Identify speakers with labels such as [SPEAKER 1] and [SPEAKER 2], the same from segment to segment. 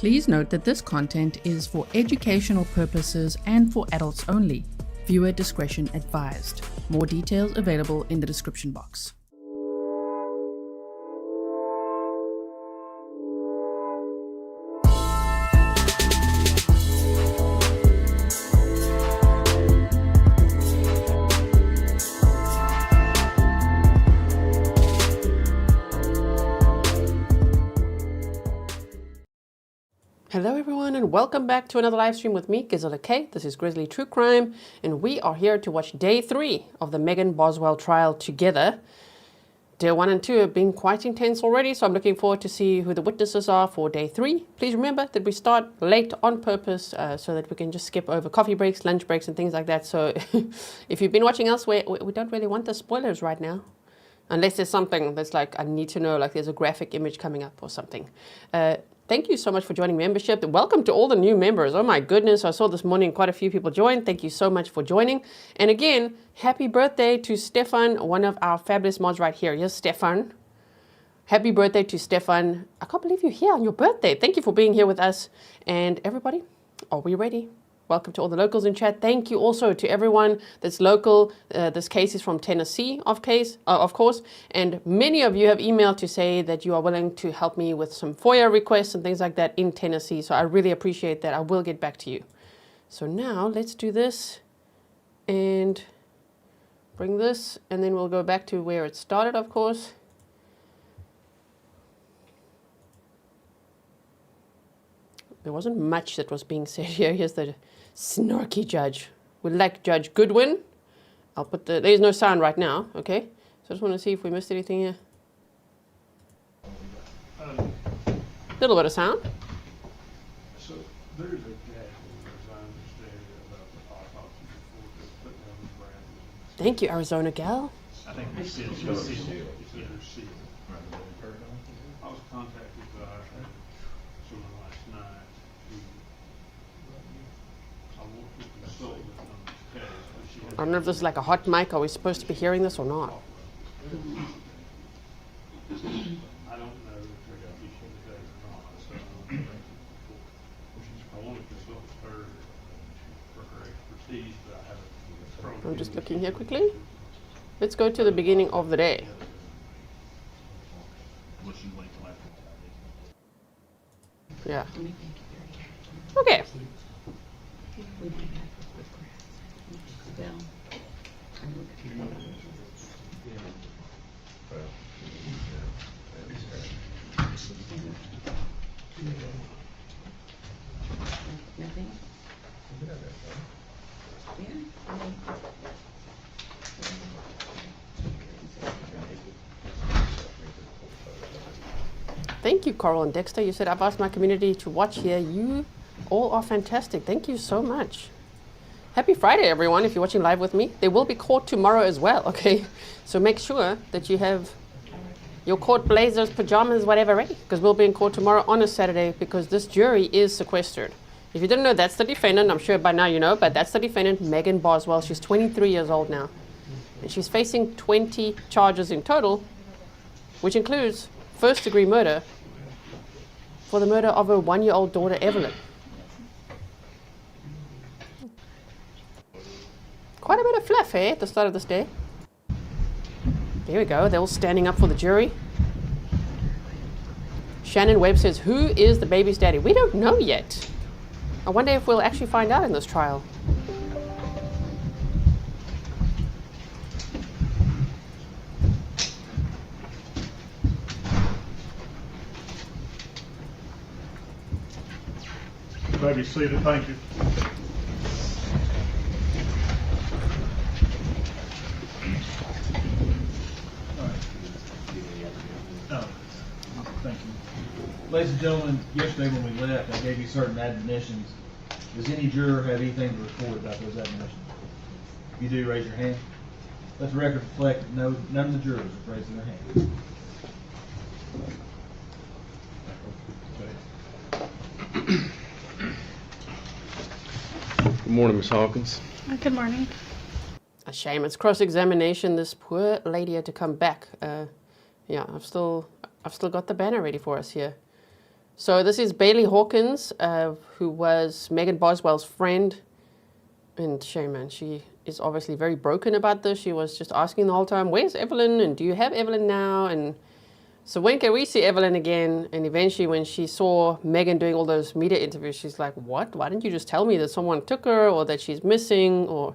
[SPEAKER 1] Please note that this content is for educational purposes and for adults only. Viewer discretion advised. More details available in the description box.
[SPEAKER 2] Hello everyone and welcome back to another live stream with me, Gayle Kyte. This is Grizzly True Crime and we are here to watch day 3 of the Megan Boswell trial together. Day 1 and 2 have been quite intense already, so I'm looking forward to see who the witnesses are for day 3. Please remember that we start late on purpose so that we can just skip over coffee breaks, lunch breaks and things like that. So if you've been watching elsewhere, we don't really want the spoilers right now. Unless there's something that's like, I need to know, like there's a graphic image coming up or something. Thank you so much for joining membership. Welcome to all the new members. Oh my goodness, I saw this morning quite a few people join. Thank you so much for joining. And again, happy birthday to Stefan, one of our fabulous mods right here. Here's Stefan. Happy birthday to Stefan. I can't believe you're here on your birthday. Thank you for being here with us. And everybody, are we ready? Welcome to all the locals in chat. Thank you also to everyone that's local. This case is from Tennessee, of course. And many of you have emailed to say that you are willing to help me with some FOIA requests and things like that in Tennessee. So I really appreciate that. I will get back to you. So now let's do this and bring this. And then we'll go back to where it started, of course. There wasn't much that was being said here. Here's the snarky judge. We like Judge Goodwin. I'll put there's no sound right now, okay? So I just want to see if we missed anything here. Little bit of sound.
[SPEAKER 3] So there's a gap, as I understand it, about the autopsy report that's put down the brand.
[SPEAKER 2] Thank you, Arizona gal.
[SPEAKER 3] I think it's sealed. It's sealed. I was contacted by someone last night who I want to consult with on this case. But she
[SPEAKER 2] I don't know if this is like a hot mic. Are we supposed to be hearing this or not?
[SPEAKER 3] I don't know if they're going to issue the date or not, so I want to consult with her for her expertise, but I haven't.
[SPEAKER 2] I'm just looking here quickly. Let's go to the beginning of the day. Yeah. Okay. Thank you, Coral and Dexter. You said I've asked my community to watch here. You all are fantastic. Thank you so much. Happy Friday, everyone, if you're watching live with me. There will be court tomorrow as well, okay? So make sure that you have your court blazers, pajamas, whatever ready, because we'll be in court tomorrow on a Saturday because this jury is sequestered. If you didn't know, that's the defendant. I'm sure by now you know, but that's the defendant, Megan Boswell. She's 23 years old now. And she's facing 20 charges in total, which includes first-degree murder for the murder of her 1-year-old daughter, Evelyn. Quite a bit of fluff here at the start of this day. There we go. They're all standing up for the jury. Shannon Webb says, who is the baby's daddy? We don't know yet. I wonder if we'll actually find out in this trial.
[SPEAKER 3] Baby seated, thank you.
[SPEAKER 4] Thank you. Ladies and gentlemen, yesterday when we left, I gave you certain admonitions. Does any juror have anything to report about those admonitions? If you do, raise your hand. Let the record reflect that none of the jurors are raising their hands.
[SPEAKER 5] Good morning, Ms. Hawkins.
[SPEAKER 6] Good morning.
[SPEAKER 2] A shame. It's cross-examination. This poor lady had to come back. Yeah, I've still got the banner ready for us here. So this is Bailey Hawkins, who was Megan Boswell's friend. And shame, man, she is obviously very broken about this. She was just asking the whole time, where's Evelyn? And do you have Evelyn now? And so when can we see Evelyn again? And eventually when she saw Megan doing all those media interviews, she's like, what? Why didn't you just tell me that someone took her or that she's missing or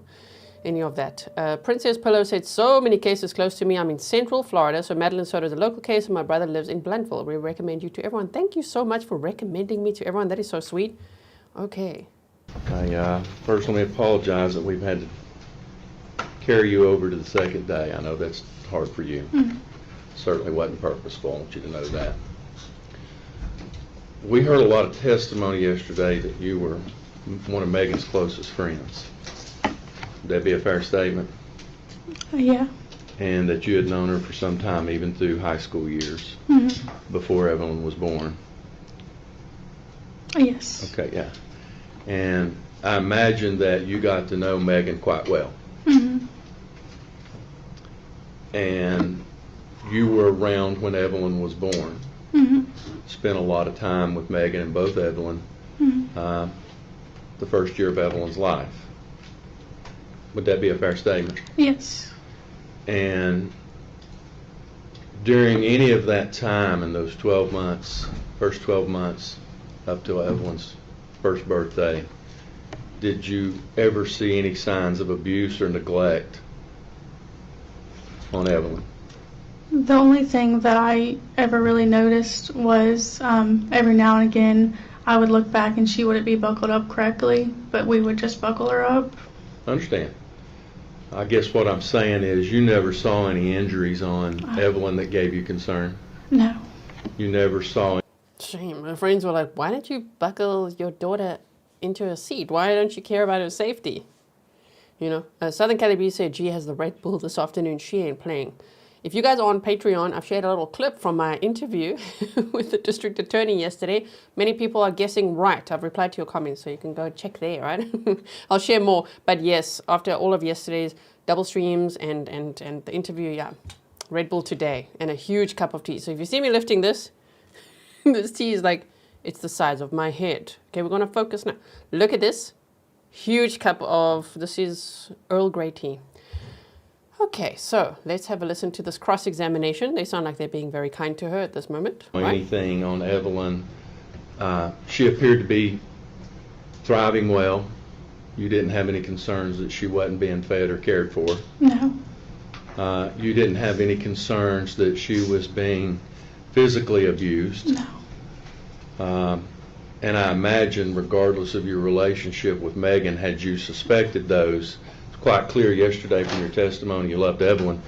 [SPEAKER 2] any of that? Princess Pillow said, so many cases close to me. I'm in Central Florida, so Madeline Soto is a local case and my brother lives in Bluntville. We recommend you to everyone. Thank you so much for recommending me to everyone. That is so sweet. Okay.
[SPEAKER 5] I personally apologize that we've had to carry you over to the second day. I know that's hard for you. Certainly wasn't purposeful. I want you to know that. We heard a lot of testimony yesterday that you were one of Megan's closest friends. Would that be a fair statement?
[SPEAKER 6] Yeah.
[SPEAKER 5] And that you had known her for some time, even through high school years, before Evelyn was born?
[SPEAKER 6] Yes.
[SPEAKER 5] Okay, yeah. And I imagine that you got to know Megan quite well. And you were around when Evelyn was born. Spent a lot of time with Megan and both Evelyn the first year of Evelyn's life. Would that be a fair statement?
[SPEAKER 6] Yes.
[SPEAKER 5] And during any of that time in those 12 months, first 12 months up till Evelyn's first birthday, did you ever see any signs of abuse or neglect on Evelyn?
[SPEAKER 6] The only thing that I ever really noticed was every now and again I would look back and she wouldn't be buckled up correctly, but we would just buckle her up.
[SPEAKER 5] I understand. I guess what I'm saying is you never saw any injuries on Evelyn that gave you concern?
[SPEAKER 6] No.
[SPEAKER 5] You never saw?
[SPEAKER 2] Shame. My friends were like, why don't you buckle your daughter into a seat? Why don't you care about her safety? You know, Southern Cali said, G has the Red Bull this afternoon. She ain't playing. If you guys are on Patreon, I've shared a little clip from my interview with the district attorney yesterday. Many people are guessing right. I've replied to your comments, so you can go check there, right? I'll share more. But yes, after all of yesterday's double streams and the interview, yeah, Red Bull today and a huge cup of tea. So if you see me lifting this, this tea is like, it's the size of my head. Okay, we're going to focus now. Look at this. Huge cup of, this is Earl Grey tea. Okay, so let's have a listen to this cross-examination. They sound like they're being very kind to her at this moment. Right?
[SPEAKER 5] Anything on Evelyn. She appeared to be thriving well. You didn't have any concerns that she wasn't being fed or cared for.
[SPEAKER 6] No.
[SPEAKER 5] You didn't have any concerns that she was being physically abused.
[SPEAKER 6] No.
[SPEAKER 5] And I imagine, regardless of your relationship with Megan, had you suspected those, it's quite clear yesterday from your testimony you loved Evelyn,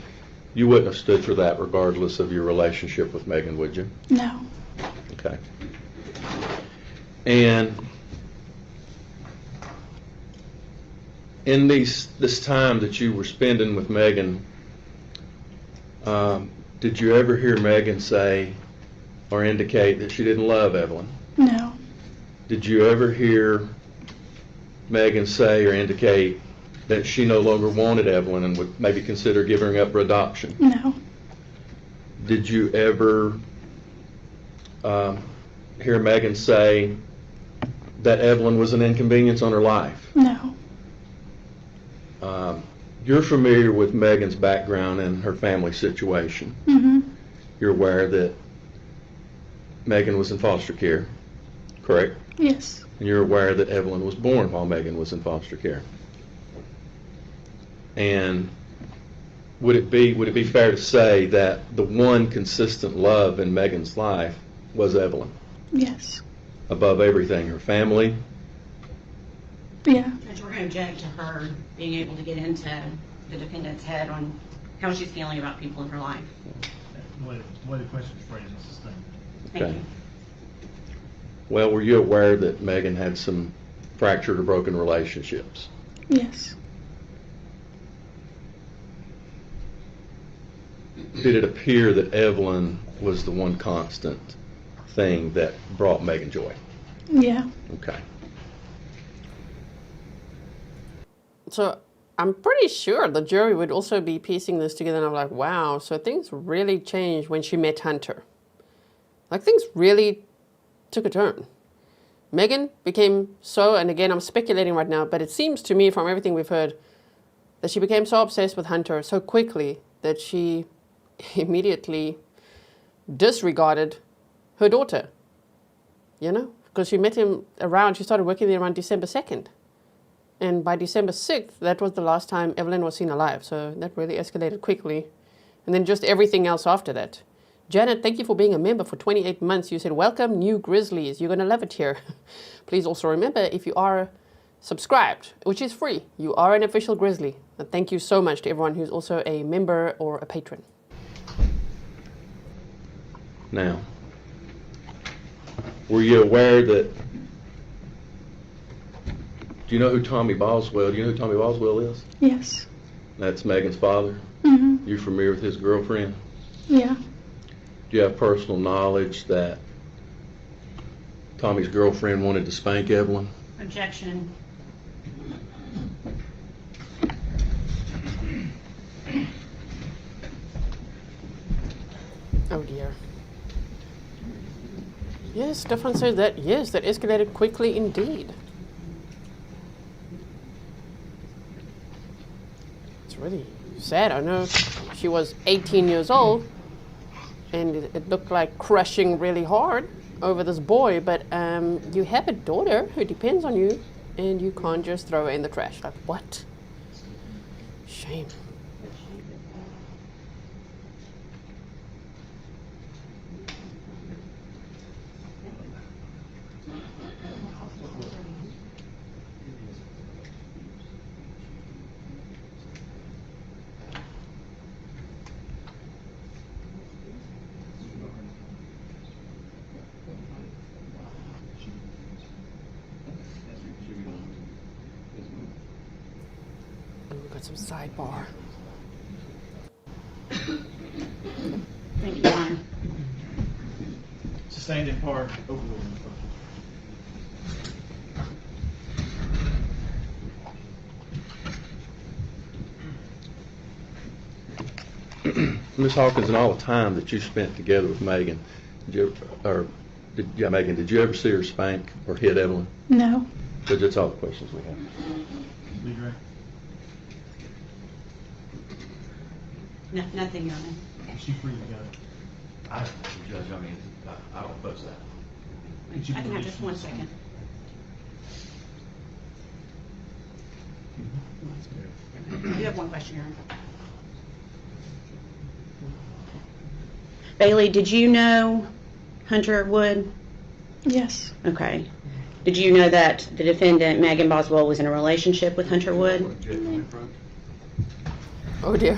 [SPEAKER 5] you wouldn't have stood for that regardless of your relationship with Megan, would you?
[SPEAKER 6] No.
[SPEAKER 5] Okay. And in this time that you were spending with Megan, did you ever hear Megan say or indicate that she didn't love Evelyn?
[SPEAKER 6] No.
[SPEAKER 5] Did you ever hear Megan say or indicate that she no longer wanted Evelyn and would maybe consider giving her up for adoption?
[SPEAKER 6] No.
[SPEAKER 5] Did you ever hear Megan say that Evelyn was an inconvenience on her life?
[SPEAKER 6] No.
[SPEAKER 5] You're familiar with Megan's background and her family situation. You're aware that Megan was in foster care, correct?
[SPEAKER 6] Yes.
[SPEAKER 5] And you're aware that Evelyn was born while Megan was in foster care. And would it be fair to say that the one consistent love in Megan's life was Evelyn?
[SPEAKER 6] Yes.
[SPEAKER 5] Above everything, her family?
[SPEAKER 6] Yeah.
[SPEAKER 7] Judge, we're going to object to her being able to get into the defendant's head on how she's feeling about people in her life.
[SPEAKER 4] The way the question's phrased, Mrs. Steen.
[SPEAKER 7] Thank you.
[SPEAKER 5] Well, were you aware that Megan had some fractured or broken relationships?
[SPEAKER 6] Yes.
[SPEAKER 5] Did it appear that Evelyn was the one constant thing that brought Megan joy?
[SPEAKER 6] Yeah.
[SPEAKER 5] Okay.
[SPEAKER 2] So I'm pretty sure the jury would also be piecing this together, and I'm like, wow, so things really changed when she met Hunter. Like, things really took a turn. Megan became so, and again, I'm speculating right now, but it seems to me from everything we've heard that she became so obsessed with Hunter so quickly that she immediately disregarded her daughter, you know, because she met him around, she started working there around December 2nd. And by December 6th, that was the last time Evelyn was seen alive. So that really escalated quickly. And then just everything else after that. Janet, thank you for being a member for 28 months. You said, welcome, new Grizzlies. You're going to love it here. Please also remember, if you are subscribed, which is free, you are an official Grizzly. And thank you so much to everyone who's also a member or a patron.
[SPEAKER 5] Now, were you aware that, do you know who Tommy Boswell is?
[SPEAKER 6] Yes.
[SPEAKER 5] That's Megan's father?
[SPEAKER 6] Mm-hmm.
[SPEAKER 5] You familiar with his girlfriend?
[SPEAKER 6] Yeah.
[SPEAKER 5] Do you have personal knowledge that Tommy's girlfriend wanted to spank Evelyn?
[SPEAKER 7] Objection.
[SPEAKER 2] Oh dear. Yes, Stefan says that, yes, that escalated quickly indeed. It's really sad. I know she was 18 years old and it looked like crushing really hard over this boy, but you have a daughter who depends on you and you can't just throw her in the trash. Like, what? Shame. We've got some sidebar.
[SPEAKER 7] Thank you, Your Honor.
[SPEAKER 4] Sustained in part, overruled in part.
[SPEAKER 5] Ms. Hawkins, in all the time that you spent together with Megan, Megan, did you ever see her spank or hit Evelyn?
[SPEAKER 6] No.
[SPEAKER 5] Because that's all the questions we have.
[SPEAKER 4] Lead rec.
[SPEAKER 7] No, nothing, Your Honor.
[SPEAKER 4] Is she free to go?
[SPEAKER 8] Judge, I mean, I don't oppose that.
[SPEAKER 4] Could you
[SPEAKER 7] I can have
[SPEAKER 4] release
[SPEAKER 7] just
[SPEAKER 4] from
[SPEAKER 7] one
[SPEAKER 4] the
[SPEAKER 7] second. You have one question, Your Honor. Bailey, did you know Hunter Wood?
[SPEAKER 6] Yes.
[SPEAKER 7] Okay. Did you know that the defendant, Megan Boswell, was in a relationship with Hunter Wood?
[SPEAKER 2] Oh dear.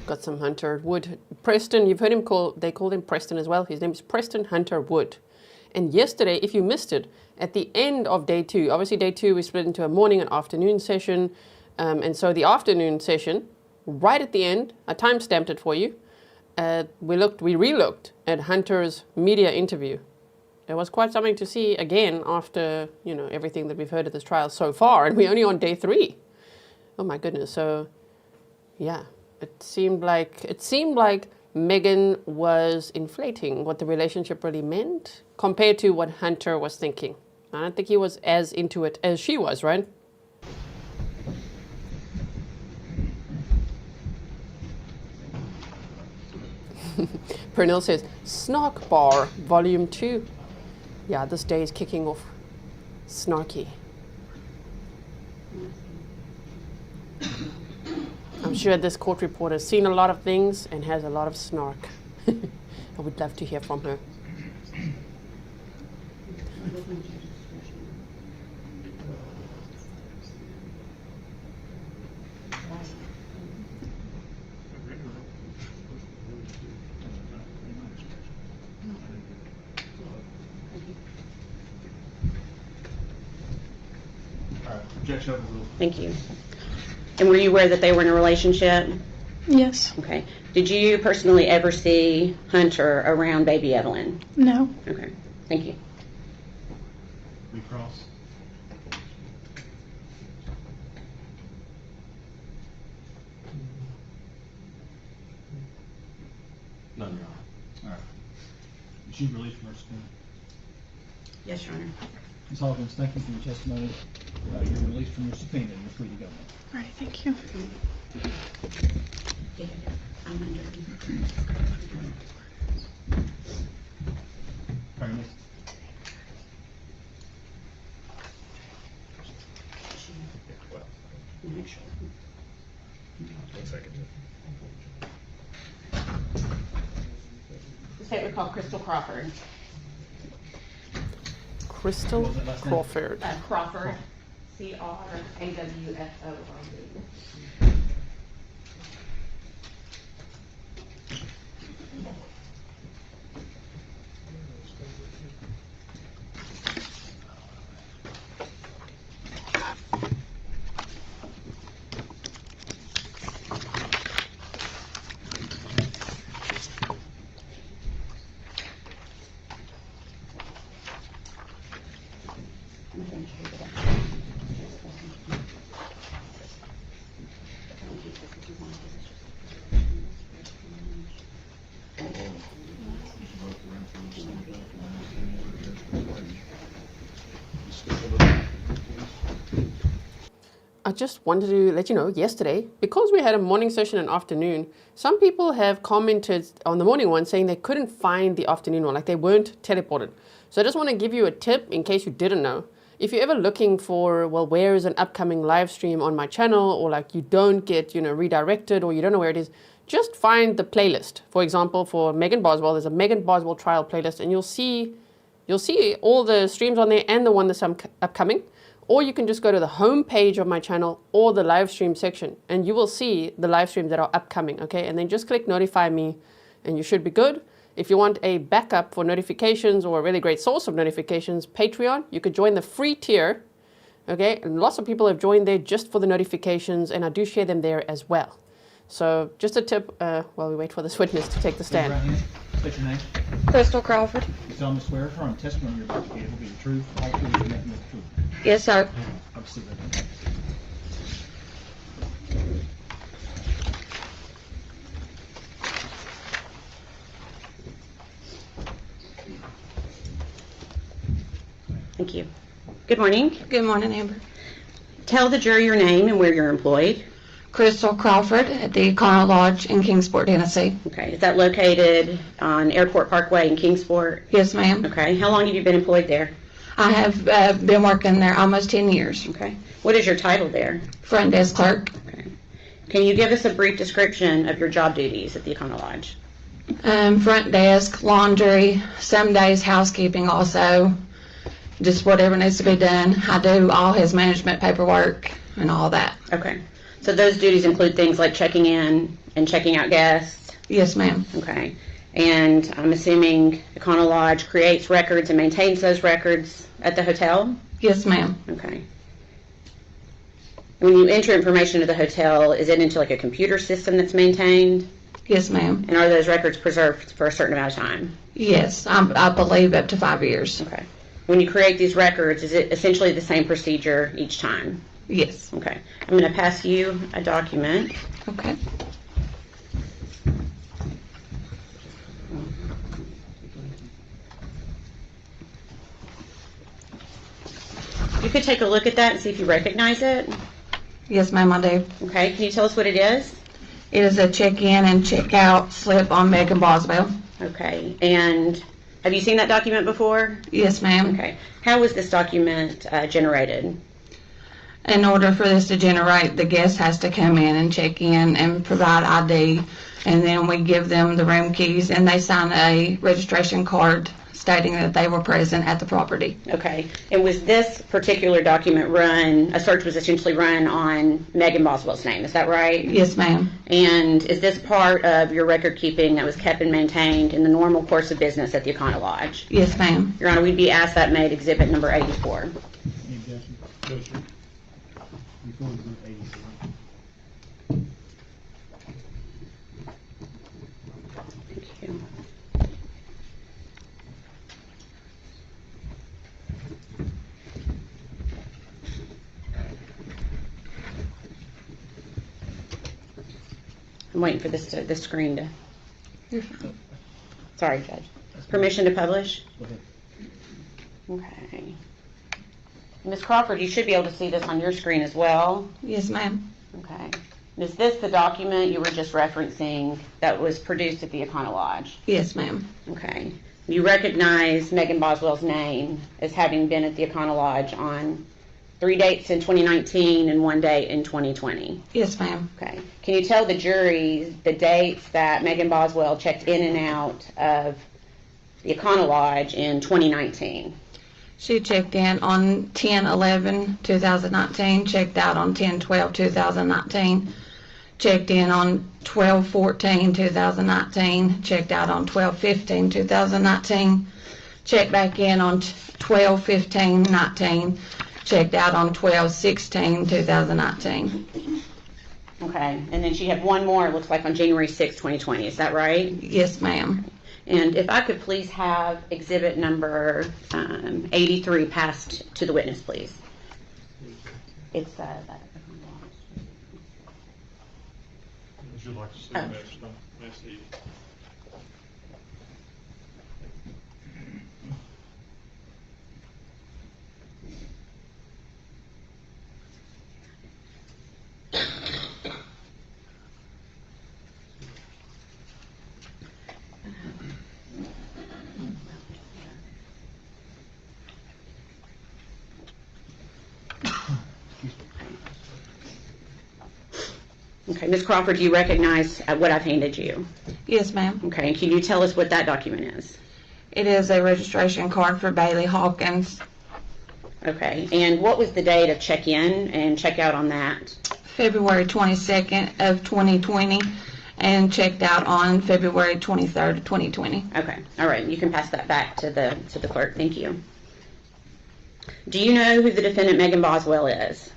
[SPEAKER 2] Got some Hunter Wood. Preston, you've heard him they called him Preston as well. His name is Preston Hunter Wood. And yesterday, if you missed it, at the end of day 2, obviously day 2 we split into a morning and afternoon session. And so the afternoon session, right at the end, I time-stamped it for you. We re-looked at Hunter's media interview. It was quite something to see again after, everything that we've heard of this trial so far, and we're only on day 3. Oh my goodness. So, yeah, it seemed like Megan was inflating what the relationship really meant compared to what Hunter was thinking. I don't think he was as into it as she was, right? Pernil says, Snark Bar, Volume 2. Yeah, this day is kicking off snarky. I'm sure this court reporter has seen a lot of things and has a lot of snark. I would love to hear from her.
[SPEAKER 4] Objection overruled.
[SPEAKER 7] Thank you. And were you aware that they were in a relationship?
[SPEAKER 6] Yes.
[SPEAKER 7] Okay. Did you personally ever see Hunter around baby Evelyn?
[SPEAKER 6] No.
[SPEAKER 7] Okay. Thank you.
[SPEAKER 4] Recross.
[SPEAKER 8] None, Your Honor.
[SPEAKER 4] All right. Is she released from her subpoena?
[SPEAKER 7] Yes, Your Honor.
[SPEAKER 4] Ms. Hawkins, thank you for your testimony. You're released from your subpoena. You're free to go now.
[SPEAKER 6] All right, thank you.
[SPEAKER 7] Yeah, I'm under.
[SPEAKER 4] Ernest?
[SPEAKER 7] Make sure. The state would call Crystal Crawford.
[SPEAKER 2] Crystal
[SPEAKER 4] What was that last name?
[SPEAKER 2] Crawford.
[SPEAKER 7] Crawford, Crawford.
[SPEAKER 2] I just wanted to let you know, yesterday, because we had a morning session and afternoon, some people have commented on the morning one saying they couldn't find the afternoon one, like they weren't teleported. So I just want to give you a tip in case you didn't know. If you're ever looking for, well, where is an upcoming live stream on my channel, or like you don't get, redirected, or you don't know where it is, just find the playlist. For example, for Megan Boswell, there's a Megan Boswell trial playlist, and you'll see all the streams on there and the one that's upcoming. Or you can just go to the home page of my channel or the live stream section, and you will see the live streams that are upcoming, okay? And then just click notify me and you should be good. If you want a backup for notifications or a really great source of notifications, Patreon, you could join the free tier, okay? And lots of people have joined there just for the notifications, and I do share them there as well. So just a tip while we wait for this witness to take the stand.
[SPEAKER 4] Raise your right hand. State your name.
[SPEAKER 9] Crystal Crawford.
[SPEAKER 4] You solemnly swear affirm the testimony you're about to give will be the truth, all truth, and nothing but the truth.
[SPEAKER 9] Yes, sir.
[SPEAKER 4] Have a seat, Reverend.
[SPEAKER 7] Thank you. Good morning.
[SPEAKER 9] Good morning, Amber.
[SPEAKER 7] Tell the jury your name and where you're employed.
[SPEAKER 9] Crystal Crawford at the Econolodge in Kingsport, Tennessee.
[SPEAKER 7] Okay. Is that located on Airport Parkway in Kingsport?
[SPEAKER 9] Yes, ma'am.
[SPEAKER 7] Okay. How long have you been employed there?
[SPEAKER 9] I have been working there almost 10 years.
[SPEAKER 7] Okay. What is your title there?
[SPEAKER 9] Front desk clerk.
[SPEAKER 7] Okay. Can you give us a brief description of your job duties at the Econolodge?
[SPEAKER 9] Front desk, laundry, some days housekeeping also. Just whatever needs to be done. I do all his management paperwork and all that.
[SPEAKER 7] Okay. So those duties include things like checking in and checking out guests?
[SPEAKER 9] Yes, ma'am.
[SPEAKER 7] Okay. And I'm assuming Econolodge creates records and maintains those records at the hotel?
[SPEAKER 9] Yes, ma'am.
[SPEAKER 7] Okay. When you enter information to the hotel, is it into like a computer system that's maintained?
[SPEAKER 9] Yes, ma'am.
[SPEAKER 7] And are those records preserved for a certain amount of time?
[SPEAKER 9] Yes, I believe up to 5 years.
[SPEAKER 7] Okay. When you create these records, is it essentially the same procedure each time?
[SPEAKER 9] Yes.
[SPEAKER 7] Okay. I'm going to pass you a document.
[SPEAKER 9] Okay.
[SPEAKER 7] You could take a look at that and see if you recognize it.
[SPEAKER 9] Yes, ma'am, I do.
[SPEAKER 7] Okay. Can you tell us what it is?
[SPEAKER 9] It is a check-in and check-out slip on Megan Boswell.
[SPEAKER 7] Okay. And have you seen that document before?
[SPEAKER 9] Yes, ma'am.
[SPEAKER 7] Okay. How was this document generated?
[SPEAKER 9] In order for this to generate, the guest has to come in and check in and provide ID, and then we give them the room keys, and they sign a registration card stating that they were present at the property.
[SPEAKER 7] Okay. And was this particular document run, a search was essentially run on Megan Boswell's name, is that right?
[SPEAKER 9] Yes, ma'am.
[SPEAKER 7] And is this part of your record keeping that was kept and maintained in the normal course of business at the Econolodge?
[SPEAKER 9] Yes, ma'am.
[SPEAKER 7] Your Honor, we'd be asked that made exhibit number 84.
[SPEAKER 4] Any objection? No, sir. Before we move 84.
[SPEAKER 7] Thank you. I'm waiting for this screen to. Sorry, Judge. Permission to publish?
[SPEAKER 4] Go ahead.
[SPEAKER 7] Okay. Ms. Crawford, you should be able to see this on your screen as well.
[SPEAKER 9] Yes, ma'am.
[SPEAKER 7] Okay. Is this the document you were just referencing that was produced at the Econolodge?
[SPEAKER 9] Yes, ma'am.
[SPEAKER 7] Okay. You recognize Megan Boswell's name as having been at the Econolodge on 3 dates in 2019 and 1 date in 2020?
[SPEAKER 9] Yes, ma'am.
[SPEAKER 7] Okay. Can you tell the jury the dates that Megan Boswell checked in and out of the Econolodge in 2019?
[SPEAKER 9] She checked in on 10/11/2019, checked out on 10/12/2019, checked in on 12/14/2019, checked out on 12/15/2019, checked back in on 12/15/19, checked out on 12/16/2019.
[SPEAKER 7] Okay. And then she had one more, it looks like, on January 6, 2020. Is that right?
[SPEAKER 9] Yes, ma'am.
[SPEAKER 7] And if I could please have exhibit number 83 passed to the witness, please. It's that.
[SPEAKER 3] Would you like to see
[SPEAKER 7] Oh.
[SPEAKER 3] that stuff? That's the.
[SPEAKER 7] Okay, Ms. Crawford, do you recognize what I've handed you?
[SPEAKER 9] Yes, ma'am.
[SPEAKER 7] Okay, and can you tell us what that document is?
[SPEAKER 9] It is a registration card for Bailey Hawkins.
[SPEAKER 7] Okay, and what was the date of check-in and check-out on that?
[SPEAKER 9] February 22nd of 2020 and checked out on February 23rd of 2020.
[SPEAKER 7] Okay, all right, you can pass that back to the clerk. Thank you. Do you know who the defendant Megan Boswell is?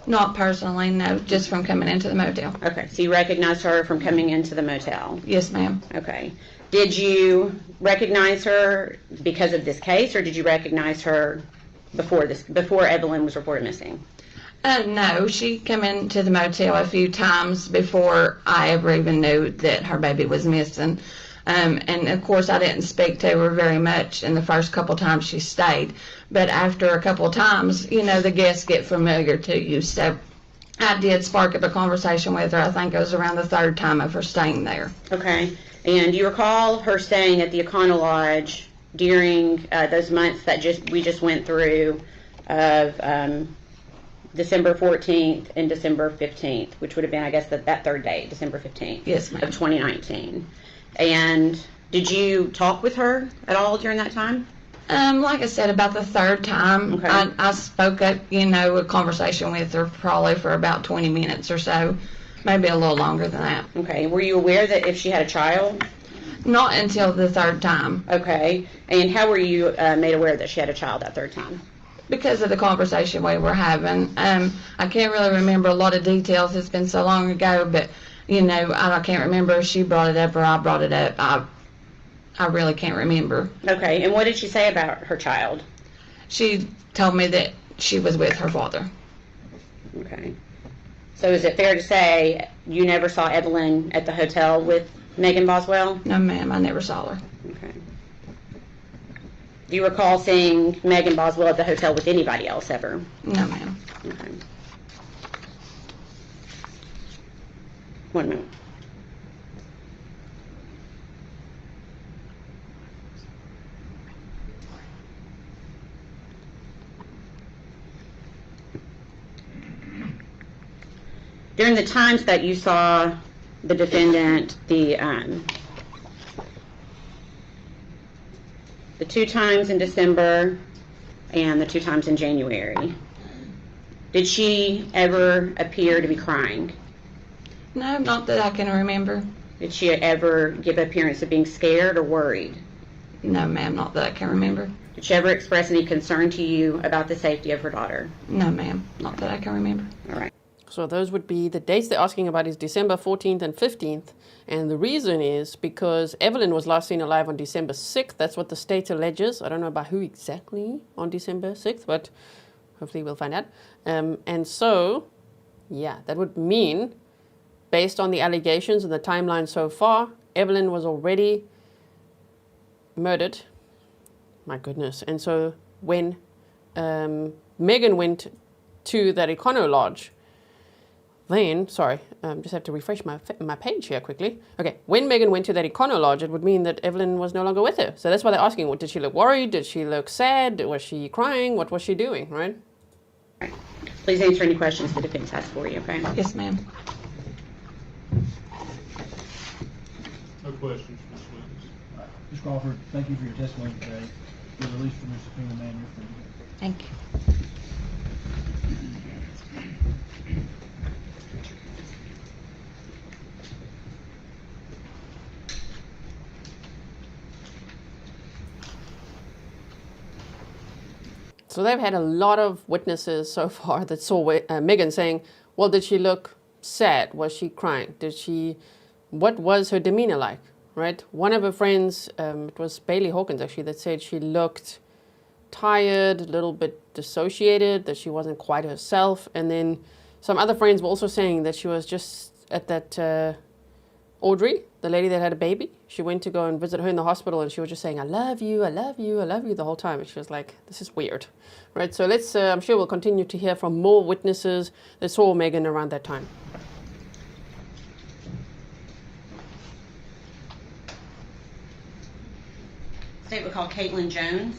[SPEAKER 9] Not personally, no, just from coming into the motel.
[SPEAKER 7] Okay, so you recognize her from coming into the motel?
[SPEAKER 9] Yes, ma'am.
[SPEAKER 7] Okay. Did you recognize her because of this case, or did you recognize her before Evelyn was reported missing?
[SPEAKER 9] No, she came into the motel a few times before I ever even knew that her baby was missing. And of course I didn't speak to her very much in the first couple times she stayed. But after a couple times, you know, the guests get familiar to you. So I did spark up a conversation with her. I think it was around the third time of her staying there.
[SPEAKER 7] Okay. And you recall her staying at the Econolodge during those months that we just went through of December 14th and December 15th, which would have been, I guess, that third date, December 15th
[SPEAKER 9] Yes, ma'am.
[SPEAKER 7] of 2019. And did you talk with her at all during that time?
[SPEAKER 9] Like I said, about the third time,
[SPEAKER 7] Okay.
[SPEAKER 9] I spoke up, you know, a conversation with her probably for about 20 minutes or so, maybe a little longer than that.
[SPEAKER 7] Okay. Were you aware that if she had a child?
[SPEAKER 9] Not until the third time,
[SPEAKER 7] Okay. And how were you made aware that she had a child that third time?
[SPEAKER 9] because of the conversation we were having. I can't really remember a lot of details. It's been so long ago, but, you know, I can't remember if she brought it up or I brought it up. I really can't remember.
[SPEAKER 7] Okay. And what did she say about her child?
[SPEAKER 9] She told me that she was with her father.
[SPEAKER 7] Okay. So is it fair to say you never saw Evelyn at the hotel with Megan Boswell?
[SPEAKER 9] No, ma'am, I never saw her.
[SPEAKER 7] Okay. Do you recall seeing Megan Boswell at the hotel with anybody else ever?
[SPEAKER 9] No, ma'am.
[SPEAKER 7] Okay. 1 minute. During the times that you saw the defendant, the 2 times in December and the 2 times in January, did she ever appear to be crying?
[SPEAKER 9] No, not that I can remember.
[SPEAKER 7] Did she ever give appearance of being scared or worried?
[SPEAKER 9] No, ma'am, not that I can remember.
[SPEAKER 7] Did she ever express any concern to you about the safety of her daughter?
[SPEAKER 9] No, ma'am, not that I can remember.
[SPEAKER 7] All right.
[SPEAKER 2] So those would be the dates they're asking about is December 14th and 15th. And the reason is because Evelyn was last seen alive on December 6th. That's what the state alleges. I don't know about who exactly on December 6th, but hopefully we'll find out. And so, yeah, that would mean, based on the allegations and the timeline so far, Evelyn was already murdered. My goodness. And so when Megan went to that Econolodge, then, sorry, just have to refresh my page here quickly. Okay, when Megan went to that Econolodge, it would mean that Evelyn was no longer with her. So that's why they're asking, what, did she look worried? Did she look sad? Was she crying? What was she doing, right?
[SPEAKER 7] Right. Please answer any questions the defense has for you, okay?
[SPEAKER 9] Yes, ma'am.
[SPEAKER 3] No questions, Ms. Williams.
[SPEAKER 4] Ms. Crawford, thank you for your testimony today. You're released from your subpoena, man. You're free to go.
[SPEAKER 9] Thank you.
[SPEAKER 2] So they've had a lot of witnesses so far that saw Megan saying, well, did she look sad? Was she crying? What was her demeanor like, right? One of her friends, it was Bailey Hawkins actually, that said she looked tired, a little bit dissociated, that she wasn't quite herself. And then some other friends were also saying that she was just at that Audrey, the lady that had a baby. She went to go and visit her in the hospital and she was just saying, I love you, I love you, I love you the whole time. And she was like, this is weird, right? So let's, I'm sure we'll continue to hear from more witnesses that saw Megan around that time.
[SPEAKER 7] State would call Katelyn Jones.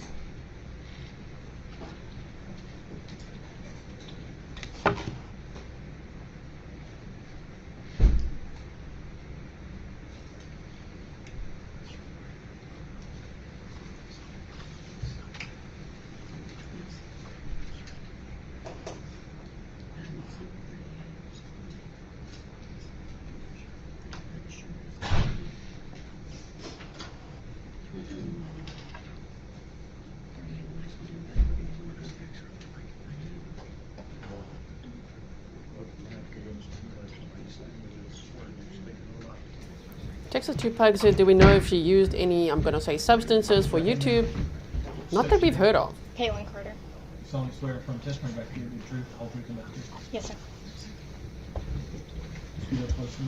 [SPEAKER 2] Texas 2 Pug said, do we know if she used any, I'm going to say, substances for YouTube? Not that we've heard of.
[SPEAKER 10] Katelyn Carter.
[SPEAKER 4] You solemnly swear from testimony back to you the truth, the whole truth, and nothing but the truth.
[SPEAKER 10] Yes, sir.
[SPEAKER 4] Speak up close to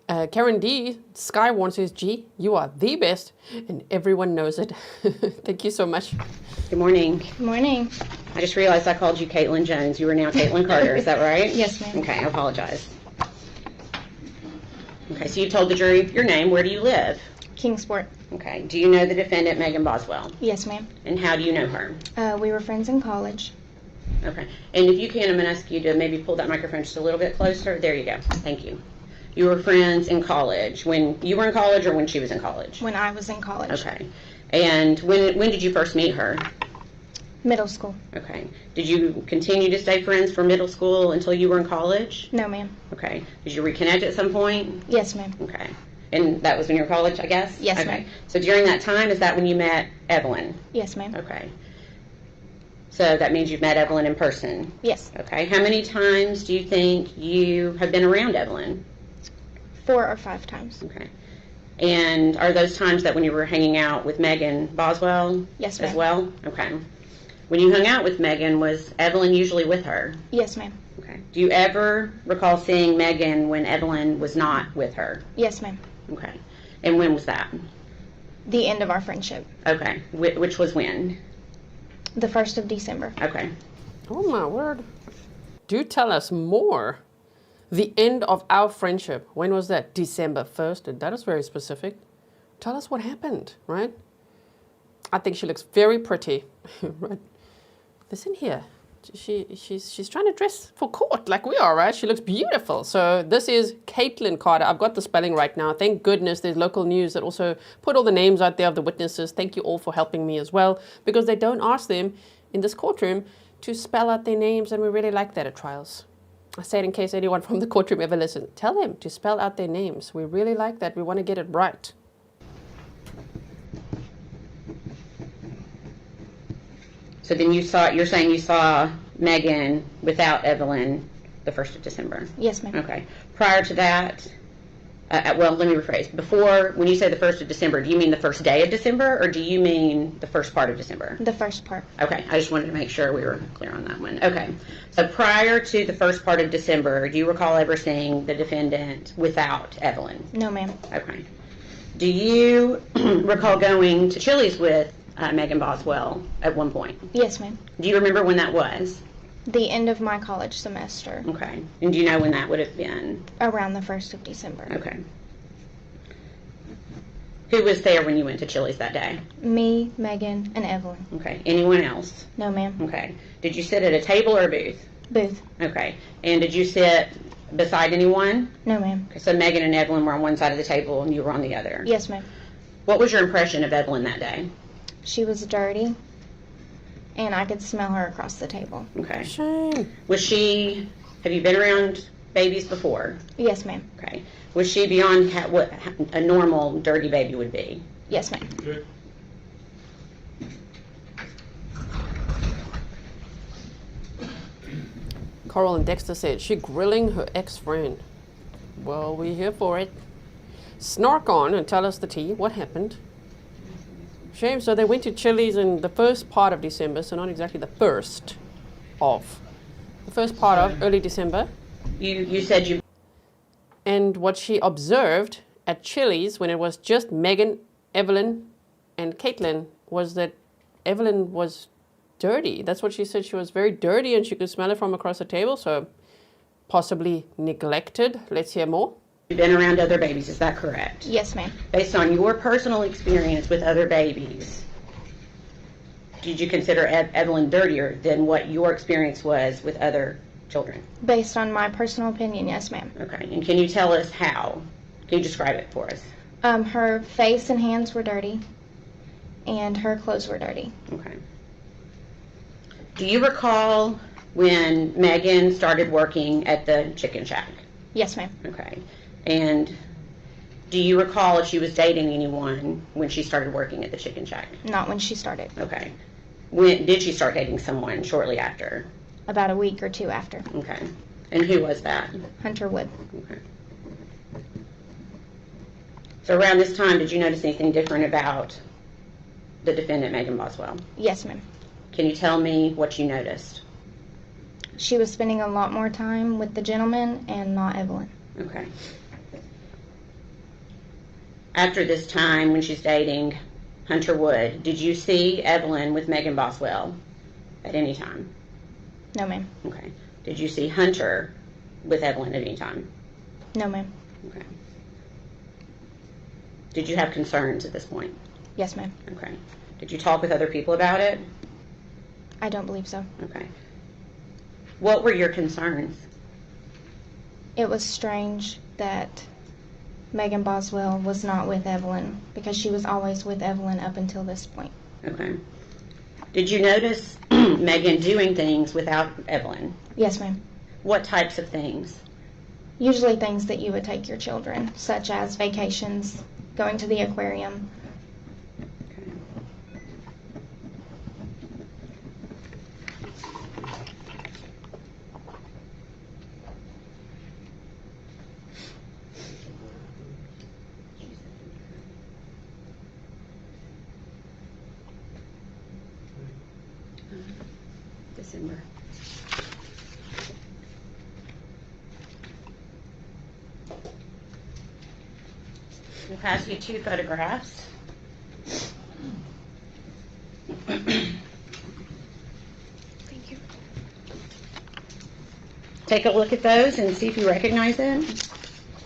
[SPEAKER 4] nothing.
[SPEAKER 2] Karen D. Skywarn says, gee, you are the best, and everyone knows it. Thank you so much.
[SPEAKER 7] Good morning.
[SPEAKER 10] Good morning.
[SPEAKER 7] I just realized I called you Katelyn Jones. You are now Katelyn Carter. Is that right?
[SPEAKER 10] Yes, ma'am.
[SPEAKER 7] Okay, I apologize. Okay, so you told the jury your name. Where do you live?
[SPEAKER 10] Kingsport.
[SPEAKER 7] Okay. Do you know the defendant, Megan Boswell?
[SPEAKER 10] Yes, ma'am.
[SPEAKER 7] And how do you know her?
[SPEAKER 10] We were friends in college.
[SPEAKER 7] Okay. And if you can, I'm going to ask you to maybe pull that microphone just a little bit closer. There you go. Thank you. You were friends in college. When you were in college or when she was in college?
[SPEAKER 10] When I was in college.
[SPEAKER 7] Okay. And when did you first meet her?
[SPEAKER 10] Middle school.
[SPEAKER 7] Okay. Did you continue to stay friends for middle school until you were in college?
[SPEAKER 10] No, ma'am.
[SPEAKER 7] Okay. Did you reconnect at some point?
[SPEAKER 10] Yes, ma'am.
[SPEAKER 7] Okay. And that was when you were in college, I guess?
[SPEAKER 10] Yes,
[SPEAKER 7] okay.
[SPEAKER 10] ma'am.
[SPEAKER 7] So during that time, is that when you met Evelyn?
[SPEAKER 10] Yes, ma'am.
[SPEAKER 7] Okay. So that means you've met Evelyn in person?
[SPEAKER 10] Yes.
[SPEAKER 7] Okay. How many times do you think you have been around Evelyn?
[SPEAKER 10] 4 or 5 times.
[SPEAKER 7] Okay. And are those times that when you were hanging out with Megan Boswell?
[SPEAKER 10] Yes, ma'am.
[SPEAKER 7] As well? Okay. When you hung out with Megan, was Evelyn usually with her?
[SPEAKER 10] Yes, ma'am.
[SPEAKER 7] Okay. Do you ever recall seeing Megan when Evelyn was not with her?
[SPEAKER 10] Yes, ma'am.
[SPEAKER 7] Okay. And when was that?
[SPEAKER 10] The end of our friendship.
[SPEAKER 7] Okay. Which was when?
[SPEAKER 10] The 1st of December.
[SPEAKER 7] Okay.
[SPEAKER 2] Oh my word. Do tell us more. The end of our friendship. When was that? December 1st. That is very specific. Tell us what happened, right? I think she looks very pretty. Right? Listen here. She's trying to dress for court like we are, right? She looks beautiful. So this is Katelyn Carter. I've got the spelling right now. Thank goodness there's local news that also put all the names out there of the witnesses. Thank you all for helping me as well, because they don't ask them in this courtroom to spell out their names, and we really like that at trials. I say it in case anyone from the courtroom ever listens. Tell them to spell out their names. We really like that. We want to get it right.
[SPEAKER 7] So then you're saying you saw Megan without Evelyn the 1st of December?
[SPEAKER 10] Yes, ma'am.
[SPEAKER 7] Okay. Prior to that, well, let me rephrase. Before, when you say the 1st of December, do you mean the first day of December, or do you mean the first part of December?
[SPEAKER 10] The first part.
[SPEAKER 7] Okay. I just wanted to make sure we were clear on that one. Okay. So prior to the first part of December, do you recall ever seeing the defendant without Evelyn?
[SPEAKER 10] No, ma'am.
[SPEAKER 7] Okay. Do you recall going to Chili's with Megan Boswell at one point.
[SPEAKER 10] Yes, ma'am.
[SPEAKER 7] Do you remember when that was?
[SPEAKER 10] The end of my college semester,
[SPEAKER 7] Okay. And do you know when that would have been?
[SPEAKER 10] around the 1st of December.
[SPEAKER 7] Okay. Who was there when you went to Chili's that day?
[SPEAKER 10] Me, Megan, and Evelyn.
[SPEAKER 7] Okay. Anyone else?
[SPEAKER 10] No, ma'am.
[SPEAKER 7] Okay. Did you sit at a table or a booth?
[SPEAKER 10] Booth.
[SPEAKER 7] Okay. And did you sit beside anyone?
[SPEAKER 10] No, ma'am.
[SPEAKER 7] Okay, so Megan and Evelyn were on one side of the table and you were on the other.
[SPEAKER 10] Yes, ma'am.
[SPEAKER 7] What was your impression of Evelyn that day?
[SPEAKER 10] She was dirty, and I could smell her across the table.
[SPEAKER 7] Okay.
[SPEAKER 2] Shame.
[SPEAKER 7] Was she, have you been around babies before?
[SPEAKER 10] Yes, ma'am.
[SPEAKER 7] Okay. Was she beyond what a normal dirty baby would be?
[SPEAKER 10] Yes, ma'am.
[SPEAKER 3] Good.
[SPEAKER 2] Coral and Dexter said, she grilling her ex-friend. Well, we're here for it. Snark on and tell us the tea. What happened? Shame. So they went to Chili's in the first part of December, so not exactly the first of. The first part of early December.
[SPEAKER 7] You said you...
[SPEAKER 2] And what she observed at Chili's when it was just Megan, Evelyn, and Katelyn was that Evelyn was dirty. That's what she said. She was very dirty and she could smell it from across the table, so possibly neglected. Let's hear more.
[SPEAKER 7] You've been around other babies, is that correct?
[SPEAKER 10] Yes, ma'am.
[SPEAKER 7] Based on your personal experience with other babies, did you consider Evelyn dirtier than what your experience was with other children?
[SPEAKER 10] Based on my personal opinion, yes, ma'am.
[SPEAKER 7] Okay, and can you tell us how? Can you describe it for us?
[SPEAKER 10] Her face and hands were dirty, and her clothes were dirty.
[SPEAKER 7] Okay. Do you recall when Megan started working at the chicken shack?
[SPEAKER 10] Yes, ma'am.
[SPEAKER 7] Okay. And do you recall if she was dating anyone when she started working at the chicken shack?
[SPEAKER 10] Not when she started.
[SPEAKER 7] Okay. When did she start dating someone? Shortly after?
[SPEAKER 10] About a week or two after.
[SPEAKER 7] Okay. And who was that?
[SPEAKER 10] Hunter Wood.
[SPEAKER 7] Okay. So around this time, did you notice anything different about the defendant, Megan Boswell?
[SPEAKER 10] Yes, ma'am.
[SPEAKER 7] Can you tell me what you noticed?
[SPEAKER 10] She was spending a lot more time with the gentleman and not Evelyn.
[SPEAKER 7] Okay. After this time, when she's dating Hunter Wood, did you see Evelyn with Megan Boswell at any time?
[SPEAKER 10] No, ma'am.
[SPEAKER 7] Okay. Did you see Hunter with Evelyn at any time?
[SPEAKER 10] No, ma'am.
[SPEAKER 7] Okay. Did you have concerns at this point?
[SPEAKER 10] Yes, ma'am.
[SPEAKER 7] Okay. Did you talk with other people about it?
[SPEAKER 10] I don't believe so.
[SPEAKER 7] Okay. What were your concerns?
[SPEAKER 10] It was strange that Megan Boswell was not with Evelyn because she was always with Evelyn up until this point.
[SPEAKER 7] Okay. Did you notice Megan doing things without Evelyn?
[SPEAKER 10] Yes, ma'am.
[SPEAKER 7] What types of things?
[SPEAKER 10] Usually things that you would take your children, such as vacations, going to the aquarium.
[SPEAKER 7] Okay. December. We'll pass you 2 photographs.
[SPEAKER 10] Thank you.
[SPEAKER 7] Take a look at those and see if you recognize them.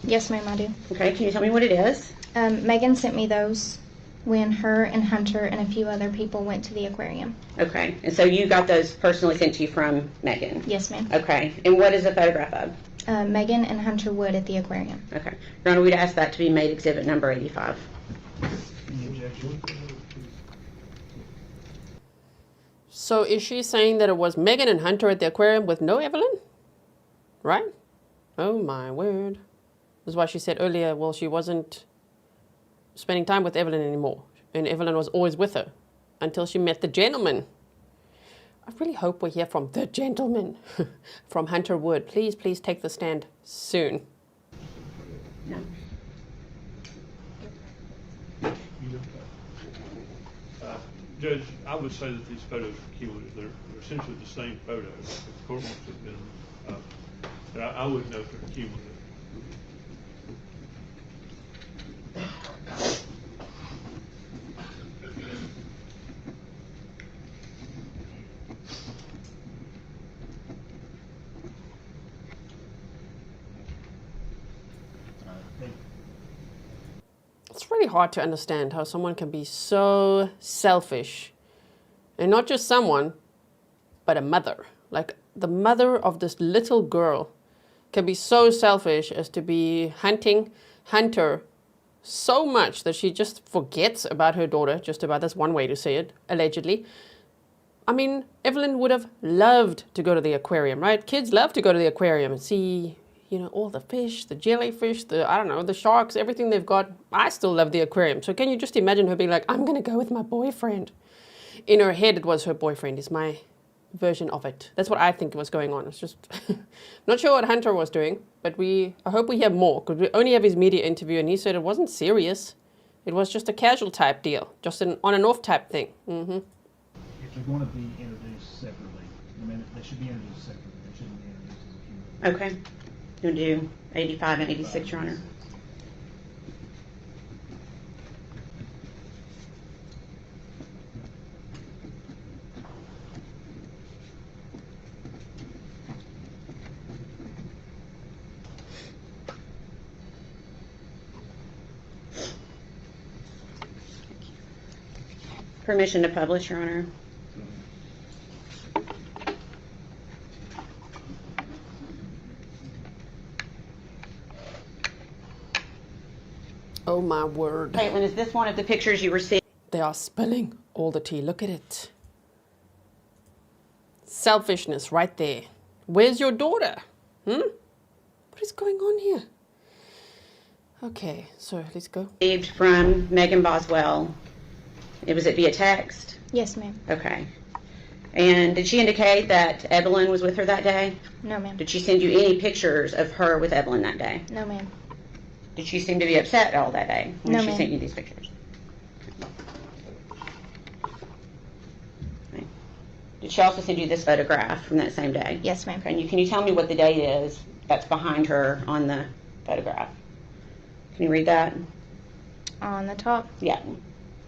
[SPEAKER 10] Yes, ma'am, I do.
[SPEAKER 7] Okay, can you tell me what it is?
[SPEAKER 10] Megan sent me those when her and Hunter and a few other people went to the aquarium.
[SPEAKER 7] Okay, and so you got those personally sent to you from Megan?
[SPEAKER 10] Yes, ma'am.
[SPEAKER 7] Okay, and what is the photograph of?
[SPEAKER 10] Megan and Hunter Wood at the aquarium.
[SPEAKER 7] Okay, Your Honor, we'd ask that to be made exhibit number 85.
[SPEAKER 2] So is she saying that it was Megan and Hunter at the aquarium with no Evelyn? Right? Oh my word. That's why she said earlier, well, she wasn't spending time with Evelyn anymore. And Evelyn was always with her until she met the gentleman. I really hope we hear from the gentleman, from Hunter Wood. Please, please take the stand soon.
[SPEAKER 7] No.
[SPEAKER 3] Judge, I would say that these photos are cumulative. They're essentially the same photo. If the court wants to have been, but I would note they're cumulative.
[SPEAKER 2] It's really hard to understand how someone can be so selfish. And not just someone, but a mother. Like the mother of this little girl can be so selfish as to be hunting Hunter so much that she just forgets about her daughter, just about, that's one way to say it, allegedly. I mean, Evelyn would have loved to go to the aquarium, right? Kids love to go to the aquarium and see, you know, all the fish, the jellyfish, I don't know, the sharks, everything they've got. I still love the aquarium. So can you just imagine her being like, I'm going to go with my boyfriend? In her head, it was her boyfriend, is my version of it. That's what I think was going on. It's just not sure what Hunter was doing, but I hope we hear more, because we only have his media interview and he said it wasn't serious. It was just a casual type deal, just an on and off type thing. Mm-hmm.
[SPEAKER 4] If they're going to be introduced separately, I mean, they should be introduced separately. They shouldn't be introduced as a cumulative.
[SPEAKER 7] Okay. You'll do 85 and 86, Your Honor. Permission to publish, Your Honor.
[SPEAKER 2] Oh my word.
[SPEAKER 7] Katelyn, is this one of the pictures you received?
[SPEAKER 2] They are spilling all the tea. Look at it. Selfishness right there. Where's your daughter? What is going on here? Okay, so let's go.
[SPEAKER 7] Received from Megan Boswell. Was it via text?
[SPEAKER 10] Yes, ma'am.
[SPEAKER 7] Okay. And did she indicate that Evelyn was with her that day?
[SPEAKER 10] No, ma'am.
[SPEAKER 7] Did she send you any pictures of her with Evelyn that day?
[SPEAKER 10] No, ma'am.
[SPEAKER 7] Did she seem to be upset all that day when
[SPEAKER 10] No,
[SPEAKER 7] she
[SPEAKER 10] ma'am.
[SPEAKER 7] sent you these pictures? Okay. Did she also send you this photograph from that same day?
[SPEAKER 10] Yes, ma'am.
[SPEAKER 7] Okay. And can you tell me what the date is that's behind her on the photograph? Can you read that?
[SPEAKER 10] On the top,
[SPEAKER 7] Yeah.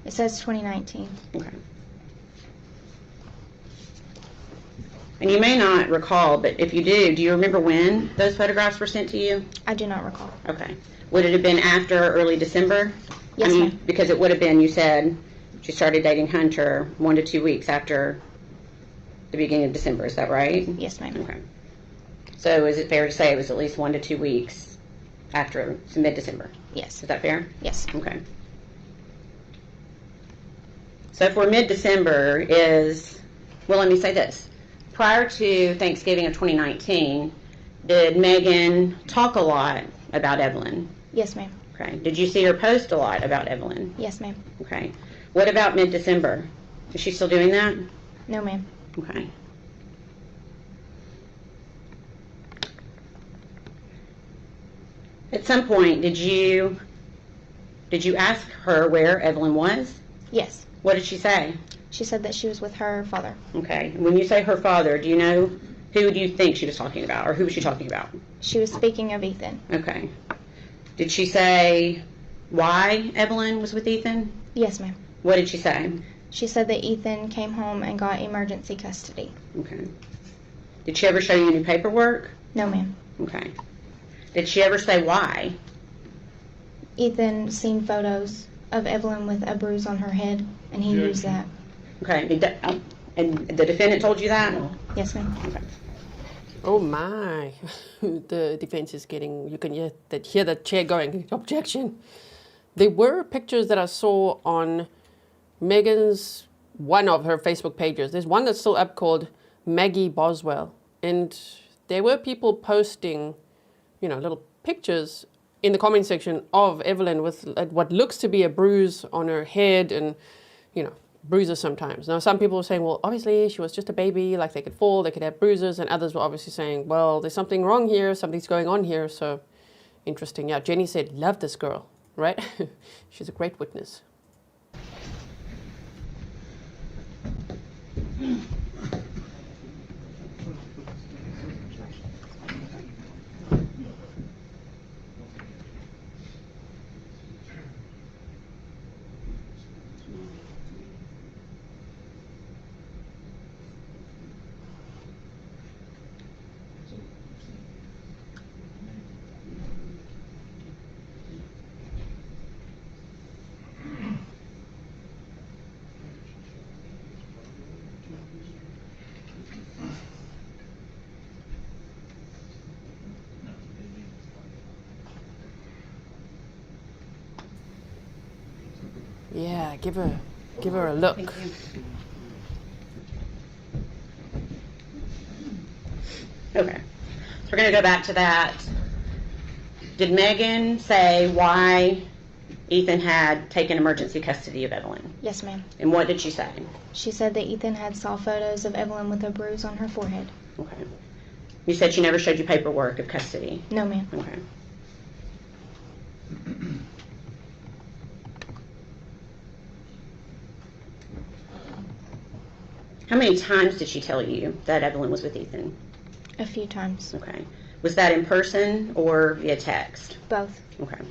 [SPEAKER 10] it says 2019.
[SPEAKER 7] Okay. And you may not recall, but if you do you remember when those photographs were sent to you?
[SPEAKER 10] I do not recall.
[SPEAKER 7] Okay. Would it have been after early December?
[SPEAKER 10] Yes, ma'am.
[SPEAKER 7] Because it would have been, you said, she started dating Hunter 1 to 2 weeks after the beginning of December. Is that right?
[SPEAKER 10] Yes, ma'am.
[SPEAKER 7] Okay. So is it fair to say it was at least 1 to 2 weeks after mid-December?
[SPEAKER 10] Yes.
[SPEAKER 7] Is that fair?
[SPEAKER 10] Yes.
[SPEAKER 7] Okay. So for mid-December is, well, let me say this. Prior to Thanksgiving of 2019, did Megan talk a lot about Evelyn?
[SPEAKER 10] Yes, ma'am.
[SPEAKER 7] Okay. Did you see her post a lot about Evelyn?
[SPEAKER 10] Yes, ma'am.
[SPEAKER 7] Okay. What about mid-December? Is she still doing that?
[SPEAKER 10] No, ma'am.
[SPEAKER 7] Okay. At some point, did you ask her where Evelyn was?
[SPEAKER 10] Yes.
[SPEAKER 7] What did she say?
[SPEAKER 10] She said that she was with her father.
[SPEAKER 7] Okay. When you say her father, do you know who do you think she was talking about, or who was she talking about?
[SPEAKER 10] She was speaking of Ethan.
[SPEAKER 7] Okay. Did she say why Evelyn was with Ethan?
[SPEAKER 10] Yes, ma'am.
[SPEAKER 7] What did she say?
[SPEAKER 10] She said that Ethan came home and got emergency custody.
[SPEAKER 7] Okay. Did she ever show you any paperwork?
[SPEAKER 10] No, ma'am.
[SPEAKER 7] Okay. Did she ever say why?
[SPEAKER 10] Ethan seen photos of Evelyn with a bruise on her head, and he used that.
[SPEAKER 7] Okay. And the defendant told you that?
[SPEAKER 10] Yes, ma'am.
[SPEAKER 7] Okay.
[SPEAKER 2] Oh my. The defense is getting, you can hear the chair going, objection. There were pictures that I saw on Megan's, one of her Facebook pages. There's one that's still up called Megan Boswell. And there were people posting, you know, little pictures in the comment section of Evelyn with what looks to be a bruise on her head and, you know, bruises sometimes. Now, some people were saying, well, obviously she was just a baby, like they could fall, they could have bruises, and others were obviously saying, well, there's something wrong here, something's going on here, so interesting. Yeah, Jenny said, love this girl, right? She's a great witness. Yeah, give her a look.
[SPEAKER 7] Thank you. Okay, so we're gonna go back to that. Did Megan say why Ethan had taken emergency custody of Evelyn?
[SPEAKER 10] Yes, ma'am.
[SPEAKER 7] And what did she say?
[SPEAKER 10] She said that Ethan had saw photos of Evelyn with a bruise on her forehead.
[SPEAKER 7] Okay. You said she never showed you paperwork of custody?
[SPEAKER 10] No, ma'am.
[SPEAKER 7] Okay. How many times did she tell you that Evelyn was with Ethan?
[SPEAKER 10] A few times.
[SPEAKER 7] Okay. Was that in person or via text?
[SPEAKER 10] Both.
[SPEAKER 7] Okay.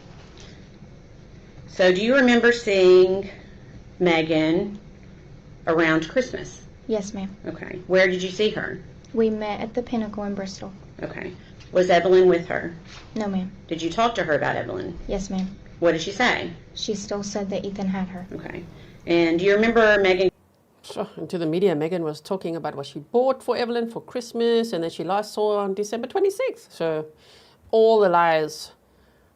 [SPEAKER 7] So do you remember seeing Megan around Christmas?
[SPEAKER 10] Yes, ma'am.
[SPEAKER 7] Okay. Where did you see her?
[SPEAKER 10] We met at the Pinnacle in Bristol.
[SPEAKER 7] Okay. Was Evelyn with her?
[SPEAKER 10] No, ma'am.
[SPEAKER 7] Did you talk to her about Evelyn?
[SPEAKER 10] Yes, ma'am.
[SPEAKER 7] What did she say?
[SPEAKER 10] She still said that Ethan had her.
[SPEAKER 7] Okay. And do you remember Megan?
[SPEAKER 2] So, and to the media, Megan was talking about what she bought for Evelyn for Christmas and that she last saw on December 26th. So all the lies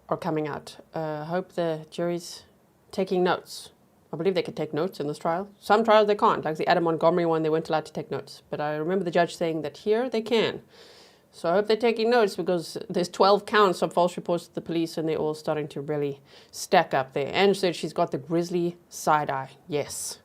[SPEAKER 2] are coming out. I hope the jury's taking notes. I believe they can take notes in this trial. Some trials they can't, like the Adam Montgomery one, they weren't allowed to take notes. But I remember the judge saying that here they can. So I hope they're taking notes because there's 12 counts of false reports to the police and they're all starting to really stack up there. And said she's got the Grizzly side eye. Yes,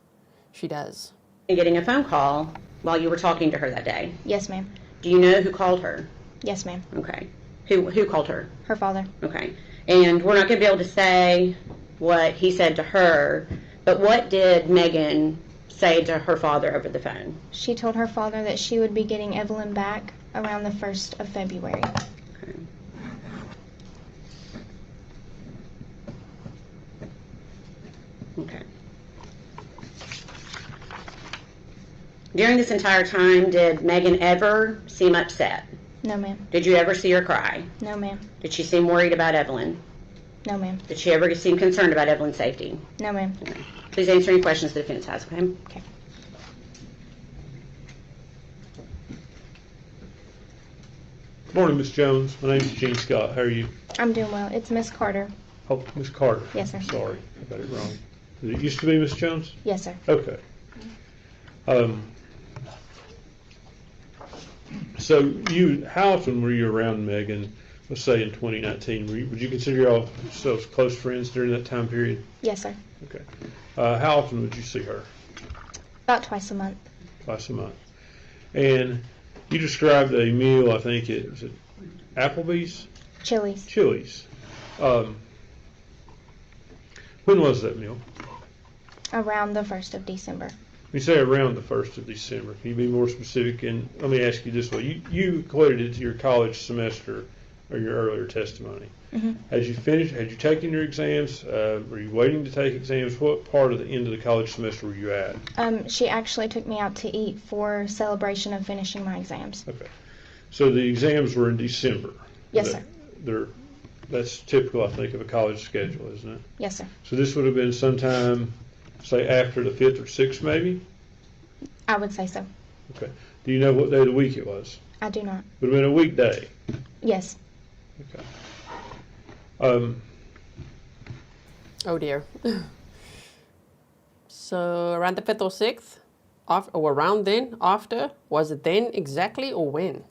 [SPEAKER 2] she does.
[SPEAKER 7] Getting a phone call while you were talking to her that day.
[SPEAKER 10] Yes, ma'am.
[SPEAKER 7] Do you know who called her?
[SPEAKER 10] Yes, ma'am.
[SPEAKER 7] Okay. Who called her?
[SPEAKER 10] Her father.
[SPEAKER 7] Okay. And we're not going to be able to say what he said to her, but what did Megan say to her father over the phone?
[SPEAKER 10] She told her father that she would be getting Evelyn back around the 1st of February.
[SPEAKER 7] Okay. Okay. During this entire time, did Megan ever seem upset?
[SPEAKER 10] No, ma'am.
[SPEAKER 7] Did you ever see her cry?
[SPEAKER 10] No, ma'am.
[SPEAKER 7] Did she seem worried about Evelyn?
[SPEAKER 10] No, ma'am.
[SPEAKER 7] Did she ever seem concerned about Evelyn's safety?
[SPEAKER 10] No, ma'am.
[SPEAKER 7] Okay. Please answer any questions the defense has, okay?
[SPEAKER 10] Okay.
[SPEAKER 3] Good morning, Ms. Jones. My name is Gene Scott. How are you?
[SPEAKER 10] I'm doing well. It's Miss Carter.
[SPEAKER 3] Oh, Ms. Carter.
[SPEAKER 10] Yes, sir.
[SPEAKER 3] Sorry, I got it wrong. Did it used to be Ms. Jones?
[SPEAKER 10] Yes, sir.
[SPEAKER 3] Okay. So how often were you around Megan, let's say in 2019? Would you consider yourselves close friends during that time period?
[SPEAKER 10] Yes, sir.
[SPEAKER 3] Okay. How often would you see her?
[SPEAKER 10] About twice a month.
[SPEAKER 3] Twice a month. And you described a meal, I think it was Applebee's?
[SPEAKER 10] Chili's.
[SPEAKER 3] Chili's. When was that meal?
[SPEAKER 10] Around the 1st of December.
[SPEAKER 3] You say around the 1st of December. Can you be more specific? And let me ask you this way. You equated it to your college semester or your earlier testimony.
[SPEAKER 10] Mm-hmm.
[SPEAKER 3] Had you taken your exams? Were you waiting to take exams? What part of the end of the college semester were you at?
[SPEAKER 10] She actually took me out to eat for celebration of finishing my exams.
[SPEAKER 3] Okay. So the exams were in December.
[SPEAKER 10] Yes, sir.
[SPEAKER 3] That's typical, I think, of a college schedule, isn't it?
[SPEAKER 10] Yes, sir.
[SPEAKER 3] So this would have been sometime, say, after the 5th or 6th, maybe?
[SPEAKER 10] I would say so.
[SPEAKER 3] Okay. Do you know what day of the week it was?
[SPEAKER 10] I do not.
[SPEAKER 3] Would have been a weekday.
[SPEAKER 10] Yes.
[SPEAKER 3] Okay.
[SPEAKER 2] Oh dear. So around the 5th or 6th? Or around then? After? Was it then exactly or when?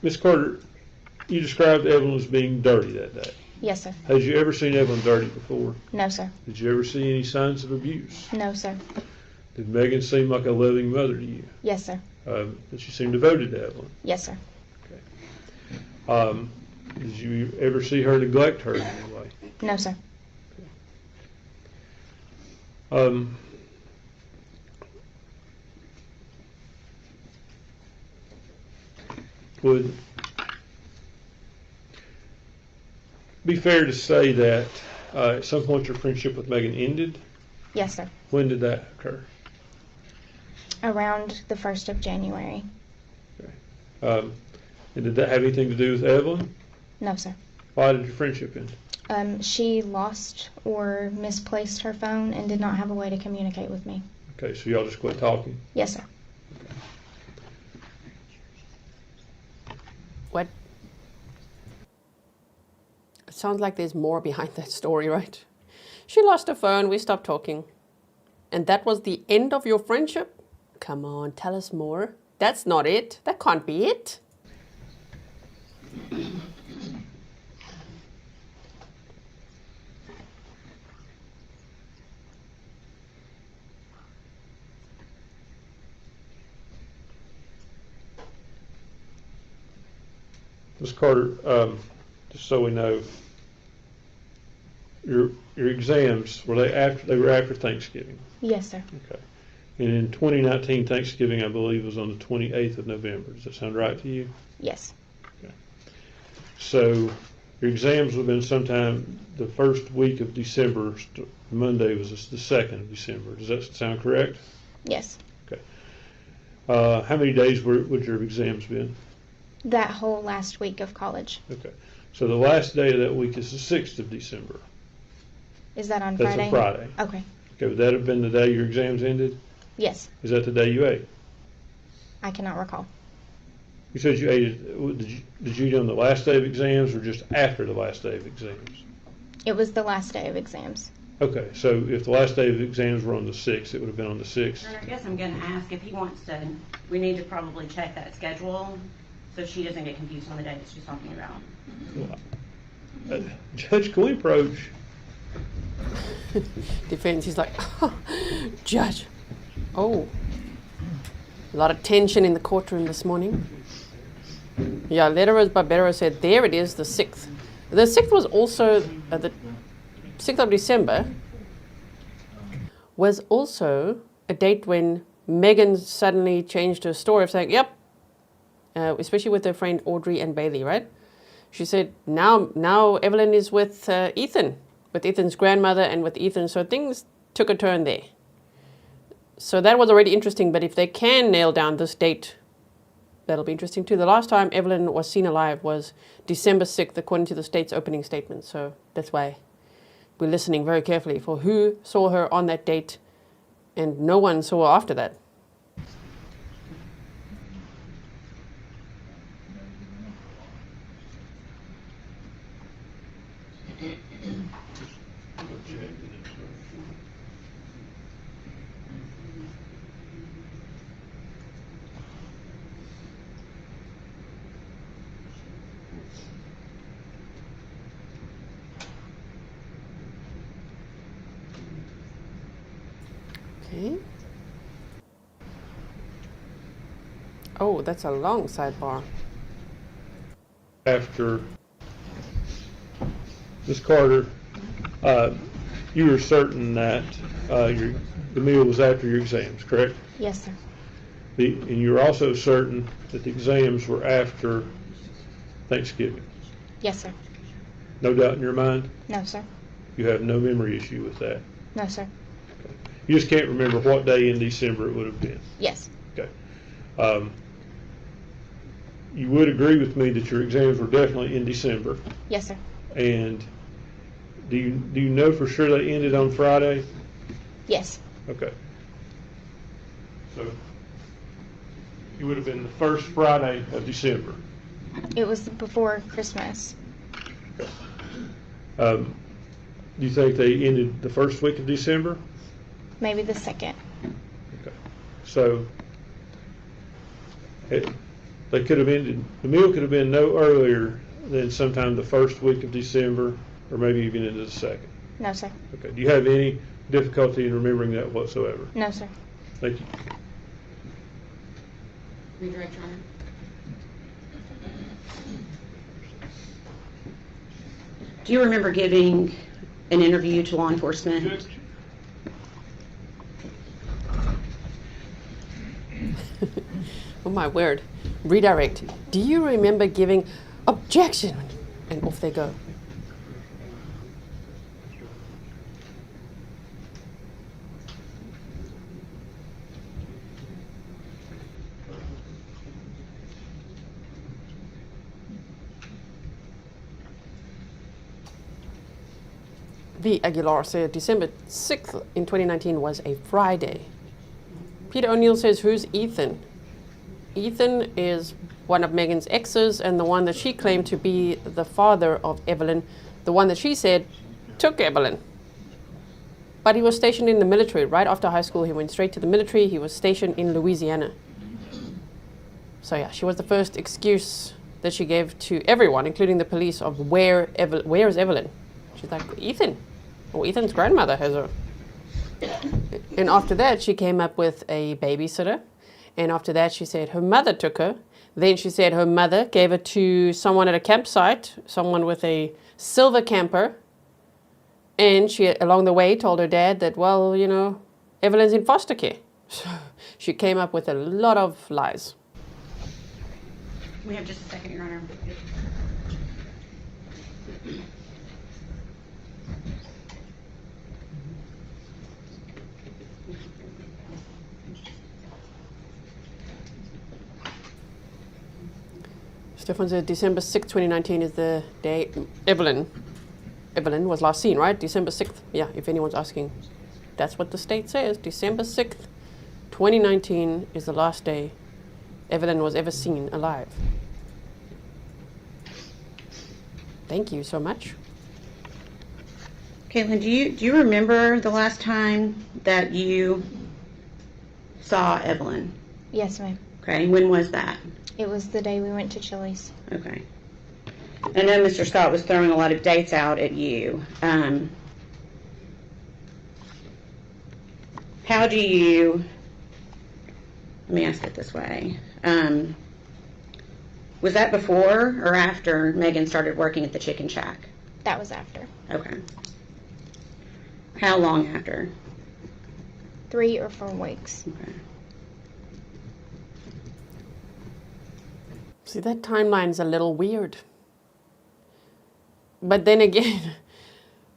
[SPEAKER 3] Ms. Carter, you described Evelyn as being dirty that day.
[SPEAKER 10] Yes, sir.
[SPEAKER 3] Had you ever seen Evelyn dirty before?
[SPEAKER 10] No, sir.
[SPEAKER 3] Did you ever see any signs of abuse?
[SPEAKER 10] No, sir.
[SPEAKER 3] Did Megan seem like a loving mother to you?
[SPEAKER 10] Yes, sir.
[SPEAKER 3] Did she seem devoted to Evelyn?
[SPEAKER 10] Yes, sir.
[SPEAKER 3] Okay. Did you ever see her neglect her in any way?
[SPEAKER 10] No, sir.
[SPEAKER 3] Would be fair to say that at some point your friendship with Megan ended?
[SPEAKER 10] Yes, sir.
[SPEAKER 3] When did that occur?
[SPEAKER 10] Around the 1st of January.
[SPEAKER 3] Okay. And did that have anything to do with Evelyn?
[SPEAKER 10] No, sir.
[SPEAKER 3] Why did your friendship end?
[SPEAKER 10] She lost or misplaced her phone and did not have a way to communicate with me.
[SPEAKER 3] Okay, so y'all just quit talking?
[SPEAKER 10] Yes, sir.
[SPEAKER 2] What? It sounds like there's more behind that story, right? She lost her phone, we stopped talking. And that was the end of your friendship? Come on, tell us more. That's not it. That can't be it.
[SPEAKER 3] Ms. Carter, just so we know, your exams, were they were after Thanksgiving?
[SPEAKER 10] Yes, sir.
[SPEAKER 3] Okay. And in 2019, Thanksgiving, I believe, was on the 28th of November. Does that sound right to you?
[SPEAKER 10] Yes.
[SPEAKER 3] Okay. So your exams would have been sometime the first week of December. Monday was the 2nd of December. Does that sound correct?
[SPEAKER 10] Yes.
[SPEAKER 3] Okay. How many days would your exams been?
[SPEAKER 10] That whole last week of college.
[SPEAKER 3] Okay. So the last day of that week is the 6th of December.
[SPEAKER 10] Is that on
[SPEAKER 3] That's
[SPEAKER 10] Friday?
[SPEAKER 3] a Friday.
[SPEAKER 10] Okay.
[SPEAKER 3] Okay, would that have been the day your exams ended?
[SPEAKER 10] Yes.
[SPEAKER 3] Is that the day you ate?
[SPEAKER 10] I cannot recall.
[SPEAKER 3] You said you ate it, did you eat on the last day of exams or just after the last day of exams?
[SPEAKER 10] It was the last day of exams.
[SPEAKER 3] Okay, so if the last day of exams were on the 6th, it would have been on the 6th?
[SPEAKER 7] And I guess I'm gonna ask if he wants to, we need to probably check that schedule so she doesn't get confused on the day that she's talking about.
[SPEAKER 3] Judge, can we approach?
[SPEAKER 2] Defense, he's like, oh, Judge. Oh. A lot of tension in the courtroom this morning. Yeah, Letterer Barbera said, there it is, the 6th. The 6th was also, the 6th of December was also a date when Megan suddenly changed her story of saying, yep, especially with her friend Audrey and Bailey, right? She said, now Evelyn is with Ethan, with Ethan's grandmother and with Ethan, so things took a turn there. So that was already interesting, but if they can nail down this date, that'll be interesting too. The last time Evelyn was seen alive was December 6th, according to the state's opening statement, so that's why we're listening very carefully for who saw her on that date, and no one saw her after that. Okay. Oh, that's a long sidebar.
[SPEAKER 3] After Ms. Carter, you were certain that the meal was after your exams, correct?
[SPEAKER 10] Yes, sir.
[SPEAKER 3] And you were also certain that the exams were after Thanksgiving?
[SPEAKER 10] Yes, sir.
[SPEAKER 3] No doubt in your mind?
[SPEAKER 10] No, sir.
[SPEAKER 3] You have no memory issue with that?
[SPEAKER 10] No, sir.
[SPEAKER 3] You just can't remember what day in December it would have been?
[SPEAKER 10] Yes.
[SPEAKER 3] Okay. You would agree with me that your exams were definitely in December?
[SPEAKER 10] Yes, sir.
[SPEAKER 3] And do you know for sure they ended on Friday?
[SPEAKER 10] Yes.
[SPEAKER 3] Okay. So it would have been the first Friday of December.
[SPEAKER 10] It was before Christmas.
[SPEAKER 3] Do you think they ended the first week of December?
[SPEAKER 10] Maybe the 2nd.
[SPEAKER 3] Okay. So they could have ended, the meal could have been no earlier than sometime the first week of December, or maybe even into the 2nd.
[SPEAKER 10] No, sir.
[SPEAKER 3] Okay. Do you have any difficulty in remembering that whatsoever?
[SPEAKER 10] No, sir.
[SPEAKER 3] Thank you.
[SPEAKER 7] Redirect, Your Honor. Do you remember giving an interview to law enforcement?
[SPEAKER 2] Oh my word. Redirect. Do you remember giving objection? And off they go. V. Aguilar said December 6th in 2019 was a Friday. Peter O'Neill says, who's Ethan? Ethan is one of Megan's exes and the one that she claimed to be the father of Evelyn, the one that she said took Evelyn. But he was stationed in the military. Right after high school, he went straight to the military. He was stationed in Louisiana. So yeah, she was the first excuse that she gave to everyone, including the police, of where is Evelyn? She's like, Ethan. Or Ethan's grandmother has her. And after that, she came up with a babysitter. And after that, she said her mother took her. Then she said her mother gave her to someone at a campsite, someone with a silver camper. And she, along the way, told her dad that, well, you know, Evelyn's in foster care. So she came up with a lot of lies.
[SPEAKER 7] We have just a second, Your Honor.
[SPEAKER 2] Stefan said December 6th, 2019 is the day Evelyn was last seen, right? December 6th. Yeah, if anyone's asking. That's what the state says. December 6th, 2019 is the last day Evelyn was ever seen alive. Thank you so much.
[SPEAKER 7] Katelyn, do you remember the last time that you saw Evelyn?
[SPEAKER 10] Yes, ma'am.
[SPEAKER 7] Okay, when was that?
[SPEAKER 10] It was the day we went to Chili's.
[SPEAKER 7] Okay. I know Mr. Scott was throwing a lot of dates out at you. How do you, let me ask it this way. Was that before or after Megan started working at the Chicken Shack?
[SPEAKER 10] That was after.
[SPEAKER 7] Okay. How long after?
[SPEAKER 10] 3 or 4 weeks.
[SPEAKER 7] Okay.
[SPEAKER 2] See, that timeline's a little weird. But then again,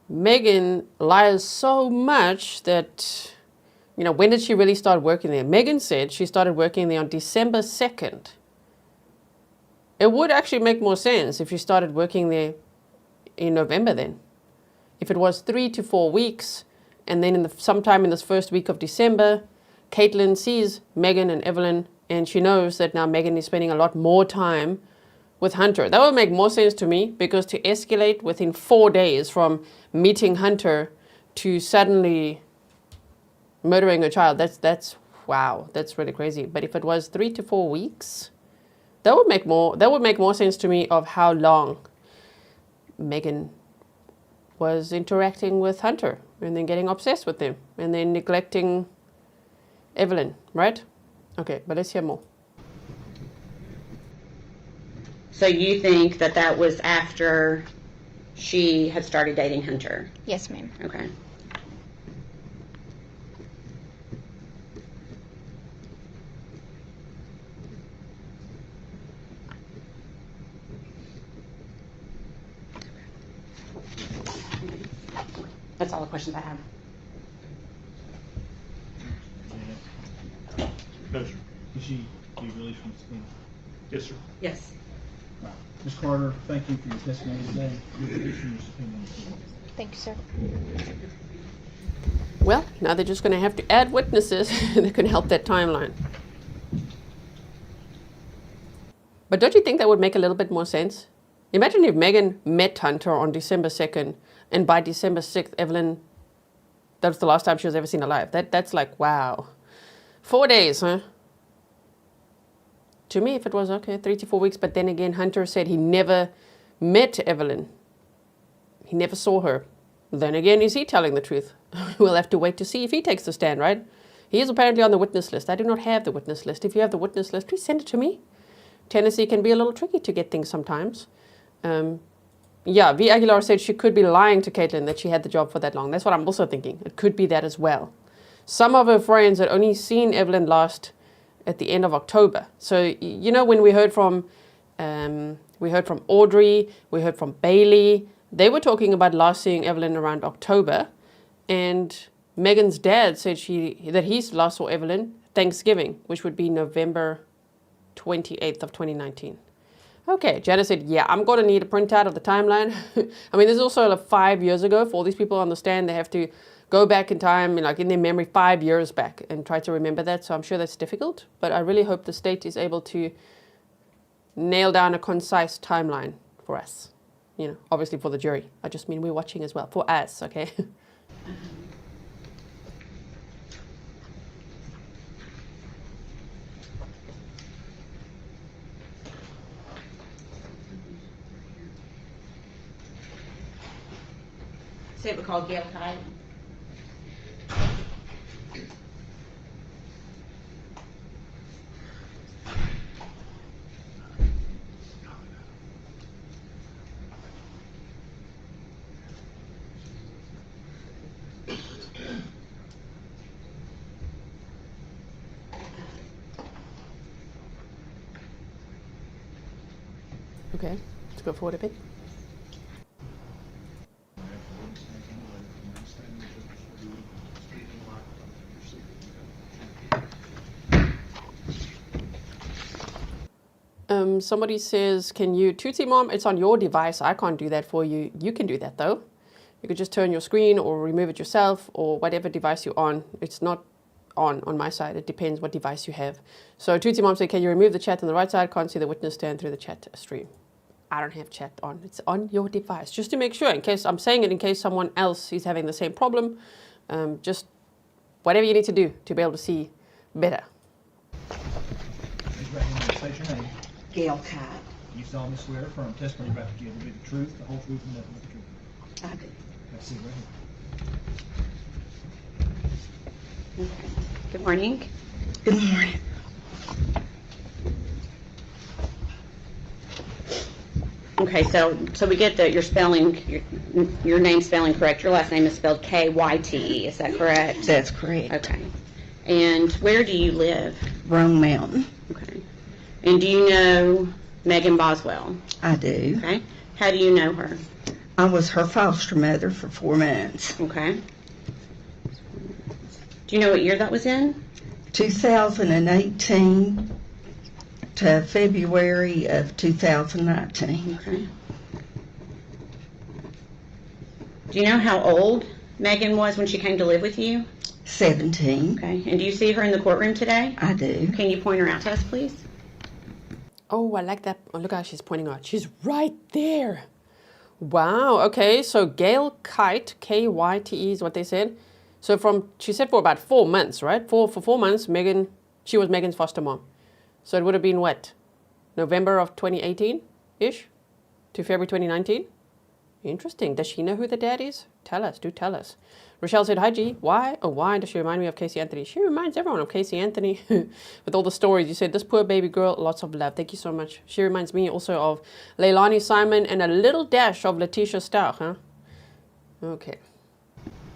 [SPEAKER 2] Megan lies so much that, you know, when did she really start working there? Megan said she started working there on December 2nd. It would actually make more sense if she started working there in November then. If it was 3 to 4 weeks, and then sometime in this first week of December, Katelyn sees Megan and Evelyn, and she knows that now Megan is spending a lot more time with Hunter. That would make more sense to me, because to escalate within 4 days from meeting Hunter to suddenly murdering a child, that's wow, that's really crazy. But if it was 3 to 4 weeks, that would make more sense to me of how long Megan was interacting with Hunter and then getting obsessed with him and then neglecting Evelyn, right? Okay, but let's hear more.
[SPEAKER 7] So you think that that was after she had started dating Hunter?
[SPEAKER 10] Yes, ma'am.
[SPEAKER 7] Okay. That's all the questions I have.
[SPEAKER 3] No, sir.
[SPEAKER 4] Did she be released from subpoena?
[SPEAKER 3] Yes, sir.
[SPEAKER 7] Yes.
[SPEAKER 4] Right. Ms. Carter, thank you for your testimony today. You're released from your subpoena.
[SPEAKER 10] Thank you, sir.
[SPEAKER 2] Well, now they're just going to have to add witnesses that can help that timeline. But don't you think that would make a little bit more sense? Imagine if Megan met Hunter on December 2nd, and by December 6th, Evelyn, that was the last time she was ever seen alive. That's like, wow. 4 days, huh? To me, if it was, okay, 3 to 4 weeks, but then again, Hunter said he never met Evelyn. He never saw her. Then again, is he telling the truth? We'll have to wait to see if he takes the stand, right? He is apparently on the witness list. I do not have the witness list. If you have the witness list, please send it to me. Tennessee can be a little tricky to get things sometimes. Yeah, V. Aguilar said she could be lying to Katelyn that she had the job for that long. That's what I'm also thinking. It could be that as well. Some of her friends had only seen Evelyn last at the end of October. So, you know, when we heard from Audrey, we heard from Bailey, they were talking about last seeing Evelyn around October. And Megan's dad said that he last saw Evelyn Thanksgiving, which would be November 28th of 2019. Okay, Janice said, yeah, I'm going to need a printout of the timeline. I mean, this is also like 5 years ago. For all these people on the stand, they have to go back in time, like in their memory 5 years back, and try to remember that. So I'm sure that's difficult, but I really hope the state is able to nail down a concise timeline for us. Obviously for the jury. I just mean we're watching as well. For us, okay?
[SPEAKER 7] Say it was called Gayle Kyte.
[SPEAKER 2] Okay, let's go forward a bit. Somebody says, can you, Tootsie Mom, it's on your device. I can't do that for you. You can do that though. You could just turn your screen or remove it yourself or whatever device you're on. It's not on my side. It depends what device you have. So Tootsie Mom said, can you remove the chat on the right side? Can't see the witness stand through the chat stream. I don't have chat on. It's on your device. Just to make sure, in case I'm saying it, in case someone else is having the same problem, just whatever you need to do to be able to see better.
[SPEAKER 4] Raise your right hand and state your name.
[SPEAKER 11] Gayle Kyte.
[SPEAKER 4] You solemnly swear affirm testimony you're about to give will be the truth, the whole truth, and nothing but the truth.
[SPEAKER 11] I do.
[SPEAKER 4] Have a seat right here.
[SPEAKER 7] Good morning.
[SPEAKER 11] Good morning.
[SPEAKER 7] Okay, so we get that you're spelling, your name's spelling correct. Your last name is spelled K-Y-T-E, is that correct?
[SPEAKER 11] That's correct.
[SPEAKER 7] Okay. And where do you live?
[SPEAKER 11] Rome Mountain.
[SPEAKER 7] Okay. And do you know Megan Boswell?
[SPEAKER 11] I do.
[SPEAKER 7] Okay. How do you know her?
[SPEAKER 11] I was her foster mother for 4 months.
[SPEAKER 7] Okay. Do you know what year that was in?
[SPEAKER 11] 2018 to February of 2019.
[SPEAKER 7] Okay. Do you know how old Megan was when she came to live with you?
[SPEAKER 11] 17.
[SPEAKER 7] Okay. And do you see her in the courtroom today?
[SPEAKER 11] I do.
[SPEAKER 7] Can you point her out to us, please?
[SPEAKER 2] Oh, I like that. Oh, look how she's pointing out. She's right there. Wow. Okay. So Gayle Kyte, K-Y-T-E is what they said. So she said for about 4 months, right? For 4 months, she was Megan's foster mom. So it would have been what? November of 2018-ish to February 2019? Interesting. Does she know who the dad is? Tell us. Do tell us. Rochelle said, hi, G. Why does she remind me of Casey Anthony? She reminds everyone of Casey Anthony with all the stories. You said, this poor baby girl, lots of love. Thank you so much. She reminds me also of Leilani Simon and a little dash of Letitia Stauch, huh? Okay.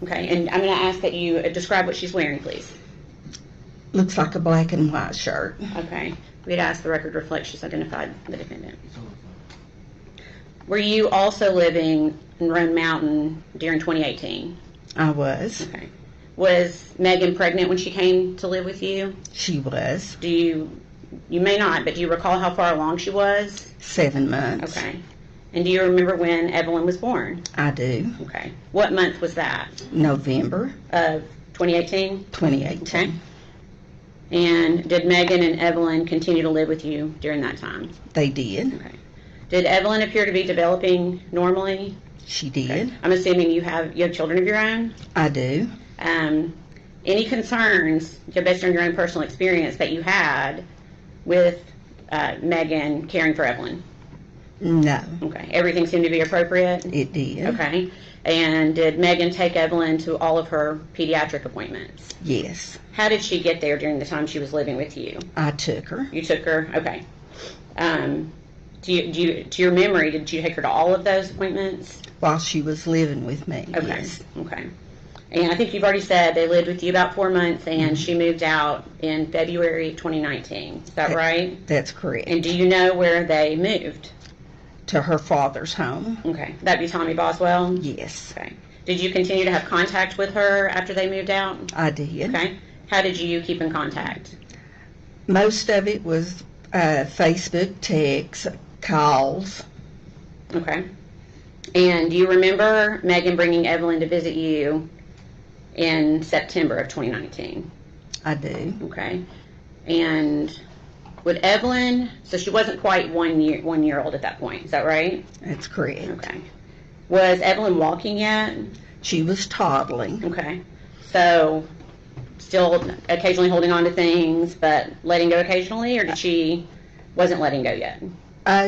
[SPEAKER 7] Okay, and I'm going to ask that you describe what she's wearing, please.
[SPEAKER 11] Looks like a black and white shirt.
[SPEAKER 7] Okay. We'd ask the record reflect she's identified the defendant. Were you also living in Rome Mountain during 2018?
[SPEAKER 11] I was.
[SPEAKER 7] Okay. Was Megan pregnant when she came to live with you?
[SPEAKER 11] She was.
[SPEAKER 7] Do you may not, but do you recall how far along she was?
[SPEAKER 11] 7 months.
[SPEAKER 7] Okay. And do you remember when Evelyn was born?
[SPEAKER 11] I do.
[SPEAKER 7] Okay. What month was that?
[SPEAKER 11] November.
[SPEAKER 7] Of 2018?
[SPEAKER 11] 2018.
[SPEAKER 7] Okay. And did Megan and Evelyn continue to live with you during that time?
[SPEAKER 11] They did.
[SPEAKER 7] Okay. Did Evelyn appear to be developing normally?
[SPEAKER 11] She did.
[SPEAKER 7] Okay. I'm assuming you have children of your own?
[SPEAKER 11] I do.
[SPEAKER 7] Any concerns, based on your own personal experience, that you had with Megan caring for Evelyn?
[SPEAKER 11] No.
[SPEAKER 7] Okay. Everything seemed to be appropriate?
[SPEAKER 11] It did.
[SPEAKER 7] Okay. And did Megan take Evelyn to all of her pediatric appointments?
[SPEAKER 11] Yes.
[SPEAKER 7] How did she get there during the time she was living with you?
[SPEAKER 11] I took her.
[SPEAKER 7] You took her? Okay. To your memory, did you take her to all of those appointments?
[SPEAKER 11] While she was living with me,
[SPEAKER 7] Okay.
[SPEAKER 11] yes.
[SPEAKER 7] Okay. And I think you've already said they lived with you about 4 months, and she moved out in February 2019. Is that right?
[SPEAKER 11] That's correct.
[SPEAKER 7] And do you know where they moved?
[SPEAKER 11] To her father's home.
[SPEAKER 7] Okay. That'd be Tommy Boswell?
[SPEAKER 11] Yes.
[SPEAKER 7] Okay. Did you continue to have contact with her after they moved out?
[SPEAKER 11] I did.
[SPEAKER 7] Okay. How did you keep in contact?
[SPEAKER 11] Most of it was Facebook, texts, calls.
[SPEAKER 7] Okay. And do you remember Megan bringing Evelyn to visit you in September of 2019.
[SPEAKER 11] I do.
[SPEAKER 7] Okay. And would Evelyn, so she wasn't quite 1 year old at that point, is that right?
[SPEAKER 11] That's correct.
[SPEAKER 7] Okay. Was Evelyn walking yet?
[SPEAKER 11] She was toddling.
[SPEAKER 7] Okay. So still occasionally holding on to things, but letting go occasionally, or she wasn't letting go yet?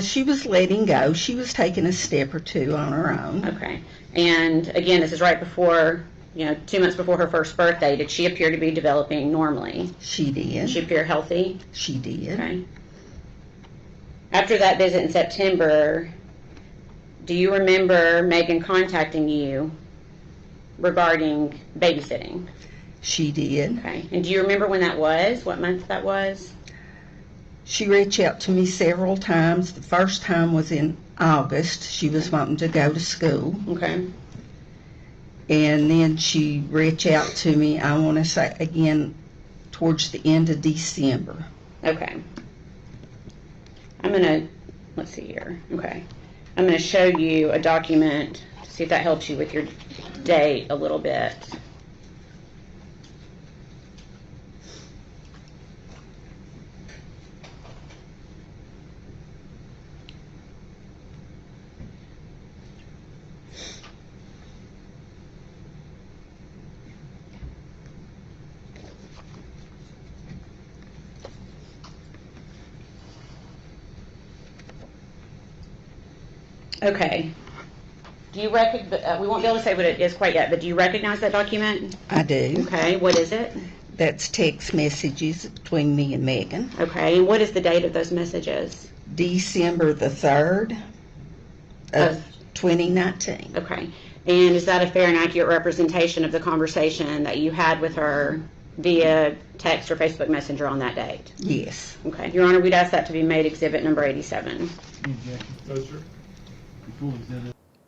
[SPEAKER 11] She was letting go. She was taking a step or two on her own.
[SPEAKER 7] Okay. And again, this is right before, 2 months before her first birthday. Did she appear to be developing normally?
[SPEAKER 11] She did.
[SPEAKER 7] Did she appear healthy?
[SPEAKER 11] She did.
[SPEAKER 7] Okay. After that visit in September, do you remember Megan contacting you regarding babysitting?
[SPEAKER 11] She did.
[SPEAKER 7] Okay. And do you remember when that was? What month that was?
[SPEAKER 11] She reached out to me several times. The first time was in August. She was wanting to go to school.
[SPEAKER 7] Okay.
[SPEAKER 11] And then she reached out to me, I want to say, again, towards the end of December.
[SPEAKER 7] Okay. Let's see here. Okay. I'm going to show you a document to see if that helps you with your date a little bit. Okay. Do you we won't be able to say what it is quite yet, but do you recognize that document?
[SPEAKER 11] I do.
[SPEAKER 7] Okay. What is it?
[SPEAKER 11] That's text messages between me and Megan.
[SPEAKER 7] Okay. And what is the date of those messages?
[SPEAKER 11] December the 3rd of 2019.
[SPEAKER 7] Okay. And is that a fair and accurate representation of the conversation that you had with her via text or Facebook Messenger on that date?
[SPEAKER 11] Yes.
[SPEAKER 7] Okay. Your Honor, we'd ask that to be made exhibit number 87.
[SPEAKER 3] No, sir.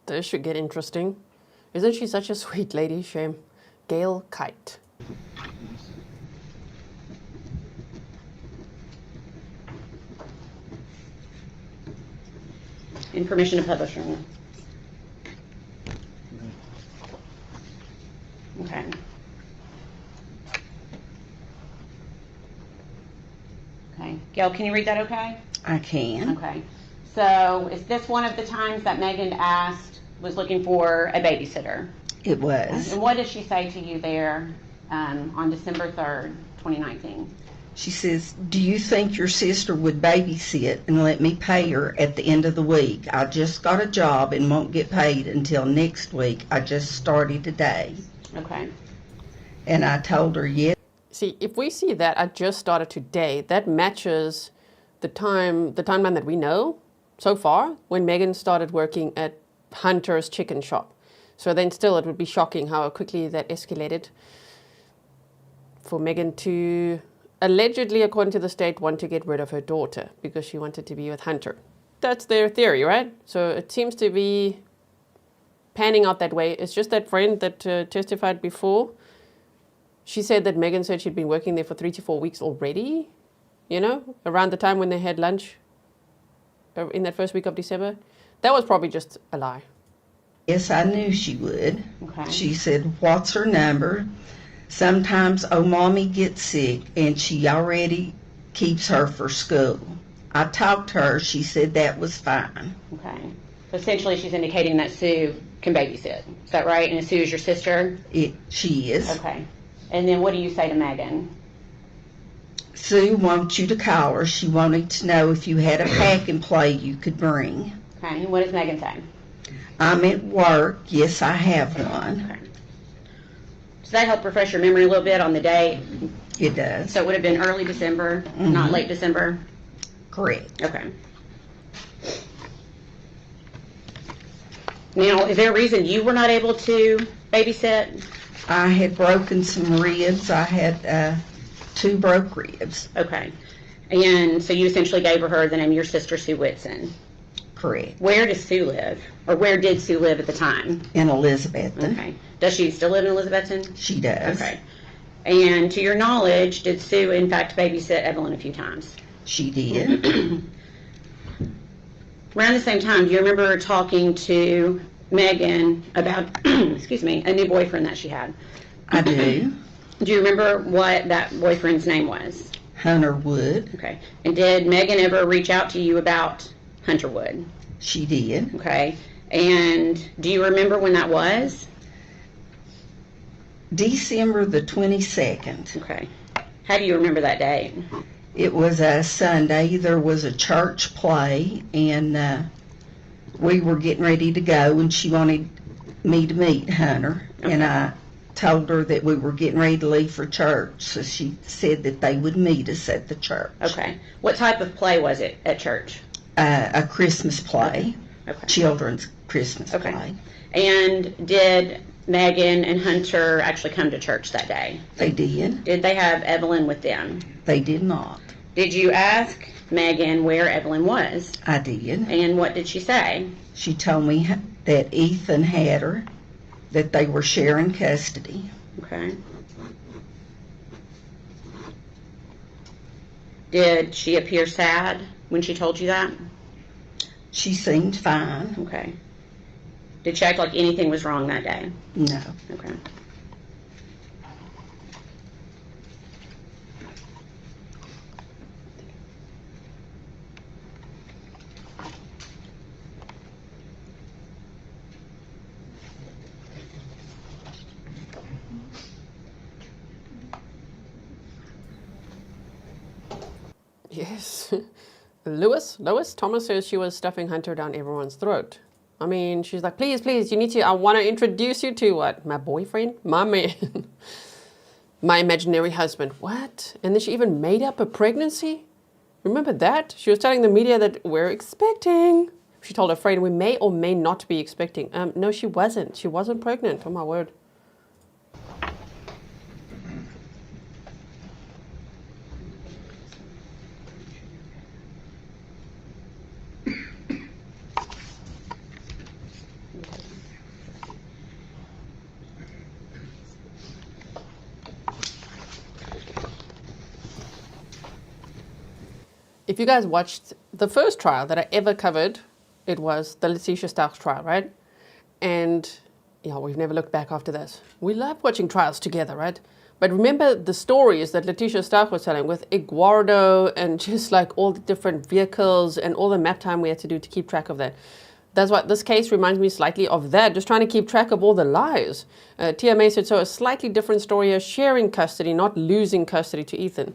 [SPEAKER 2] This should get interesting. Isn't she such a sweet lady? Shame. Gayle Kyte.
[SPEAKER 7] And permission to publish. Okay. Okay. Gayle, can you read that okay?
[SPEAKER 11] I can.
[SPEAKER 7] Okay. So is this one of the times that Megan was looking for a babysitter?
[SPEAKER 11] It was.
[SPEAKER 7] And what did she say to you there on December 3rd, 2019?
[SPEAKER 11] She says, do you think your sister would babysit and let me pay her at the end of the week? I just got a job and won't get paid until next week. I just started today.
[SPEAKER 7] Okay.
[SPEAKER 11] And I told her, yes.
[SPEAKER 2] See, if we see that I just started today, that matches the timeline that we know so far when Megan started working at Hunter's chicken shop. So then still it would be shocking how quickly that escalated for Megan to allegedly, according to the state, want to get rid of her daughter because she wanted to be with Hunter. That's their theory, right? So it seems to be panning out that way. It's just that friend that testified before. She said that Megan said she'd been working there for 3 to 4 weeks already, around the time when they had lunch in that first week of December. That was probably just a lie.
[SPEAKER 11] Yes, I knew she would.
[SPEAKER 7] Okay.
[SPEAKER 11] She said, what's her number? Sometimes, mommy gets sick, and she already keeps her for school. I talked to her. She said that was fine.
[SPEAKER 7] Okay. So essentially she's indicating that Sue can babysit. Is that right? And Sue is your sister?
[SPEAKER 11] She is.
[SPEAKER 7] Okay. And then what do you say to Megan?
[SPEAKER 11] Sue wants you to call her. She wanted to know if you had a pack and play you could bring.
[SPEAKER 7] Okay. And what does Megan say?
[SPEAKER 11] I'm at work. Yes, I have one.
[SPEAKER 7] Okay. Does that help refresh your memory a little bit on the date?
[SPEAKER 11] It does.
[SPEAKER 7] So it would have been early December, not late December?
[SPEAKER 11] Correct.
[SPEAKER 7] Okay. Now, is there a reason you were not able to babysit?
[SPEAKER 11] I had broken some ribs. I had 2 broke ribs.
[SPEAKER 7] Okay. And so you essentially gave her the name of your sister, Sue Whitson.
[SPEAKER 11] Correct.
[SPEAKER 7] Where does Sue live? Or where did Sue live at the time?
[SPEAKER 11] In Elizabethton.
[SPEAKER 7] Okay. Does she still live in Elizabethton?
[SPEAKER 11] She does.
[SPEAKER 7] Okay. And to your knowledge, did Sue in fact babysit Evelyn a few times?
[SPEAKER 11] She did.
[SPEAKER 7] Around the same time, do you remember talking to Megan about, excuse me, a new boyfriend that she had?
[SPEAKER 11] I do.
[SPEAKER 7] Do you remember what that boyfriend's name was?
[SPEAKER 11] Hunter Wood.
[SPEAKER 7] Okay. And did Megan ever reach out to you about Hunter Wood?
[SPEAKER 11] She did.
[SPEAKER 7] Okay. And do you remember when that was?
[SPEAKER 11] December the 22nd.
[SPEAKER 7] Okay. How do you remember that date?
[SPEAKER 11] It was a Sunday. There was a church play, and we were getting ready to go, and she wanted me to meet Hunter.
[SPEAKER 7] Okay.
[SPEAKER 11] And I told her that we were getting ready to leave for church, so she said that they would meet us at the church.
[SPEAKER 7] Okay. What type of play was it at church?
[SPEAKER 11] A Christmas play,
[SPEAKER 7] Okay.
[SPEAKER 11] children's Christmas
[SPEAKER 7] Okay.
[SPEAKER 11] play.
[SPEAKER 7] And did Megan and Hunter actually come to church that day?
[SPEAKER 11] They did.
[SPEAKER 7] Did they have Evelyn with them?
[SPEAKER 11] They did not.
[SPEAKER 7] Did you ask Megan where Evelyn was?
[SPEAKER 11] I did.
[SPEAKER 7] And what did she say?
[SPEAKER 11] She told me that Ethan had her, that they were sharing custody.
[SPEAKER 7] Okay. Did she appear sad when she told you that?
[SPEAKER 11] She seemed fine.
[SPEAKER 7] Okay. Did she act like anything was wrong that day?
[SPEAKER 11] No.
[SPEAKER 7] Okay.
[SPEAKER 2] Yes. Lois Thomas says she was stuffing Hunter down everyone's throat. I mean, she's like, please, you need to, I want to introduce you to what? My boyfriend? My man. My imaginary husband. What? And then she even made up a pregnancy? Remember that? She was telling the media that we're expecting. She told her friend we may or may not be expecting. No, she wasn't. She wasn't pregnant. Oh my word. If you guys watched the first trial that I ever covered, it was the Letitia Starks trial, right? And, you know, we've never looked back after this. We love watching trials together, right? But remember the stories that Letitia Stark was telling with Iguardo and just like all the different vehicles and all the map time we had to do to keep track of that. That's what this case reminds me slightly of that, just trying to keep track of all the lies. TMA said, so a slightly different story of sharing custody, not losing custody to Ethan.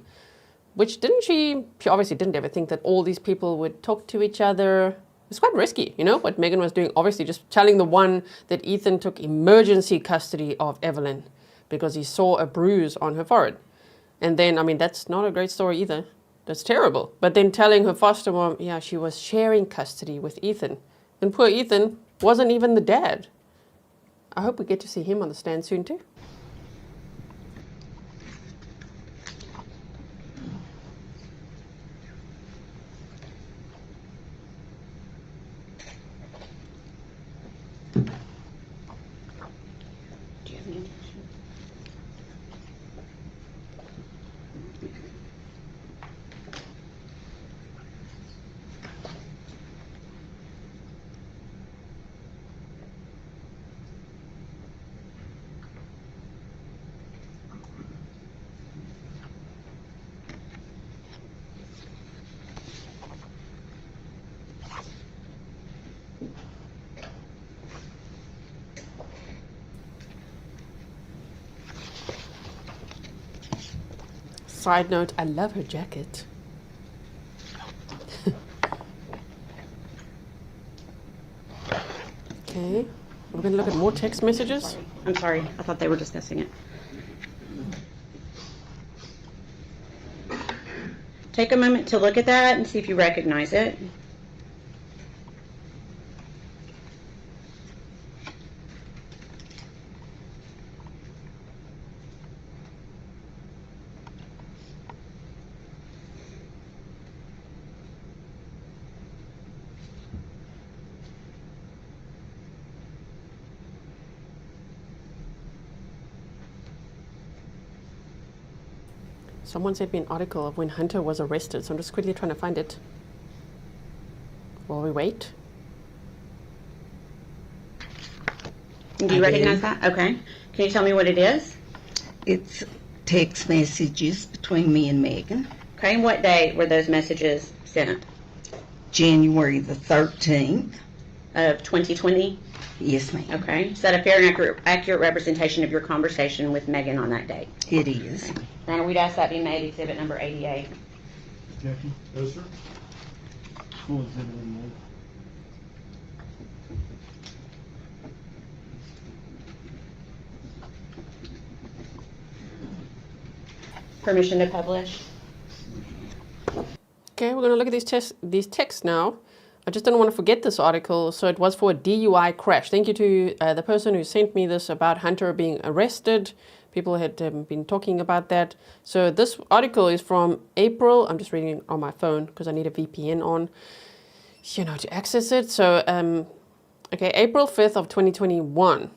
[SPEAKER 2] Which she obviously didn't ever think that all these people would talk to each other. It's quite risky, you know, what Megan was doing, obviously just telling the one that Ethan took emergency custody of Evelyn because he saw a bruise on her forehead. And then, I mean, that's not a great story either. That's terrible. But then telling her foster mom, yeah, she was sharing custody with Ethan. And poor Ethan wasn't even the dad. I hope we get to see him on the stand soon too.
[SPEAKER 7] Do you have any intention?
[SPEAKER 2] Side note, I love her jacket. Okay, we're going to look at more text messages.
[SPEAKER 7] I'm sorry. I thought they were discussing it. Take a moment to look at that and see if you recognize it.
[SPEAKER 2] Someone sent me an article of when Hunter was arrested, so I'm just quickly trying to find it. While we wait.
[SPEAKER 7] Do you recognize that? Okay. Can you tell me what it is?
[SPEAKER 11] It's text messages between me and Megan.
[SPEAKER 7] Okay, and what date were those messages sent?
[SPEAKER 11] January the 13th.
[SPEAKER 7] Of 2020?
[SPEAKER 11] Yes, ma'am.
[SPEAKER 7] Okay. Is that a fair and accurate representation of your conversation with Megan on that date?
[SPEAKER 11] It is.
[SPEAKER 7] Your Honor, we'd ask that be made exhibit number 88.
[SPEAKER 4] Objection?
[SPEAKER 3] No, sir.
[SPEAKER 4] Full exhibit 88.
[SPEAKER 7] Permission to publish?
[SPEAKER 2] Okay, we're going to look at these texts now. I just didn't want to forget this article, so it was for a DUI crash. Thank you to the person who sent me this about Hunter being arrested. People had been talking about that. So this article is from April. I'm just reading it on my phone because I need a VPN on, to access it. So, okay, April 5th of 2021.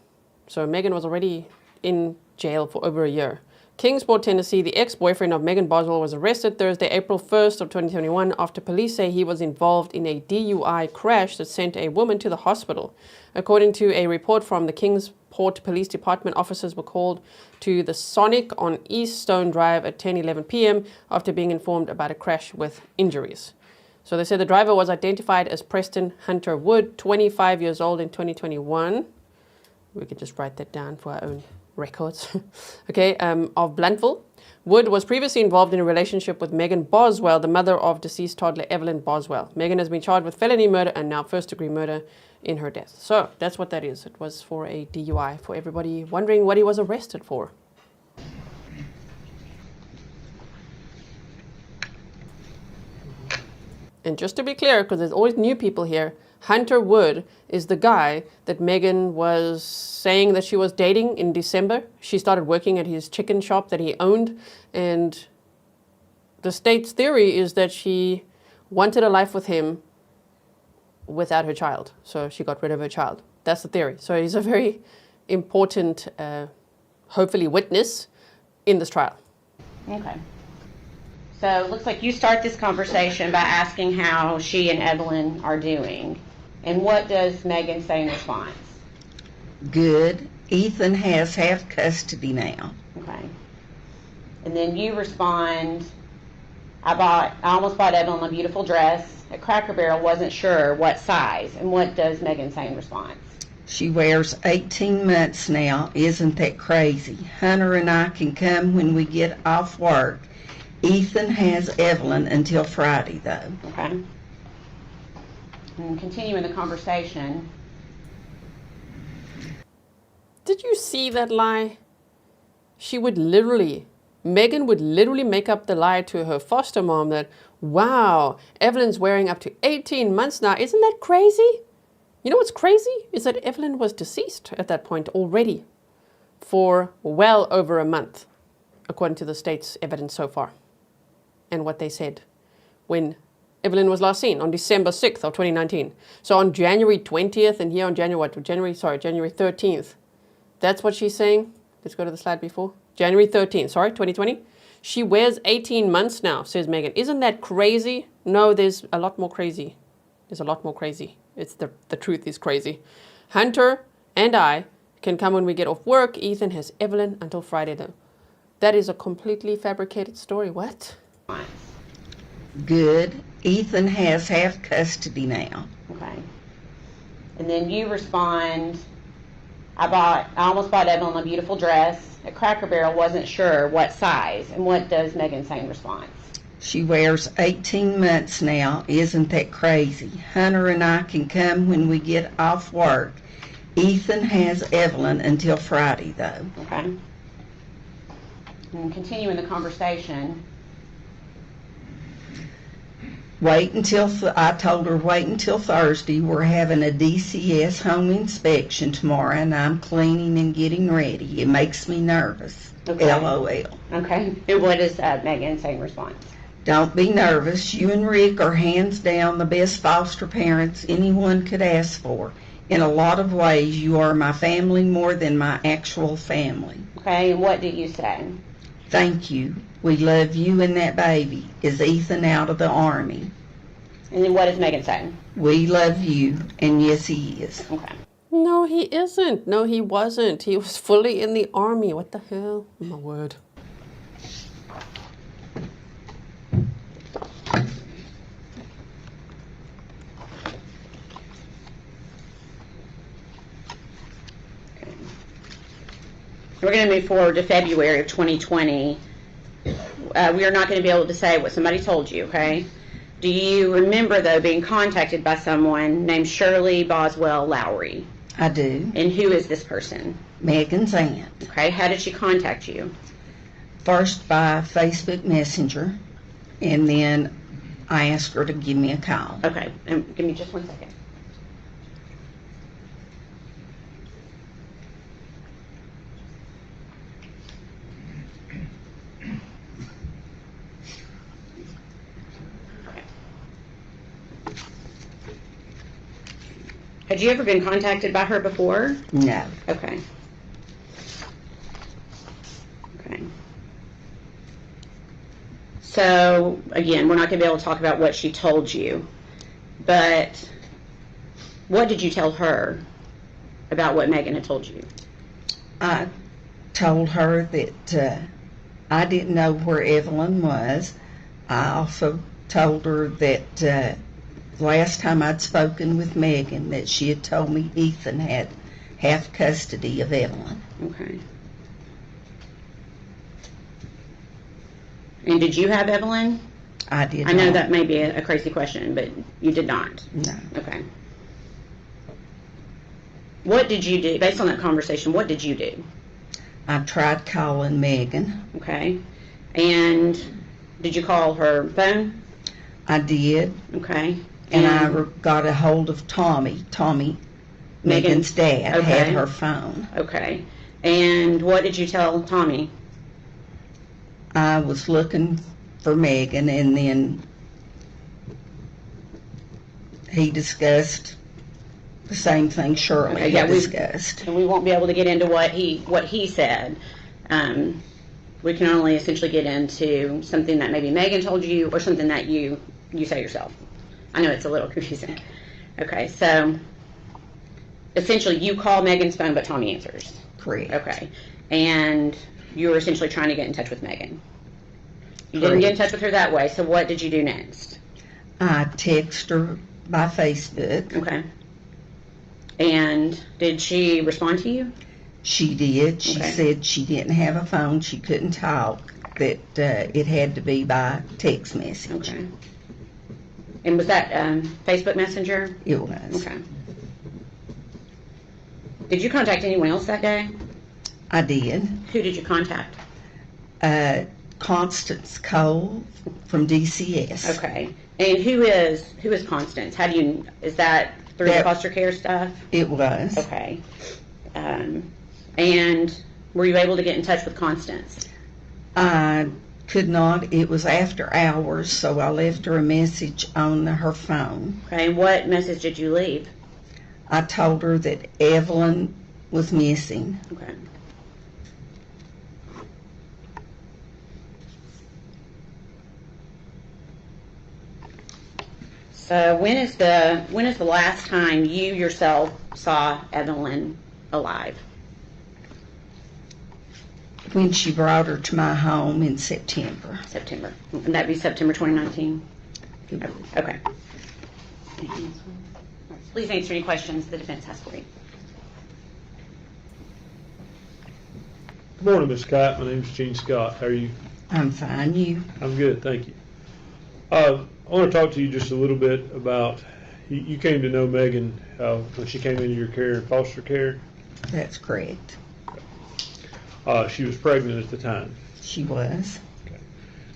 [SPEAKER 2] So Megan was already in jail for over a year. Kingsport, Tennessee, the ex-boyfriend of Megan Boswell was arrested Thursday, April 1st of 2021 after police say he was involved in a DUI crash that sent a woman to the hospital. According to a report from the Kingsport Police Department, officers were called to the Sonic on East Stone Drive at 10:11 p.m. after being informed about a crash with injuries. So they said the driver was identified as Preston Hunter Wood, 25 years old in 2021. We could just write that down for our own records. Okay, of Blunteville. Wood was previously involved in a relationship with Megan Boswell, the mother of deceased toddler Evelyn Boswell. Megan has been charged with felony murder and now first-degree murder in her death. So that's what that is. It was for a DUI, for everybody wondering what he was arrested for. And just to be clear, because there's always new people here, Hunter Wood is the guy that Megan was saying that she was dating in December. She started working at his chicken shop that he owned, and the state's theory is that she wanted a life with him without her child, so she got rid of her child. That's the theory. So he's a very important, hopefully, witness in this trial.
[SPEAKER 7] Okay. So it looks like you start this conversation by asking how she and Evelyn are doing. And what does Megan say in response?
[SPEAKER 11] Good. Ethan has half custody now.
[SPEAKER 7] Okay. And then you respond, I almost bought Evelyn a beautiful dress at Cracker Barrel, wasn't sure what size. And what does Megan say in response?
[SPEAKER 11] She wears 18 months now. Isn't that crazy? Hunter and I can come when we get off work. Ethan has Evelyn until Friday, though.
[SPEAKER 7] Okay. And continuing the conversation.
[SPEAKER 2] Did you see that lie? Megan would literally make up the lie to her foster mom that, wow, Evelyn's wearing up to 18 months now. Isn't that crazy? You know what's crazy? Is that Evelyn was deceased at that point already for well over a month, according to the state's evidence so far. And what they said when Evelyn was last seen on December 6th of 2019. So on January 20th and here on January 13th. That's what she's saying. Let's go to the slide before. January 13th, 2020. She wears 18 months now, says Megan. Isn't that crazy? No, there's a lot more crazy. There's a lot more crazy. It's the truth is crazy. Hunter and I can come when we get off work. Ethan has Evelyn until Friday though. That is a completely fabricated story. What?
[SPEAKER 11] Good. Ethan has half custody now.
[SPEAKER 7] Okay. And then you respond, I almost bought Evelyn a beautiful dress at Cracker Barrel, wasn't sure what size. And what does Megan say in response?
[SPEAKER 11] She wears 18 months now. Isn't that crazy? Hunter and I can come when we get off work. Ethan has Evelyn until Friday, though.
[SPEAKER 7] Okay. And continuing the conversation.
[SPEAKER 11] I told her wait until Thursday. We're having a DCS home inspection tomorrow, and I'm cleaning and getting ready. It makes me nervous.
[SPEAKER 7] Okay.
[SPEAKER 11] LOL.
[SPEAKER 7] Okay. And what does Megan say in response?
[SPEAKER 11] Don't be nervous. You and Rick are hands down the best foster parents anyone could ask for. In a lot of ways, you are my family more than my actual family.
[SPEAKER 7] Okay. And what do you say?
[SPEAKER 11] Thank you. We love you and that baby. Is Ethan out of the Army?
[SPEAKER 7] And then what does Megan say?
[SPEAKER 11] We love you, and yes, he is.
[SPEAKER 7] Okay.
[SPEAKER 2] No, he isn't. No, he wasn't. He was fully in the army. What the hell? Oh, my word.
[SPEAKER 7] We're going to move forward to February of 2020. We are not going to be able to say what somebody told you, okay? Do you remember, though, being contacted by someone named Shirley Boswell Lowry?
[SPEAKER 11] I do.
[SPEAKER 7] And who is this person?
[SPEAKER 11] Megan's aunt.
[SPEAKER 7] Okay, how did she contact you?
[SPEAKER 11] First by Facebook Messenger, and then I asked her to give me a call.
[SPEAKER 7] Okay, and give me just 1 second. Had you ever been contacted by her before?
[SPEAKER 11] No.
[SPEAKER 7] Okay. Okay. So, again, we're not going to be able to talk about what she told you, but what did you tell her about what Megan had told you?
[SPEAKER 11] I told her that I didn't know where Evelyn was. I also told her that last time I'd spoken with Megan that she had told me Ethan had half custody of Evelyn.
[SPEAKER 7] Okay. And did you have Evelyn?
[SPEAKER 11] I did
[SPEAKER 7] I know
[SPEAKER 11] not.
[SPEAKER 7] that may be a crazy question, but you did not.
[SPEAKER 11] No.
[SPEAKER 7] Okay. What did you do? Based on that conversation, what did you do?
[SPEAKER 11] I tried calling Megan.
[SPEAKER 7] Okay. And did you call her phone?
[SPEAKER 11] I did.
[SPEAKER 7] Okay.
[SPEAKER 11] And I got a hold of Tommy. Tommy, Megan's dad,
[SPEAKER 7] Okay.
[SPEAKER 11] had her phone.
[SPEAKER 7] Okay. And what did you tell Tommy?
[SPEAKER 11] I was looking for Megan, and then he discussed the same thing Shirley
[SPEAKER 7] Okay, yeah,
[SPEAKER 11] had
[SPEAKER 7] we-
[SPEAKER 11] discussed.
[SPEAKER 7] And we won't be able to get into what he said. We can only essentially get into something that maybe Megan told you or something that you say yourself. I know it's a little confusing. Okay, so essentially you call Megan's phone, but Tommy answers.
[SPEAKER 11] Correct.
[SPEAKER 7] Okay, and you were essentially trying to get in touch with Megan. You didn't
[SPEAKER 11] Correct.
[SPEAKER 7] get in touch with her that way, so what did you do next?
[SPEAKER 11] I texted her by Facebook.
[SPEAKER 7] Okay. And did she respond to you?
[SPEAKER 11] She did. She
[SPEAKER 7] Okay.
[SPEAKER 11] said she didn't have a phone, she couldn't talk, that it had to be by text message.
[SPEAKER 7] Okay. And was that Facebook Messenger?
[SPEAKER 11] It was.
[SPEAKER 7] Okay. Did you contact anyone else that day?
[SPEAKER 11] I did.
[SPEAKER 7] Who did you contact?
[SPEAKER 11] Constance Cole from DCS.
[SPEAKER 7] Okay. And who is Constance? How do you, is that through the foster care stuff?
[SPEAKER 11] It was.
[SPEAKER 7] Okay. And were you able to get in touch with Constance?
[SPEAKER 11] I could not. It was after hours, so I left her a message on her phone.
[SPEAKER 7] Okay. And what message did you leave?
[SPEAKER 11] I told her that Evelyn was missing.
[SPEAKER 7] Okay. So when is the last time you yourself saw Evelyn alive?
[SPEAKER 11] When she brought her to my home in September.
[SPEAKER 7] September. And that'd be September 2019? Okay. Please answer any questions the defense has for you.
[SPEAKER 3] Good morning, Ms. Kyte. My name is Gene Scott. How are you?
[SPEAKER 11] I'm fine. You?
[SPEAKER 3] I'm good, thank you. I want to talk to you just a little bit about, you came to know Megan when she came into your care in foster care.
[SPEAKER 11] That's correct.
[SPEAKER 3] She was pregnant at the time.
[SPEAKER 11] She was.
[SPEAKER 3] Okay.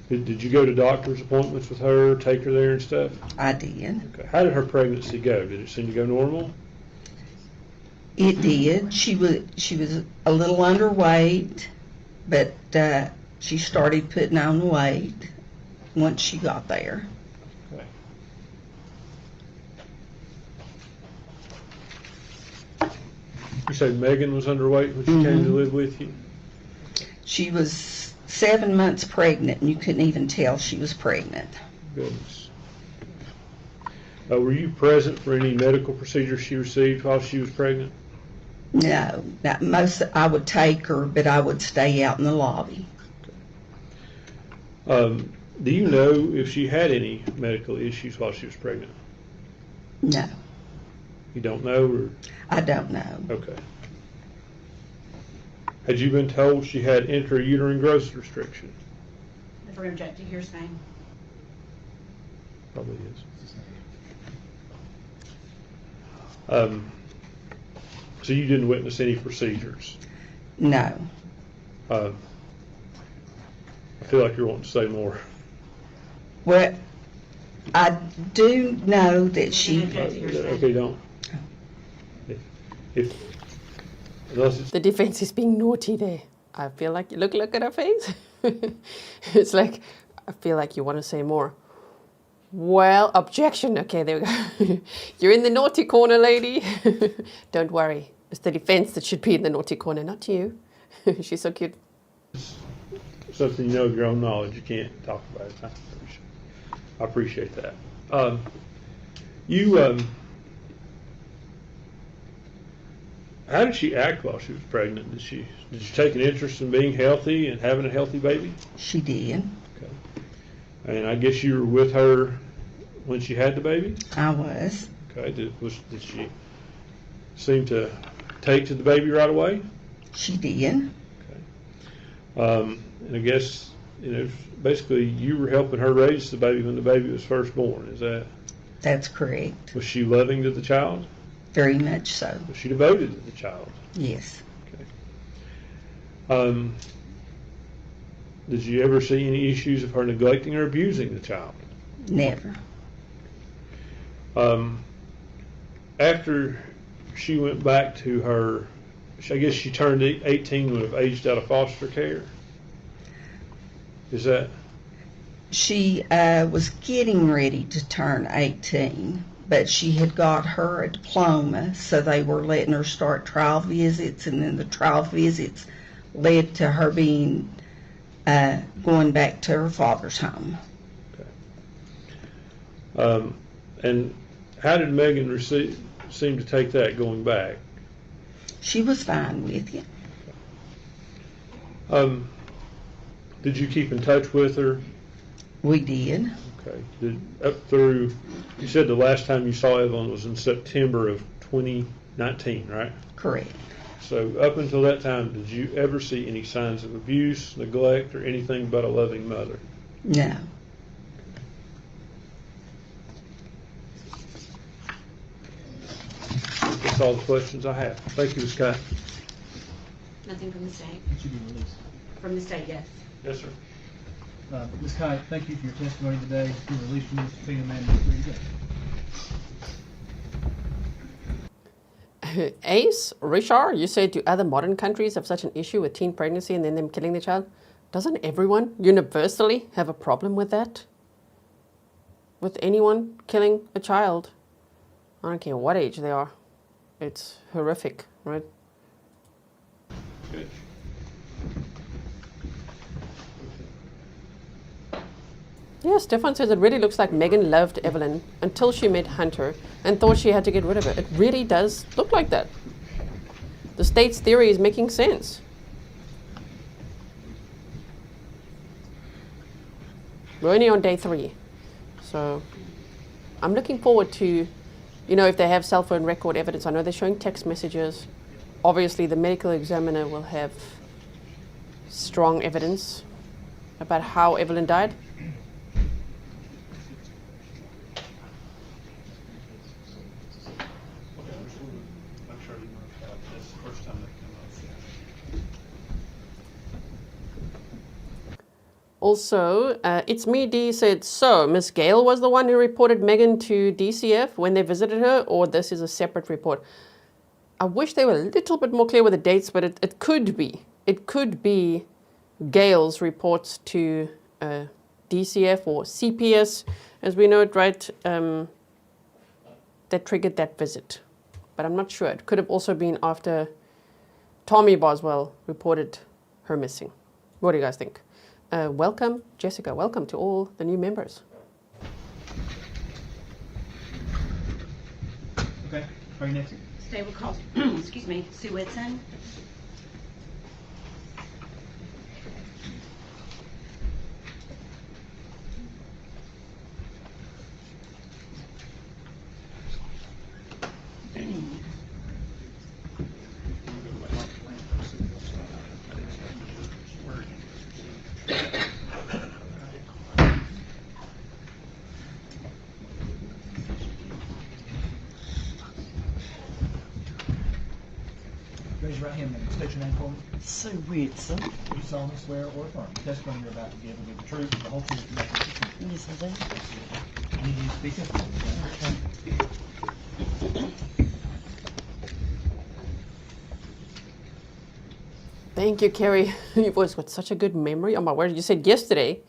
[SPEAKER 3] Did you go to doctor's appointments with her, take her there and stuff?
[SPEAKER 11] I did.
[SPEAKER 3] Okay. How did her pregnancy go? Did it seem to go normal?
[SPEAKER 11] It did. She was a little underweight, but she started putting on weight once she got there.
[SPEAKER 3] Okay. You said Megan was underweight when she came to live with you?
[SPEAKER 11] She was 7 months pregnant, and you couldn't even tell she was pregnant.
[SPEAKER 3] Goodness. Were you present for any medical procedures she received while she was pregnant?
[SPEAKER 11] No, I would take her, but I would stay out in the lobby.
[SPEAKER 3] Do you know if she had any medical issues while she was pregnant?
[SPEAKER 11] No,
[SPEAKER 3] You don't know, or?
[SPEAKER 11] I don't know.
[SPEAKER 3] Okay. Had you been told she had intrauterine growth restriction?
[SPEAKER 7] The room check, do you hear saying?
[SPEAKER 3] Probably is. So you didn't witness any procedures?
[SPEAKER 11] No.
[SPEAKER 3] I feel like you're wanting to say more.
[SPEAKER 11] Well, I do know that she,
[SPEAKER 3] Okay, don't. If unless it's
[SPEAKER 2] The defense is being naughty there. I feel like, look at her face. It's like, I feel like you want to say more. Well, objection. Okay, there we go. You're in the naughty corner, lady. Don't worry. It's the defense that should be in the naughty corner, not you. She's so cute.
[SPEAKER 3] something you know of your own knowledge, you can't talk about it. I appreciate that. How did she act while she was pregnant? Did you take an interest in being healthy and having a healthy baby?
[SPEAKER 11] She did.
[SPEAKER 3] Okay. And I guess you were with her when she had the baby?
[SPEAKER 11] I was.
[SPEAKER 3] Okay. Did she seem to take to the baby right away?
[SPEAKER 11] She did.
[SPEAKER 3] Okay. And I guess, basically you were helping her raise the baby when the baby was first born. Is that?
[SPEAKER 11] That's correct.
[SPEAKER 3] Was she loving to the child?
[SPEAKER 11] Very much so.
[SPEAKER 3] Was she devoted to the child?
[SPEAKER 11] Yes.
[SPEAKER 3] Okay. Did you ever see any issues of her neglecting or abusing the child?
[SPEAKER 11] Never.
[SPEAKER 3] After she went back to her, I guess she turned 18 when have aged out of foster care. Is that?
[SPEAKER 11] She was getting ready to turn 18, but she had got her a diploma, so they were letting her start trial visits, and then the trial visits led to her being going back to her father's home.
[SPEAKER 3] Okay. And how did Megan seem to take that going back?
[SPEAKER 11] She was fine with it.
[SPEAKER 3] Did you keep in touch with her?
[SPEAKER 11] We did.
[SPEAKER 3] Okay. Up through, you said the last time you saw Evelyn was in September of 2019, right?
[SPEAKER 11] Correct.
[SPEAKER 3] So up until that time, did you ever see any signs of abuse, neglect, or anything but a loving mother?
[SPEAKER 11] No.
[SPEAKER 3] That's all the questions I have. Thank you, Ms. Kyte.
[SPEAKER 7] Nothing from the state?
[SPEAKER 4] It should be released.
[SPEAKER 7] From the state, yes.
[SPEAKER 3] Yes, sir.
[SPEAKER 4] Ms. Kyte, thank you for your testimony today. You're released from this subpoena, ma'am. You're free to go.
[SPEAKER 2] Ace, Richard, you said do other modern countries have such an issue with teen pregnancy and then them killing the child? Doesn't everyone universally have a problem with that? With anyone killing a child? I don't care what age they are. It's horrific, right?
[SPEAKER 3] Good.
[SPEAKER 2] Yeah, Stefan says it really looks like Megan loved Evelyn until she met Hunter and thought she had to get rid of her. It really does look like that. The state's theory is making sense. We're only on day 3. So I'm looking forward to, if they have cell phone record evidence. I know they're showing text messages. Obviously, the medical examiner will have strong evidence about how Evelyn died. Also, It's Me D said, so Miss Gayle was the one who reported Megan to DCF when they visited her, or this is a separate report? I wish they were a little bit more clear with the dates, but it could be. It could be Gayle's reports to DCF or CPS, as we know it, right, that triggered that visit. But I'm not sure. It could have also been after Tommy Boswell reported her missing. What do you guys think? Welcome, Jessica. Welcome to all the new members.
[SPEAKER 4] Okay. Are you next?
[SPEAKER 7] Today we'll call, excuse me, Sue Whitson.
[SPEAKER 4] Raise your right hand and state your name for me.
[SPEAKER 11] Sue Whitson.
[SPEAKER 4] Do you solemnly swear or affirm the testimony you're about to give will be the truth, the whole truth, and nothing but the truth?
[SPEAKER 11] Yes, I do.
[SPEAKER 4] You need to speak up.
[SPEAKER 2] Thank you, Carrie. You've always got such a good memory. Oh my word, you said yesterday,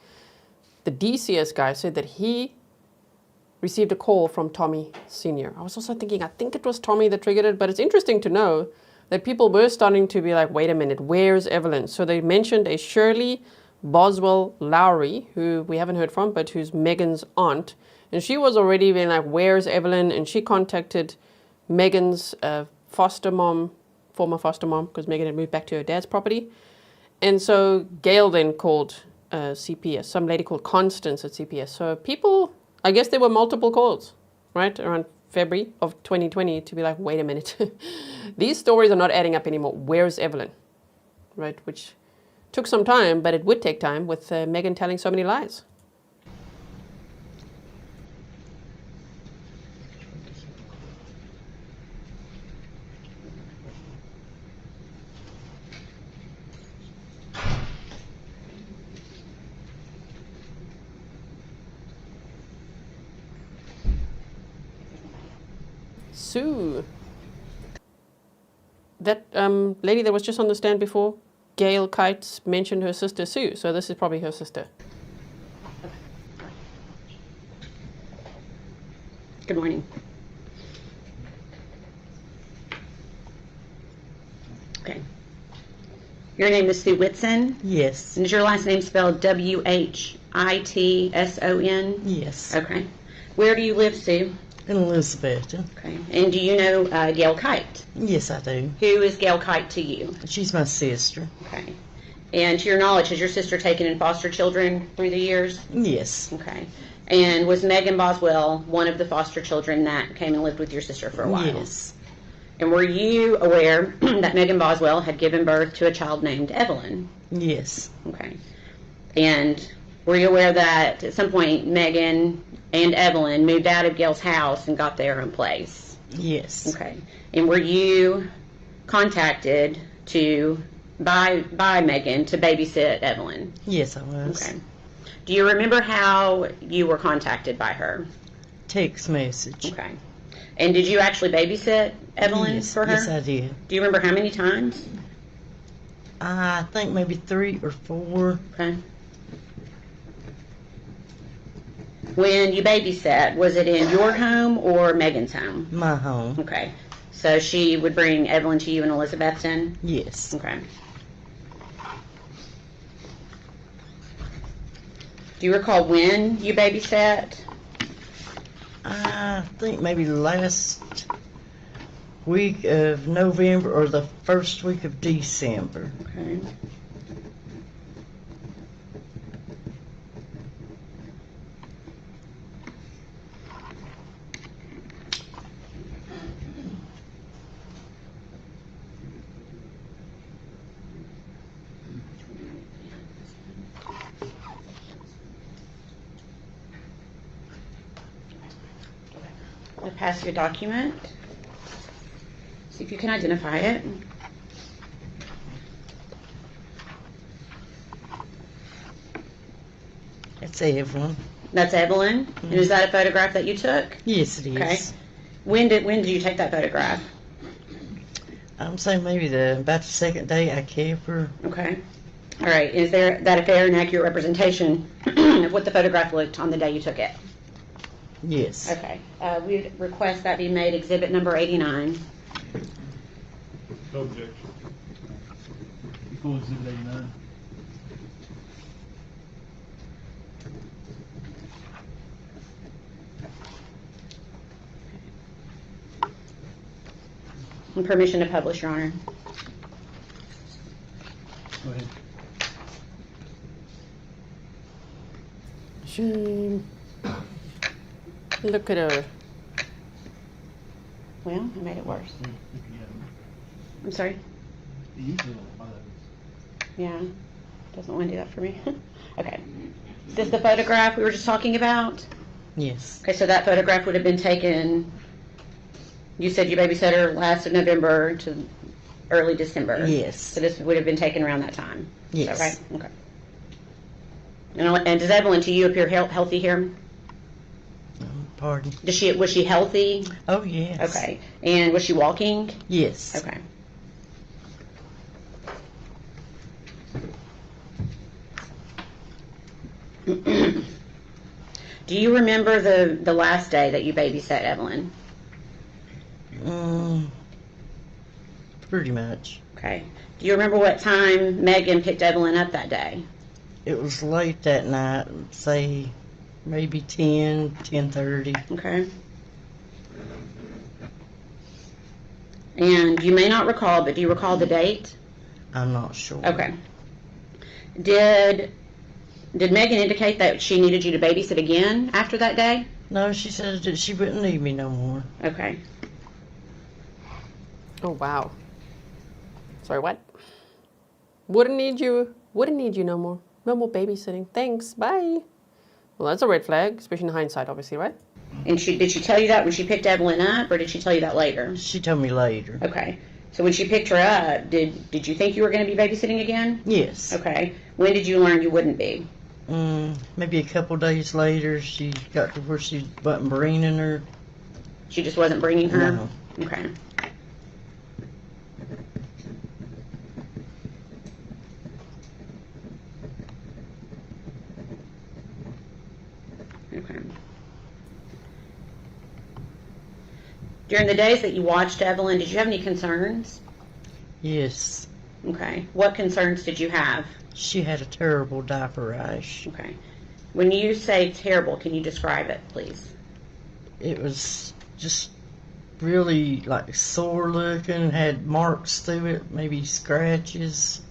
[SPEAKER 2] the DCS guy said that he received a call from Tommy Sr. I was also thinking, I think it was Tommy that triggered it, but it's interesting to know that people were starting to be like, wait a minute, where's Evelyn? So they mentioned a Shirley Boswell Lowry, who we haven't heard from, but who's Megan's aunt. And she was already being like, where's Evelyn? And she contacted Megan's foster mom, former foster mom, because Megan had moved back to her dad's property. And so Gayle then called CPS, some lady called Constance at CPS. So people, I guess there were multiple calls, right, around February of 2020 to be like, wait a minute, these stories are not adding up anymore. Where's Evelyn, right? Which took some time, but it would take time with Megan telling so many lies. Sue. That lady that was just on the stand before, Gayle Kyte, mentioned her sister Sue, so this is probably her sister.
[SPEAKER 7] Good morning. Okay. Your name is Sue Whitson?
[SPEAKER 11] Yes.
[SPEAKER 7] And is your last name spelled W-H-I-T-S-O-N?
[SPEAKER 11] Yes.
[SPEAKER 7] Okay. Where do you live, Sue?
[SPEAKER 11] In Elizabeth.
[SPEAKER 7] Okay. And do you know Gayle Kyte?
[SPEAKER 11] Yes, I do.
[SPEAKER 7] Who is Gayle Kyte to you?
[SPEAKER 11] She's my sister.
[SPEAKER 7] Okay. And to your knowledge, has your sister taken in foster children through the years?
[SPEAKER 11] Yes.
[SPEAKER 7] Okay. And was Megan Boswell one of the foster children that came and lived with your sister for a while?
[SPEAKER 11] Yes.
[SPEAKER 7] And were you aware that Megan Boswell had given birth to a child named Evelyn?
[SPEAKER 11] Yes.
[SPEAKER 7] Okay. And were you aware that at some point Megan and Evelyn moved out of Gayle's house and got their own place?
[SPEAKER 11] Yes.
[SPEAKER 7] Okay. And were you contacted by Megan to babysit Evelyn?
[SPEAKER 11] Yes, I was.
[SPEAKER 7] Okay. Do you remember how you were contacted by her?
[SPEAKER 11] Text message.
[SPEAKER 7] Okay. And did you actually babysit Evelyn
[SPEAKER 11] Yes.
[SPEAKER 7] for her?
[SPEAKER 11] Yes, I did.
[SPEAKER 7] Do you remember how many times?
[SPEAKER 11] I think maybe 3 or 4.
[SPEAKER 7] Okay. When you babysat, was it in your home or Megan's home?
[SPEAKER 11] My home.
[SPEAKER 7] Okay. So she would bring Evelyn to you in Elizabethton?
[SPEAKER 11] Yes.
[SPEAKER 7] Okay. Do you recall when you babysat?
[SPEAKER 11] I think maybe last week of November or the first week of December.
[SPEAKER 7] Okay. I'll pass you a document. See if you can identify it.
[SPEAKER 11] It's Evelyn.
[SPEAKER 7] That's Evelyn. And is that a photograph that you took?
[SPEAKER 11] Yes, it is.
[SPEAKER 7] Okay. When did you take that photograph?
[SPEAKER 11] I'm saying maybe about the second day I kept her.
[SPEAKER 7] Okay. All right. Is that a fair and accurate representation of what the photograph looked on the day you took it?
[SPEAKER 11] Yes.
[SPEAKER 7] Okay. We'd request that be made exhibit number 89.
[SPEAKER 3] No objection.
[SPEAKER 4] Full exhibit 89.
[SPEAKER 7] And permission to publish, Your Honor.
[SPEAKER 4] Go ahead.
[SPEAKER 2] Shame. Look at her.
[SPEAKER 7] Well, I made it worse. I'm sorry? Yeah. Doesn't want to do that for me. Okay. Is this the photograph we were just talking about?
[SPEAKER 11] Yes.
[SPEAKER 7] Okay, so that photograph would have been taken, you said you babysat her last of November to early December.
[SPEAKER 11] Yes.
[SPEAKER 7] So this would have been taken around that time.
[SPEAKER 11] Yes.
[SPEAKER 7] Is that right? Okay. And does Evelyn to you appear healthy here?
[SPEAKER 11] Pardon?
[SPEAKER 7] Was she healthy?
[SPEAKER 11] Oh, yes.
[SPEAKER 7] Okay. And was she walking?
[SPEAKER 11] Yes.
[SPEAKER 7] Okay. Do you remember the last day that you babysat Evelyn?
[SPEAKER 11] Pretty much.
[SPEAKER 7] Okay. Do you remember what time Megan picked Evelyn up that day?
[SPEAKER 11] It was late that night, say maybe 10:30.
[SPEAKER 7] Okay. And you may not recall, but do you recall the date?
[SPEAKER 11] I'm not sure.
[SPEAKER 7] Okay. Did Megan indicate that she needed you to babysit again after that day?
[SPEAKER 11] No, she said that she wouldn't need me no more.
[SPEAKER 7] Okay.
[SPEAKER 2] Oh, wow. Sorry, what? Wouldn't need you no more. No more babysitting. Thanks. Bye. Well, that's a red flag, especially in hindsight, obviously, right?
[SPEAKER 7] And did she tell you that when she picked Evelyn up, or did she tell you that later?
[SPEAKER 11] She told me later.
[SPEAKER 7] Okay. So when she picked her up, did you think you were going to be babysitting again?
[SPEAKER 11] Yes.
[SPEAKER 7] Okay. When did you learn you wouldn't be?
[SPEAKER 11] Maybe a couple days later, she got to where she wasn't bringing her.
[SPEAKER 7] She just wasn't bringing her?
[SPEAKER 11] No.
[SPEAKER 7] Okay. Okay. During the days that you watched Evelyn, did you have any concerns?
[SPEAKER 11] Yes.
[SPEAKER 7] Okay. What concerns did you have?
[SPEAKER 11] She had a terrible diaper rash.
[SPEAKER 7] Okay. When you say terrible, can you describe it, please?
[SPEAKER 11] It was just really like sore looking, had marks through it, maybe scratches.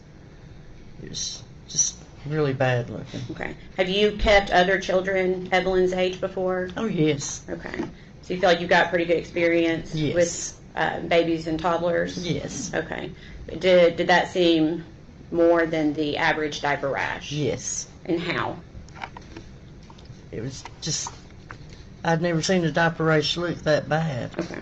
[SPEAKER 11] It was just really bad looking.
[SPEAKER 7] Okay. Have you kept other children Evelyn's age before?
[SPEAKER 11] Oh, yes.
[SPEAKER 7] Okay. So you feel like you've got pretty good experience
[SPEAKER 11] Yes.
[SPEAKER 7] with babies and toddlers?
[SPEAKER 11] Yes.
[SPEAKER 7] Okay. Did that seem more than the average diaper rash?
[SPEAKER 11] Yes.
[SPEAKER 7] And how?
[SPEAKER 11] It was just, I'd never seen a diaper rash look that bad.
[SPEAKER 7] Okay.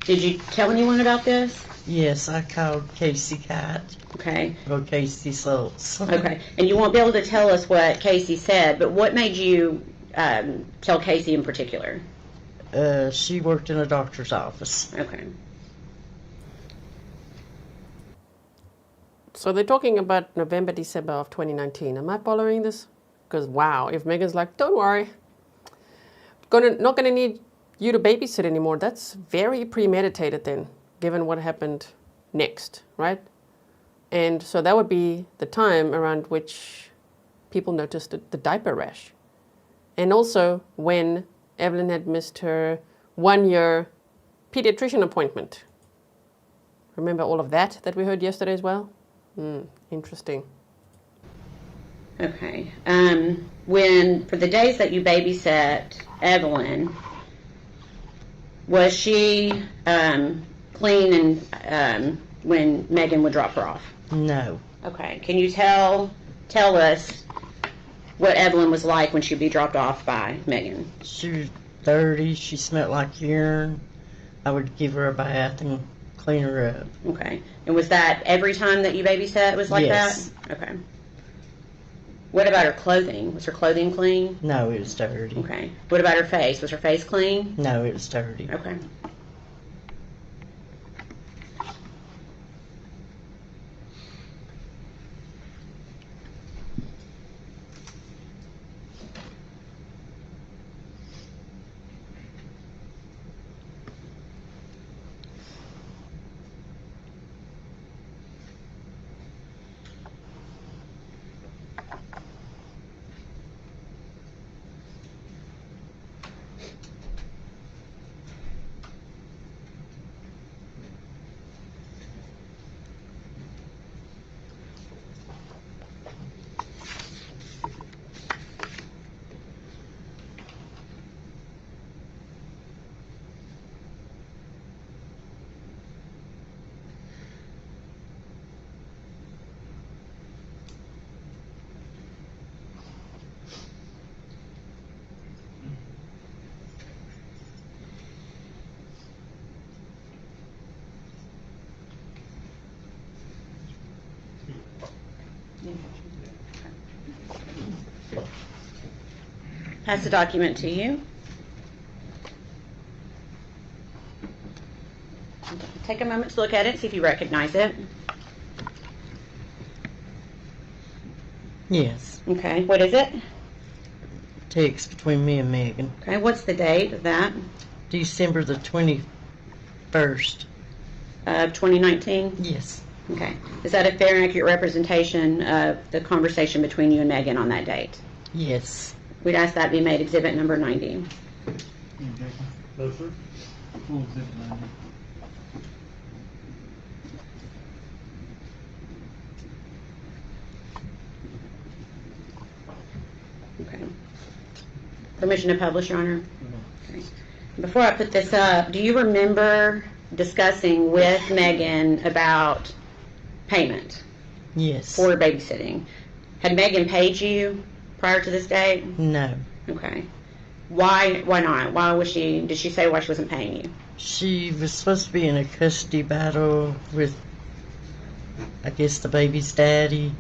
[SPEAKER 7] Did you tell anyone about this?
[SPEAKER 11] Yes, I called Gayle Kyte.
[SPEAKER 7] Okay.
[SPEAKER 11] Or Casey Schultz.
[SPEAKER 7] Okay. And you won't be able to tell us what Casey said, but what made you tell Casey in particular?
[SPEAKER 11] She worked in a doctor's office.
[SPEAKER 7] Okay.
[SPEAKER 2] So they're talking about November, December of 2019. Am I following this? Because wow, if Megan's like, don't worry, not gonna need you to babysit anymore, that's very premeditated then, given what happened next, right? And so that would be the time around which people noticed the diaper rash. And also when Evelyn had missed her 1-year pediatrician appointment. Remember all of that we heard yesterday as well? Interesting.
[SPEAKER 7] Okay. For the days that you babysat Evelyn, was she clean and when Megan would drop her off?
[SPEAKER 11] No.
[SPEAKER 7] Okay. Can you tell us what Evelyn was like when she'd be dropped off by Megan?
[SPEAKER 11] She was dirty. She smelled like urine. I would give her a bath and clean her up.
[SPEAKER 7] Okay. And was that every time that you babysat was like
[SPEAKER 11] Yes.
[SPEAKER 7] that? Okay. What about her clothing? Was her clothing clean?
[SPEAKER 11] No, it was dirty.
[SPEAKER 7] Okay. What about her face? Was her face clean?
[SPEAKER 11] No, it was dirty.
[SPEAKER 7] Okay. pass the document to you. Take a moment to look at it, see if you recognize it.
[SPEAKER 12] Yes.
[SPEAKER 7] Okay, what is it?
[SPEAKER 12] Text between me and Megan.
[SPEAKER 7] Okay, what's the date of that?
[SPEAKER 12] December the 21st.
[SPEAKER 7] Of 2019?
[SPEAKER 12] Yes.
[SPEAKER 7] Okay. Is that a fair and accurate representation of the conversation between you and Megan on that date?
[SPEAKER 12] Yes.
[SPEAKER 7] We'd ask that be made exhibit number 90.
[SPEAKER 3] No, sir.
[SPEAKER 4] Full exhibit 90.
[SPEAKER 7] Okay. Permission to publish, Your Honor? Okay. Before I put this up, do you remember discussing with Megan about payment
[SPEAKER 12] Yes.
[SPEAKER 7] for babysitting? Had Megan paid you prior to this date?
[SPEAKER 12] No.
[SPEAKER 7] Okay. Why not? Did she say why she wasn't paying you?
[SPEAKER 12] She was supposed to be in a custody battle with, I guess, the baby's daddy.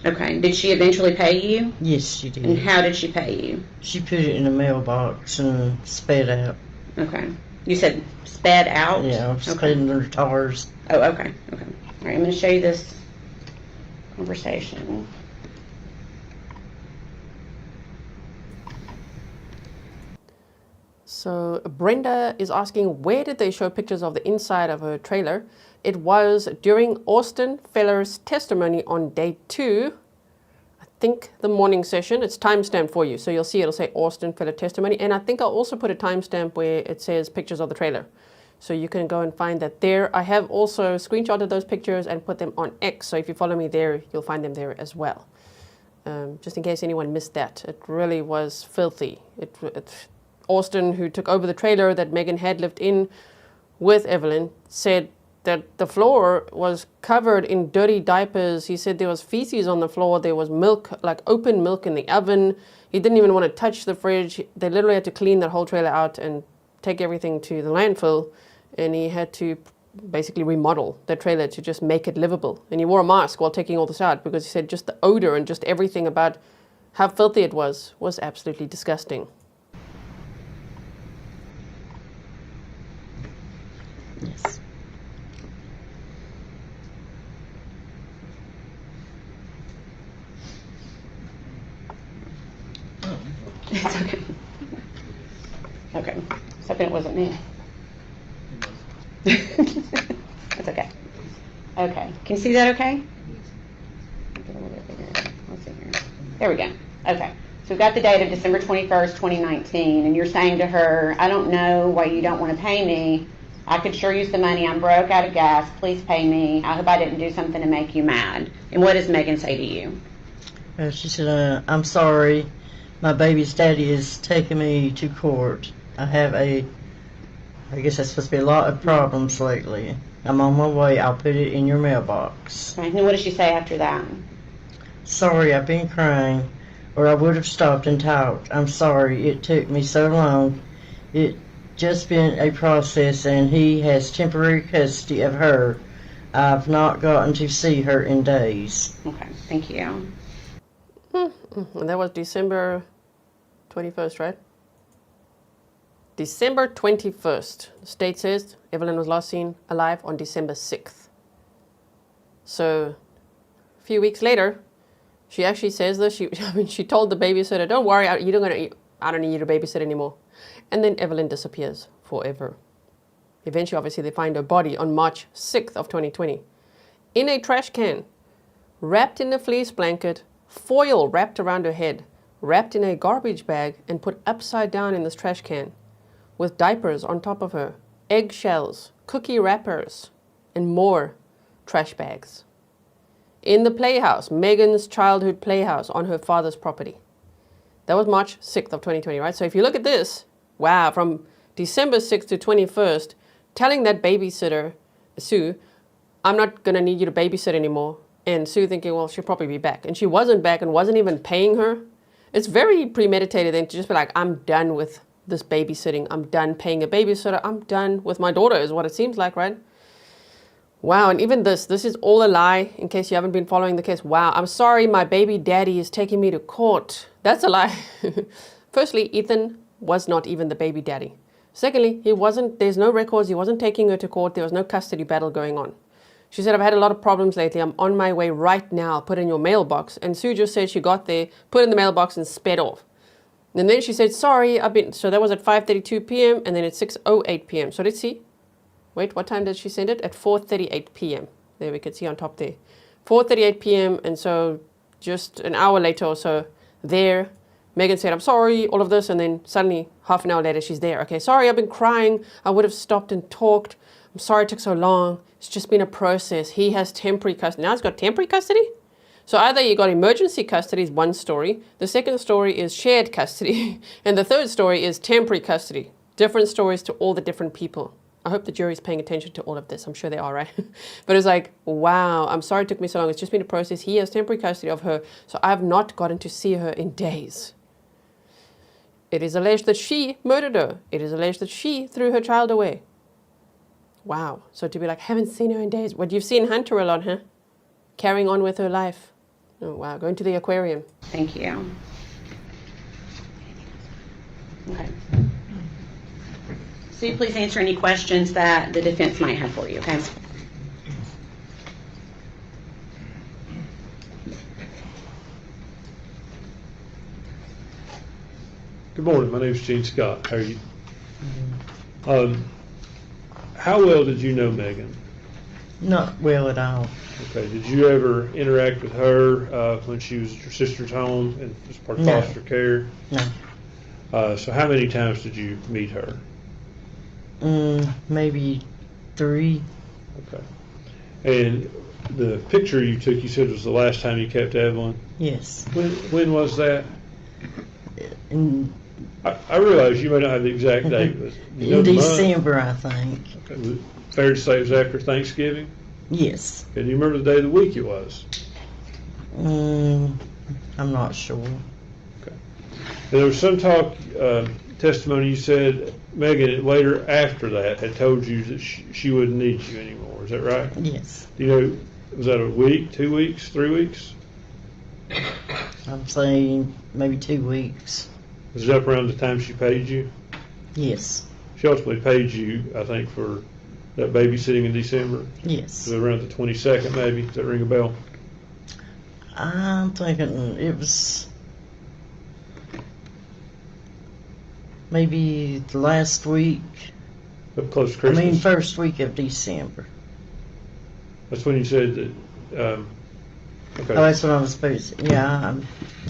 [SPEAKER 7] Okay. Did she eventually pay you?
[SPEAKER 12] Yes, she did.
[SPEAKER 7] And how did she pay you?
[SPEAKER 12] She put it in a mailbox and sped out.
[SPEAKER 7] Okay. You said sped out?
[SPEAKER 12] Yeah, sped her tars.
[SPEAKER 7] Oh, okay. Okay. All right, I'm going to show you this conversation.
[SPEAKER 2] So Brenda is asking, where did they show pictures of the inside of her trailer? It was during Austin Feller's testimony on day 2, I think the morning session. It's timestamped for you. So you'll see it'll say Austin Feller testimony. And I think I'll also put a timestamp where it says pictures of the trailer. So you can go and find that there. I have also screenshotted those pictures and put them on X. So if you follow me there, you'll find them there as well. Just in case anyone missed that. It really was filthy. Austin, who took over the trailer that Megan had lived in with Evelyn, said that the floor was covered in dirty diapers. He said there was feces on the floor. There was milk, like open milk in the oven. He didn't even want to touch the fridge. They literally had to clean that whole trailer out and take everything to the landfill. And he had to basically remodel the trailer to just make it livable. And he wore a mask while taking all this out because he said just the odor and just everything about how filthy it was absolutely disgusting.
[SPEAKER 12] Yes.
[SPEAKER 7] It's okay. Okay. Second, it wasn't me. That's okay. Okay. Can you see that okay? Get a little bit bigger. Let's see here. There we go. Okay. So we've got the date of December 21st, 2019, and you're saying to her, I don't know why you don't want to pay me. I could sure use the money. I'm broke, out of gas. Please pay me. I hope I didn't do something to make you mad. And what does Megan say to you?
[SPEAKER 12] She said, I'm sorry. My baby's daddy is taking me to court. I have I guess that's supposed to be a lot of problems lately. I'm on my way. I'll put it in your mailbox.
[SPEAKER 7] Okay. And what does she say after that?
[SPEAKER 12] Sorry, I've been crying, or I would have stopped and talked. I'm sorry. It took me so long. It just been a process, and he has temporary custody of her. I've not gotten to see her in days.
[SPEAKER 7] Okay. Thank you.
[SPEAKER 2] And that was December 21st, right? December 21st. The state says Evelyn was last seen alive on December 6th. So a few weeks later, she actually says this. She told the babysitter, don't worry, I don't need you to babysit anymore. And then Evelyn disappears forever. Eventually, obviously, they find her body on March 6th of 2020 in a trash can, wrapped in a fleece blanket, foil wrapped around her head, wrapped in a garbage bag and put upside down in this trash can, with diapers on top of her, eggshells, cookie wrappers, and more trash bags. In the playhouse, Megan's childhood playhouse on her father's property. That was March 6th of 2020, right? So if you look at this, wow, from December 6th to 21st, telling that babysitter, Sue, I'm not going to need you to babysit anymore. And Sue thinking, well, she'll probably be back. And she wasn't back and wasn't even paying her. It's very premeditated then to just be like, I'm done with this babysitting. I'm done paying a babysitter. I'm done with my daughter is what it seems like, right? Wow, and even this is all a lie in case you haven't been following the case. Wow, I'm sorry, my baby daddy is taking me to court. That's a lie. Firstly, Ethan was not even the baby daddy. Secondly, there's no records, he wasn't taking her to court, there was no custody battle going on. She said, I've had a lot of problems lately, I'm on my way right now, put in your mailbox. And Sue just said she got there, put in the mailbox and sped off. And then she said, sorry, so that was at 5:32 p.m. and then at 6:08 p.m. So let's see. Wait, what time did she send it? At 4:38 p.m. There we could see on top there. 4:38 p.m. and so just an hour later or so there, Megan said, I'm sorry, all of this, and then suddenly half an hour later she's there. Okay, sorry, I've been crying. I would have stopped and talked. I'm sorry it took so long. It's just been a process. He has temporary custody. Now he's got temporary custody? So either you got emergency custody is one story, the second story is shared custody, and the third story is temporary custody. Different stories to all the different people. I hope the jury's paying attention to all of this. I'm sure they are, right? But it's like, wow, I'm sorry it took me so long. It's just been a process. He has temporary custody of her, so I've not gotten to see her in days. It is alleged that she murdered her. It is alleged that she threw her child away. Wow. So to be like, haven't seen her in days. What, you've seen Hunter a lot, huh? Carrying on with her life. Oh, wow. Going to the aquarium.
[SPEAKER 7] Thank you. Okay. Sue, please answer any questions that the defense might have for you, okay?
[SPEAKER 3] Good morning. My name is Gene Scott. How are you? How well did you know Megan?
[SPEAKER 12] Not well at all.
[SPEAKER 3] Okay. Did you ever interact with her when she was at your sister's home and as part of foster care?
[SPEAKER 12] No.
[SPEAKER 3] So how many times did you meet her?
[SPEAKER 12] Maybe 3.
[SPEAKER 3] Okay. And the picture you took, you said was the last time you kept Evelyn?
[SPEAKER 12] Yes.
[SPEAKER 3] When was that?
[SPEAKER 12] In
[SPEAKER 3] I realize you may not have the exact date, but you know the month?
[SPEAKER 12] December, I think.
[SPEAKER 3] Okay. Was it fair to say it was after Thanksgiving?
[SPEAKER 12] Yes.
[SPEAKER 3] And do you remember the day of the week it was?
[SPEAKER 12] I'm not sure.
[SPEAKER 3] Okay. And there was some talk, testimony you said Megan later after that had told you that she wouldn't need you anymore. Is that right?
[SPEAKER 12] Yes.
[SPEAKER 3] Do you know, was that a week, 2 weeks, 3 weeks?
[SPEAKER 12] I'm saying maybe 2 weeks.
[SPEAKER 3] Was it up around the time she paid you?
[SPEAKER 12] Yes.
[SPEAKER 3] She ultimately paid you, I think, for that babysitting in December?
[SPEAKER 12] Yes.
[SPEAKER 3] So around the 22nd maybe? Does that ring a bell?
[SPEAKER 12] I'm thinking it was maybe the last week.
[SPEAKER 3] Up close to Christmas?
[SPEAKER 12] I mean, first week of December.
[SPEAKER 3] That's when you said that, okay.
[SPEAKER 12] Oh, that's what I was supposed to. Yeah,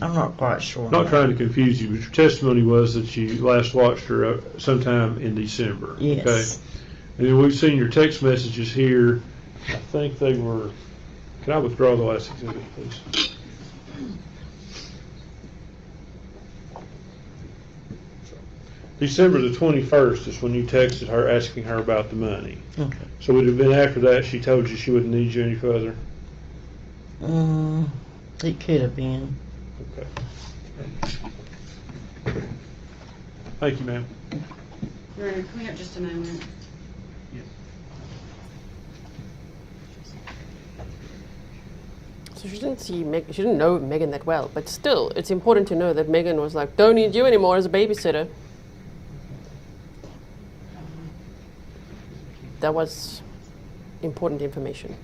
[SPEAKER 12] I'm not quite sure.
[SPEAKER 3] Not trying to confuse you, but your testimony was that you last watched her sometime in December.
[SPEAKER 12] Yes.
[SPEAKER 3] Okay. And then we've seen your text messages here. I think they were. Can I withdraw the last exhibit, please? December the 21st is when you texted her asking her about the money.
[SPEAKER 12] Okay.
[SPEAKER 3] So would it have been after that she told you she wouldn't need you any further?
[SPEAKER 12] It could have been.
[SPEAKER 3] Okay. Thank you, ma'am.
[SPEAKER 7] Your Honor, can we have just a moment?
[SPEAKER 3] Yes.
[SPEAKER 2] So she didn't know Megan that well, but still, it's important to know that Megan was like, don't need you anymore as a babysitter. That was important information.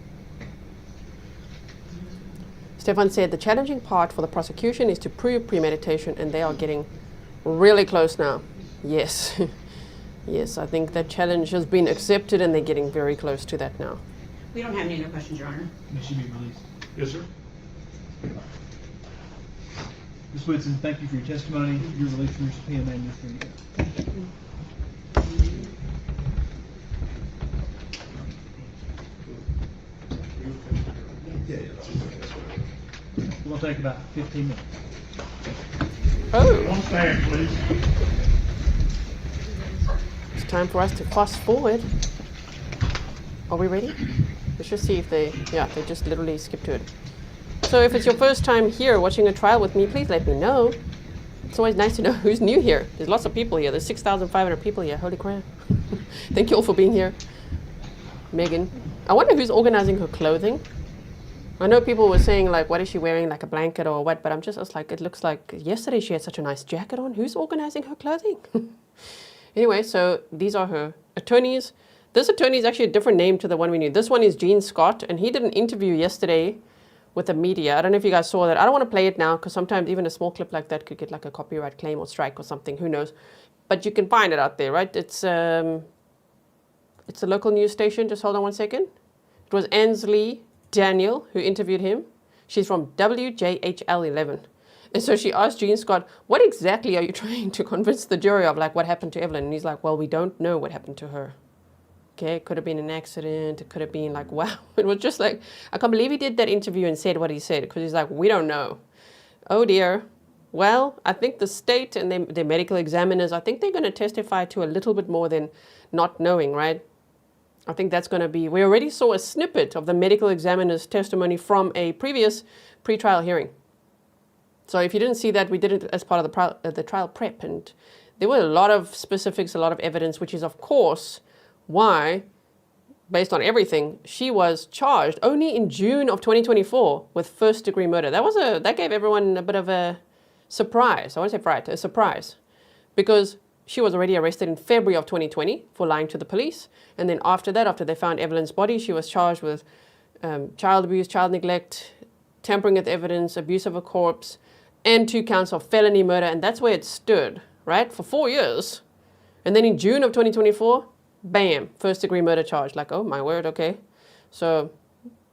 [SPEAKER 2] Stefan said the challenging part for the prosecution is to prove premeditation, and they are getting really close now. Yes. Yes, I think that challenge has been accepted and they're getting very close to that now.
[SPEAKER 7] We don't have any other questions, Your Honor.
[SPEAKER 4] May she be released.
[SPEAKER 3] Yes, sir.
[SPEAKER 4] Ms. Whitson, thank you for your testimony. You're released from your subpoena, ma'am. You're free to go. We'll take about 15 minutes.
[SPEAKER 2] Oh,
[SPEAKER 3] One stand, please.
[SPEAKER 2] it's time for us to fast forward. Are we ready? Let's just see if they just literally skip to it. So if it's your first time here watching a trial with me, please let me know. It's always nice to know who's new here. There's lots of people here. There's 6,500 people here. Holy crap. Thank you all for being here. Megan. I wonder who's organizing her clothing. I know people were saying, like, what is she wearing, like a blanket or what? But I was like, it looks like yesterday she had such a nice jacket on. Who's organizing her clothing? Anyway, so these are her attorneys. This attorney is actually a different name to the one we knew. This one is Gene Scott, and he did an interview yesterday with the media. I don't know if you guys saw that. I don't want to play it now because sometimes even a small clip like that could get like a copyright claim or strike or something. Who knows? But you can find it out there, right? It's a local news station. Just hold on one second. It was Ansley Daniel who interviewed him. She's from WJHL 11. And so she asked Gene Scott, what exactly are you trying to convince the jury of, like what happened to Evelyn? And he's like, well, we don't know what happened to her. Okay, it could have been an accident. It could have been like, wow. It was just like, I can't believe he did that interview and said what he said, because he's like, we don't know. Oh dear. Well, I think the state and their medical examiners, I think they're going to testify to a little bit more than not knowing, right? I think that's going to be, we already saw a snippet of the medical examiner's testimony from a previous pretrial hearing. So if you didn't see that, we did it as part of the trial prep, and there were a lot of specifics, a lot of evidence, which is of course why, based on everything, she was charged only in June of 2024 with first-degree murder. That gave everyone a bit of a surprise. I want to say fright, a surprise, because she was already arrested in February of 2020 for lying to the police. And then after that, after they found Evelyn's body, she was charged with child abuse, child neglect, tampering with evidence, abuse of a corpse, and 2 counts of felony murder. And that's where it stood, right, for 4 years. And then in June of 2024, bam, first-degree murder charge. Like, oh, my word, okay. So,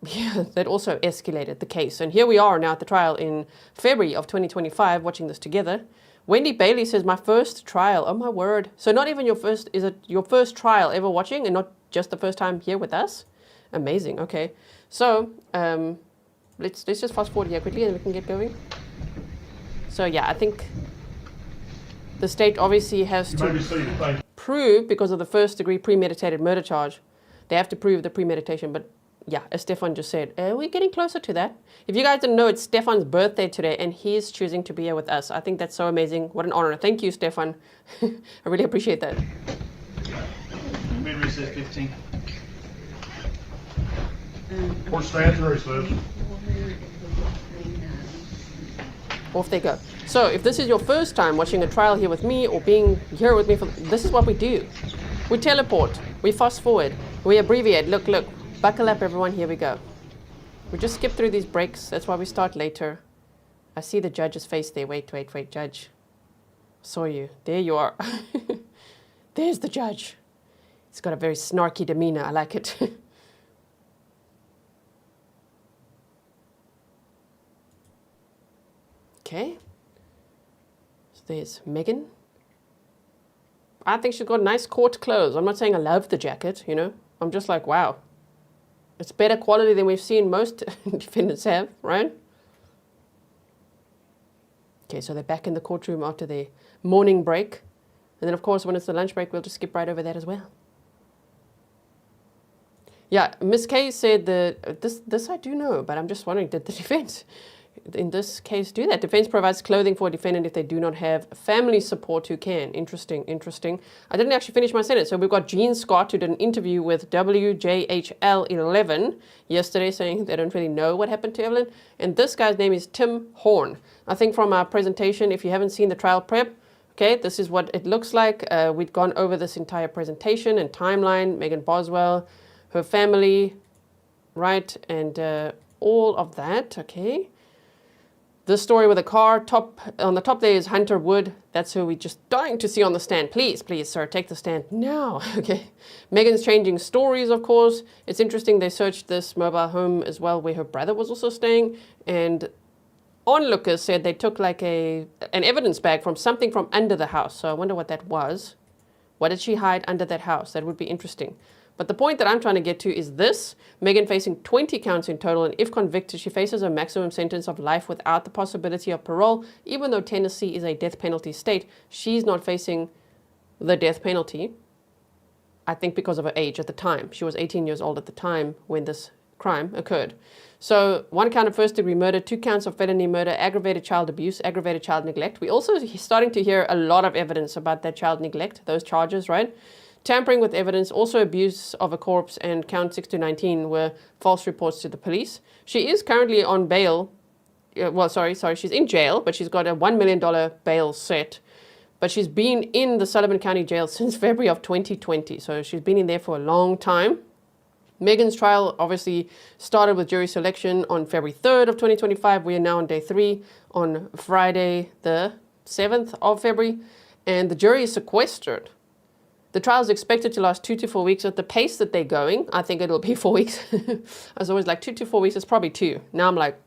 [SPEAKER 2] yeah, that also escalated the case. And here we are now at the trial in February of 2025, watching this together. Wendy Bailey says, my first trial. Oh, my word. So not even your first, is it your first trial ever watching and not just the first time here with us? Amazing. Okay. So let's just fast forward here quickly and we can get going. So, yeah, I think the state obviously has to prove, because of the first-degree premeditated murder charge, they have to prove the premeditation. But yeah, as Stefan just said, we're getting closer to that. If you guys didn't know, it's Stefan's birthday today, and he's choosing to be here with us. I think that's so amazing. What an honor. Thank you, Stefan. I really appreciate that.
[SPEAKER 4] Mid-recess 15.
[SPEAKER 3] Or stand through recess.
[SPEAKER 2] Off they go. So if this is your first time watching a trial here with me or being here with me, this is what we do. We teleport. We fast forward. We abbreviate. Look. Buckle up, everyone. Here we go. We just skip through these breaks. That's why we start later. I see the judge's face there. Wait, judge. Saw you. There you are. There's the judge. He's got a very snarky demeanor. I like it. Okay. So there's Megan. I think she's got nice court clothes. I'm not saying I love the jacket, you know. I'm just like, wow. It's better quality than we've seen most defendants have, right? Okay, so they're back in the courtroom after their morning break. And then, of course, when it's the lunch break, we'll just skip right over that as well. Yeah, Ms. Kay said that this I do know, but I'm just wondering, did the defense in this case do that? Defense provides clothing for a defendant if they do not have family support who can. Interesting. I didn't actually finish my sentence. So we've got Gene Scott, who did an interview with WJHL 11 yesterday, saying they don't really know what happened to Evelyn. And this guy's name is Tim Horn. I think from our presentation, if you haven't seen the trial prep, okay, this is what it looks like. We'd gone over this entire presentation and timeline, Megan Boswell, her family, right, and all of that, okay. This story with a car, on the top there is Hunter Wood. That's who we're just dying to see on the stand. Please, sir, take the stand now. Okay. Megan's changing stories, of course. It's interesting, they searched this mobile home as well where her brother was also staying. And onlookers said they took like an evidence bag from something from under the house. So I wonder what that was. What did she hide under that house? That would be interesting. But the point that I'm trying to get to is this. Megan facing 20 counts in total, and if convicted, she faces a maximum sentence of life without the possibility of parole. Even though Tennessee is a death penalty state, she's not facing the death penalty, I think because of her age at the time. She was 18 years old at the time when this crime occurred. So 1 count of first-degree murder, 2 counts of felony murder, aggravated child abuse, aggravated child neglect. We're also starting to hear a lot of evidence about that child neglect, those charges, right? tampering with evidence, also abuse of a corpse, and count 6 to 19 were false reports to the police. She is currently on bail. She's in jail, but she's got a $1 million bail set. But she's been in the Sullivan County Jail since February of 2020, so she's been in there for a long time. Megan's trial obviously started with jury selection on February 3rd of 2025. We are now on day 3 on Friday the 7th of February, and the jury is sequestered. The trial is expected to last 2 to 4 weeks. At the pace that they're going, I think it'll be 4 weeks. I was always like 2 to 4 weeks, it's probably 2. Now I'm like,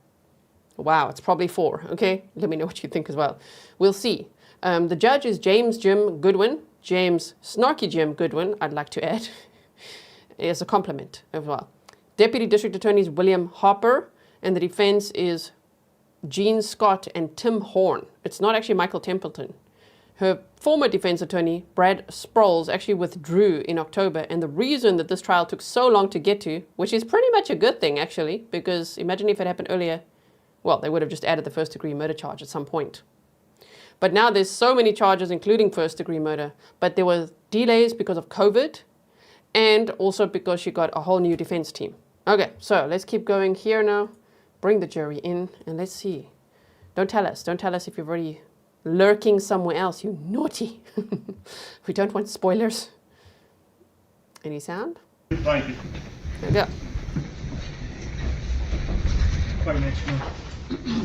[SPEAKER 2] wow, it's probably 4, okay? Let me know what you think as well. We'll see. The judge is James Snarky Jim Goodwin, I'd like to add, as a compliment as well. Deputy District Attorneys William Harper, and the defense is Gene Scott and Tim Horn. It's not actually Michael Templeton. Her former defense attorney, Brad Sproles, actually withdrew in October, and the reason that this trial took so long to get to, which is pretty much a good thing actually, because imagine if it happened earlier, well, they would have just added the first-degree murder charge at some point. But now there's so many charges, including first-degree murder, but there were delays because of COVID, and also because she got a whole new defense team. Okay, so let's keep going here now. Bring the jury in, and let's see. Don't tell us if you're already lurking somewhere else, you naughty. We don't want spoilers. Any sound?
[SPEAKER 4] Thank you.
[SPEAKER 2] There we go.
[SPEAKER 4] Quite next one.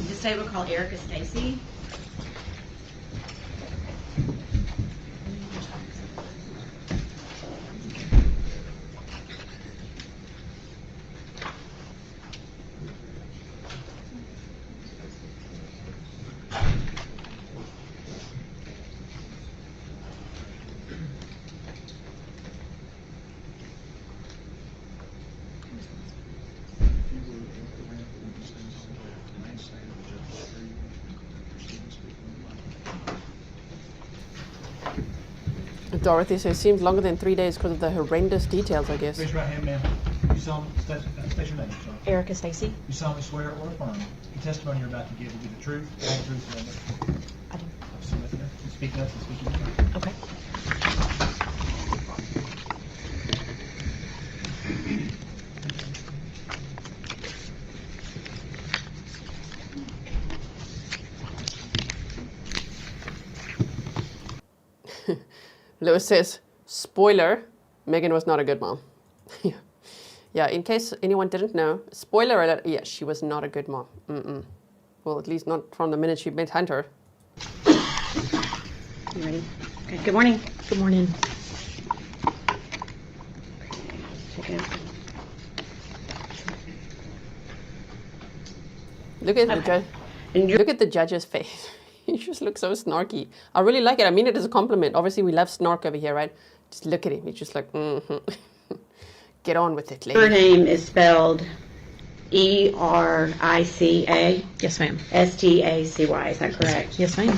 [SPEAKER 7] This day we'll call Erica Stacey.
[SPEAKER 2] Dorothy says it seems longer than 3 days because of the horrendous details, I guess.
[SPEAKER 4] Raise your right hand, ma'am. You solemnly state your name, sorry.
[SPEAKER 13] Erica Stacey.
[SPEAKER 4] You solemnly swear or affirm the testimony you're about to give will be the truth, the whole truth, and nothing but
[SPEAKER 13] I do.
[SPEAKER 4] the truth. So, you speak up and speak in the truth.
[SPEAKER 13] Okay.
[SPEAKER 2] Lewis says, spoiler, Megan was not a good mom. Yeah, in case anyone didn't know, spoiler alert, yeah, she was not a good mom. Well, at least not from the minute she met Hunter.
[SPEAKER 7] You ready? Okay. Good morning.
[SPEAKER 13] Good morning.
[SPEAKER 7] Okay.
[SPEAKER 2] Look at the judge. Look at the judge's face. He just looks so snarky. I really like it. I mean it as a compliment. Obviously, we love snark over here, right? Just look at him. He's just like, Get on with it, lady.
[SPEAKER 7] Her name is spelled E-R-I-C-A.
[SPEAKER 13] Yes, ma'am.
[SPEAKER 7] S-T-A-C-Y. Is that correct?
[SPEAKER 13] Yes, ma'am.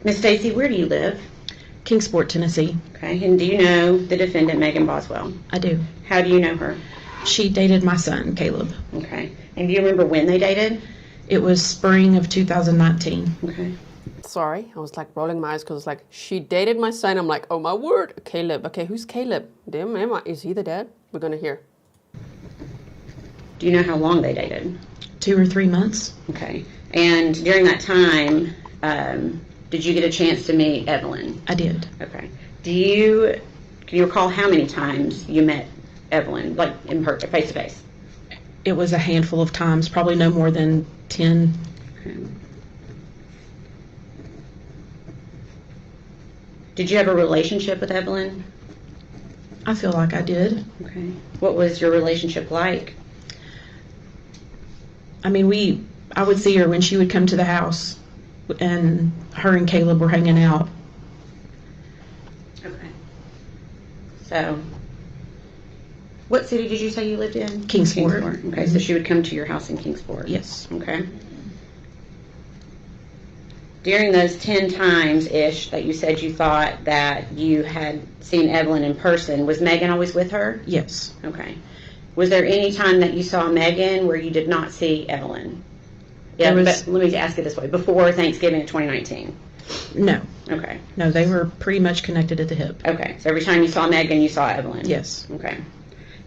[SPEAKER 7] Miss Stacey, where do you live?
[SPEAKER 13] Kingsport, Tennessee.
[SPEAKER 7] Okay. And do you know the defendant, Megan Boswell?
[SPEAKER 13] I do.
[SPEAKER 7] How do you know her?
[SPEAKER 13] She dated my son, Caleb.
[SPEAKER 7] Okay. And do you remember when they dated?
[SPEAKER 13] It was spring of 2019.
[SPEAKER 7] Okay.
[SPEAKER 2] Sorry, I was like rolling my eyes because it's like, she dated my son. I'm like, oh my word, Caleb. Okay, who's Caleb? Damn, is he the dad? We're going to hear.
[SPEAKER 7] Do you know how long they dated?
[SPEAKER 13] 2 or 3 months.
[SPEAKER 7] Okay. And during that time, did you get a chance to meet Evelyn?
[SPEAKER 13] I did.
[SPEAKER 7] Okay. Can you recall how many times you met Evelyn, like in her face to face?
[SPEAKER 13] It was a handful of times, probably no more than 10.
[SPEAKER 7] Okay. Did you have a relationship with Evelyn?
[SPEAKER 13] I feel like I did.
[SPEAKER 7] Okay. What was your relationship like?
[SPEAKER 13] I mean, I would see her when she would come to the house, and her and Caleb were hanging out.
[SPEAKER 7] Okay. So, what city did you say you lived in?
[SPEAKER 13] Kingsport.
[SPEAKER 7] Okay, so she would come to your house in Kingsport?
[SPEAKER 13] Yes.
[SPEAKER 7] Okay. During those 10 times-ish that you said you thought that you had seen Evelyn in person, was Megan always with her?
[SPEAKER 13] Yes.
[SPEAKER 7] Okay. Was there any time that you saw Megan where you did not see Evelyn? Yeah,
[SPEAKER 13] There was-
[SPEAKER 7] but let me ask it this way. Before Thanksgiving of 2019?
[SPEAKER 13] No,
[SPEAKER 7] Okay.
[SPEAKER 13] no, they were pretty much connected at the hip.
[SPEAKER 7] Okay. So every time you saw Megan, you saw Evelyn?
[SPEAKER 13] Yes.
[SPEAKER 7] Okay.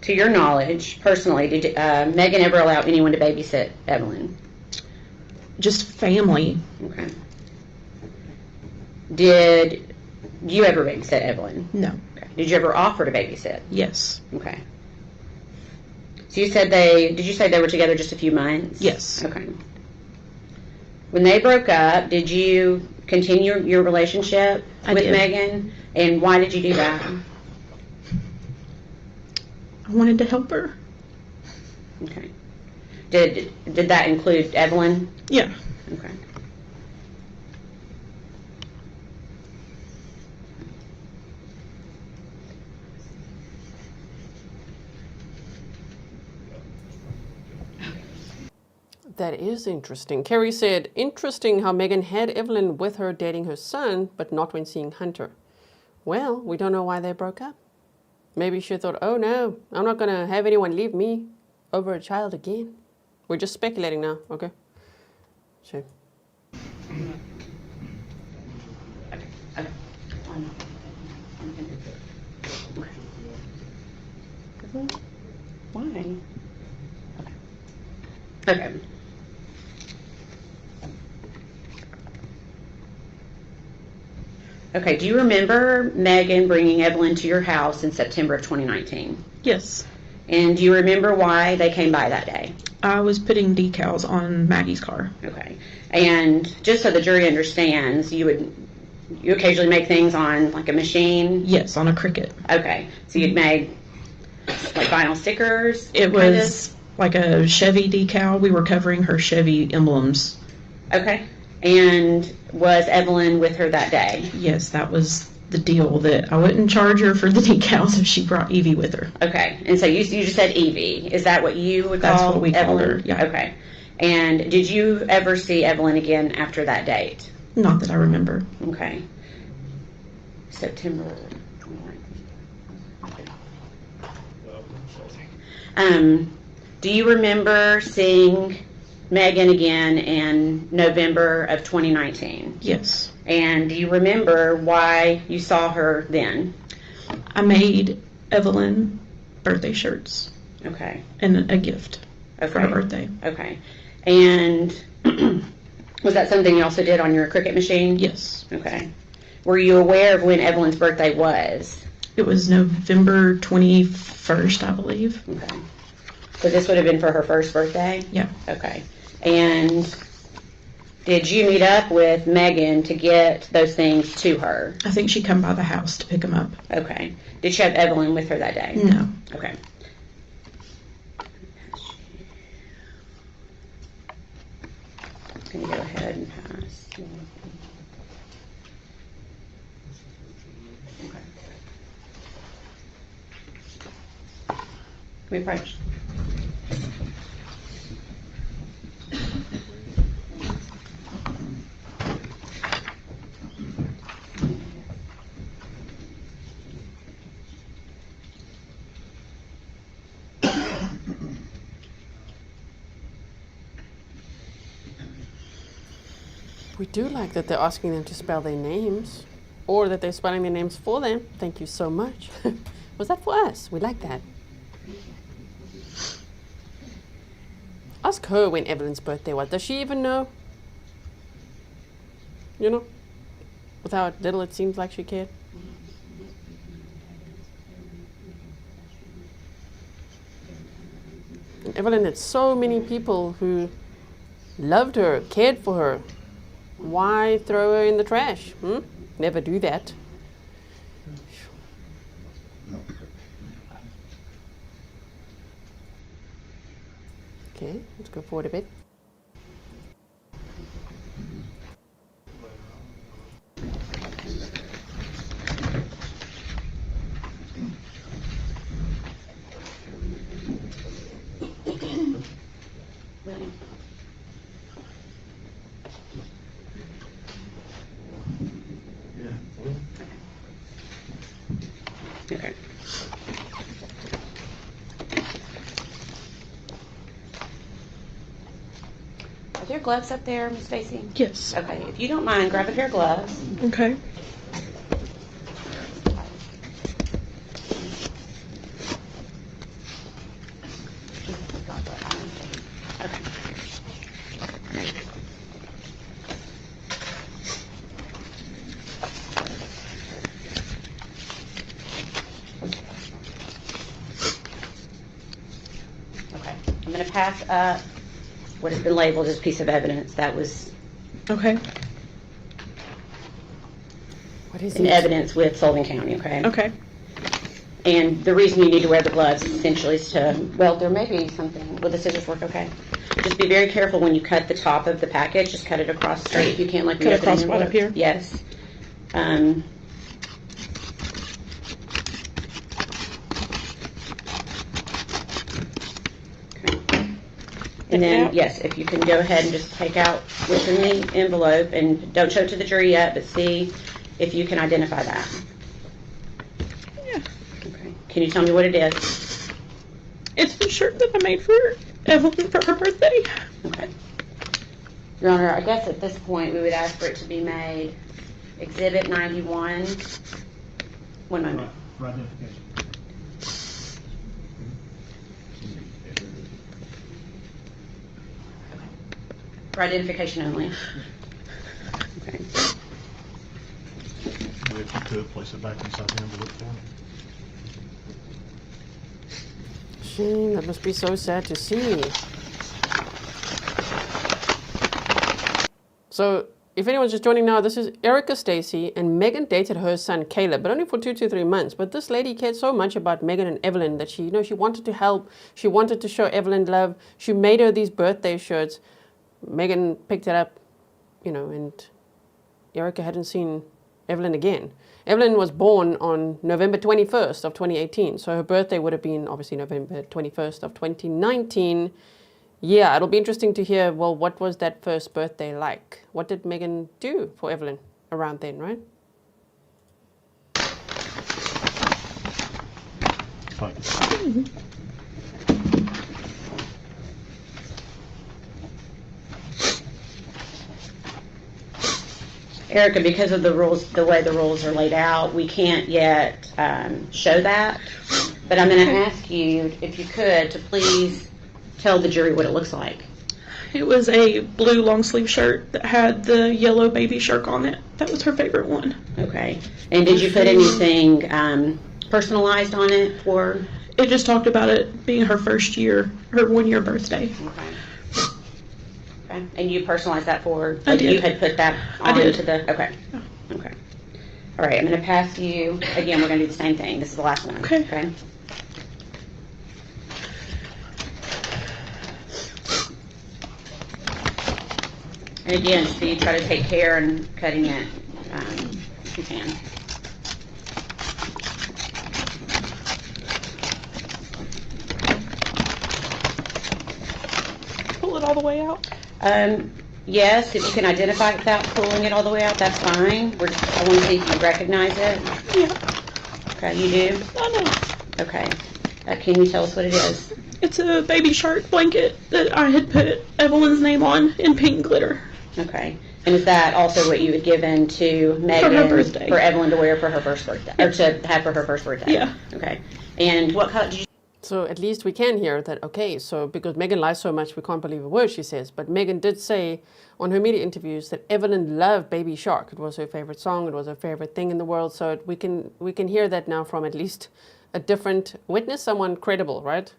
[SPEAKER 7] To your knowledge, personally, did Megan ever allow anyone to babysit Evelyn?
[SPEAKER 13] Just family.
[SPEAKER 7] Okay. Did you ever babysit Evelyn?
[SPEAKER 13] No.
[SPEAKER 7] Okay. Did you ever offer to babysit?
[SPEAKER 13] Yes.
[SPEAKER 7] Okay. So you said did you say they were together just a few months?
[SPEAKER 13] Yes.
[SPEAKER 7] Okay. When they broke up, did you continue your relationship
[SPEAKER 13] I
[SPEAKER 7] with
[SPEAKER 13] did.
[SPEAKER 7] Megan? And why did you do that?
[SPEAKER 13] I wanted to help her.
[SPEAKER 7] Okay. Did that include Evelyn?
[SPEAKER 13] Yeah.
[SPEAKER 7] Okay.
[SPEAKER 2] That is interesting. Carrie said, interesting how Megan had Evelyn with her dating her son, but not when seeing Hunter. Well, we don't know why they broke up. Maybe she thought, oh no, I'm not going to have anyone leave me over a child again. We're just speculating now, okay? So.
[SPEAKER 7] Why? Okay. Okay, do you remember Megan bringing Evelyn to your house in September of 2019?
[SPEAKER 13] Yes.
[SPEAKER 7] And do you remember why they came by that day?
[SPEAKER 13] I was putting decals on Maggie's car.
[SPEAKER 7] Okay. And just so the jury understands, you occasionally make things on like a machine?
[SPEAKER 13] Yes, on a Cricut.
[SPEAKER 7] Okay. So you'd made like vinyl stickers?
[SPEAKER 13] It was like a Chevy decal. We were covering her Chevy emblems.
[SPEAKER 7] Okay. And was Evelyn with her that day?
[SPEAKER 13] Yes, that was the deal, that I wouldn't charge her for the decals if she brought Evie with her.
[SPEAKER 7] Okay. And so you just said Evie. Is that what you would call
[SPEAKER 13] That's what we called
[SPEAKER 7] Evelyn?
[SPEAKER 13] her, yeah.
[SPEAKER 7] Okay. And did you ever see Evelyn again after that date?
[SPEAKER 13] Not that I remember.
[SPEAKER 7] Okay. September 29th. Do you remember seeing Megan again in November of 2019?
[SPEAKER 13] Yes.
[SPEAKER 7] And do you remember why you saw her then?
[SPEAKER 13] I made Evelyn birthday shirts.
[SPEAKER 7] Okay.
[SPEAKER 13] And a gift for her
[SPEAKER 7] Okay.
[SPEAKER 13] birthday.
[SPEAKER 7] Okay. And was that something you also did on your Cricut machine?
[SPEAKER 13] Yes.
[SPEAKER 7] Okay. Were you aware of when Evelyn's birthday was?
[SPEAKER 13] It was November 21st, I believe.
[SPEAKER 7] Okay. So this would have been for her first birthday?
[SPEAKER 13] Yeah.
[SPEAKER 7] Okay. And did you meet up with Megan to get those things to her?
[SPEAKER 13] I think she come by the house to pick them up.
[SPEAKER 7] Okay. Did she have Evelyn with her that day?
[SPEAKER 13] No.
[SPEAKER 7] Okay. Can you go ahead and pass? Okay. Can we approach?
[SPEAKER 2] We do like that they're asking them to spell their names, or that they're spelling their names for them. Thank you so much. Was that for us? We like that. Ask her when Evelyn's birthday was. Does she even know? You know? With how little it seems like she cared. And Evelyn had so many people who loved her, cared for her. Why throw her in the trash? Never do that. Okay, let's go forward a bit.
[SPEAKER 7] Okay. have gloves up there, Miss Stacey?
[SPEAKER 13] Yes.
[SPEAKER 7] Okay, if you don't mind, grab a pair of gloves.
[SPEAKER 13] Okay.
[SPEAKER 7] I'm going to pass up what has been labeled as piece of evidence. That was
[SPEAKER 13] Okay.
[SPEAKER 2] What is
[SPEAKER 7] in
[SPEAKER 2] it?
[SPEAKER 7] evidence with Sullivan County, okay?
[SPEAKER 13] Okay.
[SPEAKER 7] And the reason you need to wear the gloves essentially is to, well, there may be something. Will the scissors work okay? Just be very careful when you cut the top of the package. Just cut it across straight if you can, like we
[SPEAKER 13] Cut
[SPEAKER 7] open
[SPEAKER 13] across
[SPEAKER 7] an
[SPEAKER 13] right up
[SPEAKER 7] envelope.
[SPEAKER 13] here?
[SPEAKER 7] Yes. And then, yes, if you can go ahead and just take out what's in the envelope, and don't show it to the jury yet, but see if you can identify that.
[SPEAKER 13] Yeah.
[SPEAKER 7] Okay. Can you tell me what it is?
[SPEAKER 13] It's the shirt that I made for Evelyn for her birthday.
[SPEAKER 7] Okay. Your Honor, I guess at this point, we would ask for it to be made Exhibit 91. One moment.
[SPEAKER 4] For identification.
[SPEAKER 7] For identification only. Okay.
[SPEAKER 4] If you could, place it back inside the envelope for me.
[SPEAKER 2] Shame, that must be so sad to see. So, if anyone's just joining now, this is Erica Stacey, and Megan dated her son Caleb, but only for 2 to 3 months. But this lady cared so much about Megan and Evelyn that she, she wanted to help. She wanted to show Evelyn love. She made her these birthday shirts. Megan picked it up, and Erica hadn't seen Evelyn again. Evelyn was born on November 21st of 2018, so her birthday would have been obviously November 21st of 2019. Yeah, it'll be interesting to hear, well, what was that first birthday like? What did Megan do for Evelyn around then, right?
[SPEAKER 7] Erica, because of the rules, the way the rules are laid out, we can't yet show that. But I'm going to ask you, if you could, to please tell the jury what it looks like.
[SPEAKER 13] It was a blue long sleeve shirt that had the yellow baby shark on it. That was her favorite one.
[SPEAKER 7] Okay. And did you put anything personalized on it for?
[SPEAKER 13] It just talked about it being her first year, her 1 year birthday.
[SPEAKER 7] Okay. Okay. And you personalized that for?
[SPEAKER 13] I did.
[SPEAKER 7] You had put that on to the. Okay. Okay. All right. I'm going to pass you again. We're going to do the same thing. This is the last one.
[SPEAKER 13] Okay.
[SPEAKER 7] Okay. And again, so you try to take care in cutting it if you can.
[SPEAKER 13] Pull it all the way out?
[SPEAKER 7] Yes, if you can identify it without pulling it all the way out, that's fine. I want to see if you recognize it.
[SPEAKER 13] Yeah.
[SPEAKER 7] Okay, you do?
[SPEAKER 13] I know.
[SPEAKER 7] Okay. Can you tell us what it is?
[SPEAKER 13] It's a baby shark blanket that I had put Evelyn's name on in pink glitter.
[SPEAKER 7] Okay. And is that also what you had given to Megan
[SPEAKER 13] for her birthday,
[SPEAKER 7] for Evelyn to wear for her first birthday, or to have for her first birthday?
[SPEAKER 13] Yeah.
[SPEAKER 7] Okay. And what color did you?
[SPEAKER 2] So at least we can hear that, okay, so because Megan lies so much, we can't believe a word she says. But Megan did say on her media interviews that Evelyn loved Baby Shark. It was her favorite song. It was her favorite thing in the world. So we can hear that now from at least a different witness, someone credible, right?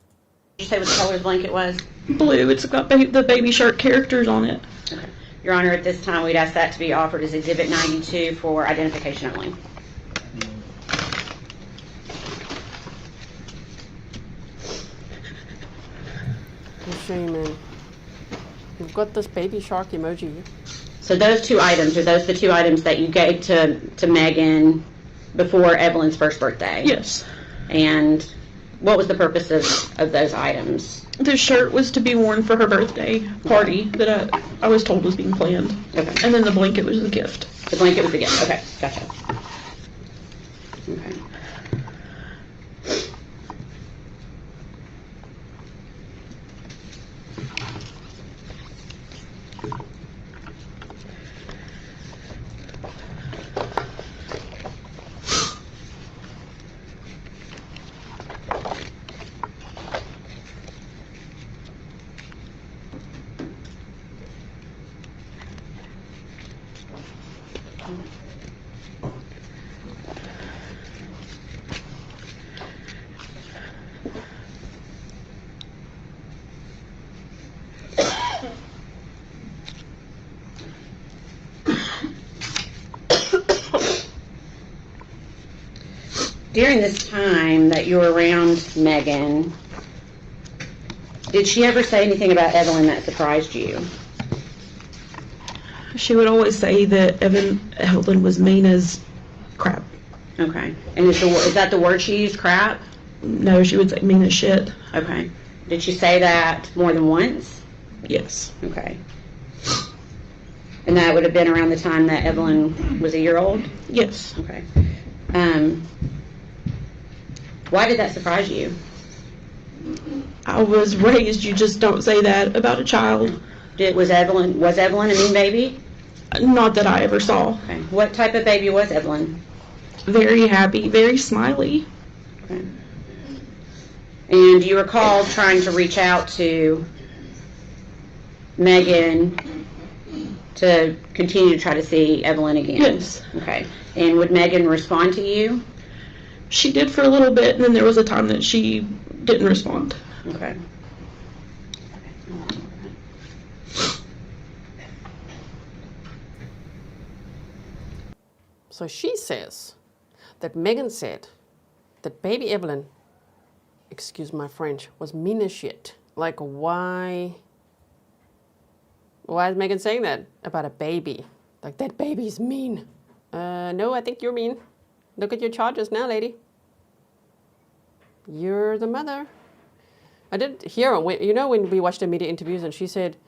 [SPEAKER 7] Did you say what the color of the blanket was?
[SPEAKER 13] Blue. It's got the Baby Shark characters on it.
[SPEAKER 7] Okay. Your Honor, at this time, we'd ask that to be offered as Exhibit 92 for identification only.
[SPEAKER 2] Shame, man. You've got this baby shark emoji.
[SPEAKER 7] So those two items, are those the two items that you gave to Megan before Evelyn's first birthday?
[SPEAKER 13] Yes.
[SPEAKER 7] And what was the purpose of those items?
[SPEAKER 13] The shirt was to be worn for her birthday party that I was told was being planned.
[SPEAKER 7] Okay.
[SPEAKER 13] And then the blanket was the gift.
[SPEAKER 7] The blanket was the gift. Okay, gotcha. Okay. During this time that you were around Megan, did she ever say anything about Evelyn that surprised you?
[SPEAKER 13] She would always say that Evelyn was mean as crap.
[SPEAKER 7] Okay. And is that the word she used, crap?
[SPEAKER 13] No, she would say mean as shit.
[SPEAKER 7] Okay. Did she say that more than once?
[SPEAKER 13] Yes.
[SPEAKER 7] Okay. And that would have been around the time that Evelyn was a year old?
[SPEAKER 13] Yes.
[SPEAKER 7] Okay. Why did that surprise you?
[SPEAKER 13] I was raised, you just don't say that about a child.
[SPEAKER 7] Was Evelyn a mean baby?
[SPEAKER 13] Not that I ever saw.
[SPEAKER 7] Okay. What type of baby was Evelyn?
[SPEAKER 13] Very happy, very smiley.
[SPEAKER 7] Okay. And do you recall trying to reach out to Megan to continue to try to see Evelyn again?
[SPEAKER 13] Yes.
[SPEAKER 7] Okay. And would Megan respond to you?
[SPEAKER 13] She did for a little bit, and then there was a time that she didn't respond.
[SPEAKER 7] Okay.
[SPEAKER 2] So she says that Megan said that baby Evelyn, excuse my French, was mean as shit. Like, why is Megan saying that about a baby? Like, that baby's mean. No, I think you're mean. Look at your charges now, lady. You're the mother. I did hear, when we watched the media interviews, and she said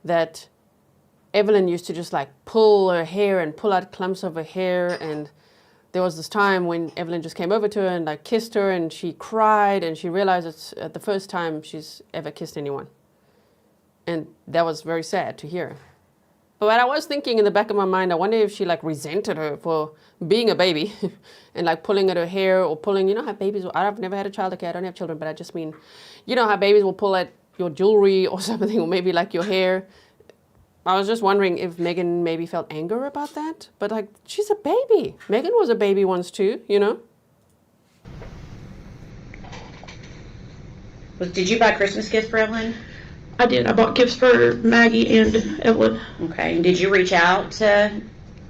[SPEAKER 2] that Evelyn used to just like pull her hair and pull out clumps of her hair, and there was this time when Evelyn just came over to her and like kissed her, and she cried, and she realized it's the first time she's ever kissed anyone. And that was very sad to hear. But I was thinking in the back of my mind, I wonder if she like resented her for being a baby and like pulling at her hair or pulling, how babies, I've never had a child, okay, I don't have children, but I just mean, how babies will pull at your jewelry or something, or maybe like your hair. I was just wondering if Megan maybe felt anger about that, but like, she's a baby. Megan was a baby once too,
[SPEAKER 7] Did you buy Christmas gifts for Evelyn?
[SPEAKER 13] I did. I bought gifts for Maggie and Evelyn.
[SPEAKER 7] Okay. And did you reach out to?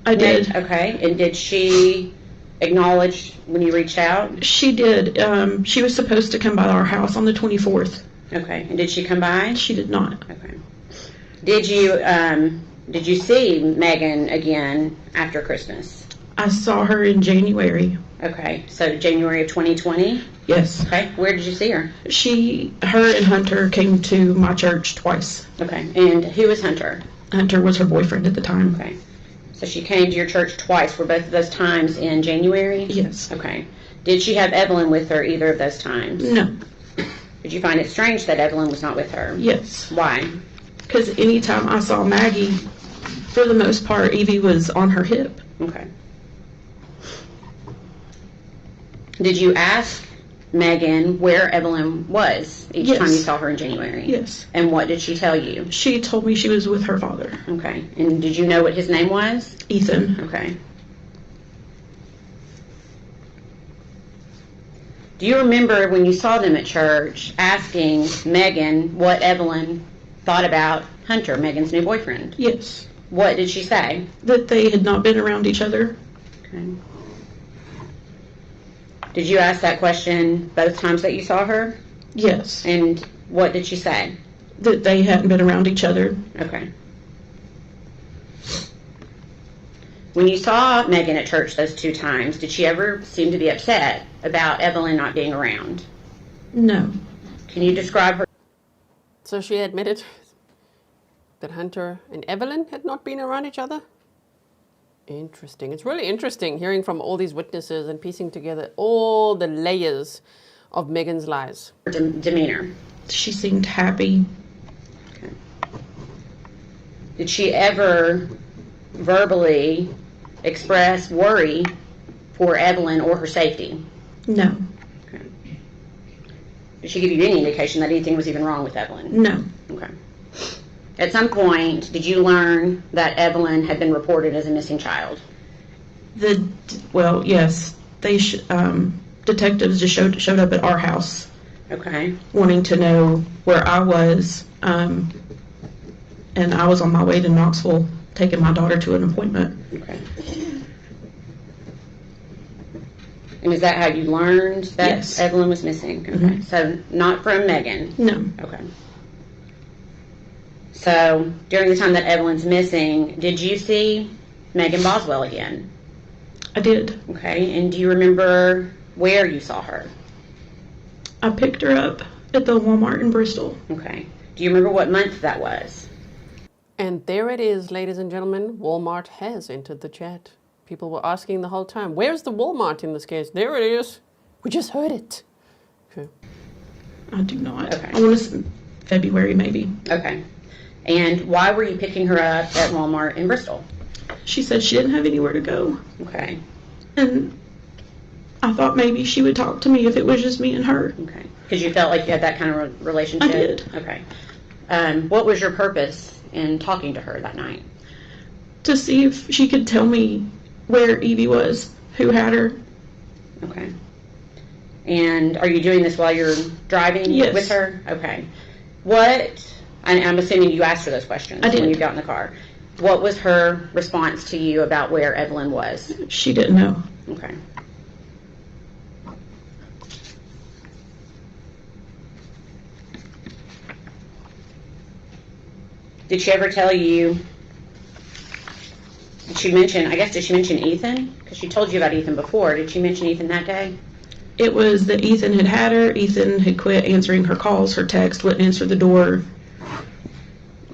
[SPEAKER 13] I did.
[SPEAKER 7] Okay. And did she acknowledge when you reached out?
[SPEAKER 13] She did. She was supposed to come by our house on the 24th.
[SPEAKER 7] Okay. And did she come by?
[SPEAKER 13] She did not.
[SPEAKER 7] Okay. Did you see Megan again after Christmas?
[SPEAKER 13] I saw her in January.
[SPEAKER 7] Okay. So January of 2020?
[SPEAKER 13] Yes.
[SPEAKER 7] Okay. Where did you see her?
[SPEAKER 13] Her and Hunter came to my church twice.
[SPEAKER 7] Okay. And who was Hunter?
[SPEAKER 13] Hunter was her boyfriend at the time.
[SPEAKER 7] Okay. So she came to your church twice. Were both of those times in January?
[SPEAKER 13] Yes.
[SPEAKER 7] Okay. Did she have Evelyn with her either of those times?
[SPEAKER 13] No.
[SPEAKER 7] Did you find it strange that Evelyn was not with her?
[SPEAKER 13] Yes.
[SPEAKER 7] Why?
[SPEAKER 13] Because anytime I saw Maggie, for the most part, Evie was on her hip.
[SPEAKER 7] Okay. Did you ask Megan where Evelyn was each time you saw her in January?
[SPEAKER 13] Yes.
[SPEAKER 7] And what did she tell you?
[SPEAKER 13] She told me she was with her father.
[SPEAKER 7] Okay. And did you know what his name was?
[SPEAKER 13] Ethan.
[SPEAKER 7] Okay. Do you remember when you saw them at church asking Megan what Evelyn thought about Hunter, Megan's new boyfriend?
[SPEAKER 13] Yes.
[SPEAKER 7] What did she say?
[SPEAKER 13] That they had not been around each other.
[SPEAKER 7] Okay. Did you ask that question both times that you saw her?
[SPEAKER 13] Yes.
[SPEAKER 7] And what did she say?
[SPEAKER 13] That they hadn't been around each other.
[SPEAKER 7] Okay. When you saw Megan at church those two times, did she ever seem to be upset about Evelyn not being around?
[SPEAKER 13] No.
[SPEAKER 7] Can you describe her?
[SPEAKER 2] So she admitted that Hunter and Evelyn had not been around each other? Interesting. It's really interesting hearing from all these witnesses and piecing together all the layers of Megan's lies.
[SPEAKER 7] Demeanor.
[SPEAKER 13] She seemed happy.
[SPEAKER 7] Okay. Did she ever verbally express worry for Evelyn or her safety?
[SPEAKER 13] No.
[SPEAKER 7] Okay. Did she give you any indication that anything was even wrong with Evelyn?
[SPEAKER 13] No.
[SPEAKER 7] Okay. At some point, did you learn that Evelyn had been reported as a missing child?
[SPEAKER 13] Well, yes. Detectives just showed up at our house.
[SPEAKER 7] Okay.
[SPEAKER 13] Wanting to know where I was, and I was on my way to Knoxville taking my daughter to an appointment.
[SPEAKER 7] Okay. And is that how you learned that
[SPEAKER 13] Yes.
[SPEAKER 7] Evelyn was missing? Okay. So not from Megan?
[SPEAKER 13] No.
[SPEAKER 7] Okay. So during the time that Evelyn's missing, did you see Megan Boswell again?
[SPEAKER 13] I did.
[SPEAKER 7] Okay. And do you remember where you saw her?
[SPEAKER 13] I picked her up at the Walmart in Bristol.
[SPEAKER 7] Okay. Do you remember what month that was?
[SPEAKER 2] And there it is, ladies and gentlemen. Walmart has entered the chat. People were asking the whole time, where's the Walmart in this case? There it is. We just heard it. Okay.
[SPEAKER 13] I do not.
[SPEAKER 7] Okay.
[SPEAKER 13] I want to say February, maybe.
[SPEAKER 7] Okay. And why were you picking her up at Walmart in Bristol?
[SPEAKER 13] She said she didn't have anywhere to go.
[SPEAKER 7] Okay.
[SPEAKER 13] And I thought maybe she would talk to me if it was just me and her.
[SPEAKER 7] Okay. Because you felt like you had that kind of relationship?
[SPEAKER 13] I did.
[SPEAKER 7] Okay. What was your purpose in talking to her that night?
[SPEAKER 13] To see if she could tell me where Evie was, who had her.
[SPEAKER 7] Okay. And are you doing this while you're driving
[SPEAKER 13] Yes.
[SPEAKER 7] with her? Okay. I'm assuming you asked her those questions
[SPEAKER 13] I did.
[SPEAKER 7] when you got in the car. What was her response to you about where Evelyn was?
[SPEAKER 13] She didn't know.
[SPEAKER 7] Okay. Did she ever tell you, did she mention Ethan? Because she told you about Ethan before. Did she mention Ethan that day?
[SPEAKER 13] It was that Ethan had her. Ethan had quit answering her calls, her text, wouldn't answer the door.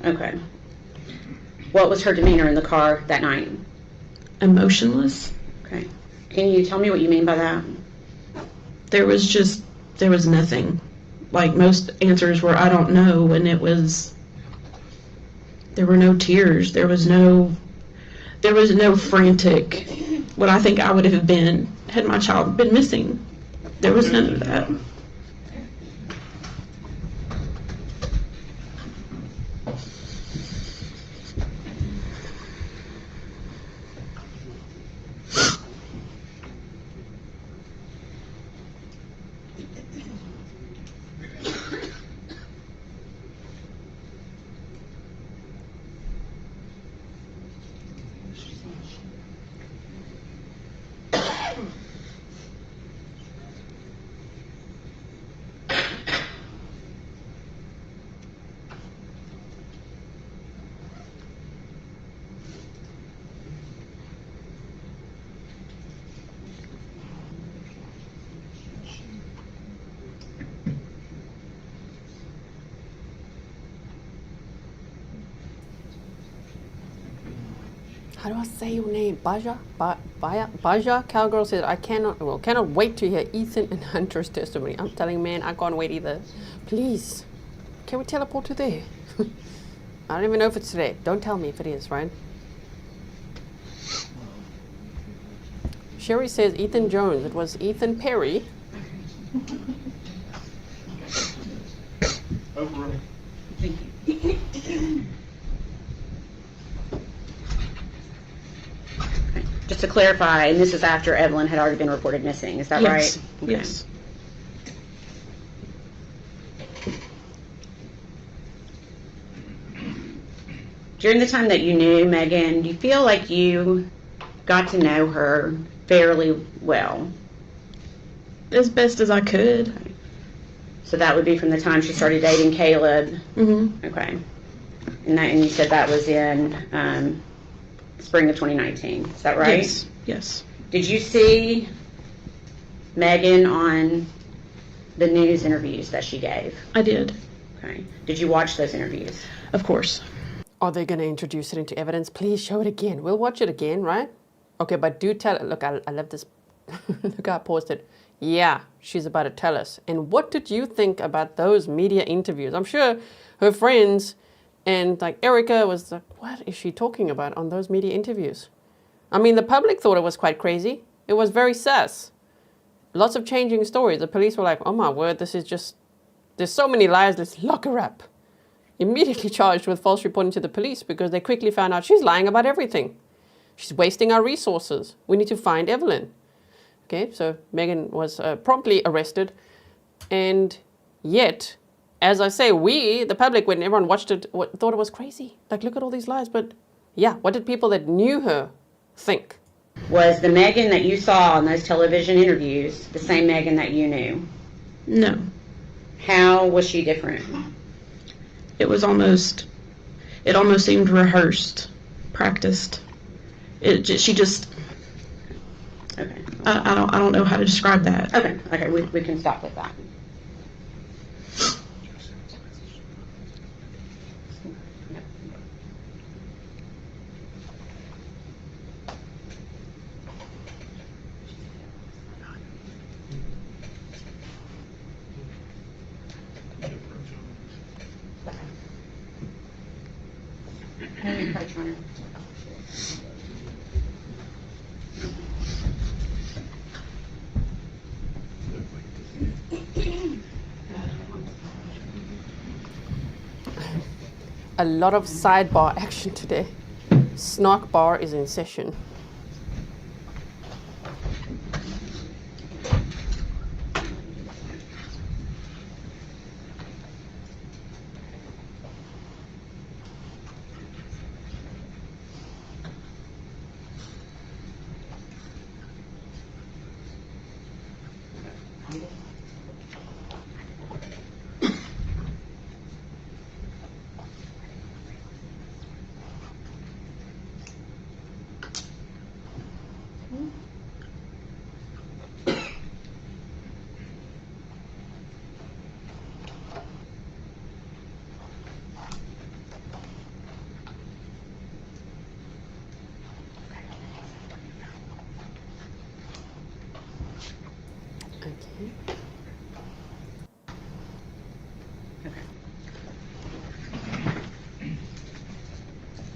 [SPEAKER 7] Okay. What was her demeanor in the car that night?
[SPEAKER 13] Emotionless.
[SPEAKER 7] Okay. Can you tell me what you mean by that?
[SPEAKER 13] There was nothing. Like, most answers were, I don't know, and there were no tears. There was no frantic, what I think I would have been had my child been missing. There was none of that.
[SPEAKER 2] How do I say your name? Baja? Baja? Cowgirl says, I cannot wait to hear Ethan and Hunter's testimony. I'm telling man, I can't wait either. Please, can we teleport to there? I don't even know if it's today. Don't tell me if it is, right? Sherry says Ethan Jones. It was Ethan Perry.
[SPEAKER 4] Overruled.
[SPEAKER 7] Just to clarify, and this is after Evelyn had already been reported missing, is that
[SPEAKER 13] Yes.
[SPEAKER 7] right? Okay.
[SPEAKER 13] Yes.
[SPEAKER 7] During the time that you knew Megan, do you feel like you got to know her fairly well?
[SPEAKER 13] As best as I could.
[SPEAKER 7] So that would be from the time she started dating Caleb.
[SPEAKER 13] Mm-hmm.
[SPEAKER 7] Okay. And you said that was in spring of 2019. Is that right?
[SPEAKER 13] Yes. Yes.
[SPEAKER 7] Did you see Megan on the news interviews that she gave?
[SPEAKER 13] I did.
[SPEAKER 7] Okay. Did you watch those interviews?
[SPEAKER 13] Of course.
[SPEAKER 2] Are they going to introduce it into evidence? Please show it again. We'll watch it again, right? Okay, but do tell. Look, I love this. Look, I posted. Yeah, she's about to tell us. And what did you think about those media interviews? I'm sure her friends and like Erica was like, what is she talking about on those media interviews? I mean, the public thought it was quite crazy. It was very sus. Lots of changing stories. The police were like, oh my word, this is just, there's so many lies, let's lock her up. immediately charged with false reporting to the police because they quickly found out she's lying about everything. She's wasting our resources. We need to find Evelyn. Okay, so Megan was promptly arrested. And yet, as I say, we, the public, when everyone watched it, thought it was crazy. Like, look at all these lies. But yeah, what did people that knew her think?
[SPEAKER 7] Was the Megan that you saw in those television interviews the same Megan that you knew?
[SPEAKER 13] No.
[SPEAKER 7] How was she different?
[SPEAKER 13] It almost seemed rehearsed, practiced. She just.
[SPEAKER 7] Okay.
[SPEAKER 13] I don't know how to describe that.
[SPEAKER 7] Okay, we can stop with that.
[SPEAKER 2] A lot of sidebar action today. Snark bar is in session.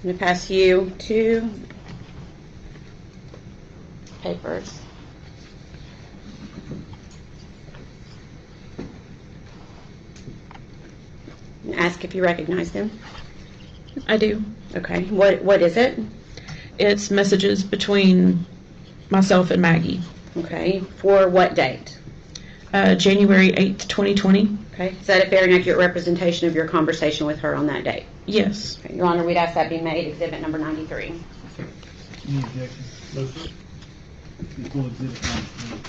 [SPEAKER 7] I'm going to pass you 2 papers. And ask if you recognize them.
[SPEAKER 13] I do.
[SPEAKER 7] Okay. What is it?
[SPEAKER 13] It's messages between myself and Maggie.
[SPEAKER 7] Okay. For what date?
[SPEAKER 13] January 8th, 2020.
[SPEAKER 7] Okay. Is that a fair and accurate representation of your conversation with her on that date?
[SPEAKER 13] Yes.
[SPEAKER 7] Okay. Your Honor, we'd ask that be made exhibit number 93.
[SPEAKER 4] Any objection?
[SPEAKER 3] No, sir.
[SPEAKER 4] Full exhibit 93.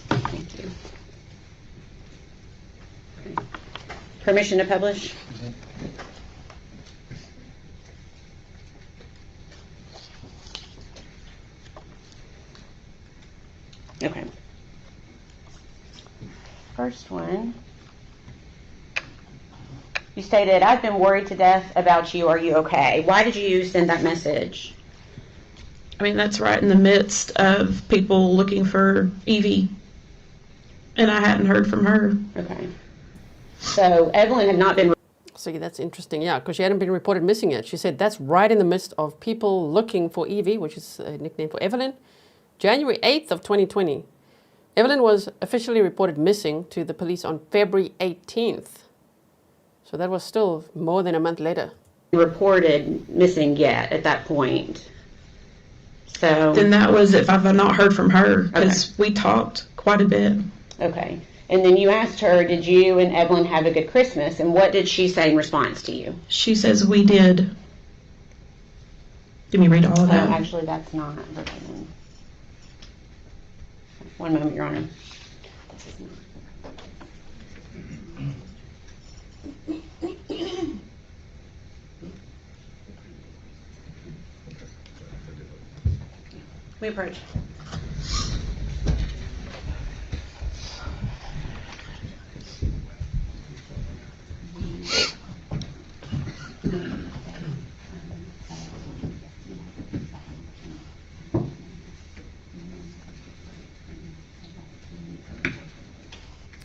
[SPEAKER 7] Thank you. Okay. Permission to publish? Okay. First one. You stated, I've been worried to death about you. Are you okay? Why did you send that message?
[SPEAKER 13] I mean, that's right in the midst of people looking for Evie. And I hadn't heard from her.
[SPEAKER 7] Okay. So Evelyn had not been...
[SPEAKER 2] See, that's interesting, yeah, because she hadn't been reported missing yet. She said that's right in the midst of people looking for Evie, which is a nickname for Evelyn. January 8th of 2020. Evelyn was officially reported missing to the police on February 18th. So that was still more than a month later.
[SPEAKER 7] Reported missing yet at that point. So...
[SPEAKER 13] Then that was if I've not heard from her, because we talked quite a bit.
[SPEAKER 7] Okay. And then you asked her, did you and Evelyn have a good Christmas? And what did she say in response to you?
[SPEAKER 13] She says we did. Did we read all of that?
[SPEAKER 7] Actually, that's not verbatim. One moment, Your Honor. This is not. We approach.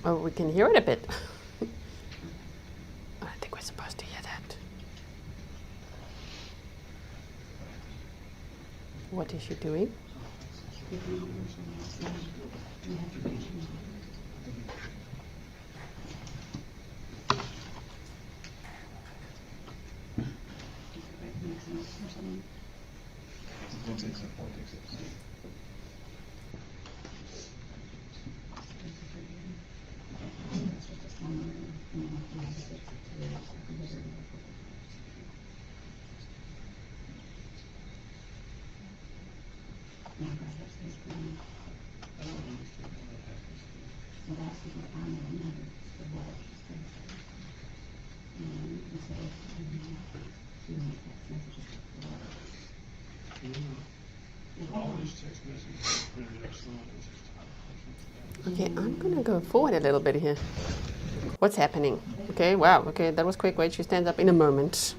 [SPEAKER 2] Oh, we can hear it a bit. I think we're supposed to hear that. What is she doing? Okay, I'm gonna go forward a little bit here. What's happening? Okay, wow, okay, that was quick. Wait, she stands up in a moment.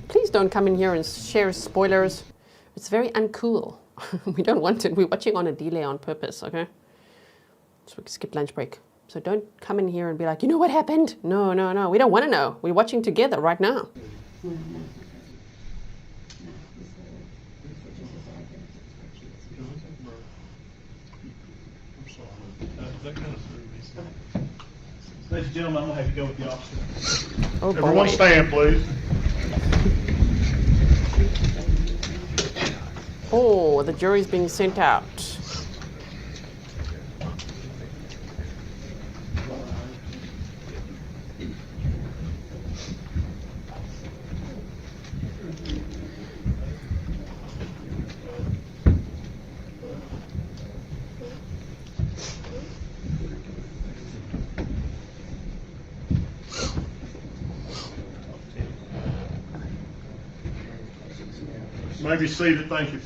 [SPEAKER 2] Please don't come in here and share spoilers. It's very uncool. We don't want it. We're watching on a delay on purpose, okay? So we can skip lunch break. So don't come in here and be like, you know what happened? No, no, no. We don't want to know. We're watching together right now.
[SPEAKER 4] Ladies and gentlemen, I'm going to have you go with the officer.
[SPEAKER 2] Oh, boy.
[SPEAKER 3] Everyone stand, please.
[SPEAKER 2] Oh, the jury's being sent out.
[SPEAKER 3] You may be seated. Thank you.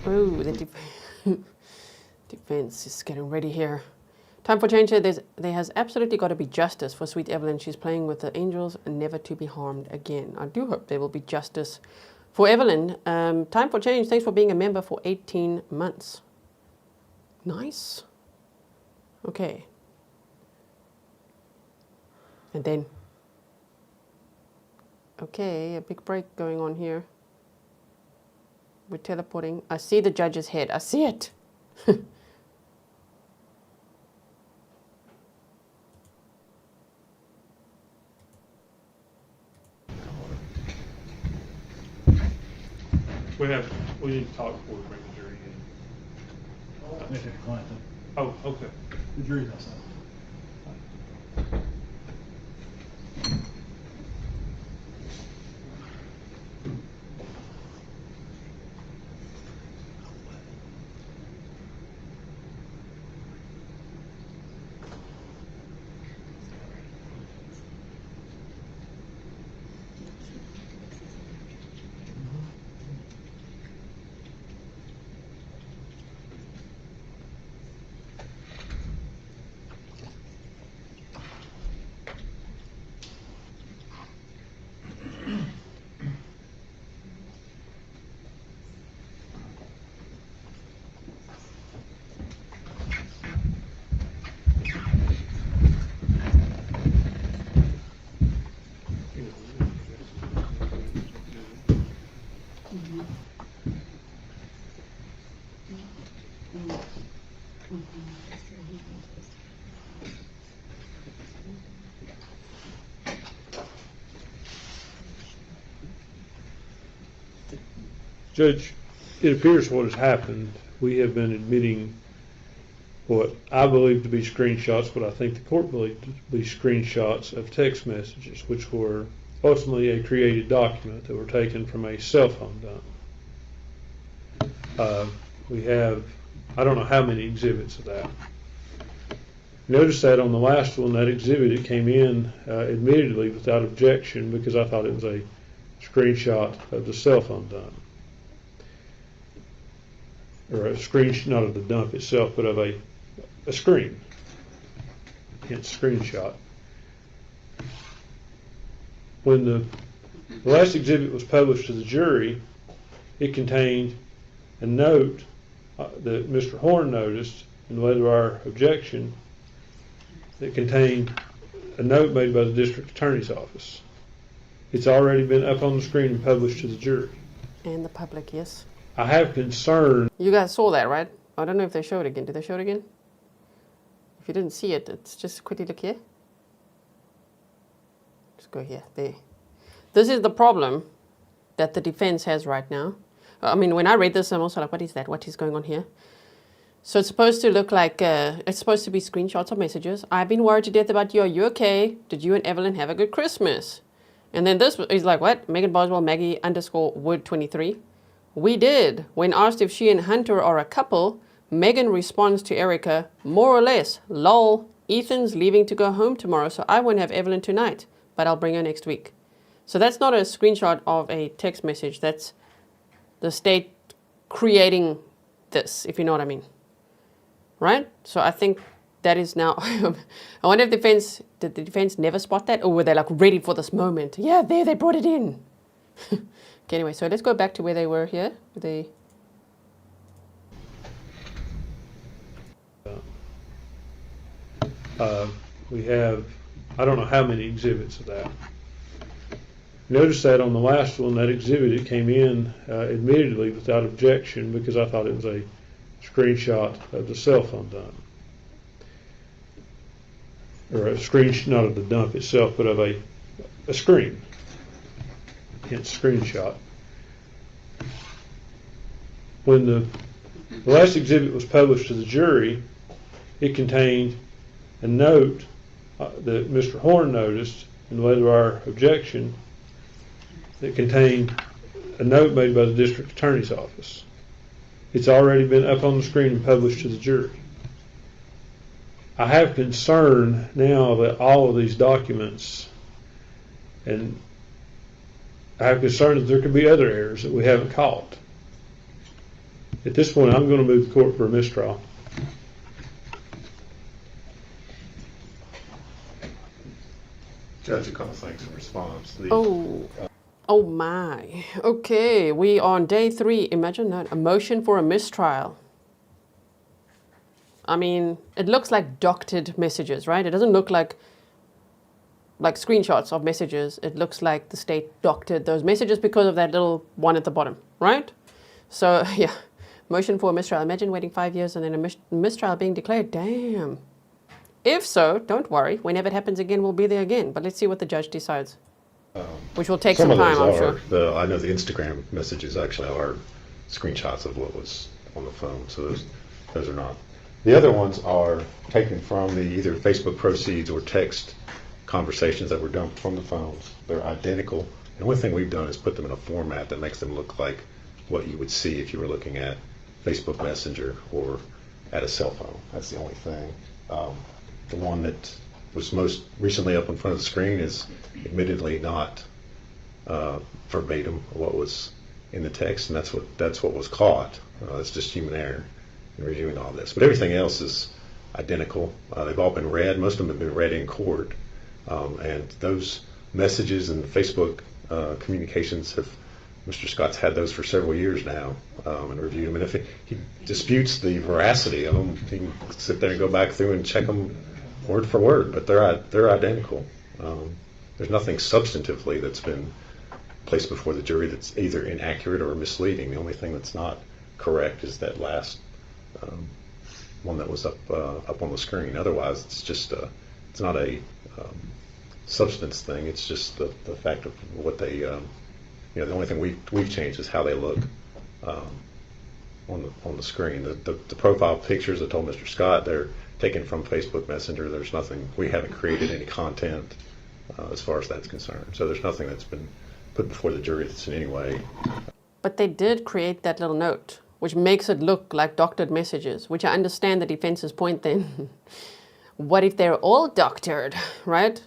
[SPEAKER 2] Oh, the defense is getting ready here. Time for change. There has absolutely got to be justice for sweet Evelyn. She's playing with the angels and never to be harmed again. I do hope there will be justice for Evelyn. Time for change. Thanks for being a member for 18 months. Nice. Okay. And then, okay, a big break going on here. We're teleporting. I see the judge's head. I see it.
[SPEAKER 3] We need to talk before we bring the jury in.
[SPEAKER 4] Let me take a client then.
[SPEAKER 3] Oh, okay.
[SPEAKER 4] The jury's outside.
[SPEAKER 3] Judge, it appears what has happened, we have been admitting what I believe to be screenshots, what I think the court believed to be screenshots of text messages, which were ultimately a created document that were taken from a cell phone dump. We have, I don't know how many exhibits of that. Notice that on the last one, that exhibit, it came in admittedly without objection because I thought it was a screenshot of the cell phone dump. Or a screenshot, not of the dump itself, but of a screen, hence screenshot. When the last exhibit was published to the jury, it contained a note that Mr. Horn noticed in the letter of our objection that contained a note made by the district attorney's office. It's already been up on the screen and published to the jury.
[SPEAKER 2] And the public, yes.
[SPEAKER 3] I have concern.
[SPEAKER 2] You guys saw that, right? I don't know if they show it again. Did they show it again? If you didn't see it, it's just quickly look here. Just go here. There. This is the problem that the defense has right now. I mean, when I read this, I'm also like, what is that? What is going on here? So it's supposed to look like, it's supposed to be screenshots of messages. I've been worried to death about you. Are you okay? Did you and Evelyn have a good Christmas? And then this is like, what? Megan Boswell, Maggie _Wood 23. We did. When asked if she and Hunter are a couple, Megan responds to Erica, more or less, lol, Ethan's leaving to go home tomorrow, so I won't have Evelyn tonight, but I'll bring her next week. So that's not a screenshot of a text message. That's the state creating this, if you know what I mean. Right? So I think that is now, I wonder if did the defense never spot that? Or were they like ready for this moment? Yeah, there, they brought it in. Okay, anyway, so let's go back to where they were here.
[SPEAKER 3] We have, I don't know how many exhibits of that. Notice that on the last one, that exhibit, it came in admittedly without objection because I thought it was a screenshot of the cell phone dump. Or a screenshot, not of the dump itself, but of a screen. Hence screenshot. When the last exhibit was published to the jury, it contained a note that Mr. Horn noticed in the letter of our objection that contained a note made by the district attorney's office. It's already been up on the screen and published to the jury. I have concern now that all of these documents, and I have concern that there could be other errors that we haven't caught. At this point, I'm going to move the court for a mistrial.
[SPEAKER 14] Judge, a couple things in response.
[SPEAKER 2] Oh my. Okay, we on day 3. Imagine that, a motion for a mistrial. I mean, it looks like doctored messages, right? It doesn't look like screenshots of messages. It looks like the state doctored those messages because of that little one at the bottom, right? So, yeah, motion for a mistrial. Imagine waiting 5 years and then a mistrial being declared. Damn. If so, don't worry. Whenever it happens again, we'll be there again. But let's see what the judge decides. Which will take some time, I'm sure.
[SPEAKER 14] I know the Instagram messages actually are screenshots of what was on the phone, so those are not. The other ones are taken from the either Facebook proceeds or text conversations that were dumped from the phones. They're identical. And one thing we've done is put them in a format that makes them look like what you would see if you were looking at Facebook Messenger or at a cell phone. That's the only thing. The one that was most recently up in front of the screen is admittedly not verbatim what was in the text, and that's what was caught. It's just human error in reviewing all this. But everything else is identical. They've all been read. Most of them have been read in court. And those messages and Facebook communications Mr. Scott's had those for several years now and reviewed them. And if he disputes the veracity of them, he can sit there and go back through and check them word for word. But they're identical. There's nothing substantively that's been placed before the jury that's either inaccurate or misleading. The only thing that's not correct is that last one that was up on the screen. Otherwise, it's just it's not a substance thing. It's just the fact of what they the only thing we've changed is how they look on the screen. The profile pictures I told Mr. Scott, they're taken from Facebook Messenger. There's nothing, we haven't created any content as far as that's concerned. So there's nothing that's been put before the jury that's in any way.
[SPEAKER 2] But they did create that little note, which makes it look like doctored messages, which I understand the defense's point then. What if they're all doctored, right?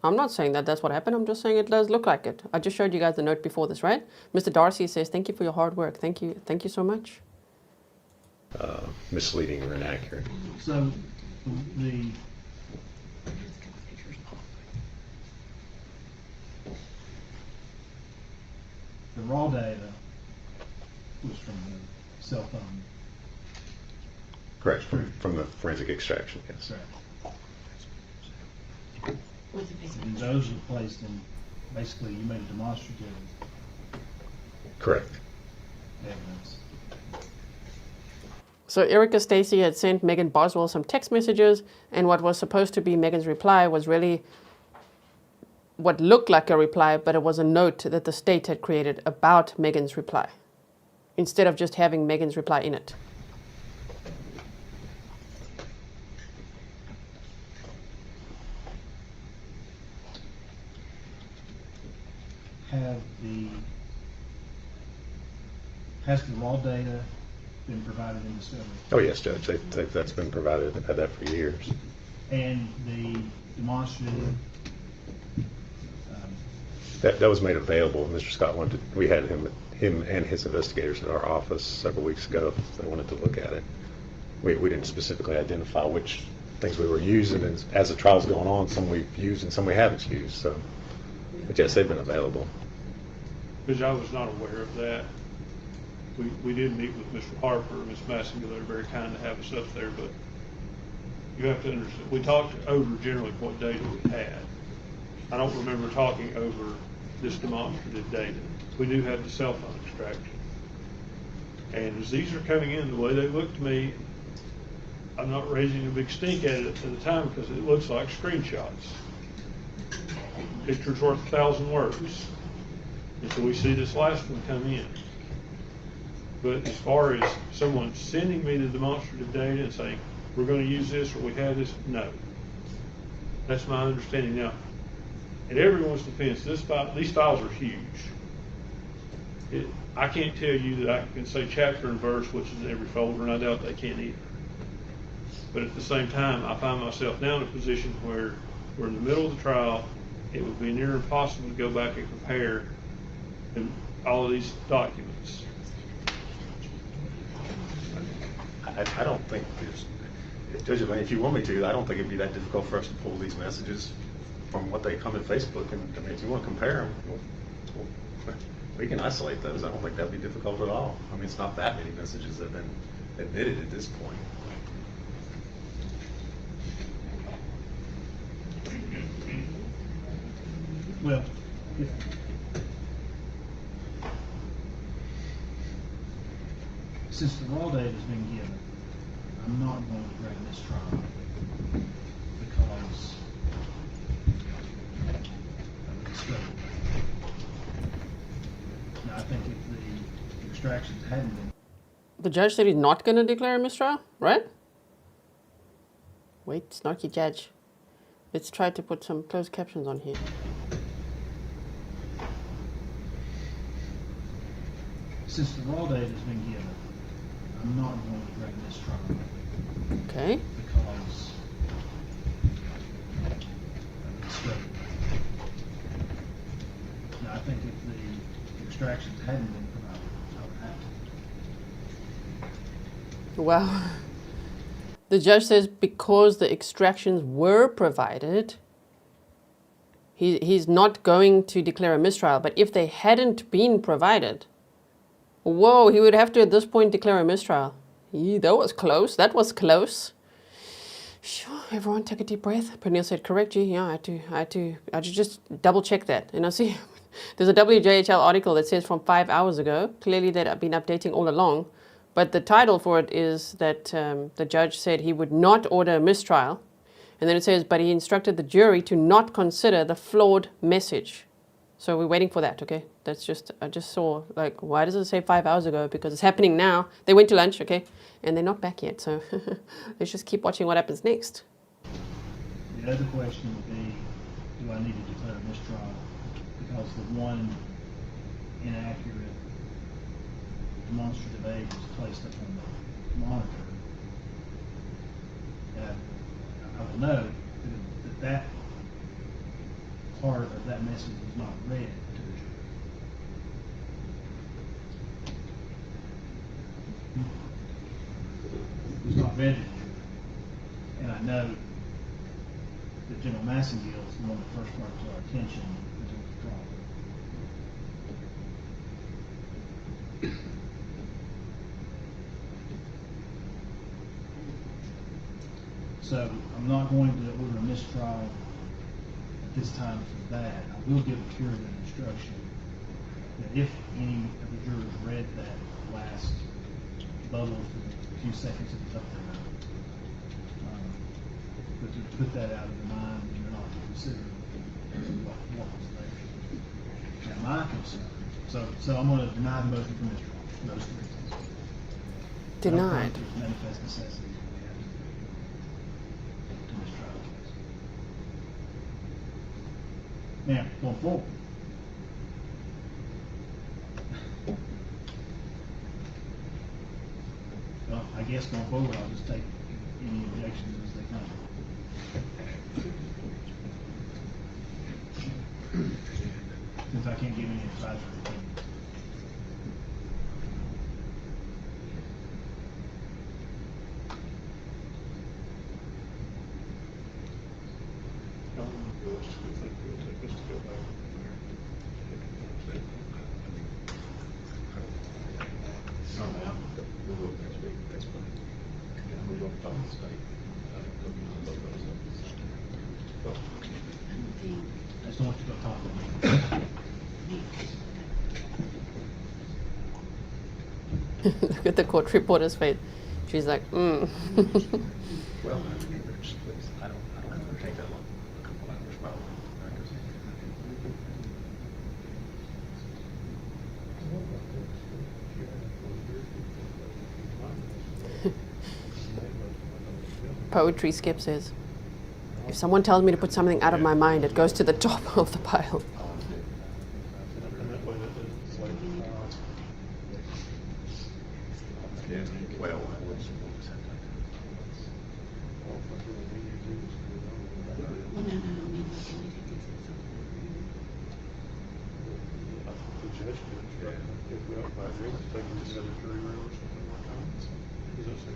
[SPEAKER 2] I'm not saying that that's what happened. I'm just saying it does look like it. I just showed you guys the note before this, right? Mr. Darcy says, thank you for your hard work. Thank you so much.
[SPEAKER 14] Misleading or inaccurate.
[SPEAKER 4] So the raw data was from the cell phone.
[SPEAKER 14] Correct, from the forensic extraction, yes.
[SPEAKER 4] Correct. And those were placed in, basically, you made a demonstrative
[SPEAKER 14] Correct.
[SPEAKER 4] evidence.
[SPEAKER 2] So Erica Stacey had sent Megan Boswell some text messages, and what was supposed to be Megan's reply was really what looked like a reply, but it was a note that the state had created about Megan's reply, instead of just having Megan's reply in it.
[SPEAKER 4] Has the raw data been provided in discovery?
[SPEAKER 14] Oh, yes, Judge, that's been provided. They've had that for years.
[SPEAKER 4] And the demonstrative,
[SPEAKER 14] That was made available. Mr. Scott wanted, we had him and his investigators at our office several weeks ago. They wanted to look at it. We didn't specifically identify which things we were using, and as the trial's going on, some we've used and some we haven't used, so. But yes, they've been available.
[SPEAKER 3] Because I was not aware of that. We did meet with Mr. Harper and Ms. Massinger. They were very kind to have us up there, but you have to understand, we talked over generally what data we had. I don't remember talking over this demonstrative data. We do have the cell phone extraction. And as these are coming in, the way they look to me, I'm not raising a big stink at it at the time because it looks like screenshots. Picture's worth 1,000 words. And so we see this last one come in. But as far as someone sending me the demonstrative data and saying, we're going to use this or we have this, no. That's my understanding now. In everyone's defense, these files are huge. I can't tell you that I can say chapter and verse, which is in every folder, and I doubt they can either. But at the same time, I find myself now in a position where we're in the middle of the trial. It would be near impossible to go back and compare all of these documents.
[SPEAKER 14] I don't think Judge Evelyn, if you want me to, I don't think it'd be that difficult for us to pull these messages from what they come in Facebook, and I mean, if you want to compare them, we can isolate those. I don't think that'd be difficult at all. I mean, it's not that many messages that have been admitted at this point.
[SPEAKER 4] Well, since the raw data has been given, I'm not going to drag this trial because of the discovery. Now, I think if the extractions hadn't been.
[SPEAKER 2] The judge said he's not going to declare a mistrial, right? Wait, snarky judge. Let's try to put some closed captions on here.
[SPEAKER 4] Since the raw data has been given, I'm not going to drag this trial.
[SPEAKER 2] Okay.
[SPEAKER 4] Because of the discovery. Now, I think if the extractions hadn't been provided, I would have to.
[SPEAKER 2] Well, the judge says because the extractions were provided, he's not going to declare a mistrial. But if they hadn't been provided, whoa, he would have to at this point declare a mistrial. That was close. That was close. Sure, everyone take a deep breath. Pernille said, correct, G. Yeah, I had to just double check that. And I see there's a WJHL article that says from 5 hours ago. Clearly that I've been updating all along. But the title for it is that the judge said he would not order a mistrial. And then it says, but he instructed the jury to not consider the flawed message. So we're waiting for that, okay? That's just, I just saw, like, why does it say 5 hours ago? Because it's happening now. They went to lunch, okay? And they're not back yet, so let's just keep watching what happens next.
[SPEAKER 4] The other question would be, do I need to declare a mistrial? Because the one inaccurate demonstrative aid was placed up on the monitor. And I will note that part of that message was not read to the jury. It was not read to the jury. And I know that General Massengill is the one that first brought to our attention until the trial. So I'm not going to order a mistrial at this time for that. I will give a curative instruction that if any of the jurors read that last bubble for the few seconds it was up there, but to put that out of the mind and you're not to consider what was there. Now my concern, so I'm going to deny the motion for Mistrial. Those three reasons.
[SPEAKER 2] Denied.
[SPEAKER 4] Manifest necessity. To mistrial the case. Now, going forward. Well, I guess going forward, I'll just take any objections as they come. Since I can't give any advisory opinion. I just don't want you to go talk to me.
[SPEAKER 2] Look at the court reporter's face. She's like,
[SPEAKER 8] Well, I don't take that long. A couple hours, probably.
[SPEAKER 2] Poetry Skip says, if someone tells me to put something out of my mind, it goes to the top of the pile.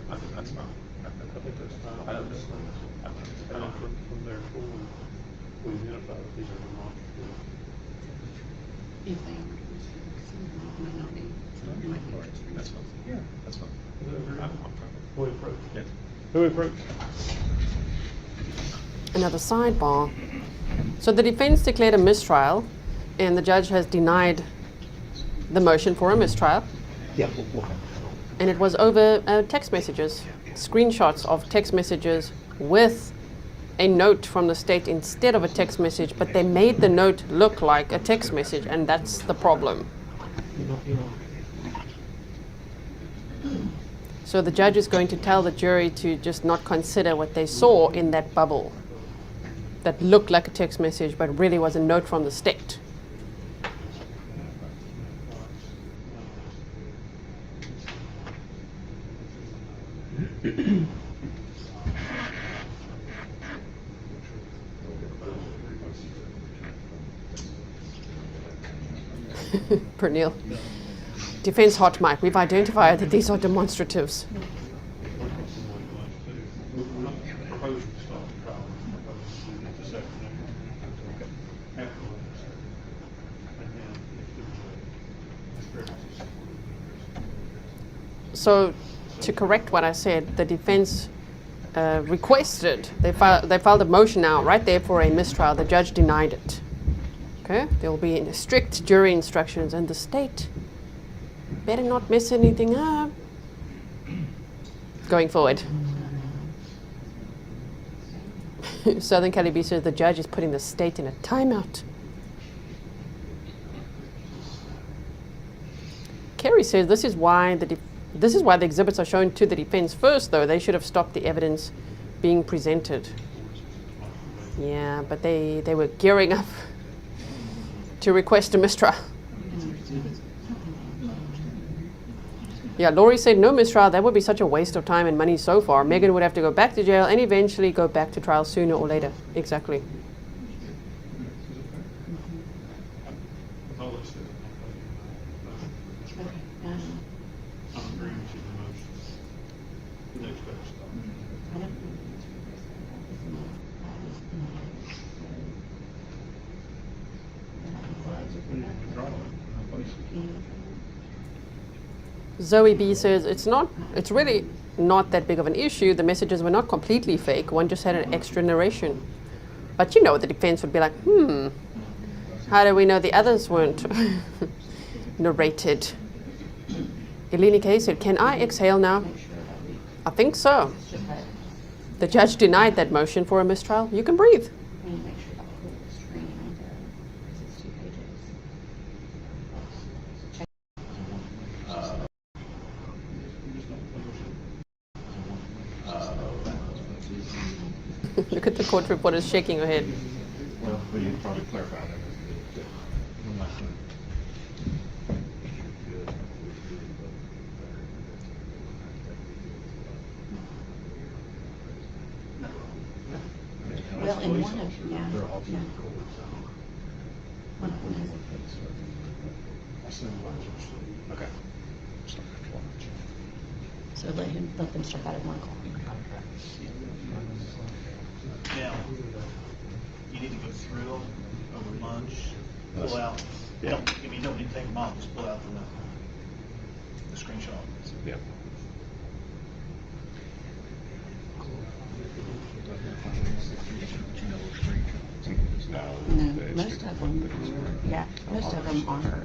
[SPEAKER 8] Well, that's fine. I think that's fine. I understand. And from there forward, we identify that these are demonstrative.
[SPEAKER 9] If they are, might not be.
[SPEAKER 8] That's fine. Yeah, that's fine.
[SPEAKER 3] Who approach?
[SPEAKER 8] Yeah.
[SPEAKER 3] Who approach?
[SPEAKER 2] Another sidebar. So the defense declared a mistrial, and the judge has denied the motion for a mistrial.
[SPEAKER 14] Yeah.
[SPEAKER 2] And it was over text messages, screenshots of text messages with a note from the state instead of a text message, but they made the note look like a text message, and that's the problem. So the judge is going to tell the jury to just not consider what they saw in that bubble that looked like a text message, but really was a note from the state. Pernille. Defense hot mic. We've identified that these are demonstratives. So, to correct what I said, the defense requested, they filed a motion now right there for a mistrial. The judge denied it. Okay, there will be strict jury instructions, and the state better not mess anything up going forward. Southern Calibre says the judge is putting the state in a timeout. Kerry says this is why the exhibits are shown to the defense first, though. They should have stopped the evidence being presented. Yeah, but they were gearing up to request a mistrial. Yeah, Laurie said no mistrial. That would be such a waste of time and money so far. Megan would have to go back to jail and eventually go back to trial sooner or later. Exactly. Zoe B says it's really not that big of an issue. The messages were not completely fake. One just had an extra narration. But you know, the defense would be like, how do we know the others weren't narrated? Eleni K said, can I exhale now? I think so. The judge denied that motion for a mistrial. You can breathe. Look at the court reporter shaking her head.
[SPEAKER 8] Well, we need to probably clarify that.
[SPEAKER 15] Well, and one of, yeah. One of them has
[SPEAKER 14] Okay.
[SPEAKER 15] So let them start that at 1 o'clock.
[SPEAKER 4] Now, you need to go through them over lunch, pull out.
[SPEAKER 14] Yeah.
[SPEAKER 4] Don't, you don't need to take them off, just pull out the screenshot.
[SPEAKER 14] Yeah.
[SPEAKER 15] No, most of them, yeah, most of them are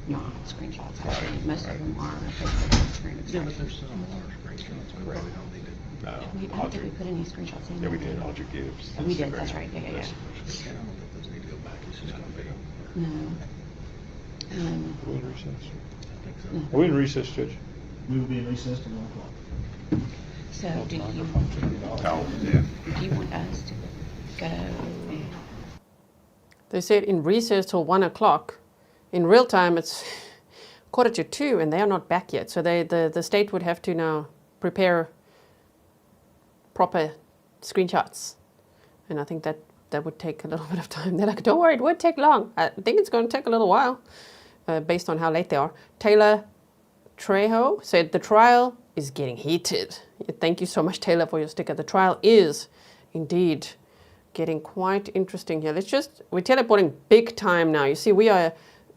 [SPEAKER 15] not screenshots. Actually, most of them are Facebook screen
[SPEAKER 8] Yeah, but there's some screenshots. We really don't need it.
[SPEAKER 15] I don't think we put any screenshots in.
[SPEAKER 14] Yeah, we did. Audrey Gibbs.
[SPEAKER 15] We did, that's right. Yeah.
[SPEAKER 8] I don't think those need to go back. It's just gonna be.
[SPEAKER 15] No.
[SPEAKER 3] Are we in recess?
[SPEAKER 8] I think so.
[SPEAKER 3] Are we in recess, Judge?
[SPEAKER 4] We will be in recess till 1 o'clock.
[SPEAKER 15] So do you want us to go?
[SPEAKER 2] They said in recess till 1 o'clock. In real time, it's 1:45, and they are not back yet. So the state would have to now prepare proper screenshots. And I think that would take a little bit of time. They're like, don't worry, it won't take long. I think it's going to take a little while, based on how late they are. Taylor Trejo said the trial is getting heated. Thank you so much, Taylor, for your sticker. The trial is indeed getting quite interesting here. We're teleporting big time now. You see, we are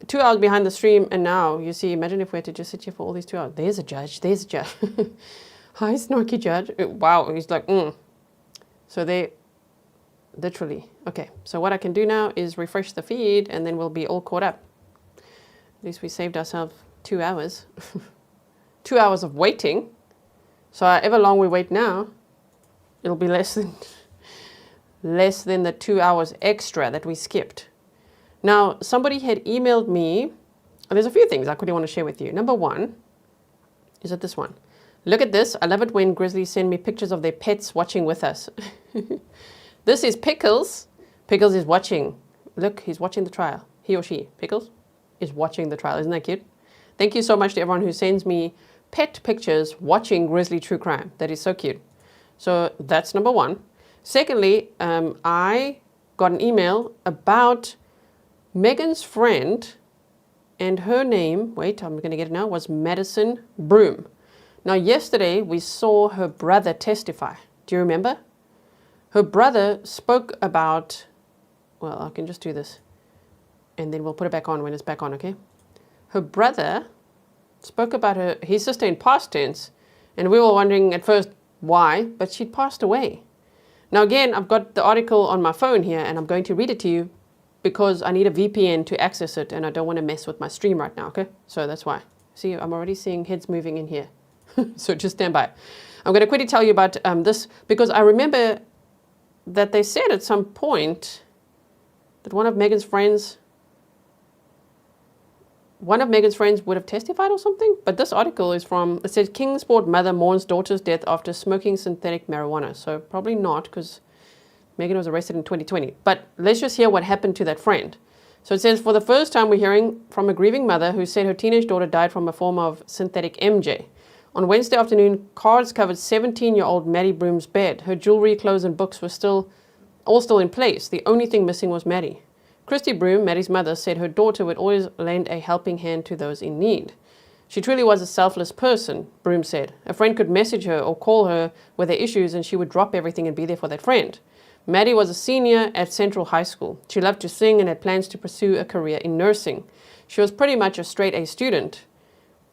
[SPEAKER 2] 2 hours behind the stream, and now, you see, imagine if we had to just sit here for all these 2 hours. There's a judge. Hi, snarky judge. Wow, he's like, So they, literally. Okay, so what I can do now is refresh the feed, and then we'll be all caught up. At least we saved ourselves 2 hours. 2 hours of waiting. So however long we wait now, it'll be less than the 2 hours extra that we skipped. Now, somebody had emailed me, and there's a few things I quickly want to share with you. Number one, is it this one? Look at this. I love it when Grizzly send me pictures of their pets watching with us. This is Pickles. Pickles is watching. Look, he's watching the trial. He or she, Pickles, is watching the trial. Isn't that cute? Thank you so much to everyone who sends me pet pictures watching Grizzly True Crime. That is so cute. So that's number one. Secondly, I got an email about Megan's friend, and her name, wait, I'm going to get it now, was Madison Broom. Now, yesterday we saw her brother testify. Do you remember? Her brother spoke about, well, I can just do this, and then we'll put it back on when it's back on, okay? Her brother spoke about his sister in past tense, and we were wondering at first why, but she'd passed away. Now again, I've got the article on my phone here, and I'm going to read it to you because I need a VPN to access it, and I don't want to mess with my stream right now, okay? So that's why. See, I'm already seeing heads moving in here. So just stand by. I'm going to quickly tell you about this, because I remember that they said at some point that one of Megan's friends would have testified or something. But this article is from, it says, Kingsport mother mourns daughter's death after smoking synthetic marijuana. So probably not, because Megan was arrested in 2020. But let's just hear what happened to that friend. So it says, for the first time we're hearing from a grieving mother who said her teenage daughter died from a form of synthetic MJ. On Wednesday afternoon, cards covered 17-year-old Maddie Broom's bed. Her jewelry, clothes, and books were all still in place. The only thing missing was Maddie. Christy Broom, Maddie's mother, said her daughter would always lend a helping hand to those in need. She truly was a selfless person, Broom said. A friend could message her or call her with their issues, and she would drop everything and be there for that friend. Maddie was a senior at Central High School. She loved to sing and had plans to pursue a career in nursing. She was pretty much a straight-A student.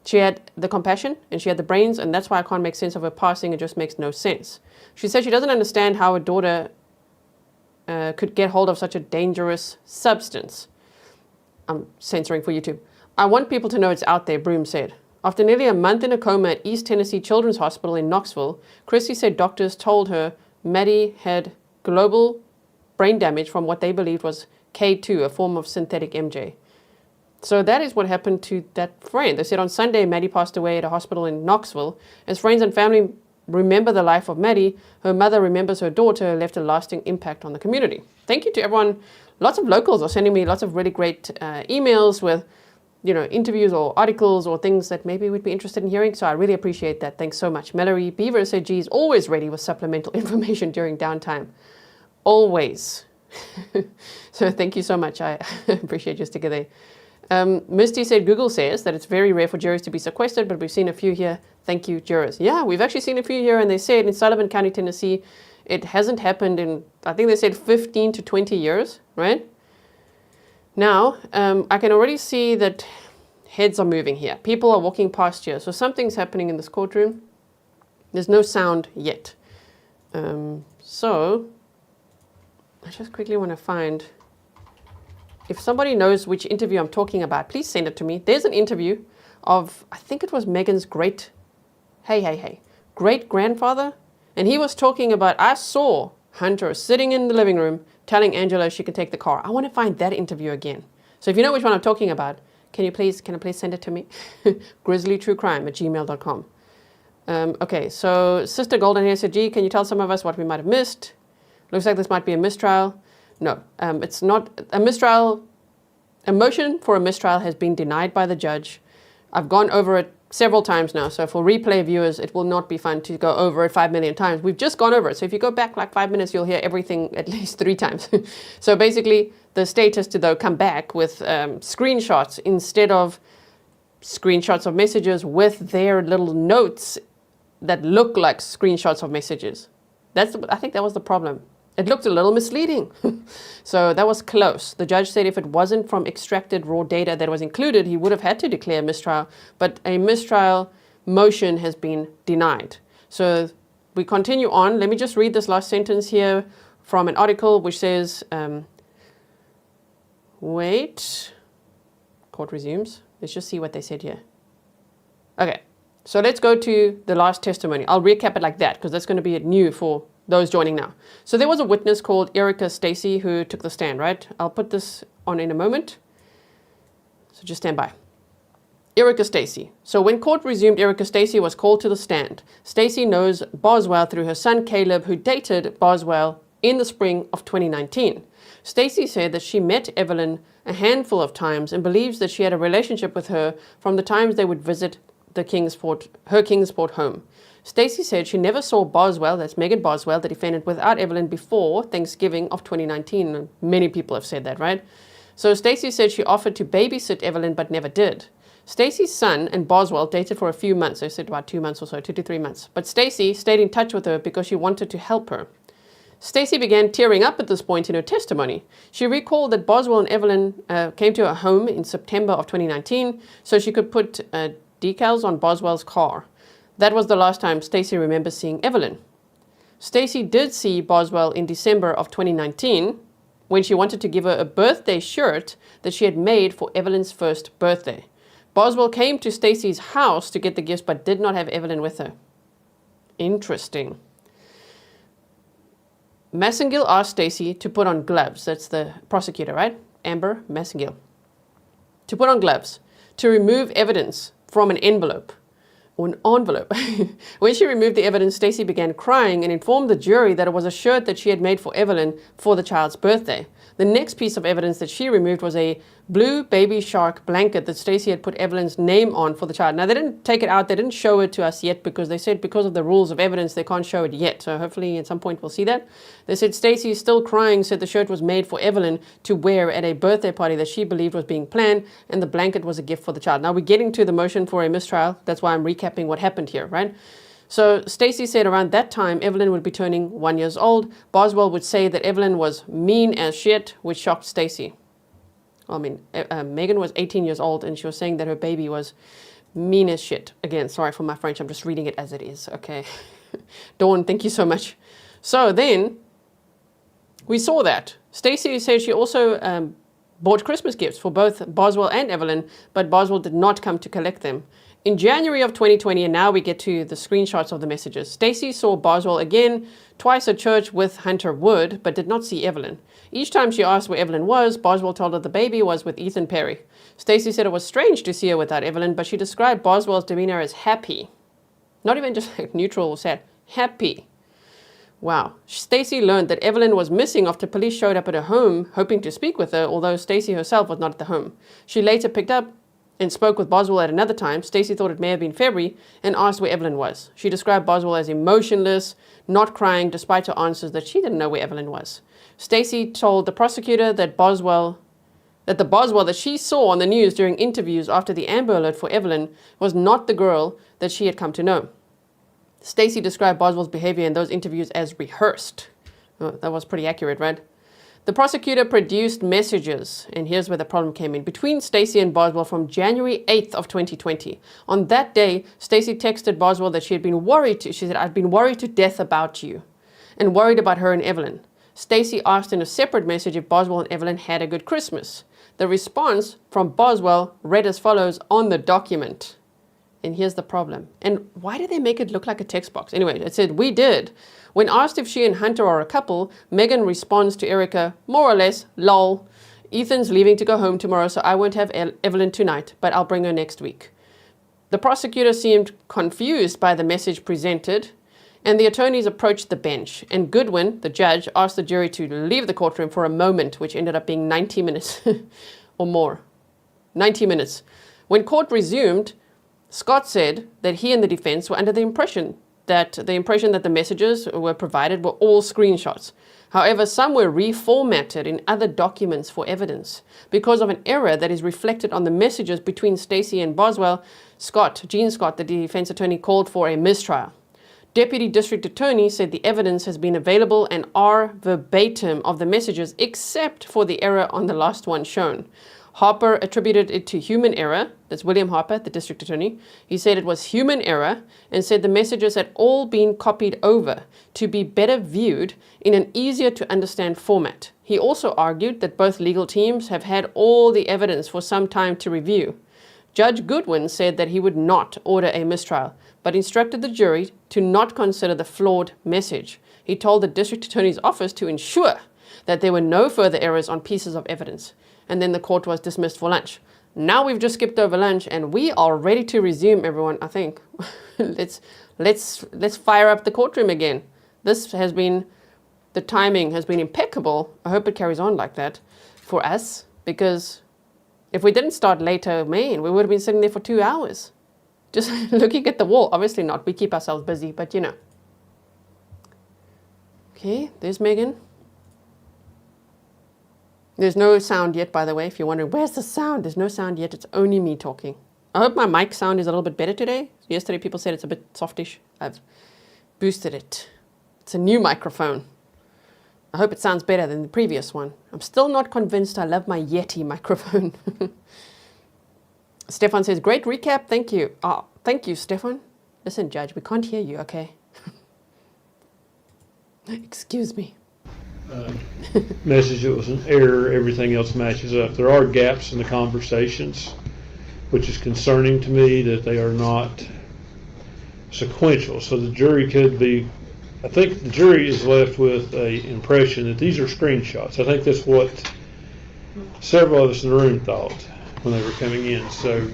[SPEAKER 2] She had the compassion and she had the brains, and that's why I can't make sense of her passing. It just makes no sense. She said she doesn't understand how her daughter could get hold of such a dangerous substance. I'm censoring for YouTube. I want people to know it's out there, Broom said. After nearly a month in a coma at East Tennessee Children's Hospital in Knoxville, Chrissy said doctors told her Maddie had global brain damage from what they believed was K2, a form of synthetic MJ. So that is what happened to that friend. They said on Sunday, Maddie passed away at a hospital in Knoxville. As friends and family remember the life of Maddie, her mother remembers her daughter, left a lasting impact on the community. Thank you to everyone. Lots of locals are sending me lots of really great emails with, interviews or articles or things that maybe we'd be interested in hearing. So I really appreciate that. Thanks so much. Mallory Beaver said, geez, always ready with supplemental information during downtime. Always. So thank you so much. I appreciate you sticking there. Misty said, Google says that it's very rare for jurors to be sequestered, but we've seen a few here. Thank you, jurors. Yeah, we've actually seen a few here, and they said in Sullivan County, Tennessee, it hasn't happened in, I think they said 15 to 20 years, right? Now, I can already see that heads are moving here. People are walking past here. So something's happening in this courtroom. There's no sound yet. So I just quickly want to find, if somebody knows which interview I'm talking about, please send it to me. There's an interview of, I think it was Megan's great-grandfather. And he was talking about, I saw Hunter sitting in the living room telling Angela she could take the car. I want to find that interview again. So if you know which one I'm talking about, can I please send it to me? grizzlytruecrime@gmail.com. Okay, so Sister Golden here said, gee, can you tell some of us what we might have missed? Looks like this might be a mistrial. No, it's not a mistrial. A motion for a mistrial has been denied by the judge. I've gone over it several times now, so for replay viewers, it will not be fun to go over it 5 million times. We've just gone over it, so if you go back like 5 minutes, you'll hear everything at least 3 times. So basically, the state has to, though, come back with screenshots instead of screenshots of messages with their little notes that look like screenshots of messages. I think that was the problem. It looked a little misleading. So that was close. The judge said if it wasn't from extracted raw data that was included, he would have had to declare mistrial, but a mistrial motion has been denied. So we continue on. Let me just read this last sentence here from an article which says, court resumes. Let's just see what they said here. Okay, so let's go to the last testimony. I'll recap it like that because that's going to be new for those joining now. So there was a witness called Stacey who took the stand, right? I'll put this on in a moment. So just stand by. Stacey. So when court resumed, Stacey was called to the stand. Stacey knows Boswell through her son Caleb, who dated Boswell in the spring of 2019. Stacey said that she met Evelyn a handful of times and believes that she had a relationship with her from the times they would visit her Kingsport home. Stacey said she never saw Boswell, that's Megan Boswell, the defendant, without Evelyn before Thanksgiving of 2019. And many people have said that, right? So Stacey said she offered to babysit Evelyn but never did. Stacey's son and Boswell dated for a few months. They said about 2 months or so, 2 to 3 months. But Stacey stayed in touch with her because she wanted to help her. Stacey began tearing up at this point in her testimony. She recalled that Boswell and Evelyn came to her home in September of 2019 so she could put decals on Boswell's car. That was the last time Stacey remembers seeing Evelyn. Stacey did see Boswell in December of 2019 when she wanted to give her a birthday shirt that she had made for Evelyn's first birthday. Boswell came to Stacey's house to get the gifts but did not have Evelyn with her. Interesting. Massengill asked Stacey to put on gloves. That's the prosecutor, right? Amber Massengill. To put on gloves, to remove evidence from an envelope. When she removed the evidence, Stacey began crying and informed the jury that it was a shirt that she had made for Evelyn for the child's birthday. The next piece of evidence that she removed was a blue baby shark blanket that Stacey had put Evelyn's name on for the child. Now, they didn't take it out. They didn't show it to us yet because they said because of the rules of evidence, they can't show it yet. So hopefully at some point we'll see that. They said Stacey, still crying, said the shirt was made for Evelyn to wear at a birthday party that she believed was being planned, and the blanket was a gift for the child. Now, we're getting to the motion for a mistrial. That's why I'm recapping what happened here, right? So Stacey said around that time, Evelyn would be turning 1 year old. Boswell would say that Evelyn was mean as shit, which shocked Stacey. I mean, Megan was 18 years old, and she was saying that her baby was mean as shit. Again, sorry for my French. I'm just reading it as it is. Okay. Dawn, thank you so much. So then We saw that. Stacey said she also bought Christmas gifts for both Boswell and Evelyn, but Boswell did not come to collect them. In January of 2020, and now we get to the screenshots of the messages, Stacey saw Boswell again twice at church with Hunter Wood, but did not see Evelyn. Each time she asked where Evelyn was, Boswell told her the baby was with Ethan Perry. Stacey said it was strange to see her without Evelyn, but she described Boswell's demeanor as happy. Not even just like neutral or sad, happy. Wow. Stacey learned that Evelyn was missing after police showed up at her home hoping to speak with her, although Stacey herself was not at the home. She later picked up and spoke with Boswell at another time. Stacey thought it may have been February and asked where Evelyn was. She described Boswell as emotionless, not crying, despite her answers that she didn't know where Evelyn was. Stacey told the prosecutor that the Boswell that she saw on the news during interviews after the Amber Alert for Evelyn was not the girl that she had come to know. Stacey described Boswell's behavior in those interviews as rehearsed. Oh, that was pretty accurate, right? The prosecutor produced messages, and here's where the problem came in, between Stacey and Boswell from January 8th of 2020. On that day, Stacey texted Boswell that she had been worried. She said, "I've been worried to death about you," and worried about her and Evelyn. Stacey asked in a separate message if Boswell and Evelyn had a good Christmas. The response from Boswell read as follows on the document. And here's the problem. And why did they make it look like a text box? Anyway, it said, "We did." When asked if she and Hunter are a couple, Megan responds to Erica, more or less, lol. "Ethan's leaving to go home tomorrow, so I won't have Evelyn tonight, but I'll bring her next week." The prosecutor seemed confused by the message presented, and the attorneys approached the bench. And Goodwin, the judge, asked the jury to leave the courtroom for a moment, which ended up being 90 minutes or more. 90 minutes. When court resumed, Scott said that he and the defense were under the impression that the messages were provided were all screenshots. However, some were reformatted in other documents for evidence. Because of an error that is reflected on the messages between Stacey and Boswell, Gene Scott, the defense attorney, called for a mistrial. Deputy District Attorney said the evidence has been available and are verbatim of the messages except for the error on the last one shown. Harper attributed it to human error. That's William Harper, the district attorney. He said it was human error and said the messages had all been copied over to be better viewed in an easier to understand format. He also argued that both legal teams have had all the evidence for some time to review. Judge Goodwin said that he would not order a mistrial, but instructed the jury to not consider the flawed message. He told the district attorney's office to ensure that there were no further errors on pieces of evidence. And then the court was dismissed for lunch. Now we've just skipped over lunch and we are ready to resume, everyone, I think. let's fire up the courtroom again. The timing has been impeccable. I hope it carries on like that for us, because if we didn't start later, man, we would have been sitting there for 2 hours. Just looking at the wall. Obviously not. We keep ourselves busy, but you know. Okay, there's Megan. There's no sound yet, by the way, if you're wondering, where's the sound? There's no sound yet. It's only me talking. I hope my mic sound is a little bit better today. Yesterday people said it's a bit softish. I've boosted it. It's a new microphone. I hope it sounds better than the previous one. I'm still not convinced I love my Yeti microphone. Stefan says, great recap. Thank you. Oh, thank you, Stefan. Listen, Judge, we can't hear you, okay? Excuse me.
[SPEAKER 3] Message it was an error, everything else matches up. There are gaps in the conversations, which is concerning to me that they are not sequential. So the jury could be, I think the jury is left with an impression that these are screenshots. I think that's what several of us in the room thought when they were coming in. So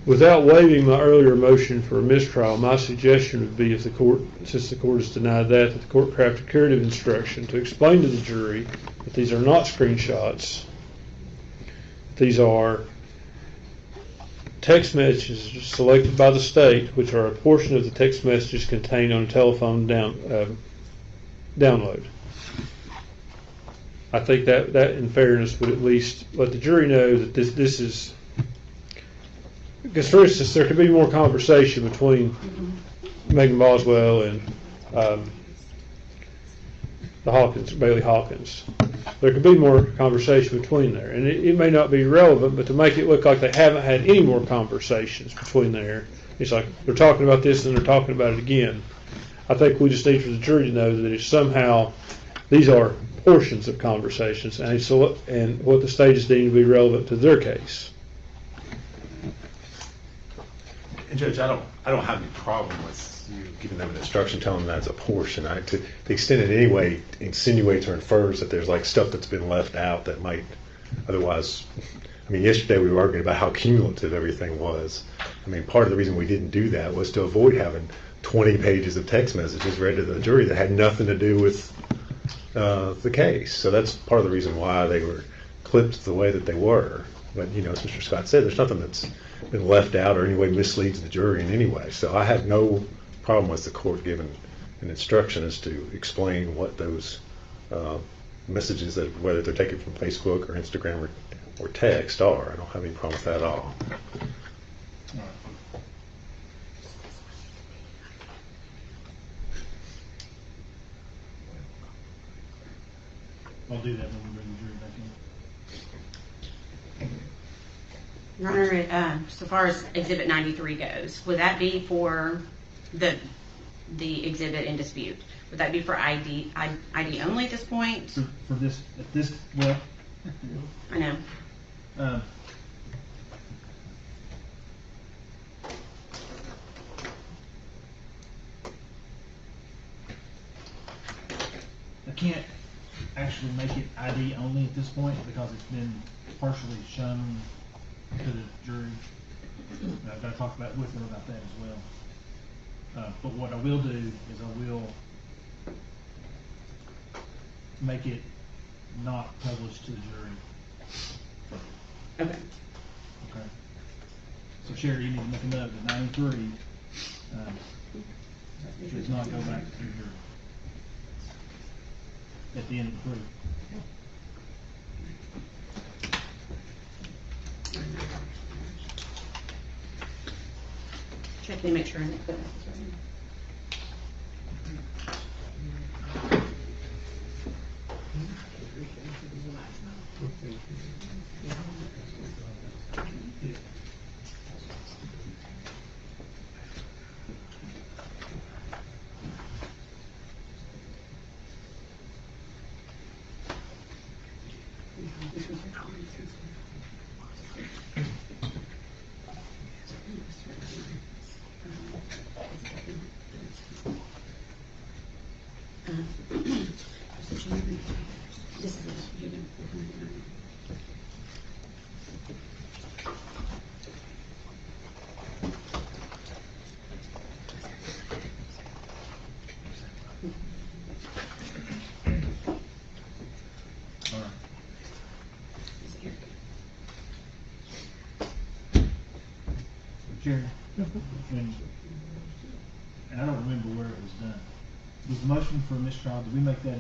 [SPEAKER 3] without waiving my earlier motion for a mistrial, my suggestion would be, if the court, since the court has denied that the court craft a curative instruction to explain to the jury that these are not screenshots. These are text messages selected by the state, which are a portion of the text messages contained on a telephone download. I think that in fairness would at least let the jury know that this is, because for instance, there could be more conversation between Megan Boswell and the Hawkins, Bailey Hawkins. There could be more conversation between there, and it may not be relevant, but to make it look like they haven't had any more conversations between there, it's like they're talking about this and they're talking about it again. I think we just need for the jury to know that if somehow these are portions of conversations, and what the state is deemed to be relevant to their case.
[SPEAKER 14] And Judge, I don't have any problem with you giving them an instruction, telling them that's a portion. To the extent it anyway insinuates or infers that there's like stuff that's been left out that might otherwise. I mean, yesterday we were arguing about how cumulative everything was. I mean, part of the reason we didn't do that was to avoid having 20 pages of text messages read to the jury that had nothing to do with the case. So that's part of the reason why they were clipped the way that they were. But, you know, as Mr. Scott said, there's nothing that's been left out or any way misleads the jury in any way. So I have no problem with the court giving an instruction as to explain what those messages, that whether they're taken from Facebook or Instagram or text, are. I don't have any problem with that at all.
[SPEAKER 4] I'll do that when we bring the jury back in.
[SPEAKER 7] Your Honor, so far as Exhibit 93 goes, would that be for the exhibit in dispute? Would that be for ID only at this point?
[SPEAKER 4] For this, well,
[SPEAKER 7] I know.
[SPEAKER 4] I can't actually make it ID only at this point because it's been partially shown to the jury. I've got to talk with them about that as well. But what I will do is I will make it not published to the jury.
[SPEAKER 7] Okay.
[SPEAKER 4] Okay. So Sherry, you need to make a note that 93 does not go back to the jury at the end of the proof.
[SPEAKER 7] Check to make sure I'm clear.
[SPEAKER 4] Jerry, and I don't remember where it was done. Was the motion for mistrial, did we make that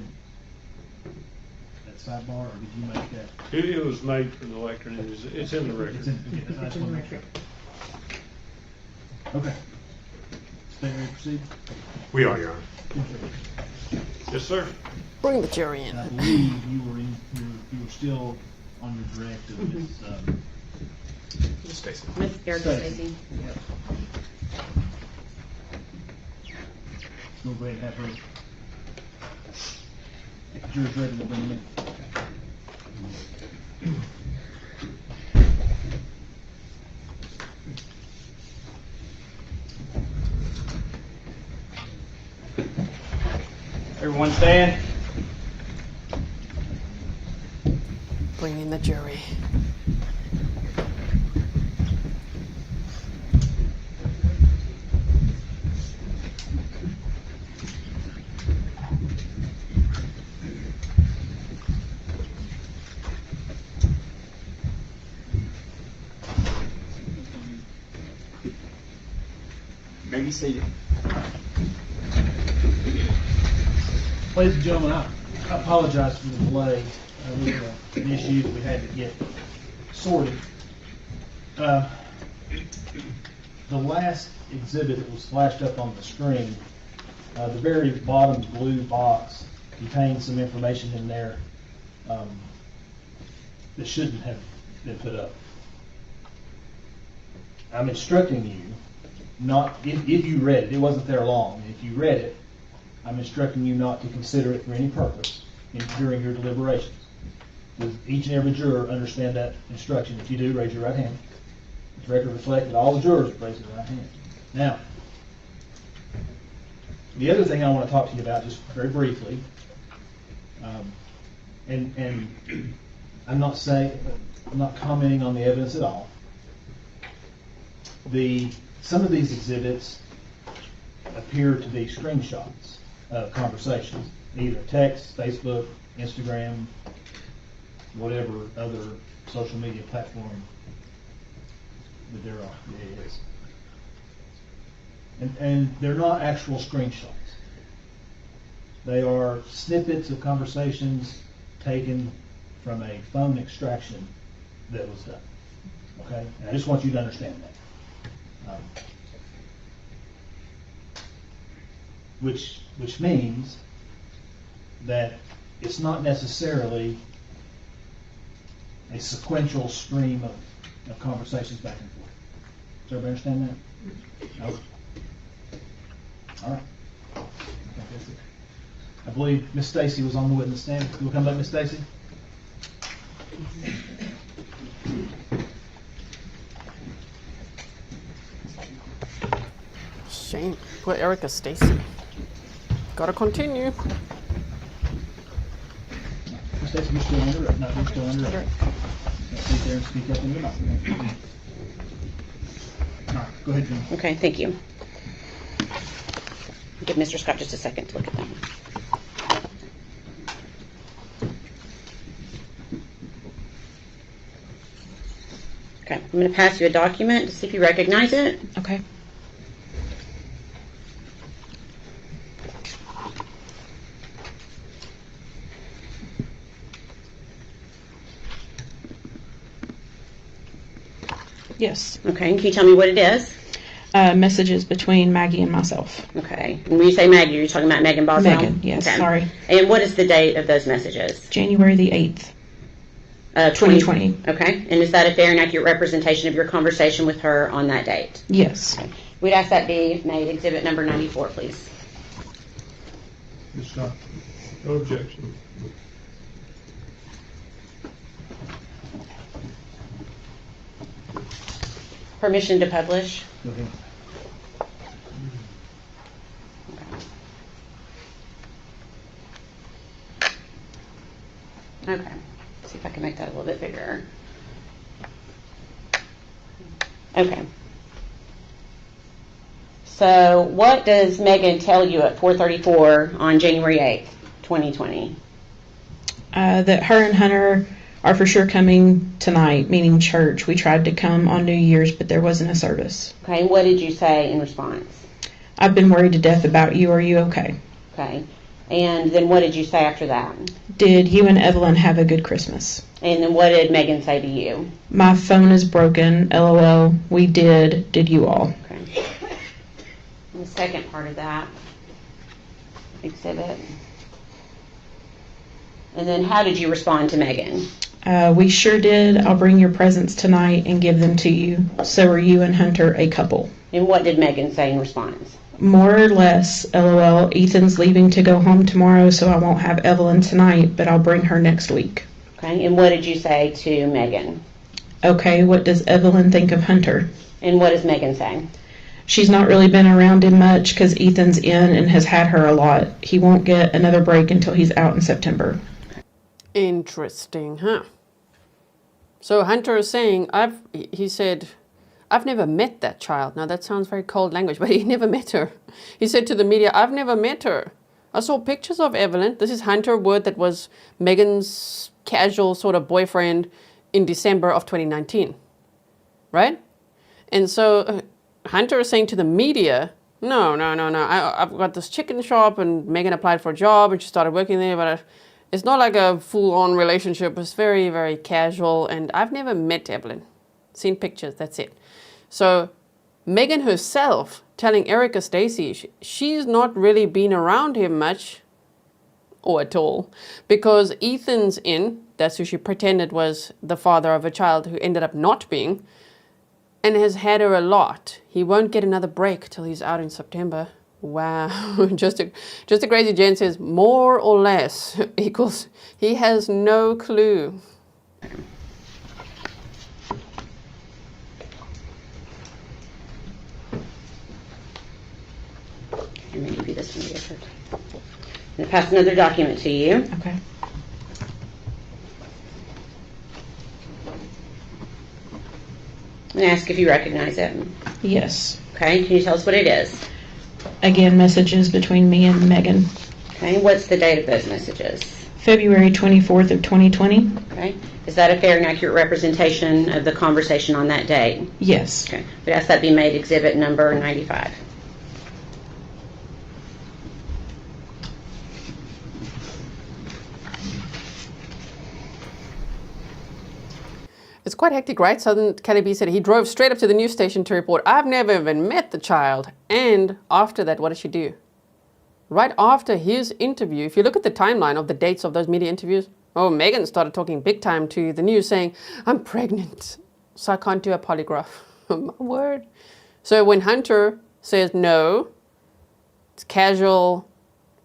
[SPEAKER 4] at sidebar, or did you make that?
[SPEAKER 3] It was made for the lectern. It's in the record.
[SPEAKER 4] It's in, yeah, I just want to make sure. Okay. Stay ready to proceed?
[SPEAKER 14] We are, Your Honor.
[SPEAKER 3] Yes, sir.
[SPEAKER 2] Bring the jury in.
[SPEAKER 4] And I believe you were still on your direct of Ms.
[SPEAKER 14] Stacey.
[SPEAKER 7] Miss Erica Stacey.
[SPEAKER 4] Yep. We'll go ahead and have her. If the jury's ready, we'll bring them in.
[SPEAKER 16] Everyone stand.
[SPEAKER 2] Bring in the jury.
[SPEAKER 16] Be seated.
[SPEAKER 4] Ladies and gentlemen, I apologize for the delay with an issue that we had to get sorted. The last exhibit that was flashed up on the screen, the very bottom blue box contains some information in there that shouldn't have been put up. I'm instructing you not, if you read it, it wasn't there long, if you read it, I'm instructing you not to consider it for any purpose. during your deliberations. Does each and every juror understand that instruction? If you do, raise your right hand. Let the record reflect that all the jurors raise their right hand. Now, the other thing I want to talk to you about, just very briefly, and I'm not commenting on the evidence at all. Some of these exhibits appear to be screenshots of conversations, either text, Facebook, Instagram, whatever other social media platform that there is. And they're not actual screenshots. They are snippets of conversations taken from a phone extraction that was done. Okay? And I just want you to understand that. Which means that it's not necessarily a sequential stream of conversations back and forth. Does everybody understand that? Okay. All right. I think that's it. I believe Miss Stacey was on the witness stand. You will come back, Miss Stacey?
[SPEAKER 2] Shame. Poor Erica Stacey. Gotta continue.
[SPEAKER 4] Miss Stacey, you're still under it. No, you're still under it. Sit there and speak up in your mouth. All right, go ahead, Jim.
[SPEAKER 7] Okay, thank you. Give Mr. Scott just a second to look at that one. Okay, I'm going to pass you a document to see if you recognize it.
[SPEAKER 13] Okay. Yes.
[SPEAKER 7] Okay, and can you tell me what it is?
[SPEAKER 13] Messages between Maggie and myself.
[SPEAKER 7] Okay. And when you say Maggie, you're talking about Megan Boswell?
[SPEAKER 13] Megan, yes,
[SPEAKER 7] okay.
[SPEAKER 13] Sorry.
[SPEAKER 7] And what is the date of those messages?
[SPEAKER 13] January the 8th. 2020.
[SPEAKER 7] Okay. And is that a fair and accurate representation of your conversation with her on that date?
[SPEAKER 13] Yes.
[SPEAKER 7] Okay. We'd ask that be made exhibit number 94, please.
[SPEAKER 3] Ms. Scott? No objection.
[SPEAKER 7] Permission to publish?
[SPEAKER 4] Okay.
[SPEAKER 7] Okay. See if I can make that a little bit bigger. Okay. So what does Megan tell you at 4:34 on January 8th, 2020?
[SPEAKER 13] That her and Hunter are for sure coming tonight, meaning church. We tried to come on New Year's, but there wasn't a service.
[SPEAKER 7] Okay, and what did you say in response?
[SPEAKER 13] I've been worried to death about you. Are you okay?
[SPEAKER 7] Okay. And then what did you say after that?
[SPEAKER 13] Did you and Evelyn have a good Christmas?
[SPEAKER 7] And then what did Megan say to you?
[SPEAKER 13] My phone is broken. LOL. We did. Did you all?
[SPEAKER 7] Okay. And the second part of that exhibit. And then how did you respond to Megan?
[SPEAKER 13] We sure did. I'll bring your presents tonight and give them to you. So are you and Hunter a couple?
[SPEAKER 7] And what did Megan say in response?
[SPEAKER 13] More or less, LOL. Ethan's leaving to go home tomorrow, so I won't have Evelyn tonight, but I'll bring her next week.
[SPEAKER 7] Okay, and what did you say to Megan?
[SPEAKER 13] Okay, what does Evelyn think of Hunter?
[SPEAKER 7] And what is Megan saying?
[SPEAKER 13] She's not really been around him much because Ethan's in and has had her a lot. He won't get another break until he's out in September.
[SPEAKER 2] Interesting, huh? So Hunter is saying, he said, I've never met that child. Now that sounds very cold language, but he never met her. He said to the media, I've never met her. I saw pictures of Evelyn. This is Hunter Wood that was Megan's casual sort of boyfriend in December of 2019, right? And so Hunter is saying to the media, no. I've got this chicken shop and Megan applied for a job and she started working there, but it's not like a full-on relationship. It's very, very casual, and I've never met Evelyn. Seen pictures, that's it. So Megan herself telling Erica Stacey she's not really been around him much or at all because Ethan's in, that's who she pretended was the father of a child who ended up not being, and has had her a lot. He won't get another break till he's out in September. Wow. Just a crazy Jen says more or less equals he has no clue.
[SPEAKER 7] I'm going to give you this one, Gifford. I'm going to pass another document to you.
[SPEAKER 13] Okay.
[SPEAKER 7] I'm going to ask if you recognize it.
[SPEAKER 13] Yes.
[SPEAKER 7] Okay, can you tell us what it is?
[SPEAKER 13] Again, messages between me and Megan.
[SPEAKER 7] Okay, what's the date of those messages?
[SPEAKER 13] February 24th of 2020.
[SPEAKER 7] Okay, is that a fair and accurate representation of the conversation on that date?
[SPEAKER 13] Yes.
[SPEAKER 7] Okay, we ask that be made exhibit number 95.
[SPEAKER 2] It's quite hectic, right? Southern Kelly said he drove straight up to the news station to report, I've never even met the child. And after that, what did she do? Right after his interview, if you look at the timeline of the dates of those media interviews, Megan started talking big time to the news saying, I'm pregnant, so I can't do a polygraph. My word. So when Hunter says no, it's casual,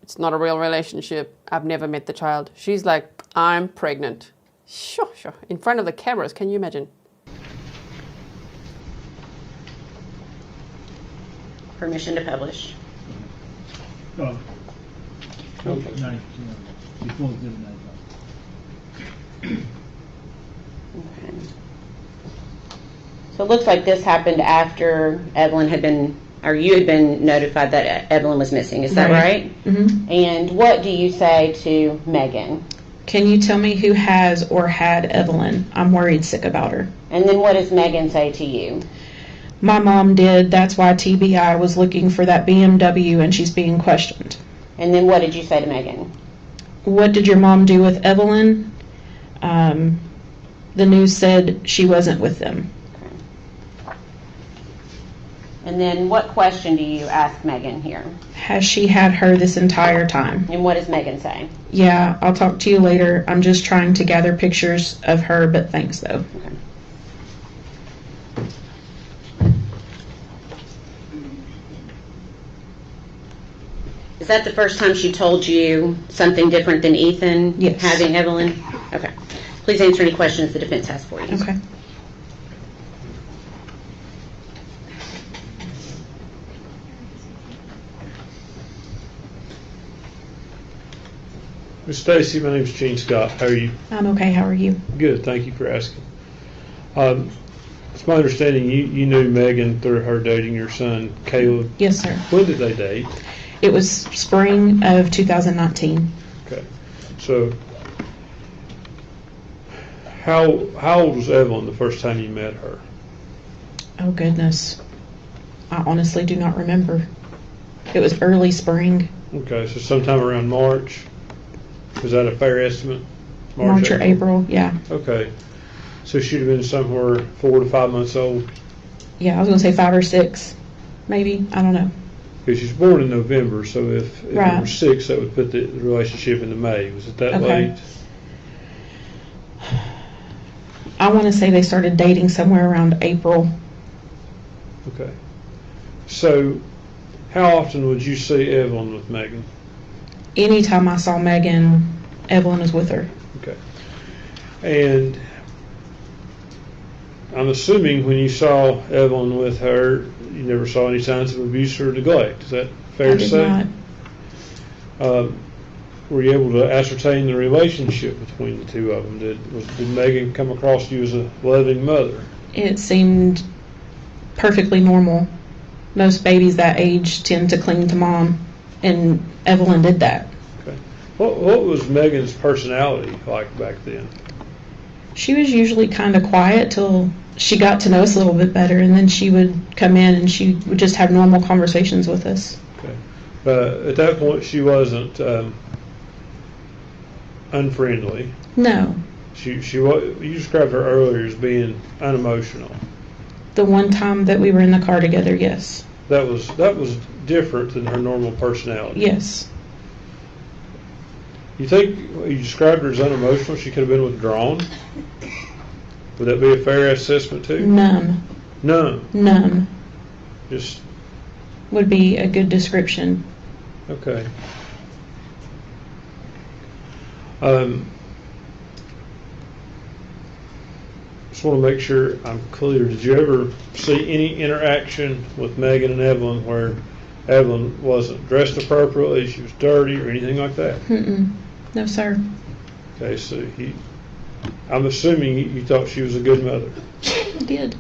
[SPEAKER 2] it's not a real relationship, I've never met the child, she's like, I'm pregnant. Sure. In front of the cameras, can you imagine?
[SPEAKER 7] Permission to publish.
[SPEAKER 4] Oh. Okay. 90%. Before exhibit 95.
[SPEAKER 7] Okay. So it looks like this happened after Evelyn had been, or you had been notified that Evelyn was missing. Is that right?
[SPEAKER 13] Mm-hmm.
[SPEAKER 7] And what do you say to Megan?
[SPEAKER 13] Can you tell me who has or had Evelyn? I'm worried sick about her.
[SPEAKER 7] And then what does Megan say to you?
[SPEAKER 13] My mom did. That's why TBI was looking for that BMW and she's being questioned.
[SPEAKER 7] And then what did you say to Megan?
[SPEAKER 13] What did your mom do with Evelyn? The news said she wasn't with them.
[SPEAKER 7] And then what question do you ask Megan here?
[SPEAKER 13] Has she had her this entire time?
[SPEAKER 7] And what does Megan say?
[SPEAKER 13] Yeah, I'll talk to you later. I'm just trying to gather pictures of her, but thanks though.
[SPEAKER 7] Okay. Is that the first time she told you something different than Ethan?
[SPEAKER 13] Yes.
[SPEAKER 7] Having Evelyn? Okay. Please answer any questions the defense has for you.
[SPEAKER 13] Okay.
[SPEAKER 3] Miss Stacey, my name is Gene Scott. How are you?
[SPEAKER 13] I'm okay. How are you?
[SPEAKER 3] Good. Thank you for asking. It's my understanding you knew Megan through her dating your son, Caleb.
[SPEAKER 13] Yes, sir.
[SPEAKER 3] When did they date?
[SPEAKER 13] It was spring of 2019.
[SPEAKER 3] Okay. So, how old was Evelyn the first time you met her?
[SPEAKER 13] Oh, goodness. I honestly do not remember. It was early spring.
[SPEAKER 3] Okay, so sometime around March. Was that a fair estimate?
[SPEAKER 13] March or April, yeah.
[SPEAKER 3] Okay. So she'd have been somewhere 4 to 5 months old?
[SPEAKER 13] Yeah, I was going to say 5 or 6, maybe. I don't know.
[SPEAKER 3] Because she was born in November, so if
[SPEAKER 13] Right.
[SPEAKER 3] it were 6, that would put the relationship into May. Was it that late?
[SPEAKER 13] I want to say they started dating somewhere around April.
[SPEAKER 3] Okay. So, how often would you see Evelyn with Megan?
[SPEAKER 13] Anytime I saw Megan, Evelyn was with her.
[SPEAKER 3] Okay. And I'm assuming when you saw Evelyn with her, you never saw any signs of abuse or neglect. Is that fair to say?
[SPEAKER 13] I did not.
[SPEAKER 3] Were you able to ascertain the relationship between the two of them? Did Megan come across you as a loving mother?
[SPEAKER 13] It seemed perfectly normal. Most babies that age tend to cling to mom, and Evelyn did that.
[SPEAKER 3] Okay. What was Megan's personality like back then?
[SPEAKER 13] She was usually kind of quiet till she got to know us a little bit better, and then she would come in and she would just have normal conversations with us.
[SPEAKER 3] Okay. But at that point, she wasn't unfriendly.
[SPEAKER 13] No.
[SPEAKER 3] You described her earlier as being unemotional.
[SPEAKER 13] The one time that we were in the car together, yes.
[SPEAKER 3] That was different than her normal personality.
[SPEAKER 13] Yes.
[SPEAKER 3] You think you described her as unemotional? She could have been withdrawn. Would that be a fair assessment too?
[SPEAKER 13] Numb.
[SPEAKER 3] Numb.
[SPEAKER 13] Numb.
[SPEAKER 3] Just
[SPEAKER 13] would be a good description.
[SPEAKER 3] Okay. Just want to make sure I'm clear. Did you ever see any interaction with Megan and Evelyn where Evelyn wasn't dressed appropriately, she was dirty, or anything like that?
[SPEAKER 13] Mm-mm. No, sir.
[SPEAKER 3] Okay, so I'm assuming you thought she was a good mother.
[SPEAKER 13] I did.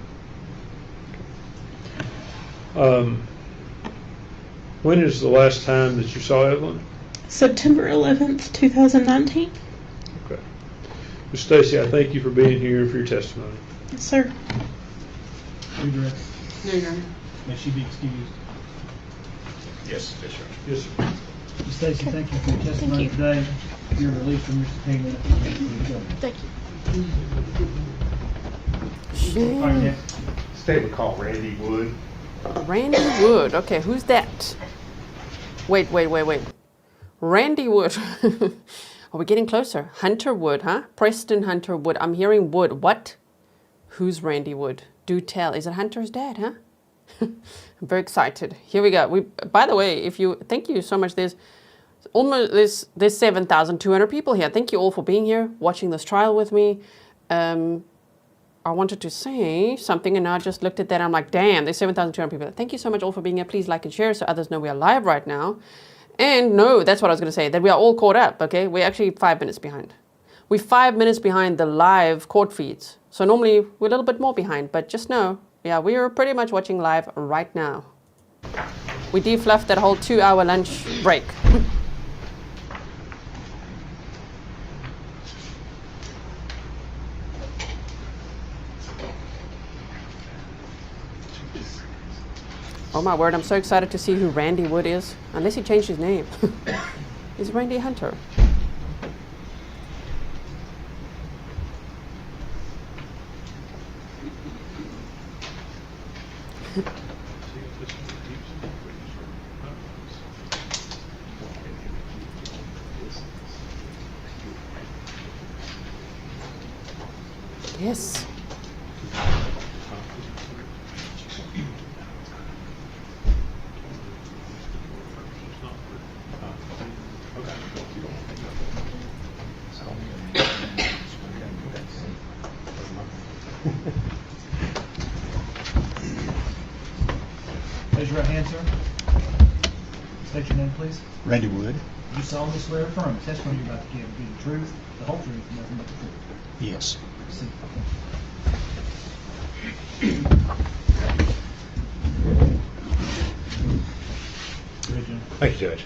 [SPEAKER 3] When is the last time that you saw Evelyn?
[SPEAKER 13] September 11th, 2019.
[SPEAKER 3] Okay. Ms. Stacey, I thank you for being here and for your testimony.
[SPEAKER 13] Yes, sir.
[SPEAKER 4] Redirect.
[SPEAKER 7] No, Your Honor.
[SPEAKER 4] May she be excused.
[SPEAKER 14] Yes, yes, sir.
[SPEAKER 3] Yes, sir.
[SPEAKER 4] Ms. Stacey, thank you for your testimony
[SPEAKER 10] you.
[SPEAKER 4] today. You're released from your subpoena.
[SPEAKER 10] Thank you.
[SPEAKER 4] All right, next.
[SPEAKER 14] Statement called Randy Wood.
[SPEAKER 2] Randy Wood. Okay, who's that? Wait. Randy Wood. Are we getting closer? Hunter Wood, huh? Preston Hunter Wood. I'm hearing Wood. What? Who's Randy Wood? Do tell. Is it Hunter's dad, huh? I'm very excited. Here we go. By the way, thank you so much. There's 7,200 people here. Thank you all for being here, watching this trial with me. I wanted to say something, and I just looked at that. I'm like, damn, there's 7,200 people. Thank you so much all for being here. Please like and share so others know we are live right now. And no, that's what I was going to say, that we are all caught up, okay? We're actually 5 minutes behind. We're 5 minutes behind the live court feeds. So normally we're a little bit more behind, but just know, yeah, we are pretty much watching live right now. We defluffed that whole 2-hour lunch break. Oh my word, I'm so excited to see who Randy Wood is. Unless he changed his name. Is Randy Hunter? Yes.
[SPEAKER 4] Raise your right hand, sir. State your name, please.
[SPEAKER 17] Randy Wood.
[SPEAKER 4] You solemnly swear or affirm the testimony you're about to give will be the truth, the whole truth, and nothing but the truth.
[SPEAKER 17] Yes.
[SPEAKER 4] Proceed.
[SPEAKER 14] Thank you, Judge.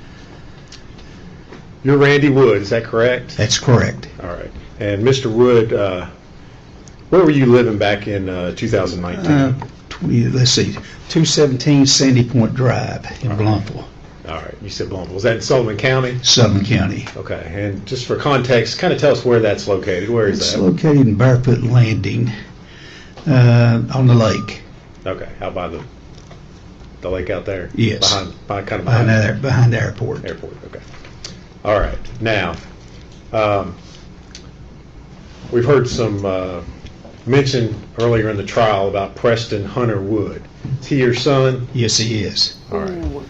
[SPEAKER 14] You're Randy Wood, is that correct?
[SPEAKER 17] That's correct.
[SPEAKER 14] All right. And Mr. Wood, where were you living back in 2019?
[SPEAKER 17] Let's see, 217 Sandy Point Drive in Blumpville.
[SPEAKER 14] All right. You said Blumpville. Was that in Sullivan County?
[SPEAKER 17] Sullivan County.
[SPEAKER 14] Okay. And just for context, kind of tell us where that's located. Where is
[SPEAKER 17] It's
[SPEAKER 14] that?
[SPEAKER 17] located in Barefoot Landing on the lake.
[SPEAKER 14] Okay. Out by the lake out there?
[SPEAKER 17] Yes.
[SPEAKER 14] Behind
[SPEAKER 17] the airport.
[SPEAKER 14] Airport, okay. All right. Now, we've heard some mention earlier in the trial about Preston Hunter Wood. Is he your son?
[SPEAKER 17] Yes, he is.
[SPEAKER 14] All right.
[SPEAKER 2] Ooh.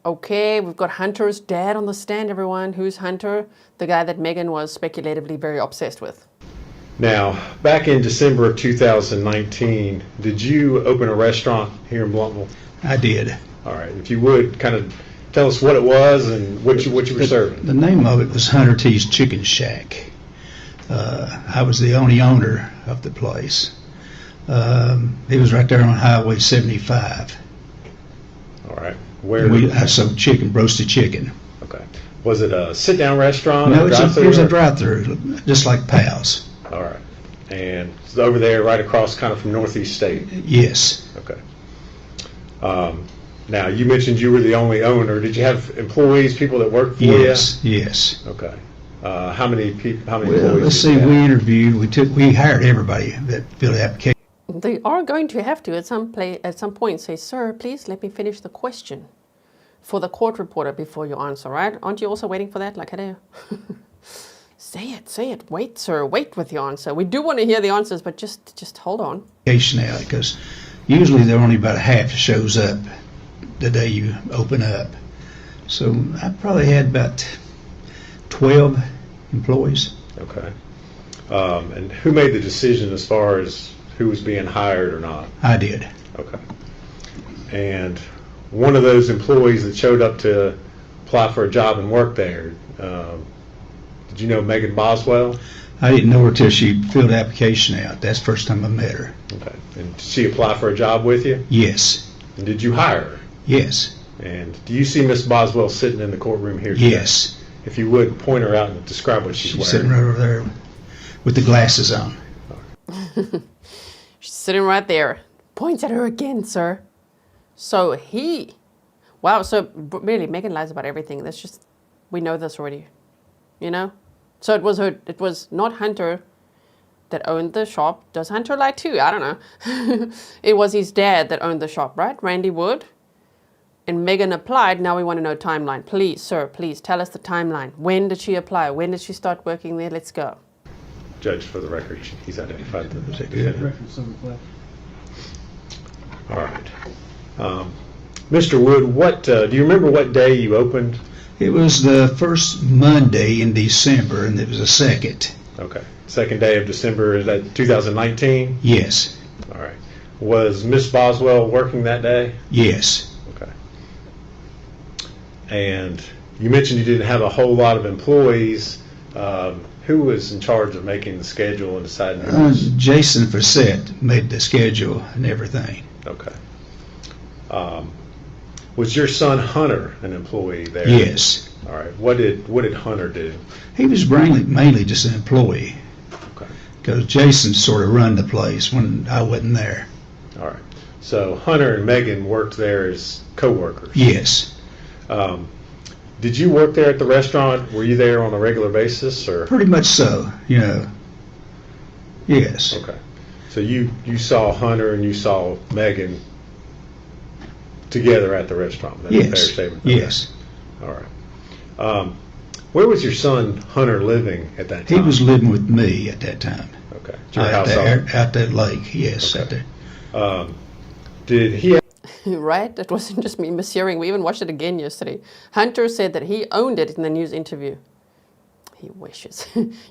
[SPEAKER 2] Okay, we've got Hunter's dad on the stand, everyone. Who's Hunter? The guy that Megan was speculatively very obsessed with.
[SPEAKER 14] Now, back in December of 2019, did you open a restaurant here in Blumpville?
[SPEAKER 17] I did.
[SPEAKER 14] All right. If you would, kind of tell us what it was and what you were serving.
[SPEAKER 17] The name of it was Hunter T's Chicken Shack. I was the only owner of the place. It was right there on Highway 75.
[SPEAKER 14] All right.
[SPEAKER 17] I sold chicken, roasted chicken.
[SPEAKER 14] Okay. Was it a sit-down restaurant?
[SPEAKER 17] No, it was a drive-through, just like Pal's.
[SPEAKER 14] All right. And it's over there right across kind of from Northeast State?
[SPEAKER 17] Yes.
[SPEAKER 14] Okay. Now, you mentioned you were the only owner. Did you have employees, people that worked for you?
[SPEAKER 17] Yes.
[SPEAKER 14] Okay. How many people? How many
[SPEAKER 17] Well,
[SPEAKER 14] employees?
[SPEAKER 17] let's see. We interviewed. We hired everybody that filled the application.
[SPEAKER 2] They are going to have to at some point say, "Sir, please let me finish the question for the court reporter before you answer." Right? Aren't you also waiting for that? Like, hello. Say it. Wait, sir. Wait with your answer. We do want to hear the answers, but just hold on.
[SPEAKER 17] Because usually there only about half shows up the day you open up. So I probably had about 12 employees.
[SPEAKER 14] Okay. And who made the decision as far as who was being hired or not?
[SPEAKER 17] I did.
[SPEAKER 14] Okay. And one of those employees that showed up to apply for a job and work there, did you know Megan Boswell?
[SPEAKER 17] I didn't know her till she filled the application out. That's the first time I met her.
[SPEAKER 14] Okay. And did she apply for a job with you?
[SPEAKER 17] Yes.
[SPEAKER 14] And did you hire her?
[SPEAKER 17] Yes.
[SPEAKER 14] And do you see Miss Boswell sitting in the courtroom here today?
[SPEAKER 17] Yes.
[SPEAKER 14] If you would, point her out and describe what she's wearing.
[SPEAKER 17] Sitting right over there with the glasses on.
[SPEAKER 2] She's sitting right there. Points at her again, sir. So wow, so really, Megan lies about everything. That's just, we know this already, you know? So it was not Hunter that owned the shop. Does Hunter lie too? I don't know. It was his dad that owned the shop, right? Randy Wood. And Megan applied. Now we want to know timeline. Please, sir, please tell us the timeline. When did she apply? When did she start working there? Let's go.
[SPEAKER 14] Judge, for the record, he's identified the
[SPEAKER 4] Record so reflect.
[SPEAKER 14] All right. Mr. Wood, do you remember what day you opened?
[SPEAKER 17] It was the first Monday in December, and it was the second.
[SPEAKER 14] Okay. Second day of December, is that 2019?
[SPEAKER 17] Yes.
[SPEAKER 14] All right. Was Miss Boswell working that day?
[SPEAKER 17] Yes.
[SPEAKER 14] Okay. And you mentioned you didn't have a whole lot of employees. Who was in charge of making the schedule and deciding?
[SPEAKER 17] Jason Facette made the schedule and everything.
[SPEAKER 14] Okay. Was your son Hunter an employee there?
[SPEAKER 17] Yes.
[SPEAKER 14] All right. What did Hunter do?
[SPEAKER 17] He was mainly just an employee.
[SPEAKER 14] Okay.
[SPEAKER 17] Because Jason sort of run the place when I wasn't there.
[SPEAKER 14] All right. So Hunter and Megan worked there as co-workers.
[SPEAKER 17] Yes.
[SPEAKER 14] Did you work there at the restaurant? Were you there on a regular basis, or?
[SPEAKER 17] Pretty much so. Yes.
[SPEAKER 14] Okay. So you saw Hunter and you saw Megan together at the restaurant. That's
[SPEAKER 17] yes.
[SPEAKER 14] a fair statement.
[SPEAKER 17] Yes.
[SPEAKER 14] All right. Where was your son Hunter living at that time?
[SPEAKER 17] He was living with me at that time.
[SPEAKER 14] Okay.
[SPEAKER 17] Out that lake. Yes.
[SPEAKER 14] Okay. Out there. Did he?
[SPEAKER 2] Right? That wasn't just me mishearing. We even watched it again yesterday. Hunter said that he owned it in the news interview. He wishes.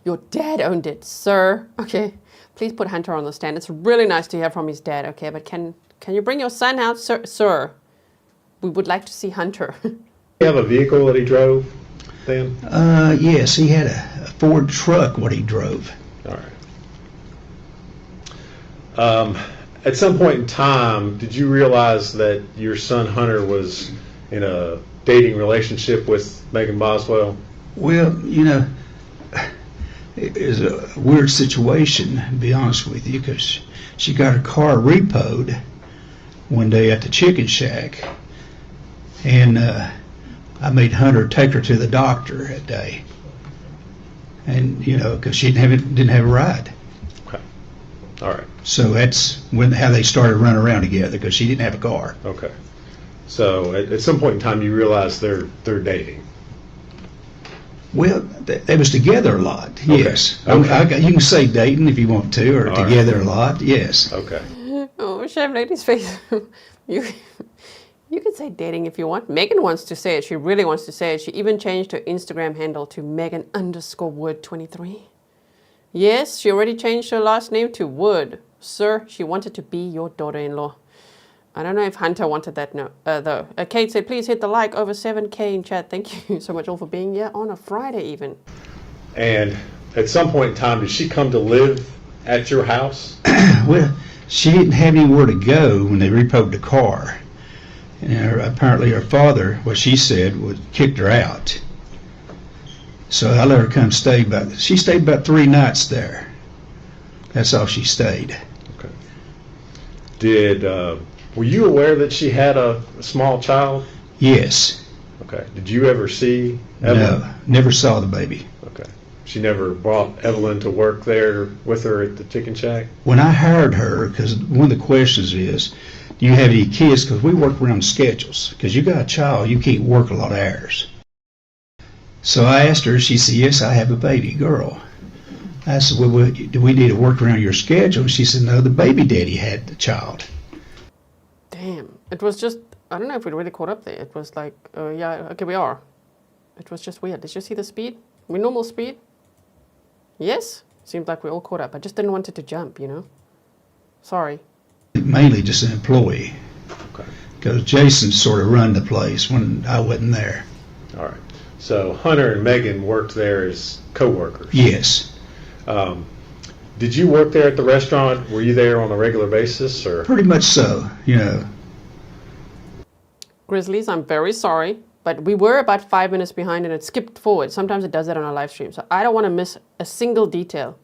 [SPEAKER 2] Your dad owned it, sir. Okay. Please put Hunter on the stand. It's really nice to hear from his dad, okay? But can you bring your son out, sir? We would like to see Hunter.
[SPEAKER 14] Did he have a vehicle that he drove then?
[SPEAKER 17] Yes, he had a Ford truck what he drove.
[SPEAKER 14] All right. At some point in time, did you realize that your son Hunter was in a dating relationship with Megan Boswell?
[SPEAKER 17] Well, it was a weird situation, to be honest with you, because she got her car repoed one day at the chicken shack, and I made Hunter take her to the doctor that day, and because she didn't have a ride.
[SPEAKER 14] Okay. All right.
[SPEAKER 17] So that's how they started running around together, because she didn't have a car.
[SPEAKER 14] Okay. So at some point in time, you realize they're dating.
[SPEAKER 17] Well, they was together a lot.
[SPEAKER 14] Okay.
[SPEAKER 17] Yes.
[SPEAKER 14] Okay.
[SPEAKER 17] You can say dating if you want to, or
[SPEAKER 14] all
[SPEAKER 17] together
[SPEAKER 14] right.
[SPEAKER 17] a lot. Yes.
[SPEAKER 14] Okay.
[SPEAKER 2] Oh, shame lady's face. You can say dating if you want. Megan wants to say it. She really wants to say it. She even changed her Instagram handle to Megan_Wood23. Yes, she already changed her last name to Wood. Sir, she wanted to be your daughter-in-law. I don't know if Hunter wanted that though. Kate said, please hit the like over 7K in chat. Thank you so much all for being here on a Friday even.
[SPEAKER 14] And at some point in time, did she come to live at your house?
[SPEAKER 17] Well, she didn't have anywhere to go when they repoed the car. And apparently her father, what she said, kicked her out. So I let her come stay. She stayed about 3 nights there. That's all she stayed.
[SPEAKER 14] Okay. Were you aware that she had a small child?
[SPEAKER 17] Yes.
[SPEAKER 14] Okay. Did you ever see Evelyn?
[SPEAKER 17] No, never saw the baby.
[SPEAKER 14] Okay. She never brought Evelyn to work there with her at the chicken shack?
[SPEAKER 17] When I hired her, because one of the questions is, do you have any kids? Because we work around schedules. Because you got a child, you can't work a lot of hours. So I asked her, she said, yes, I have a baby girl. I said, well, do we need to work around your schedule? She said, no, the baby daddy had the child.
[SPEAKER 2] Damn. It was just, I don't know if we really caught up there. It was like, yeah, okay, we are. It was just weird. Did you see the speed? We normal speed? Yes? Seemed like we all caught up. I just didn't want it to jump, you know? Sorry.
[SPEAKER 17] Mainly just an employee.
[SPEAKER 14] Okay.
[SPEAKER 17] Because Jason sort of run the place when I wasn't there.
[SPEAKER 14] All right. So Hunter and Megan worked there as co-workers.
[SPEAKER 17] Yes.
[SPEAKER 14] Did you work there at the restaurant? Were you there on a regular basis, or?
[SPEAKER 17] Pretty much so, you know.
[SPEAKER 2] Grizzlies, I'm very sorry, but we were about 5 minutes behind and it skipped forward. Sometimes it does that on our live stream, so I don't want to miss a single detail.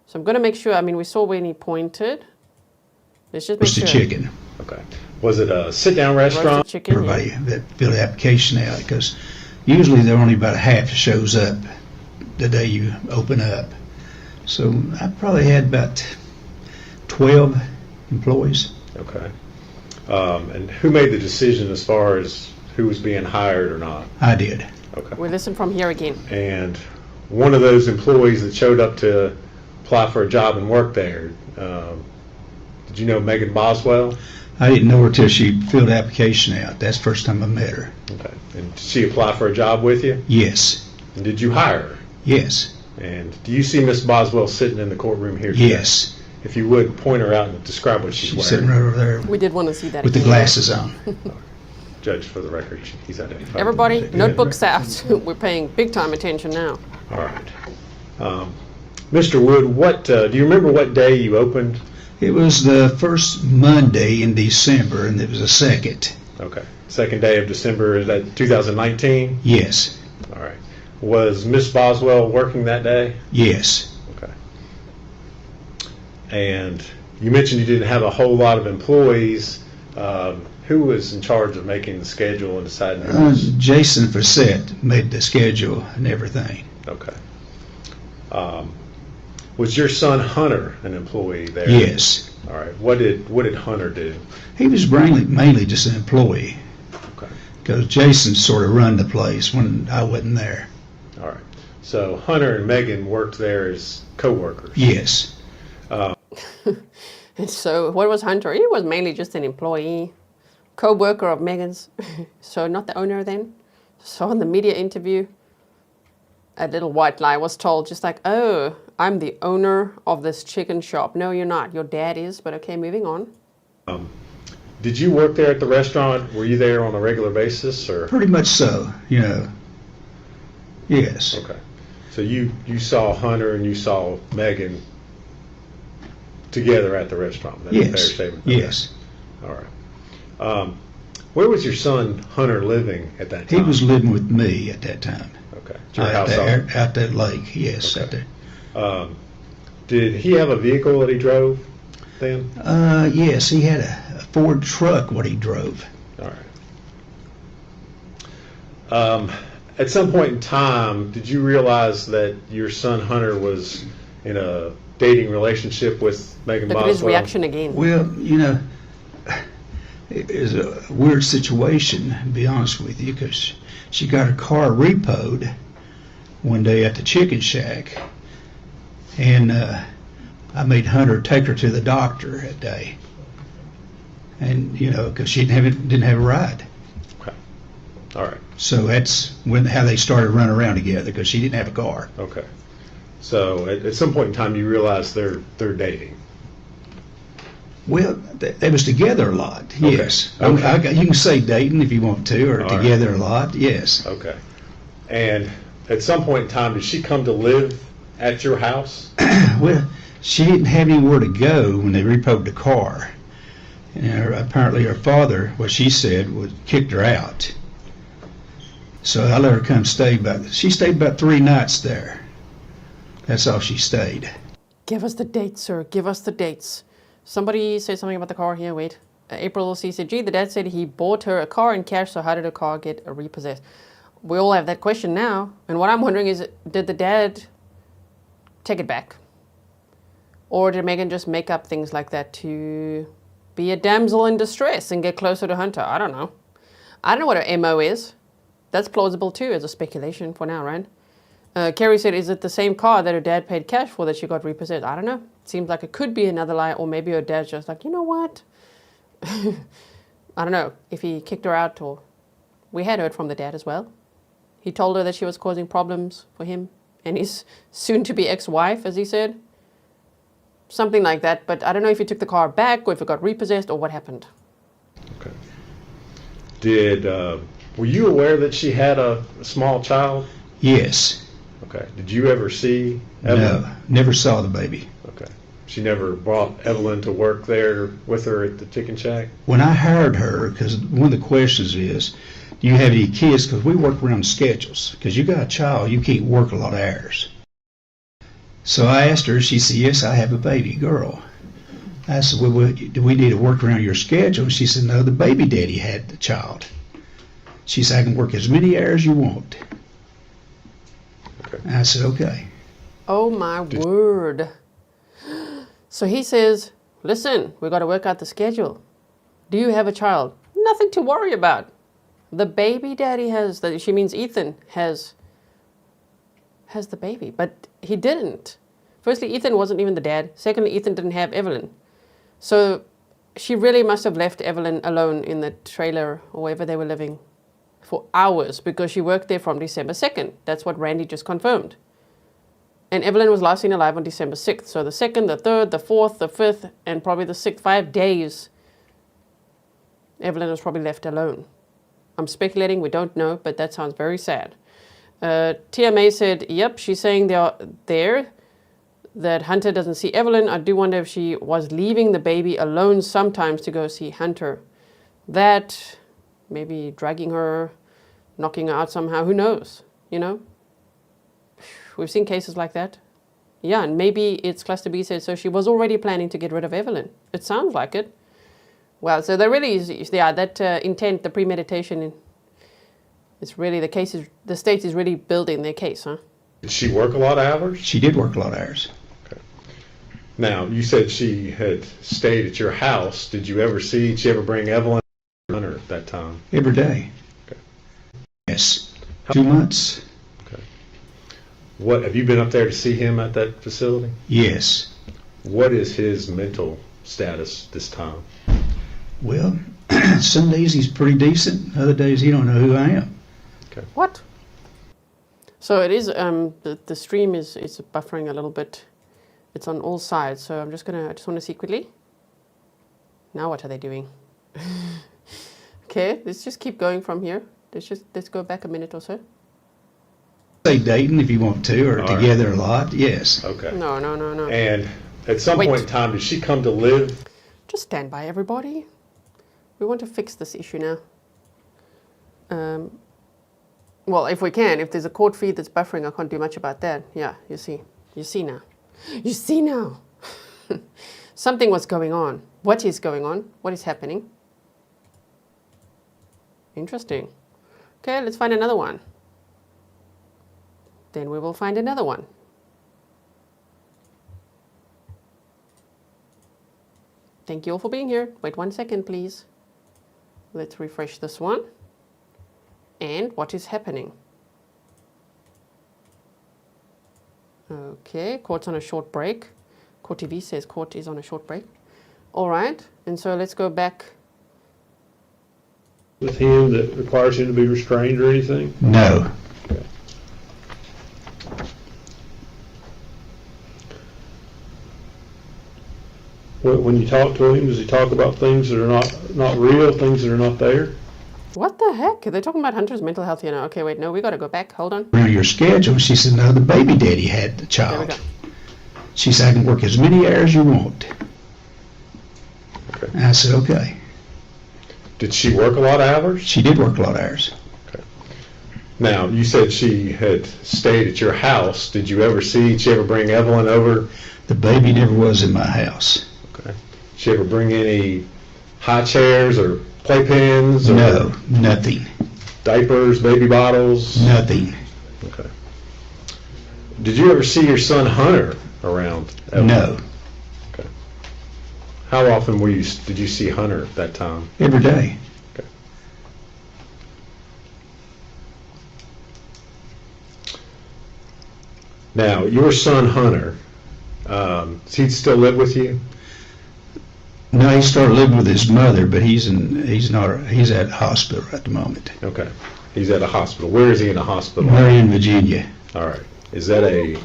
[SPEAKER 2] So I'm going to make sure, I mean, we saw when he pointed. Let's just make sure.
[SPEAKER 17] Roasted chicken.
[SPEAKER 14] Okay. Was it a sit-down restaurant?
[SPEAKER 2] Roasted chicken,
[SPEAKER 17] Everybody that filled the application out, because usually there only about half shows up the day you open up. So I probably had about 12 employees.
[SPEAKER 14] Okay. And who made the decision as far as who was being hired or not?
[SPEAKER 17] I did.
[SPEAKER 14] Okay.
[SPEAKER 2] We listen from here again.
[SPEAKER 14] And one of those employees that showed up to apply for a job and work there, did you know Megan Boswell?
[SPEAKER 17] I didn't know her till she filled the application out. That's the first time I met her.
[SPEAKER 14] Okay. And did she apply for a job with you?
[SPEAKER 17] Yes.
[SPEAKER 14] And did you hire her?
[SPEAKER 17] Yes.
[SPEAKER 14] And do you see Miss Boswell sitting in the courtroom here today?
[SPEAKER 17] Yes.
[SPEAKER 14] If you would, point her out and describe what she's wearing.
[SPEAKER 17] Sitting right over there
[SPEAKER 2] We did want to see that
[SPEAKER 17] with the
[SPEAKER 2] again.
[SPEAKER 17] glasses on.
[SPEAKER 14] Judge, for the record, he's identified.
[SPEAKER 2] Everybody, notebooks out. We're paying big time attention now.
[SPEAKER 14] All right. Mr. Wood, what do you remember what day you opened?
[SPEAKER 17] It was the first Monday in December, and it was the second.
[SPEAKER 14] Okay. Second day of December, is that 2019?
[SPEAKER 17] Yes.
[SPEAKER 14] All right. Was Miss Boswell working that day?
[SPEAKER 17] Yes.
[SPEAKER 14] Okay. And you mentioned you didn't have a whole lot of employees. Who was in charge of making the schedule and deciding who was?
[SPEAKER 17] Jason Facette made the schedule and everything.
[SPEAKER 14] Okay. Was your son Hunter an employee there?
[SPEAKER 17] Yes.
[SPEAKER 14] All right. What did Hunter do?
[SPEAKER 17] He was mainly just an employee.
[SPEAKER 14] Okay.
[SPEAKER 17] Because Jason sort of run the place when I wasn't there.
[SPEAKER 14] All right. So Hunter and Megan worked there as co-workers.
[SPEAKER 17] Yes.
[SPEAKER 2] And so what was Hunter? He was mainly just an employee, co-worker of Megan's. So not the owner then. So in the media interview, a little white lie was told, just like, oh, I'm the owner of this chicken shop. No, you're not. Your dad is, but okay, moving on.
[SPEAKER 14] Did you work there at the restaurant? Were you there on a regular basis, or?
[SPEAKER 17] Pretty much so, you know. Yes.
[SPEAKER 14] Okay. So you saw Hunter and you saw Megan together at the restaurant. That's a fair
[SPEAKER 17] Yes.
[SPEAKER 14] statement. Okay.
[SPEAKER 17] Yes.
[SPEAKER 14] All right. Where was your son Hunter living at that time?
[SPEAKER 17] He was living with me at that time.
[SPEAKER 14] Okay. At your house
[SPEAKER 17] out that lake, yes.
[SPEAKER 14] Okay.
[SPEAKER 17] Out there.
[SPEAKER 14] Did he have a vehicle that he drove then?
[SPEAKER 17] Yes, he had a Ford truck what he drove.
[SPEAKER 14] All right. At some point in time, did you realize that your son Hunter was in a dating relationship with Megan
[SPEAKER 2] Look
[SPEAKER 14] Boswell?
[SPEAKER 2] at his reaction again.
[SPEAKER 17] Well, you know, it was a weird situation, to be honest with you, because she got her car repoed one day at the chicken shack, and I made Hunter take her to the doctor that day, and you know, because she didn't have a ride.
[SPEAKER 14] Okay. All right.
[SPEAKER 17] So that's how they started running around together, because she didn't have a car.
[SPEAKER 14] Okay. So at some point in time, you realize they're dating.
[SPEAKER 17] Well, they was together a lot.
[SPEAKER 14] Okay.
[SPEAKER 17] Yes.
[SPEAKER 14] Okay.
[SPEAKER 17] You can say dating if you want to, or
[SPEAKER 14] All
[SPEAKER 17] together a lot. Yes.
[SPEAKER 14] Okay. And at some point in time, did she come to live at your house?
[SPEAKER 17] Well, she didn't have anywhere to go when they repoed the car. And apparently her father, what she said, kicked her out. So I let her come stay. She stayed about 3 nights there. That's all she stayed.
[SPEAKER 2] Give us the dates, sir. Give us the dates. Somebody said something about the car here. Wait. April CCG, the dad said he bought her a car in cash, so how did her car get repossessed? We all have that question now. And what I'm wondering is, did the dad take it back? Or did Megan just make up things like that to be a damsel in distress and get closer to Hunter? I don't know. I don't know what her MO is. That's plausible too, as a speculation for now, right? Carrie said, is it the same car that her dad paid cash for that she got repossessed? I don't know. It seems like it could be another lie, or maybe her dad's just like, you know what? I don't know if he kicked her out, or we had heard from the dad as well. He told her that she was causing problems for him and his soon-to-be ex-wife, as he said. Something like that, but I don't know if he took the car back or if it got repossessed or what happened.
[SPEAKER 14] Okay. Were you aware that she had a small child?
[SPEAKER 17] Yes.
[SPEAKER 14] Okay. Did you ever see Evelyn?
[SPEAKER 17] No, never saw the baby.
[SPEAKER 14] Okay. She never brought Evelyn to work there with her at the chicken shack?
[SPEAKER 17] When I hired her, because one of the questions is, do you have any kids? Because we work around schedules. Because you got a child, you can't work a lot of hours. So I asked her, she said, yes, I have a baby girl. I said, well, do we need to work around your schedule? And she said, no, the baby daddy had the child. She said, I can work as many hours as you want. Okay. I said, okay.
[SPEAKER 2] Oh my word. So he says, listen, we got to work out the schedule. Do you have a child? Nothing to worry about. The baby daddy has, she means Ethan, has the baby, but he didn't. Firstly, Ethan wasn't even the dad. Secondly, Ethan didn't have Evelyn. So she really must have left Evelyn alone in the trailer or wherever they were living for hours, because she worked there from December 2nd. That's what Randy just confirmed. And Evelyn was last seen alive on December 6th. So the 2nd, the 3rd, the 4th, the 5th, and probably the 6th, 5 days, Evelyn was probably left alone. I'm speculating, we don't know, but that sounds very sad. TMA said, yep, she's saying they are there, that Hunter doesn't see Evelyn. I do wonder if she was leaving the baby alone sometimes to go see Hunter. That, maybe dragging her, knocking her out somehow, who knows, you know? We've seen cases like that. Yeah, and maybe it's Cluster B said, so she was already planning to get rid of Evelyn. It sounds like it. Well, so there really is, yeah, that intent, the premeditation, it's really, the state is really building their case, huh?
[SPEAKER 14] Did she work a lot of hours?
[SPEAKER 17] She did work a lot of hours.
[SPEAKER 14] Okay. Now, you said she had stayed at your house. Did you ever bring Evelyn or Hunter at that time?
[SPEAKER 17] Every day.
[SPEAKER 14] Okay.
[SPEAKER 17] Yes. 2 months.
[SPEAKER 14] Okay. What, have you been up there to see him at that facility?
[SPEAKER 17] Yes.
[SPEAKER 14] What is his mental status this time?
[SPEAKER 17] Well, some days he's pretty decent. Other days he don't know who I am.
[SPEAKER 14] Okay.
[SPEAKER 2] What? So it is, the stream is buffering a little bit. It's on all sides. So I just want to see quickly. Now what are they doing? Okay, let's just keep going from here. Let's go back a minute or so.
[SPEAKER 17] Say dating if you want to, or
[SPEAKER 14] all
[SPEAKER 17] together a lot, yes.
[SPEAKER 14] Okay.
[SPEAKER 2] No.
[SPEAKER 14] And at some point in time, did she come to live?
[SPEAKER 2] Just stand by, everybody. We want to fix this issue now. Well, if we can. If there's a court feed that's buffering, I can't do much about that. Yeah, you see now. You see now. Something was going on. What is going on? What is happening? Interesting. Okay, let's find another one. Then we will find another one. Thank you all for being here. Wait 1 second, please. Let's refresh this one. And what is happening? Okay, court's on a short break. Court TV says court is on a short break. All right, and so let's go back.
[SPEAKER 3] With him that requires him to be restrained or anything?
[SPEAKER 17] No.
[SPEAKER 3] Okay. When you talk to him, does he talk about things that are not real, things that are not there?
[SPEAKER 2] What the heck? They're talking about Hunter's mental health here now. Okay, wait, no, we got to go back. Hold on.
[SPEAKER 17] Around your schedule, she said, no, the baby daddy had the child.
[SPEAKER 2] There we go.
[SPEAKER 17] She said, I can work as many hours as you want.
[SPEAKER 14] Okay.
[SPEAKER 17] And I said, okay.
[SPEAKER 14] Did she work a lot of hours?
[SPEAKER 17] She did work a lot of hours.
[SPEAKER 14] Okay. Now, you said she had stayed at your house. Did you ever bring Evelyn over?
[SPEAKER 17] The baby never was in my house.
[SPEAKER 14] Okay. Did she ever bring any high chairs or playpens?
[SPEAKER 17] No, nothing.
[SPEAKER 14] Diapers, baby bottles?
[SPEAKER 17] Nothing.
[SPEAKER 14] Okay. Did you ever see your son Hunter around? Evelyn?
[SPEAKER 17] No.
[SPEAKER 14] Okay. How often did you see Hunter at that time?
[SPEAKER 17] Every day.
[SPEAKER 14] Okay. Now, your son Hunter, does he still live with you?
[SPEAKER 17] No, he started living with his mother, but he's at the hospital at the moment.
[SPEAKER 14] Okay. He's at a hospital. Where is he in a hospital?
[SPEAKER 17] Marion, Virginia.
[SPEAKER 14] All right. Is that a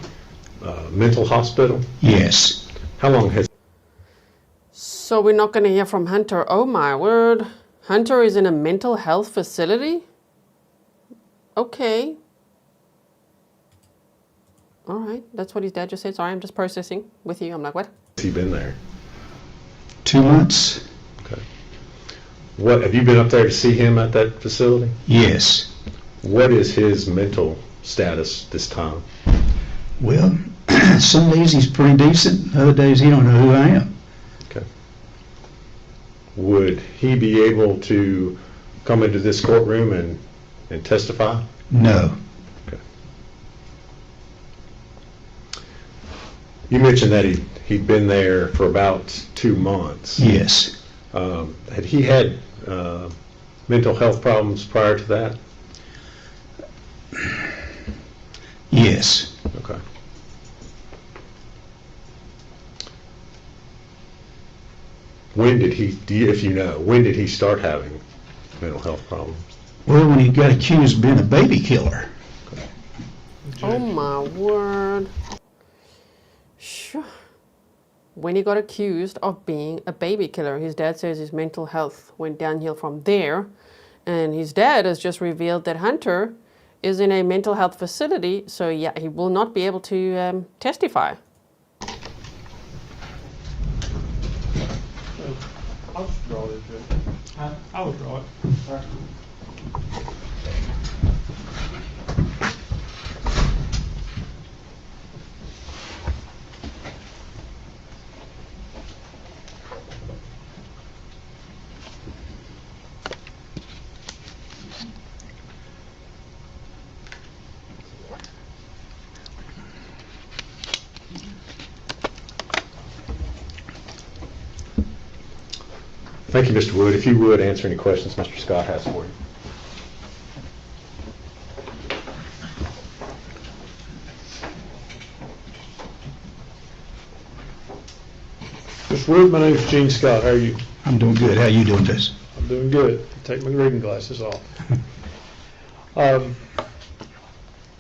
[SPEAKER 14] mental hospital?
[SPEAKER 17] Yes.
[SPEAKER 14] How long has...
[SPEAKER 2] So we're not going to hear from Hunter. Oh my word. Hunter is in a mental health facility? Okay. All right. That's what his dad just said. Sorry, I'm just processing with you. I'm like, what?
[SPEAKER 14] Has he been there?
[SPEAKER 17] 2 months.
[SPEAKER 14] Okay. What, have you been up there to see him at that facility?
[SPEAKER 17] Yes.
[SPEAKER 14] What is his mental status this time?
[SPEAKER 17] Well, some days he's pretty decent. Other days he don't know who I am.
[SPEAKER 14] Okay. Would he be able to come into this courtroom and testify?
[SPEAKER 17] No.
[SPEAKER 14] Okay. You mentioned that he'd been there for about 2 months.
[SPEAKER 17] Yes.
[SPEAKER 14] Had he had mental health problems prior to that?
[SPEAKER 17] Yes.
[SPEAKER 14] Okay. When did he, if you know, when did he start having mental health problems?
[SPEAKER 17] Well, when he got accused of being a baby killer.
[SPEAKER 2] Oh my word. Sure. When he got accused of being a baby killer, his dad says his mental health went downhill from there. And his dad has just revealed that Hunter is in a mental health facility, so yeah, he will not be able to testify.
[SPEAKER 3] I'll just draw it, Jay. I will draw it. All right.
[SPEAKER 14] Thank you, Mr. Wood. If you would answer any questions Mr. Scott has for you.
[SPEAKER 3] Mr. Wood, my name is Gene Scott. How are you?
[SPEAKER 17] I'm doing good. How you doing, Jess?
[SPEAKER 3] I'm doing good. Take my reading glasses off. Let's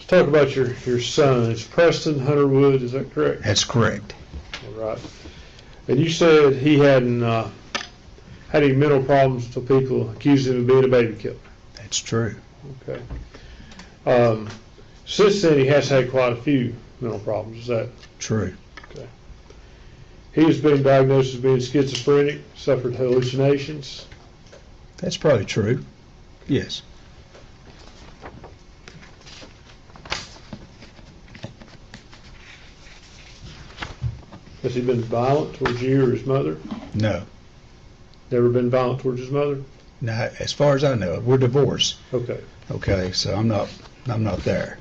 [SPEAKER 3] talk about your son. It's Preston Hunter Wood, is that correct?
[SPEAKER 17] That's correct.
[SPEAKER 3] All right. And you said he hadn't had any mental problems until people accused him of being a baby killer.
[SPEAKER 17] That's true.
[SPEAKER 3] Okay. Since then, he has had quite a few mental problems. Is that
[SPEAKER 17] true?
[SPEAKER 3] Okay. He has been diagnosed as being schizophrenic, suffered hallucinations.
[SPEAKER 17] That's probably true. Yes.
[SPEAKER 3] Has he been violent towards you or his mother?
[SPEAKER 17] No.
[SPEAKER 3] Never been violent towards his mother?
[SPEAKER 17] No, as far as I know, we're divorced.
[SPEAKER 3] Okay.
[SPEAKER 17] Okay, so I'm not there.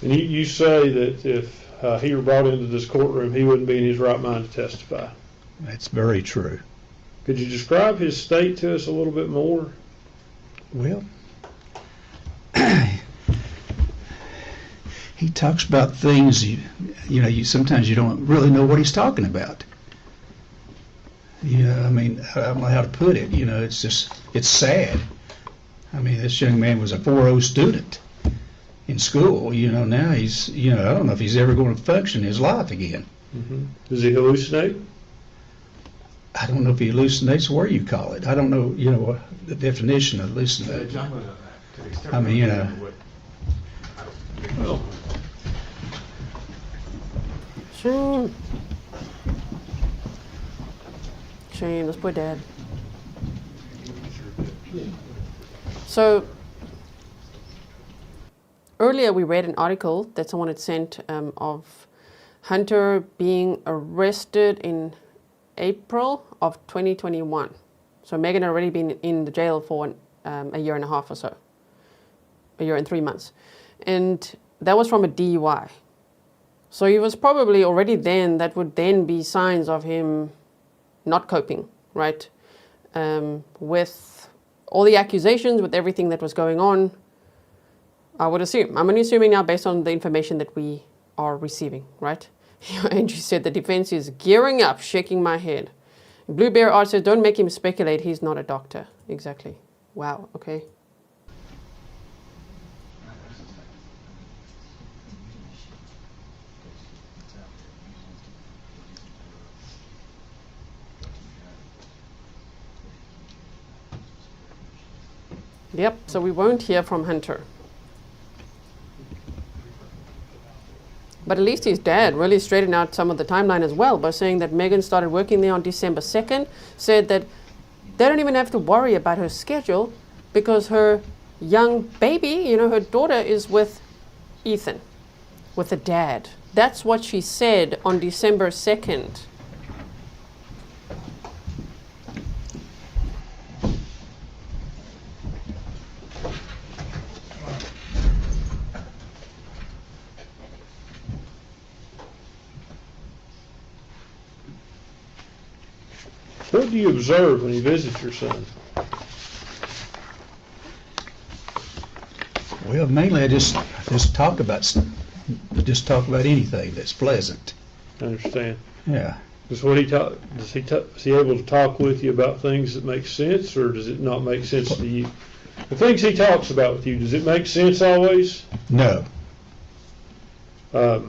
[SPEAKER 3] And you say that if he were brought into this courtroom, he wouldn't be in his right mind to testify.
[SPEAKER 17] That's very true.
[SPEAKER 3] Could you describe his state to us a little bit more?
[SPEAKER 17] Well, he talks about things, sometimes you don't really know what he's talking about. I mean, I don't know how to put it. It's sad. I mean, this young man was a 4.0 student in school. Now he's, I don't know if he's ever going to function in his life again.
[SPEAKER 3] Mm-hmm. Does he hallucinate?
[SPEAKER 17] I don't know if he hallucinates or what you call it. I don't know, the definition of hallucinate. I mean,
[SPEAKER 2] Shane, let's put Dad. So earlier we read an article that someone had sent of Hunter being arrested in April of 2021. So Megan had already been in the jail for a year and a half or so. A year and 3 months. And that was from a DUI. So he was probably already then, that would then be signs of him not coping, right? With all the accusations, with everything that was going on, I would assume. I'm only assuming now based on the information that we are receiving, right? Angie said the defense is gearing up, shaking my head. Blue Bear Art says, don't make him speculate. He's not a doctor. Exactly. Wow. Okay. Yep. So we won't hear from Hunter. But at least his dad really straightened out some of the timeline as well by saying that Megan started working there on December 2nd, said that they don't even have to worry about her schedule because her young baby, you know, her daughter is with Ethan, with the dad. That's what she said on December 2nd.
[SPEAKER 3] What do you observe when you visit your son?
[SPEAKER 17] Well, mainly I just talk about anything that's pleasant.
[SPEAKER 3] I understand.
[SPEAKER 17] Yeah.
[SPEAKER 3] Is he able to talk with you about things that make sense, or does it not make sense to you? The things he talks about with you, does it make sense always?
[SPEAKER 17] No.
[SPEAKER 3] Has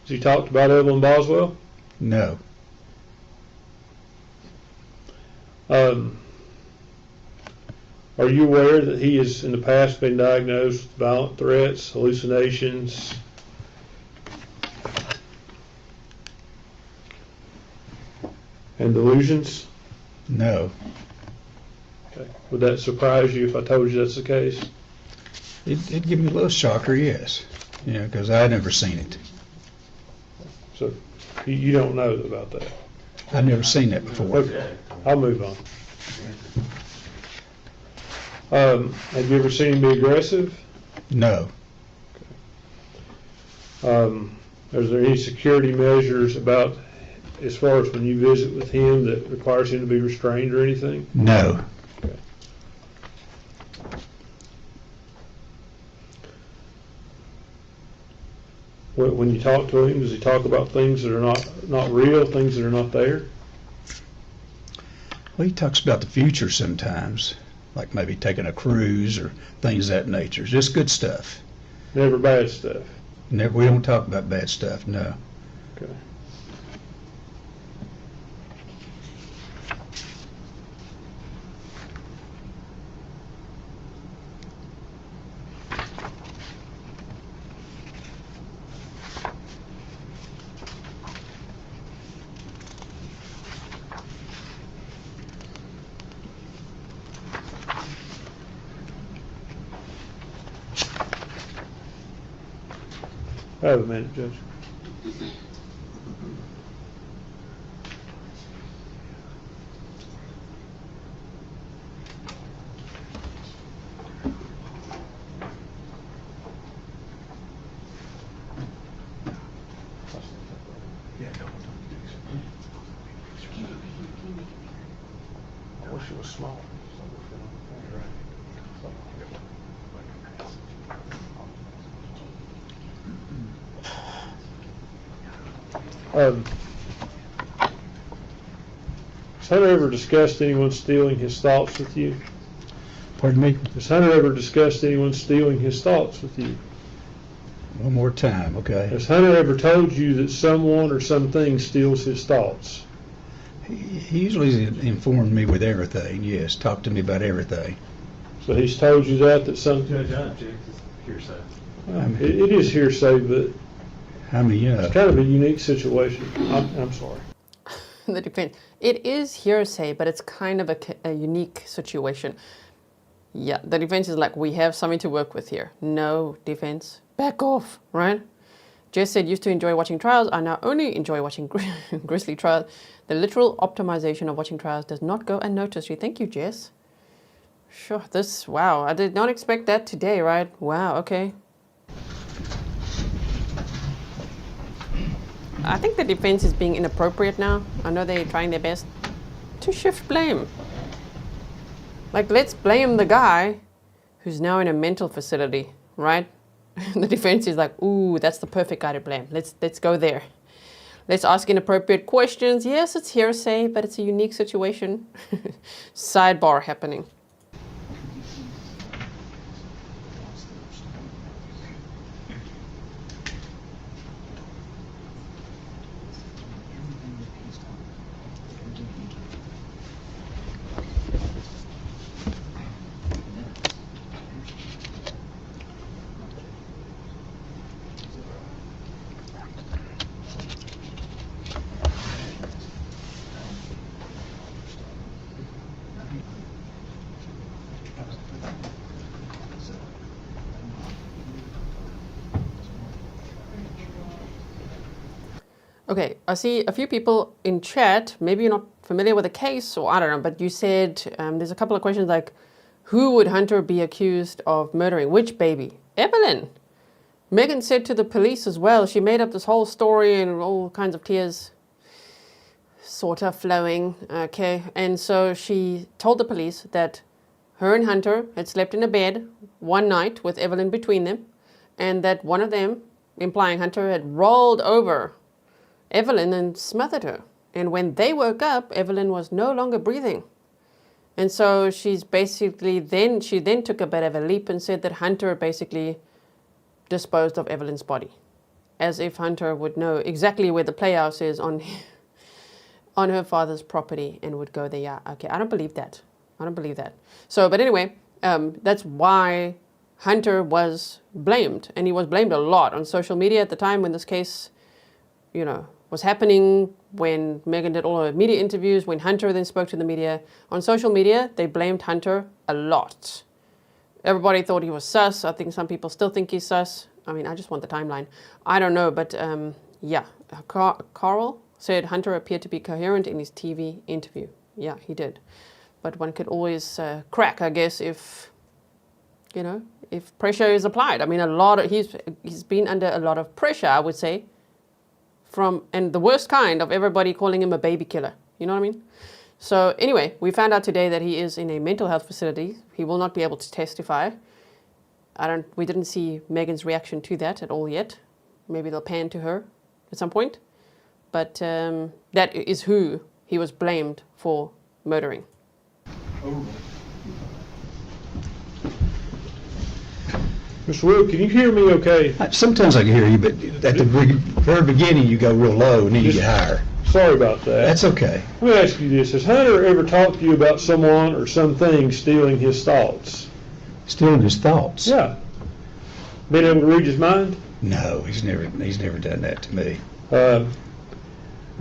[SPEAKER 3] he talked about Evelyn Boswell?
[SPEAKER 17] No.
[SPEAKER 3] Are you aware that he has in the past been diagnosed with violent threats, hallucinations? And delusions?
[SPEAKER 17] No.
[SPEAKER 3] Okay. Would that surprise you if I told you that's the case?
[SPEAKER 17] It'd give me a little shocker, yes. You know, because I'd never seen it.
[SPEAKER 3] So you don't know about that?
[SPEAKER 17] I've never seen that before.
[SPEAKER 3] Okay. I'll move on. Have you ever seen him be aggressive?
[SPEAKER 17] No.
[SPEAKER 3] Okay. Is there any security measures about, as far as when you visit with him, that requires him to be restrained or anything?
[SPEAKER 17] No.
[SPEAKER 3] Okay. When you talk to him, does he talk about things that are not real, things that are not there?
[SPEAKER 17] Well, he talks about the future sometimes, like maybe taking a cruise or things of that nature. Just good stuff.
[SPEAKER 3] Never bad stuff?
[SPEAKER 17] Never. We don't talk about bad stuff, no.
[SPEAKER 3] Okay. I have a minute, Judge. I wish it was smaller. Has Hunter ever discussed anyone stealing his thoughts with you?
[SPEAKER 17] Pardon me?
[SPEAKER 3] Has Hunter ever discussed anyone stealing his thoughts with you?
[SPEAKER 17] One more time, okay.
[SPEAKER 3] Has Hunter ever told you that someone or something steals his thoughts?
[SPEAKER 17] He usually informed me with everything, yes. Talked to me about everything.
[SPEAKER 3] So he's told you that some...
[SPEAKER 8] Judge, I object. It's hearsay.
[SPEAKER 3] It is hearsay, but
[SPEAKER 17] I mean, yeah.
[SPEAKER 3] It's kind of a unique situation. I'm sorry.
[SPEAKER 2] The defense. It is hearsay, but it's kind of a unique situation. Yeah, the defense is like, we have something to work with here. No, defense, back off, right? Jess said, used to enjoy watching trials. I now only enjoy watching Grizzly trials. The literal optimization of watching trials does not go unnoticed. Thank you, Jess. Sure, wow, I did not expect that today, right? Wow, okay. I think the defense is being inappropriate now. I know they're trying their best to shift blame. Like, let's blame the guy who's now in a mental facility, right? The defense is like, ooh, that's the perfect guy to blame. Let's go there. Let's ask inappropriate questions. Yes, it's hearsay, but it's a unique situation. Sidebar happening. Okay, I see a few people in chat, maybe you're not familiar with the case, or I don't know, but you said there's a couple of questions like, who would Hunter be accused of murdering? Which baby? Evelyn. Megan said to the police as well, she made up this whole story and all kinds of tears sort of flowing, okay? And so she told the police that her and Hunter had slept in a bed one night with Evelyn between them, and that one of them, implying Hunter, had rolled over Evelyn and smothered her. And when they woke up, Evelyn was no longer breathing. And so she then took a bit of a leap and said that Hunter basically disposed of Evelyn's body. As if Hunter would know exactly where the playhouse is on her father's property and would go there. Yeah, okay, I don't believe that. I don't believe that. So, but anyway, that's why Hunter was blamed. And he was blamed a lot on social media at the time when this case, you know, was happening, when Megan did all her media interviews, when Hunter then spoke to the media. On social media, they blamed Hunter a lot. Everybody thought he was sus. I think some people still think he's sus. I mean, I just want the timeline. I don't know, but yeah. Carl said Hunter appeared to be coherent in his TV interview. Yeah, he did. But one could always crack, I guess, if, you know, if pressure is applied. I mean, he's been under a lot of pressure, I would say, and the worst kind of everybody calling him a baby killer. You know what I mean? So anyway, we found out today that he is in a mental health facility. He will not be able to testify. We didn't see Megan's reaction to that at all yet. Maybe they'll pan to her at some point. But that is who he was blamed for murdering.
[SPEAKER 3] Mr. Will, can you hear me okay?
[SPEAKER 17] Sometimes I can hear you, but at the very beginning you go real low and then you get higher.
[SPEAKER 3] Sorry about that.
[SPEAKER 17] That's okay.
[SPEAKER 3] Let me ask you this. Has Hunter ever talked to you about someone or something stealing his thoughts?
[SPEAKER 17] Stealing his thoughts?
[SPEAKER 3] Yeah. Been able to read his mind?
[SPEAKER 17] No, he's never done that to me.
[SPEAKER 3] Are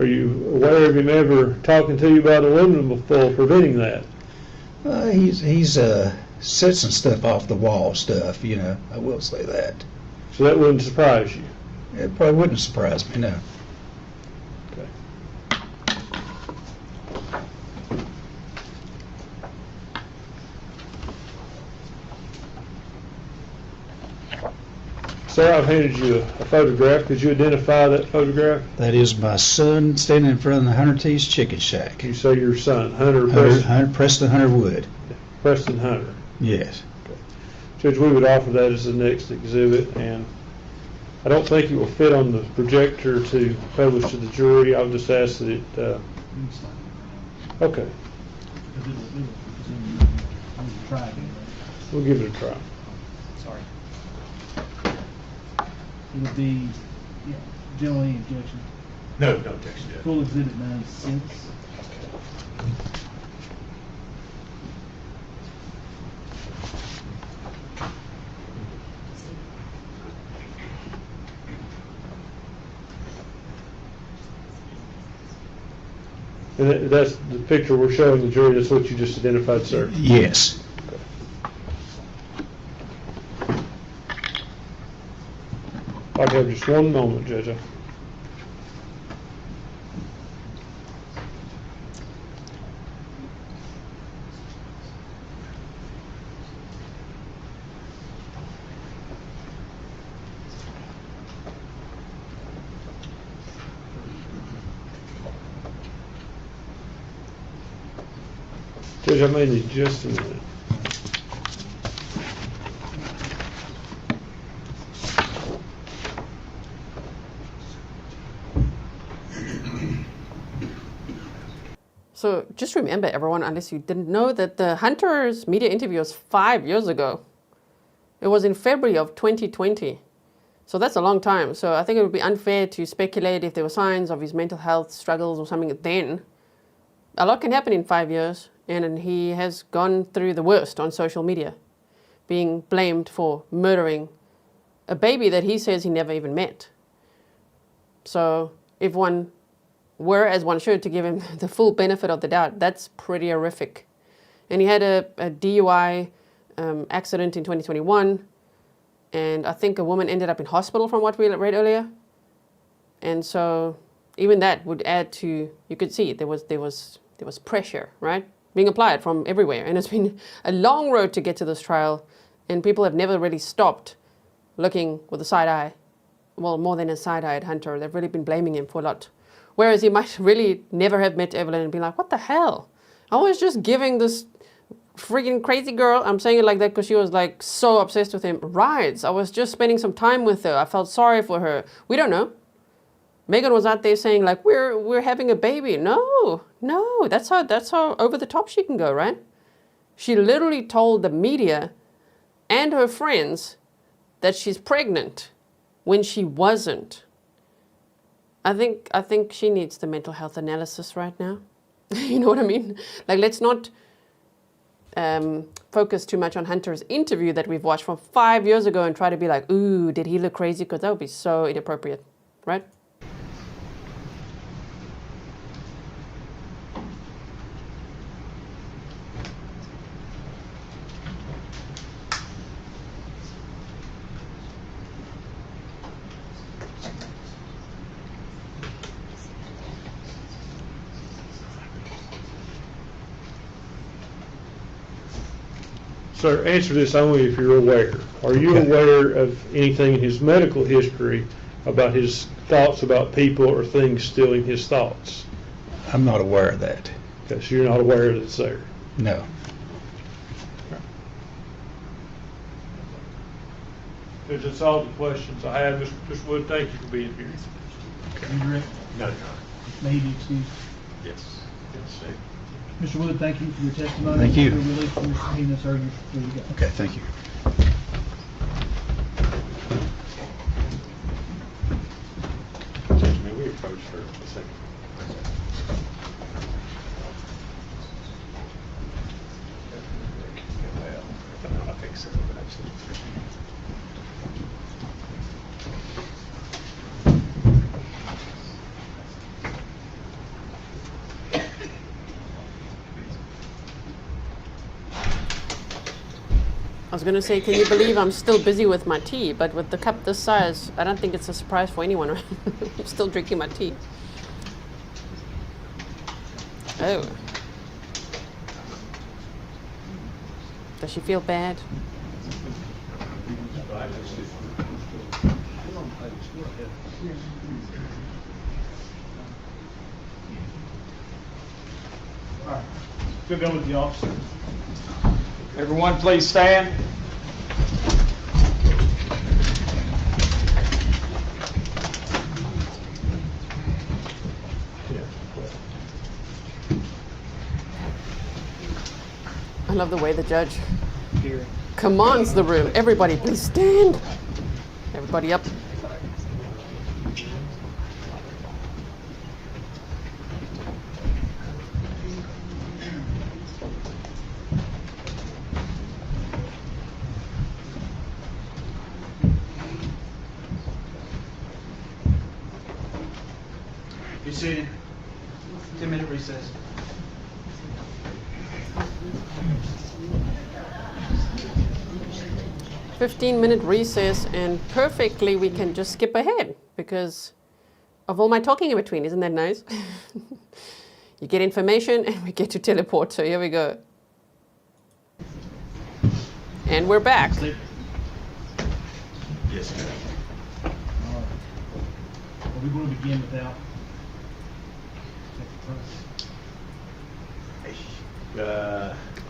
[SPEAKER 3] you aware of him ever talking to you about aluminum foil preventing that?
[SPEAKER 17] He's said some stuff off the wall stuff, you know. I will say that.
[SPEAKER 3] So that wouldn't surprise you?
[SPEAKER 17] It probably wouldn't surprise me, no.
[SPEAKER 3] Okay. Sir, I've handed you a photograph. Could you identify that photograph?
[SPEAKER 17] That is my son standing in front of the Hunter T's Chicken Shack.
[SPEAKER 3] You say your son, Hunter
[SPEAKER 17] Preston Hunter Wood.
[SPEAKER 3] Preston Hunter.
[SPEAKER 17] Yes.
[SPEAKER 3] Okay. Judge, we would offer that as the next exhibit, and I don't think it will fit on the projector to publish to the jury. I'll just ask that it, okay. We'll give it a try.
[SPEAKER 4] Sorry. It would be, generally objection.
[SPEAKER 14] No objection.
[SPEAKER 4] Full exhibit 96.
[SPEAKER 3] And that's the picture we're showing the jury. That's what you just identified, sir?
[SPEAKER 17] Yes.
[SPEAKER 3] I'll have just one moment, Judge. Judge, I may need just a minute.
[SPEAKER 2] So just remember, everyone, unless you didn't know, that the Hunter's media interview was 5 years ago. It was in February of 2020. So that's a long time. So I think it would be unfair to speculate if there were signs of his mental health struggles or something then. A lot can happen in 5 years, and he has gone through the worst on social media, being blamed for murdering a baby that he says he never even met. So if one were, as one should, to give him the full benefit of the doubt, that's pretty horrific. And he had a DUI accident in 2021, and I think a woman ended up in hospital from what we read earlier. And so even that would add to, you could see there was pressure, right, being applied from everywhere. And it's been a long road to get to this trial, and people have never really stopped looking with a side eye. Well, more than a side-eyed Hunter. They've really been blaming him for a lot. Whereas he might really never have met Evelyn and be like, what the hell? I was just giving this freaking crazy girl, I'm saying it like that because she was like so obsessed with him, rides. I was just spending some time with her. I felt sorry for her. We don't know. Megan was out there saying like, we're having a baby. No, that's how over the top she can go, right? She literally told the media and her friends that she's pregnant when she wasn't. I think she needs the mental health analysis right now. You know what I mean? Like, let's not focus too much on Hunter's interview that we've watched from 5 years ago and try to be like, ooh, did he look crazy? Because that would be so inappropriate, right?
[SPEAKER 3] Sir, answer this only if you're aware. Are you aware of anything in his medical history about his thoughts about people or things stealing his thoughts?
[SPEAKER 17] I'm not aware of that.
[SPEAKER 3] Okay, so you're not aware that it's there?
[SPEAKER 17] No.
[SPEAKER 3] Judge, that's all the questions I have. Mr. Wood, thank you for being here.
[SPEAKER 4] You agree?
[SPEAKER 14] No, no.
[SPEAKER 4] May he be excused?
[SPEAKER 14] Yes. Yes.
[SPEAKER 4] Mr. Wood, thank you for your testimony.
[SPEAKER 17] Thank you.
[SPEAKER 4] You're released from your subpoena, sir. You're free to go.
[SPEAKER 17] Okay, thank you.
[SPEAKER 14] Judge, may we approach for a second? I think so, but absolutely.
[SPEAKER 2] I was going to say, can you believe I'm still busy with my tea? But with the cup this size, I don't think it's a surprise for anyone. I'm still drinking my tea. Oh. Does she feel bad?
[SPEAKER 4] All right. We'll go with the officer. Everyone, please stand.
[SPEAKER 2] I love the way the judge commands the room. Everybody, please stand. Everybody up.
[SPEAKER 4] Be seated. 10-minute recess.
[SPEAKER 2] "15-minute recess, and perfectly we can just skip ahead because of all my talking in between. Isn't that nice? You get information and we get to teleport. So here we go. And we're back.
[SPEAKER 14] Yes, ma'am.
[SPEAKER 4] Are we going to begin without?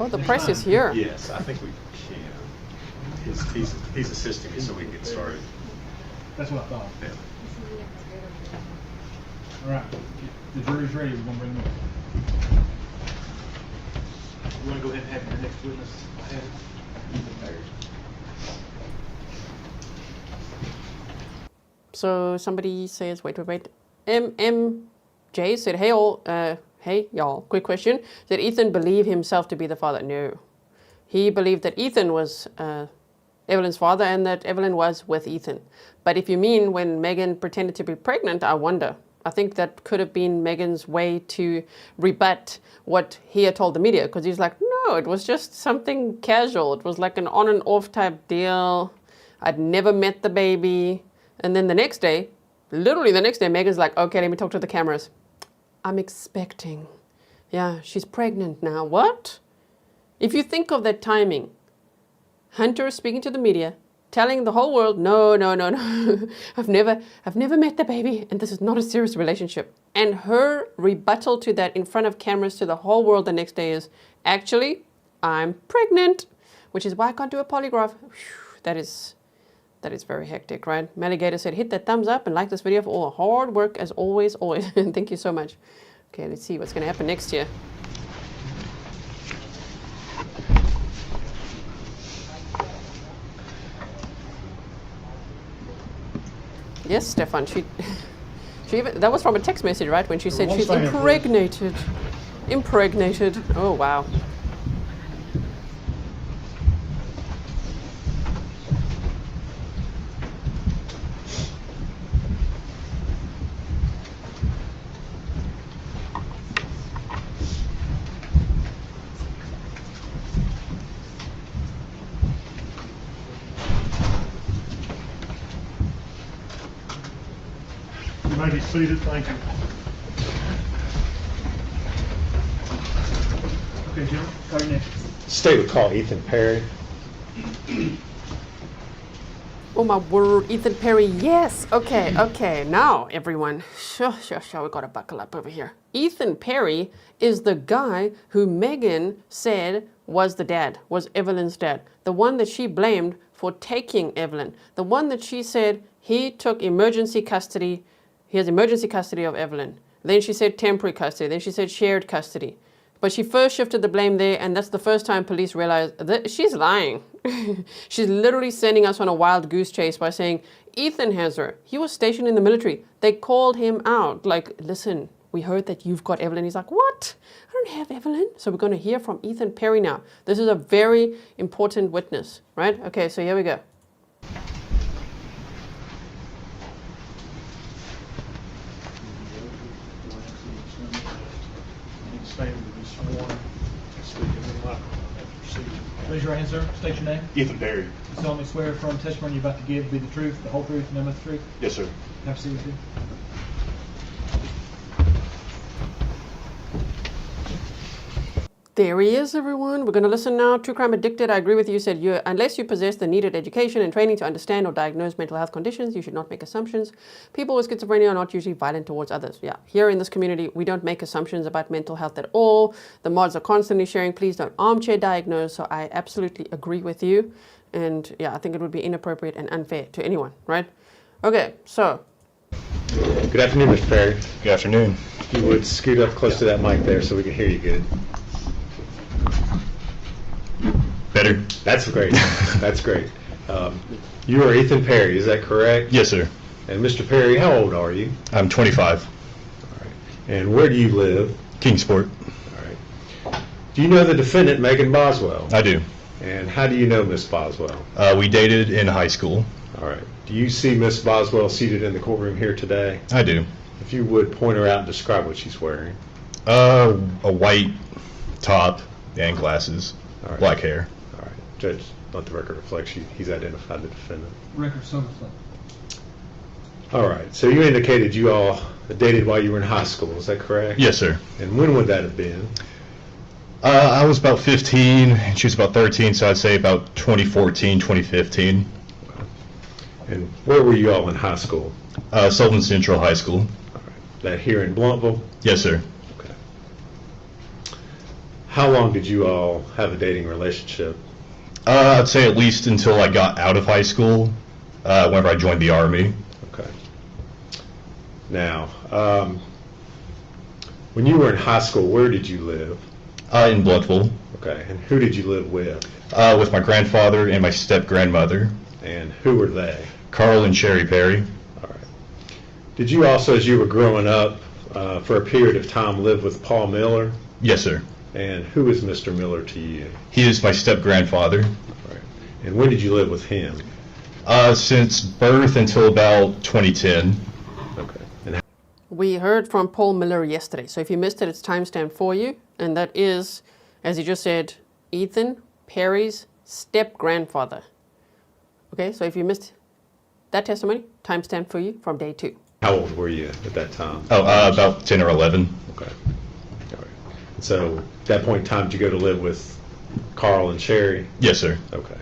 [SPEAKER 2] Oh, the press is here.
[SPEAKER 14] Yes, I think we can. He's assisting me so we can get started.
[SPEAKER 4] That's what I thought.
[SPEAKER 14] Yeah.
[SPEAKER 4] All right. The jury's ready. We're going to bring them in. have your next witness. I have
[SPEAKER 2] So somebody says, wait. MMJ said, hey all, hey y'all, quick question. Did Ethan believe himself to be the father? No. He believed that Ethan was Evelyn's father and that Evelyn was with Ethan. But if you mean when Megan pretended to be pregnant, I wonder. I think that could have been Megan's way to rebut what he had told the media, because he's like, no, it was just something casual. It was like an on and off type deal. I'd never met the baby. And then the next day, literally the next day, Megan's like, okay, let me talk to the cameras. I'm expecting. Yeah, she's pregnant now. What? If you think of that timing, Hunter speaking to the media, telling the whole world, no, I've never met the baby, and this is not a serious relationship. And her rebuttal to that in front of cameras to the whole world the next day is, actually, I'm pregnant, which is why I can't do a polygraph. Whew, that is very hectic, right? Maligator said, hit that thumbs up and like this video for all the hard work as always. Thank you so much. Okay, let's see what's going to happen next year. Yes, Stefan, she even, that was from a text message, right? When she said she's impregnated. Impregnated. Oh, wow.
[SPEAKER 8] You may be seated, thank you. Okay, Jim, call your name.
[SPEAKER 14] State would call Ethan Perry.
[SPEAKER 2] Oh my word, Ethan Perry, yes. Okay, now everyone, sure, we gotta buckle up over here. Ethan Perry is the guy who Megan said was the dad, was Evelyn's dad. The one that she blamed for taking Evelyn. The one that she said he took emergency custody. He has emergency custody of Evelyn. Then she said temporary custody. Then she said shared custody. But she first shifted the blame there, and that's the first time police realized that she's lying. She's literally sending us on a wild goose chase by saying, Ethan has her. He was stationed in the military. They called him out. Like, listen, we heard that you've got Evelyn. He's like, what? I don't have Evelyn. So we're going to hear from Ethan Perry now. This is a very important witness, right? Okay, so here we go.
[SPEAKER 4] Raise your right hand, sir. State your name.
[SPEAKER 18] Ethan Perry.
[SPEAKER 4] You solemnly swear from testimony you're about to give be the truth, the whole truth, and nothing but the truth?
[SPEAKER 18] Yes, sir.
[SPEAKER 4] Have a seat with you.
[SPEAKER 2] There he is, everyone. We're going to listen now. True Crime Addicted, I agree with you. Said, unless you possess the needed education and training to understand or diagnose mental health conditions, you should not make assumptions. People with schizophrenia are not usually violent towards others. Yeah, here in this community, we don't make assumptions about mental health at all. The mods are constantly sharing, please don't armchair diagnose. So I absolutely agree with you. And yeah, I think it would be inappropriate and unfair to anyone, right? Okay, so.
[SPEAKER 14] Good afternoon, Mr. Perry.
[SPEAKER 18] Good afternoon.
[SPEAKER 14] If you would scoot up close to that mic there so we can hear you good.
[SPEAKER 18] Better?
[SPEAKER 14] That's great. That's great. You are Ethan Perry, is that correct?
[SPEAKER 18] Yes, sir.
[SPEAKER 14] And Mr. Perry, how old are you?
[SPEAKER 18] I'm 25.
[SPEAKER 14] All right. And where do you live?
[SPEAKER 18] Kingsport.
[SPEAKER 14] All right. Do you know the defendant, Megan Boswell?
[SPEAKER 18] I do.
[SPEAKER 14] And how do you know Miss Boswell?
[SPEAKER 18] We dated in high school.
[SPEAKER 14] All right. Do you see Miss Boswell seated in the courtroom here today?
[SPEAKER 18] I do.
[SPEAKER 14] If you would point her out and describe what she's wearing.
[SPEAKER 18] A white top and glasses.
[SPEAKER 14] All right.
[SPEAKER 18] Black hair.
[SPEAKER 14] All right. Judge, let the record reflect he's identified the defendant.
[SPEAKER 4] Record so reflect.
[SPEAKER 14] All right. So you indicated you all dated while you were in high school. Is that correct?
[SPEAKER 18] Yes, sir.
[SPEAKER 14] And when would that have been?
[SPEAKER 18] I was about 15, and she was about 13, so I'd say about 2014, 2015.
[SPEAKER 14] And where were you all in high school?
[SPEAKER 18] Sullivan Central High School.
[SPEAKER 14] All right. That here in Blunteville?
[SPEAKER 18] Yes, sir.
[SPEAKER 14] Okay. How long did you all have a dating relationship?
[SPEAKER 18] I'd say at least until I got out of high school, whenever I joined the Army.
[SPEAKER 14] Okay. Now, when you were in high school, where did you live?
[SPEAKER 18] In Bloodville.
[SPEAKER 14] Okay, and who did you live with?
[SPEAKER 18] With my grandfather and my step-grandmother.
[SPEAKER 14] And who were they?
[SPEAKER 18] Carl and Sherry Perry.
[SPEAKER 14] All right. Did you also, as you were growing up, for a period of time, live with Paul Miller?
[SPEAKER 18] Yes, sir.
[SPEAKER 14] And who is Mr. Miller to you?
[SPEAKER 18] He is my step-grandfather.
[SPEAKER 14] All right. And when did you live with him?
[SPEAKER 18] Since birth until about 2010.
[SPEAKER 14] Okay. And
[SPEAKER 2] We heard from Paul Miller yesterday, so if you missed it, it's timestamped for you, and that is, as he just said, Ethan Perry's step-grandfather. Okay, so if you missed that testimony, timestamped for you from day 2.
[SPEAKER 14] how old were you at that time?
[SPEAKER 18] About 10 or 11.
[SPEAKER 14] Okay. All right. And so at that point in time, did you go to live with Carl and Sherry?
[SPEAKER 18] Yes, sir.
[SPEAKER 14] Okay.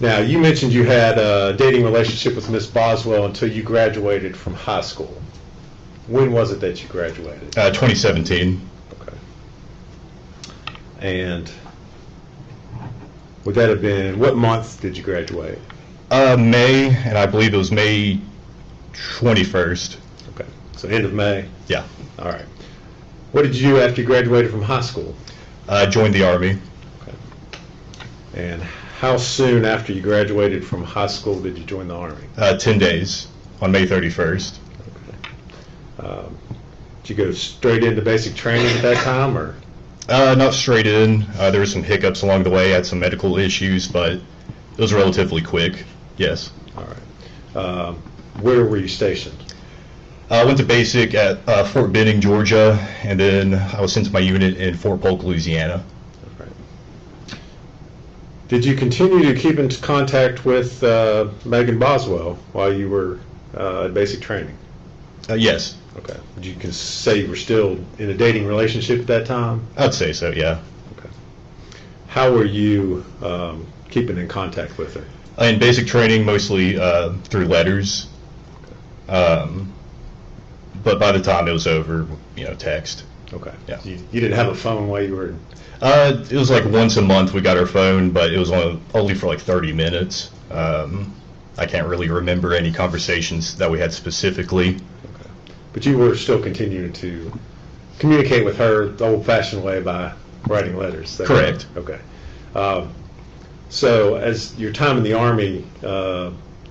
[SPEAKER 14] Now, you mentioned you had a dating relationship with Miss Boswell until you graduated from high school. When was it that you graduated?
[SPEAKER 18] 2017.
[SPEAKER 14] Okay. And would that have been, what month did you graduate?
[SPEAKER 18] May, and I believe it was May 21st.
[SPEAKER 14] Okay. So end of May?
[SPEAKER 18] Yeah.
[SPEAKER 14] All right. What did you do after you graduated from high school?
[SPEAKER 18] Joined the Army.
[SPEAKER 14] Okay. And how soon after you graduated from high school did you join the Army?
[SPEAKER 18] 10 days, on May 31st.
[SPEAKER 14] Okay. Did you go straight into basic training at that time, or?
[SPEAKER 18] Not straight in. There were some hiccups along the way. I had some medical issues, but it was relatively quick. Yes.
[SPEAKER 14] All right. Where were you stationed?
[SPEAKER 18] I went to basic at Fort Benning, Georgia, and then I was sent to my unit in Fort Polk, Louisiana.
[SPEAKER 14] All right. Did you continue to keep in contact with Megan Boswell while you were at basic training?
[SPEAKER 18] Yes.
[SPEAKER 14] Okay. Would you say you were still in a dating relationship at that time?
[SPEAKER 18] I'd say so, yeah.
[SPEAKER 14] Okay. How were you keeping in contact with her?
[SPEAKER 18] In basic training, mostly through letters. But by the time it was over, text.
[SPEAKER 14] Okay.
[SPEAKER 18] Yeah.
[SPEAKER 14] You didn't have a phone while you were in...
[SPEAKER 18] It was like once a month we got our phone, but it was only for like 30 minutes. I can't really remember any conversations that we had specifically.
[SPEAKER 14] Okay. But you were still continuing to communicate with her the old-fashioned way by writing letters?
[SPEAKER 18] Correct.
[SPEAKER 14] Okay. So as your time in the Army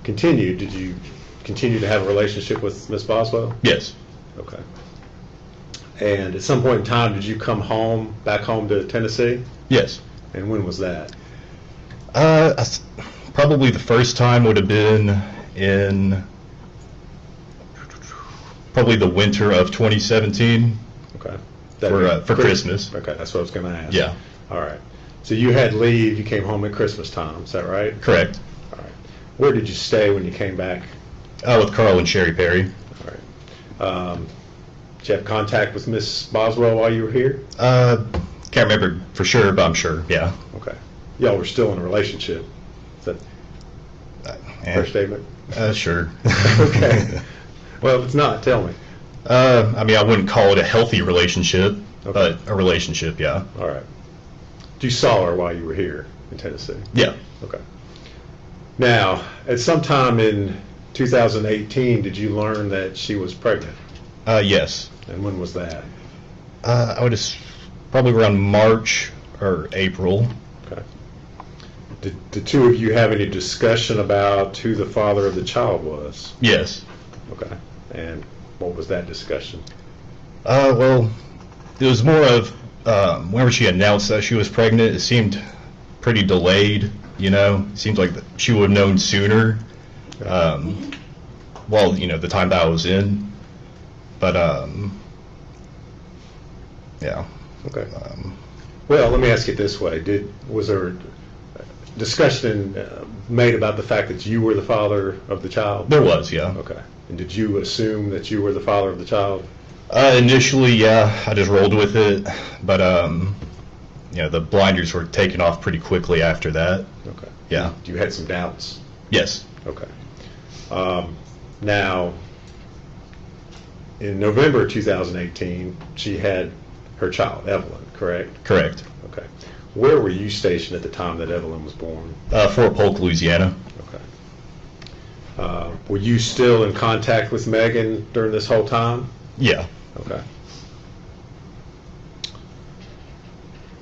[SPEAKER 14] continued, did you continue to have a relationship with Miss Boswell?
[SPEAKER 18] Yes.
[SPEAKER 14] Okay. And at some point in time, did you come back home to Tennessee?
[SPEAKER 18] Yes.
[SPEAKER 14] And when was that?
[SPEAKER 18] Probably the first time would have been in probably the winter of 2017.
[SPEAKER 14] Okay.
[SPEAKER 18] For Christmas.
[SPEAKER 14] Okay, that's what I was going to ask.
[SPEAKER 18] Yeah.
[SPEAKER 14] All right. So you had leave, you came home at Christmas time, is that right?
[SPEAKER 18] Correct.
[SPEAKER 14] All right. Where did you stay when you came back?
[SPEAKER 18] With Carl and Sherry Perry.
[SPEAKER 14] All right. Did you have contact with Miss Boswell while you were here?
[SPEAKER 18] Can't remember for sure, but I'm sure, yeah.
[SPEAKER 14] Okay. Y'all were still in a relationship. Is that fair statement?
[SPEAKER 18] Sure.
[SPEAKER 14] Okay. Well, if it's not, tell me.
[SPEAKER 18] I mean, I wouldn't call it a healthy relationship, but a relationship, yeah.
[SPEAKER 14] All right. You saw her while you were here in Tennessee?
[SPEAKER 18] Yeah.
[SPEAKER 14] Okay. Now, at some time in 2018, did you learn that she was pregnant?
[SPEAKER 18] Yes.
[SPEAKER 14] And when was that?
[SPEAKER 18] I would have probably around March or April.
[SPEAKER 14] Okay. Did the two of you have any discussion about who the father of the child was?
[SPEAKER 18] Yes.
[SPEAKER 14] Okay. And what was that discussion?
[SPEAKER 18] Well, it was more of whenever she announced that she was pregnant, it seemed pretty delayed, It seems like she would have known sooner. Well, the time that I was in. But, yeah.
[SPEAKER 14] Okay. Well, let me ask it this way. Was there discussion made about the fact that you were the father of the child?
[SPEAKER 18] There was, yeah.
[SPEAKER 14] Okay. And did you assume that you were the father of the child?
[SPEAKER 18] Initially, yeah. I just rolled with it. But, the blinders were taken off pretty quickly after that.
[SPEAKER 14] Okay.
[SPEAKER 18] Yeah.
[SPEAKER 14] You had some doubts?
[SPEAKER 18] Yes.
[SPEAKER 14] Okay. Now, in November 2018, she had her child, Evelyn, correct?
[SPEAKER 18] Correct.
[SPEAKER 14] Okay. Where were you stationed at the time that Evelyn was born?
[SPEAKER 18] Fort Polk, Louisiana.
[SPEAKER 14] Okay. Were you still in contact with Megan during this whole time?
[SPEAKER 18] Yeah.
[SPEAKER 14] Okay.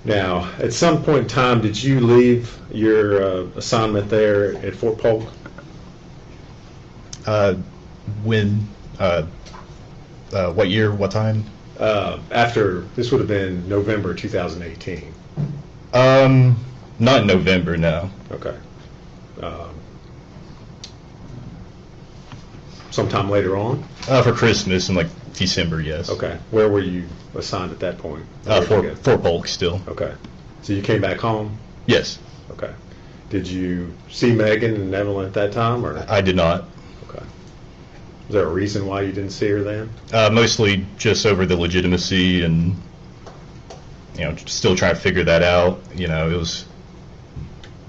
[SPEAKER 14] Now, at some point in time, did you leave your assignment there at Fort Polk?
[SPEAKER 18] When? What year? What time?
[SPEAKER 14] After, this would have been November 2018.
[SPEAKER 18] Not in November, no.
[SPEAKER 14] Okay. Sometime later on?
[SPEAKER 18] For Christmas in like December, yes.
[SPEAKER 14] Okay. Where were you assigned at that point?
[SPEAKER 18] Fort Polk still.
[SPEAKER 14] Okay. So you came back home?
[SPEAKER 18] Yes.
[SPEAKER 14] Okay. Did you see Megan and Evelyn at that time, or?
[SPEAKER 18] I did not.
[SPEAKER 14] Okay. Is there a reason why you didn't see her then?
[SPEAKER 18] Mostly just over the legitimacy and, still trying to figure that out. It was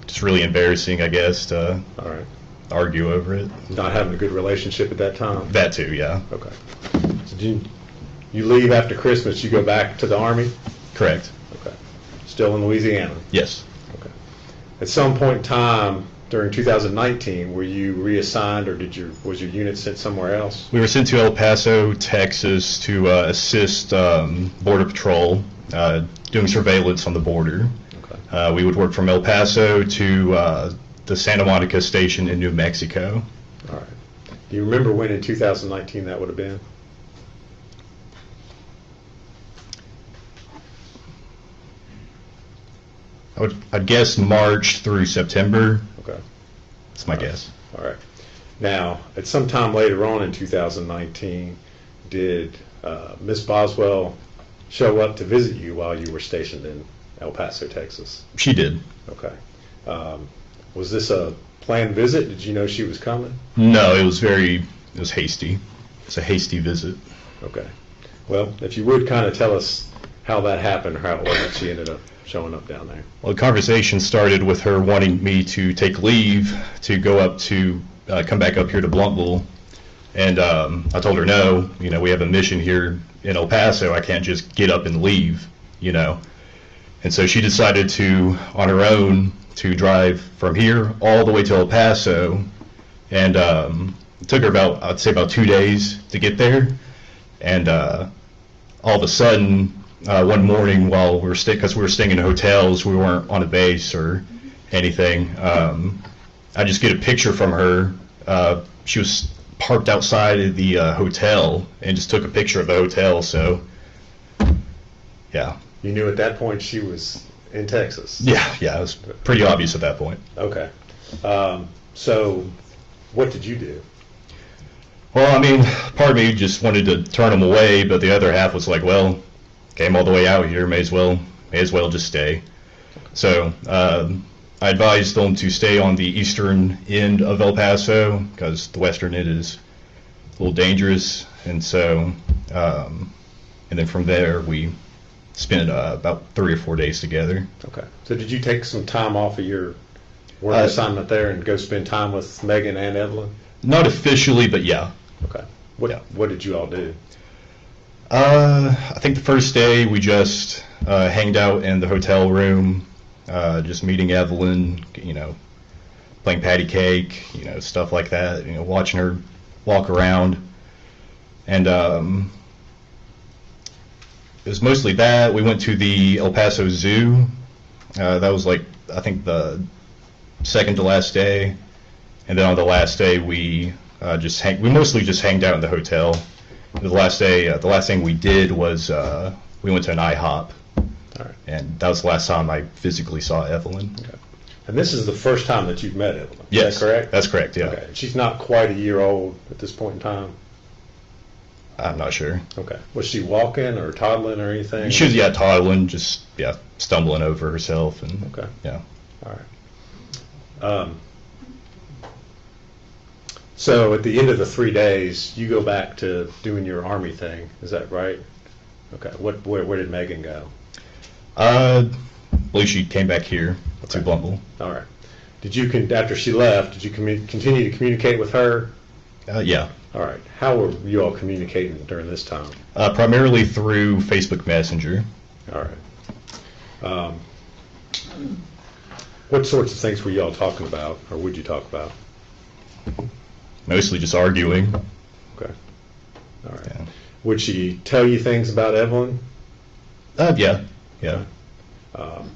[SPEAKER 18] just really embarrassing, I guess, to
[SPEAKER 14] All right.
[SPEAKER 18] argue over it.
[SPEAKER 14] Not having a good relationship at that time?
[SPEAKER 18] That too, yeah.
[SPEAKER 14] Okay. So you leave after Christmas, you go back to the Army?
[SPEAKER 18] Correct.
[SPEAKER 14] Okay. Still in Louisiana?
[SPEAKER 18] Yes.
[SPEAKER 14] Okay. At some point in time during 2019, were you reassigned, or was your unit sent somewhere else?
[SPEAKER 18] We were sent to El Paso, Texas to assist Border Patrol doing surveillance on the border. Okay. We would work from El Paso to the Santa Monica station in New Mexico.
[SPEAKER 14] All right. Do you remember when in 2019 that would have been?
[SPEAKER 18] I'd guess March through September.
[SPEAKER 14] Okay.
[SPEAKER 18] That's my guess.
[SPEAKER 14] All right. Now, at some time later on in 2019, did Miss Boswell show up to visit you while you were stationed in El Paso, Texas?
[SPEAKER 18] She did.
[SPEAKER 14] Okay. Was this a planned visit? Did you know she was coming?
[SPEAKER 18] No, it was hasty. It's a hasty visit.
[SPEAKER 14] Okay. Well, if you would kind of tell us how that happened, or how it was that she ended up showing up down there.
[SPEAKER 18] Well, the conversation started with her wanting me to take leave to go up to come back up here to Bluntville, and I told her no. We have a mission here in El Paso. I can't just get up and leave. And so she decided to, on her own, to drive from here all the way to El Paso, and it took her I'd say about 2 days to get there, and all of a sudden, one morning while because we were staying in hotels, we weren't on a base or anything, I just get a picture from her. She was parked outside of the hotel and just took a picture of the hotel, so yeah.
[SPEAKER 14] You knew at that point she was in Texas?
[SPEAKER 18] Yeah, it was pretty obvious at that point.
[SPEAKER 14] Okay. So what did you do?
[SPEAKER 18] Well, part of me just wanted to turn them away, but the other half was like, well, came all the way out here, may as well just stay. So I advised them to stay on the eastern end of El Paso because the western end is a little dangerous, and so and then from there we spent about 3 or 4 days together.
[SPEAKER 14] Okay. So did you take some time off of your work assignment there and go spend time with Megan and Evelyn?
[SPEAKER 18] Not officially, but yeah.
[SPEAKER 14] Okay. What did you all do?
[SPEAKER 18] I think the first day we just hanged out in the hotel room, just meeting Evelyn, playing patty cake, stuff like that, watching her walk around. And it was mostly that. We went to the El Paso Zoo. That was I think the second to last day. And then on the last day we mostly just hanged out in the hotel. The last thing we did was we went to an IHOP. All right. And that was the last time I physically saw Evelyn.
[SPEAKER 14] Okay. And this is the first time that you've met Evelyn?
[SPEAKER 18] Yes.
[SPEAKER 14] Is that correct?
[SPEAKER 18] That's correct, yeah.
[SPEAKER 14] Okay. She's not quite a year old at this point in time?
[SPEAKER 18] I'm not sure.
[SPEAKER 14] Okay. Was she walking or toddling or anything?
[SPEAKER 18] She was, toddling, just, stumbling over herself. And
[SPEAKER 14] okay.
[SPEAKER 18] Yeah.
[SPEAKER 14] All right. So at the end of the 3 days, you go back to doing your Army thing. Is that right? Okay. Where did Megan go?
[SPEAKER 18] I believe she came back here to Bluntville.
[SPEAKER 14] All right. Did you, after she left, did you continue to communicate with her?
[SPEAKER 18] Yeah.
[SPEAKER 14] All right. How were you all communicating during this time?
[SPEAKER 18] Primarily through Facebook Messenger.
[SPEAKER 14] All right. What sorts of things were you all talking about, or would you talk about?
[SPEAKER 18] Mostly just arguing.
[SPEAKER 14] Okay. All right. Yeah. Would she tell you things about Evelyn?
[SPEAKER 18] Yeah.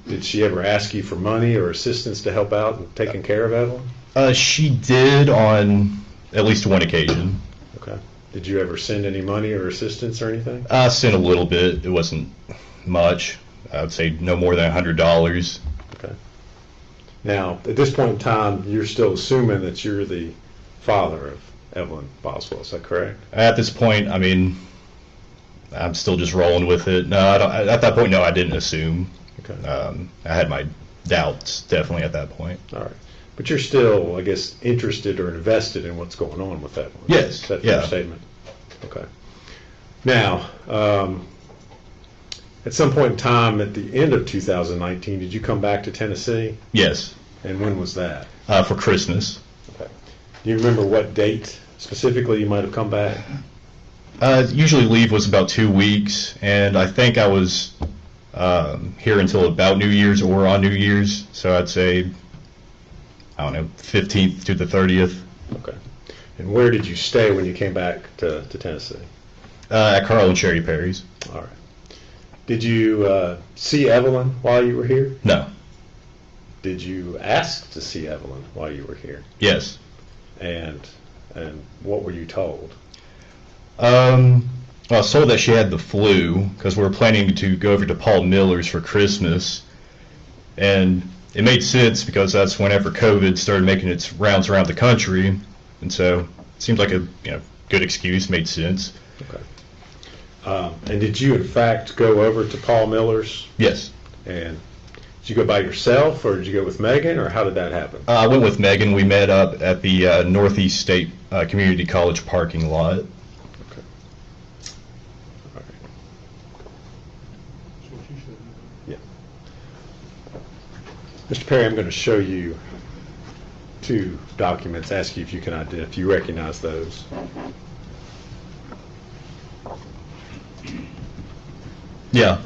[SPEAKER 14] Did she ever ask you for money or assistance to help out in taking care of Evelyn?
[SPEAKER 18] She did on at least one occasion.
[SPEAKER 14] Okay. Did you ever send any money or assistance or anything?
[SPEAKER 18] I sent a little bit. It wasn't much. I would say no more than $100.
[SPEAKER 14] Okay. Now, at this point in time, you're still assuming that you're the father of Evelyn Boswell. Is that correct?
[SPEAKER 18] At this point, I mean, I'm still just rolling with it. No, I don't. At that point, no, I didn't assume.
[SPEAKER 14] Okay.
[SPEAKER 18] I had my doubts, definitely, at that point.
[SPEAKER 14] All right. But you're still, I guess, interested or invested in what's going on with Evelyn.
[SPEAKER 18] Yes.
[SPEAKER 14] Is that
[SPEAKER 18] yeah.
[SPEAKER 14] your statement? Okay. Now, at some point in time at the end of 2019, did you come back to Tennessee?
[SPEAKER 18] Yes.
[SPEAKER 14] And when was that?
[SPEAKER 18] For Christmas.
[SPEAKER 14] Okay. Do you remember what date specifically you might have come back?
[SPEAKER 18] Usually leave was about 2 weeks, and I think I was here until about New Year's or on New Year's, so I'd say, I don't know, 15th to the 30th.
[SPEAKER 14] Okay. And where did you stay when you came back to Tennessee?
[SPEAKER 18] At Carl and Sherry Perry's.
[SPEAKER 14] All right. Did you see Evelyn while you were here?
[SPEAKER 18] No.
[SPEAKER 14] Did you ask to see Evelyn while you were here?
[SPEAKER 18] Yes.
[SPEAKER 14] And what were you told?
[SPEAKER 18] Well, I was told that she had the flu because we were planning to go over to Paul Miller's for Christmas, and it made sense because that's whenever COVID started making its rounds around the country, and so it seemed like a good excuse, made sense.
[SPEAKER 14] Okay. And did you in fact go over to Paul Miller's?
[SPEAKER 18] Yes.
[SPEAKER 14] And did you go by yourself, or did you go with Megan, or how did that happen?
[SPEAKER 18] I went with Megan. We met up at the Northeast State Community College parking lot.
[SPEAKER 14] Okay. All right.
[SPEAKER 3] That's what you said.
[SPEAKER 14] Yeah. Mr. Perry, I'm going to show you two documents, ask you if you can if you recognize those.
[SPEAKER 18] Yeah.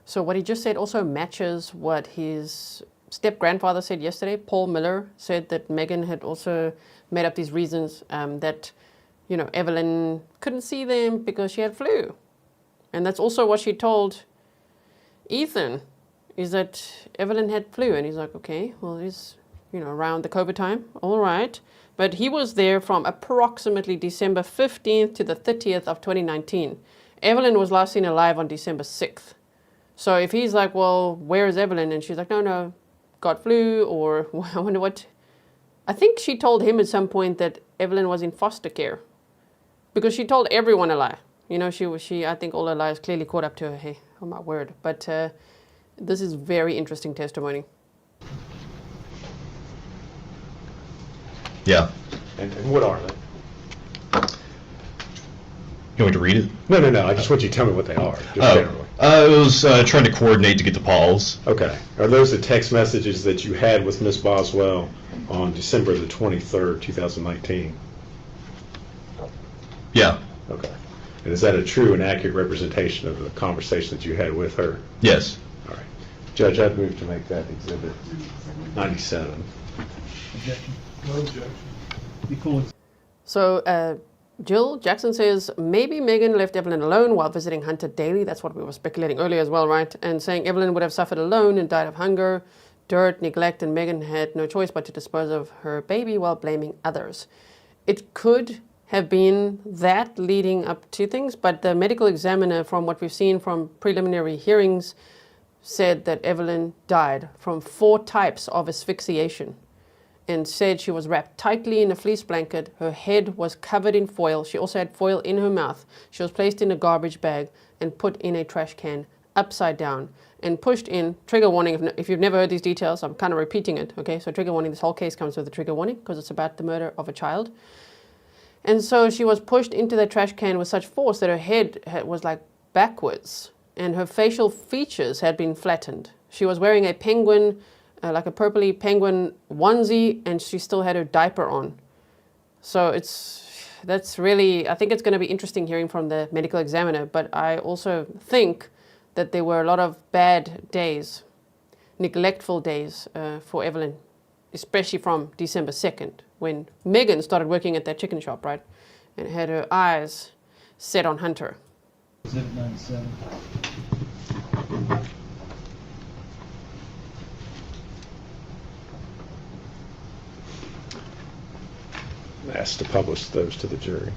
[SPEAKER 2] So what he just said also matches what his step-grandfather said yesterday. Paul Miller said that Megan had also made up these reasons that, Evelyn couldn't see them because she had flu. And that's also what she told Ethan, is that Evelyn had flu. And he's like, okay, well, it's, around the COVID time. All right. But he was there from approximately December 15th to the 30th of 2019. Evelyn was last seen alive on December 6th. So if he's like, well, where is Evelyn? And she's like, no, got flu, or I wonder what. I think she told him at some point that Evelyn was in foster care because she told everyone a lie. I think all her lies clearly caught up to her. Hey, oh my word. But this is very interesting testimony.
[SPEAKER 18] Yeah.
[SPEAKER 14] And what are they?
[SPEAKER 18] You want me to read it?
[SPEAKER 14] No. I just want you to tell me what they are, just generally.
[SPEAKER 18] It was trying to coordinate to get to Paul's.
[SPEAKER 14] Okay. Are those the text messages that you had with Miss Boswell on December the 23rd, 2019?
[SPEAKER 18] Yeah.
[SPEAKER 14] Okay. And is that a true and accurate representation of the conversation that you had with her?
[SPEAKER 18] Yes.
[SPEAKER 14] All right. Judge, I'd move to make that exhibit 97.
[SPEAKER 4] Objection.
[SPEAKER 3] No objection.
[SPEAKER 4] Be cool.
[SPEAKER 2] So Jill Jackson says, maybe Megan left Evelyn alone while visiting Hunter daily. That's what we were speculating earlier as well, right? And saying Evelyn would have suffered alone and died of hunger, dirt, neglect, and Megan had no choice but to dispose of her baby while blaming others. It could have been that leading up to things, but the medical examiner, from what we've seen from preliminary hearings, said that Evelyn died from 4 types of asphyxiation, and said she was wrapped tightly in a fleece blanket. Her head was covered in foil. She also had foil in her mouth. She was placed in a garbage bag and put in a trash can upside down and pushed in. Trigger warning, if you've never heard these details, I'm kind of repeating it, okay? So trigger warning, this whole case comes with a trigger warning because it's about the murder of a child. And so she was pushed into the trash can with such force that her head was like backwards and her facial features had been flattened. She was wearing a penguin, like a purpley penguin onesie, and she still had her diaper on. So that's really, I think it's going to be interesting hearing from the medical examiner, but I also think that there were a lot of bad days, neglectful days for Evelyn, especially from December 2nd, when Megan started working at that chicken shop, right, and had her eyes set on Hunter.
[SPEAKER 4] Exhibit 97.
[SPEAKER 14] Asked to publish those to the jury.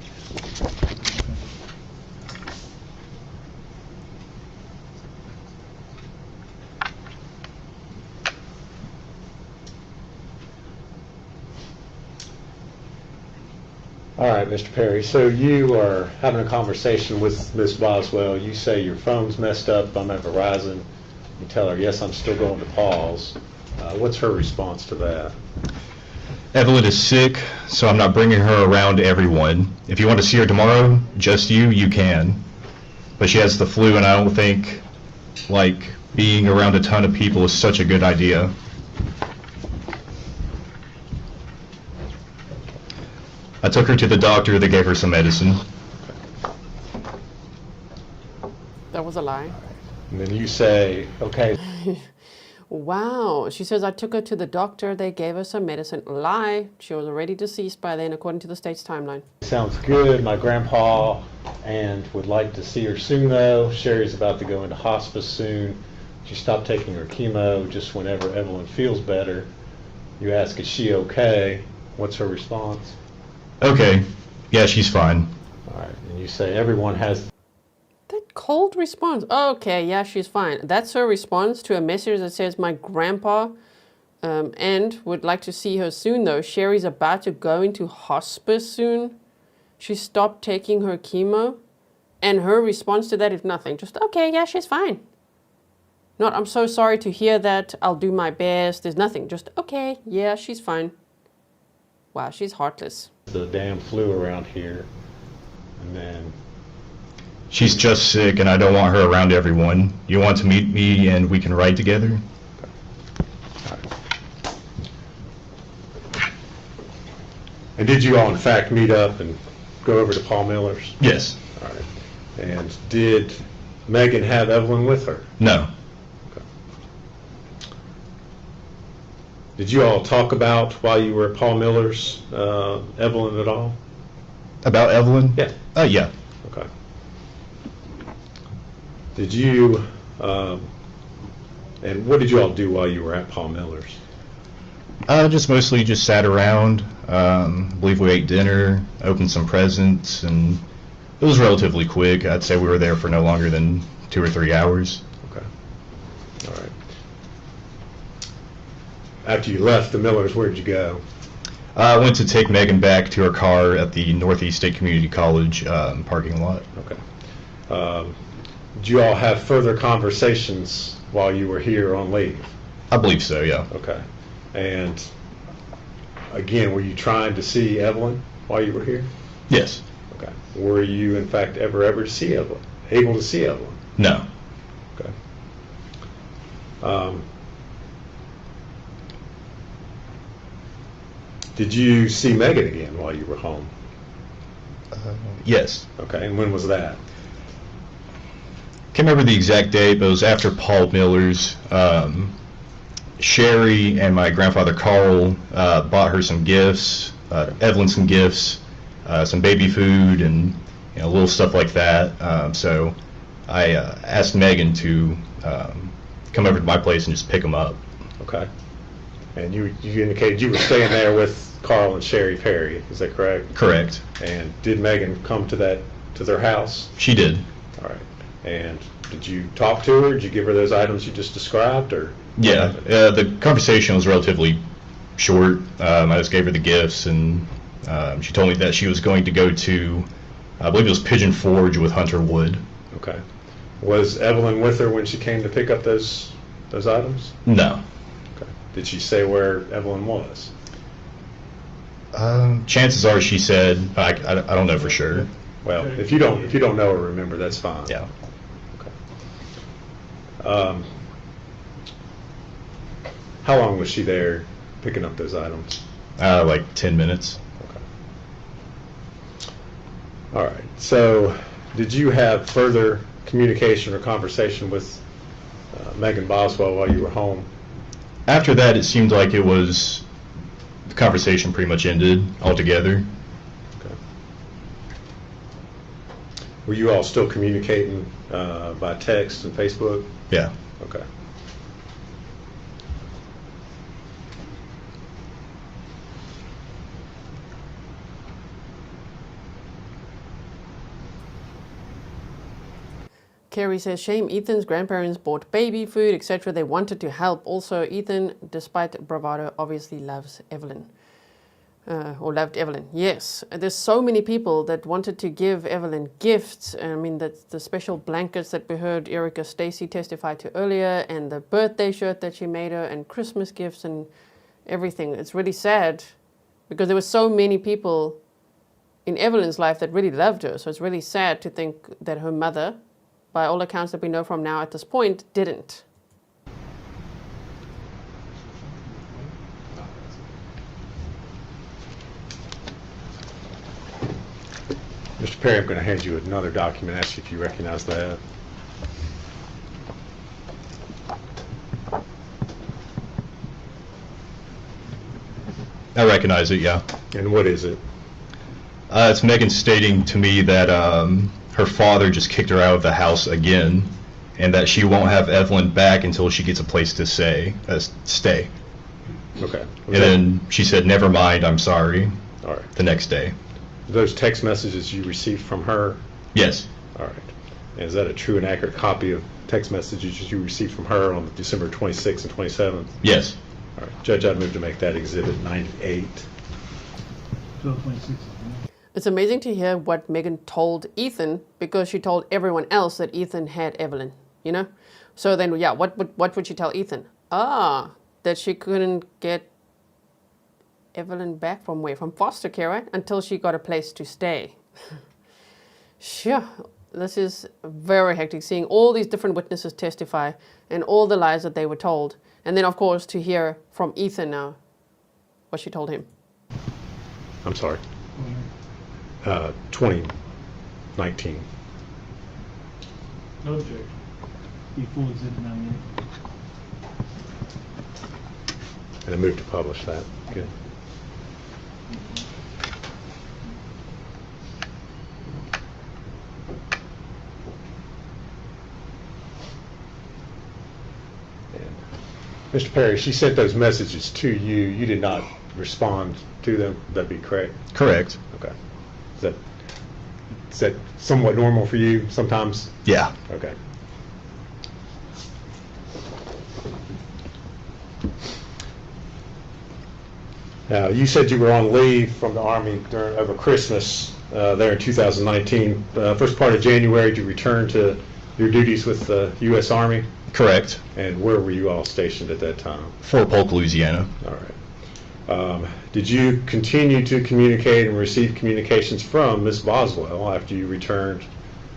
[SPEAKER 14] All right, Mr. Perry, so you are having a conversation with Ms. Boswell. You say your phone's messed up, I'm at Verizon. You tell her, yes, I'm still going to pause. What's her response to that?
[SPEAKER 18] Evelyn is sick, so I'm not bringing her around everyone. If you want to see her tomorrow, just you can. But she has the flu, and I don't think, like, being around a ton of people is such a good idea. I took her to the doctor. They gave her some medicine.
[SPEAKER 2] That was a lie.
[SPEAKER 14] And then you say, okay.
[SPEAKER 2] Wow. She says, I took her to the doctor. They gave her some medicine. Lie. She was already deceased by then, according to the state's timeline.
[SPEAKER 14] Sounds good. My grandpa and would like to see her soon, though. Sherry's about to go into hospice soon. She stopped taking her chemo just whenever Evelyn feels better. You ask, is she okay? What's her response?
[SPEAKER 18] Okay. Yeah, she's fine.
[SPEAKER 14] All right. And you say everyone has...
[SPEAKER 2] That cold response. Okay, yeah, she's fine. That's her response to a message that says, my grandpa and would like to see her soon, though. Sherry's about to go into hospice soon. She stopped taking her chemo. And her response to that is nothing. Just, okay, yeah, she's fine. Not, I'm so sorry to hear that. I'll do my best. There's nothing. Just, okay, yeah, she's fine. Wow, she's heartless.
[SPEAKER 14] The damn flu around here. And then...
[SPEAKER 18] She's just sick, and I don't want her around everyone. You want to meet me, and we can ride together?
[SPEAKER 14] And did you all, in fact, meet up and go over to Paul Miller's?
[SPEAKER 18] Yes.
[SPEAKER 14] All right. And did Megan have Evelyn with her?
[SPEAKER 18] No.
[SPEAKER 14] Okay. Did you all talk about, while you were at Paul Miller's, Evelyn at all?
[SPEAKER 18] About Evelyn?
[SPEAKER 14] Yeah.
[SPEAKER 18] Yeah.
[SPEAKER 14] Okay. Did you, and what did you all do while you were at Paul Miller's?
[SPEAKER 18] Just mostly just sat around. I believe we ate dinner, opened some presents, and it was relatively quick. I'd say we were there for no longer than 2 or 3 hours.
[SPEAKER 14] Okay. All right. After you left the Millers, where did you go?
[SPEAKER 18] I went to take Megan back to her car at the Northeast State Community College parking lot.
[SPEAKER 14] Okay. Did you all have further conversations while you were here on leave?
[SPEAKER 18] I believe so, yeah.
[SPEAKER 14] Okay. And again, were you trying to see Evelyn while you were here?
[SPEAKER 18] Yes.
[SPEAKER 14] Okay. Were you, in fact, ever to see Evelyn? Able to see Evelyn?
[SPEAKER 18] No.
[SPEAKER 14] Okay. Did you see Megan again while you were home?
[SPEAKER 18] Yes.
[SPEAKER 14] Okay. And when was that?
[SPEAKER 18] Can't remember the exact date, but it was after Paul Miller's. Sherry and my grandfather Carl bought her some gifts, Evelyn some gifts, some baby food, and little stuff like that. So I asked Megan to come over to my place and just pick them up.
[SPEAKER 14] Okay. And you indicated you were staying there with Carl and Sherry Perry. Is that correct?
[SPEAKER 18] Correct.
[SPEAKER 14] And did Megan come to their house?
[SPEAKER 18] She did.
[SPEAKER 14] All right. And did you talk to her? Did you give her those items you just described, or?
[SPEAKER 18] Yeah, the conversation was relatively short. I just gave her the gifts, and she told me that she was going to go to, I believe it was Pigeon Forge with Hunter Wood.
[SPEAKER 14] Okay. Was Evelyn with her when she came to pick up those items?
[SPEAKER 18] No.
[SPEAKER 14] Okay. Did she say where Evelyn was?
[SPEAKER 18] Chances are she said, I don't know for sure.
[SPEAKER 14] Well, if you don't know or remember, that's fine.
[SPEAKER 18] Yeah.
[SPEAKER 14] Okay. How long was she there picking up those items?
[SPEAKER 18] Like 10 minutes.
[SPEAKER 14] Okay. All right. So, did you have further communication or conversation with Megan Boswell while you were home?
[SPEAKER 18] After that, it seemed like the conversation pretty much ended altogether.
[SPEAKER 14] Okay. Were you all still communicating by text and Facebook?
[SPEAKER 18] Yeah.
[SPEAKER 14] Okay.
[SPEAKER 2] Carrie says, shame Ethan's grandparents bought baby food, etc. They wanted to help. Also, Ethan, despite bravado, obviously loves Evelyn. Or loved Evelyn. Yes, there's so many people that wanted to give Evelyn gifts. I mean, the special blankets that we heard Erica Stacey testify to earlier, and the birthday shirt that she made her, and Christmas gifts and everything. It's really sad because there were so many people in Evelyn's life that really loved her. So it's really sad to think that her mother, by all accounts that we know from now at this point, didn't.
[SPEAKER 14] Mr. Perry, I'm going to hand you another document, ask you if you recognize that.
[SPEAKER 18] I recognize it, yeah.
[SPEAKER 14] And what is it?
[SPEAKER 18] It's Megan stating to me that her father just kicked her out of the house again, and that she won't have Evelyn back until she gets a place to stay.
[SPEAKER 14] Okay.
[SPEAKER 18] And then she said, never mind, I'm sorry.
[SPEAKER 14] All right.
[SPEAKER 18] The next day.
[SPEAKER 14] Those text messages you received from her?
[SPEAKER 18] Yes.
[SPEAKER 14] All right. And is that a true and accurate copy of text messages you received from her on December 26th and 27th?
[SPEAKER 18] Yes.
[SPEAKER 14] All right. Judge, I'd move to make that Exhibit 98.
[SPEAKER 4] 12/26.
[SPEAKER 2] It's amazing to hear what Megan told Ethan, because she told everyone else that Ethan had Evelyn, you know? So then, yeah, what would she tell Ethan? That she couldn't get Evelyn back from where? From foster care, right? Until she got a place to stay. Sure, this is very hectic, seeing all these different witnesses testify and all the lies that they were told. And then, of course, to hear from Ethan now what she told him.
[SPEAKER 14] I'm sorry. 2019.
[SPEAKER 4] No objection. Be full Exhibit 98.
[SPEAKER 14] And I move to publish that. Good. Mr. Perry, she sent those messages to you. You did not respond to them. Would that be correct?
[SPEAKER 18] Correct.
[SPEAKER 14] Okay. Is that somewhat normal for you sometimes?
[SPEAKER 18] Yeah.
[SPEAKER 14] Okay. Now, you said you were on leave from the Army over Christmas there in 2019. First part of January, did you return to your duties with the U.S. Army?
[SPEAKER 18] Correct.
[SPEAKER 14] And where were you all stationed at that time?
[SPEAKER 18] Fort Polk, Louisiana.
[SPEAKER 14] All right. Did you continue to communicate and receive communications from Ms. Boswell after you returned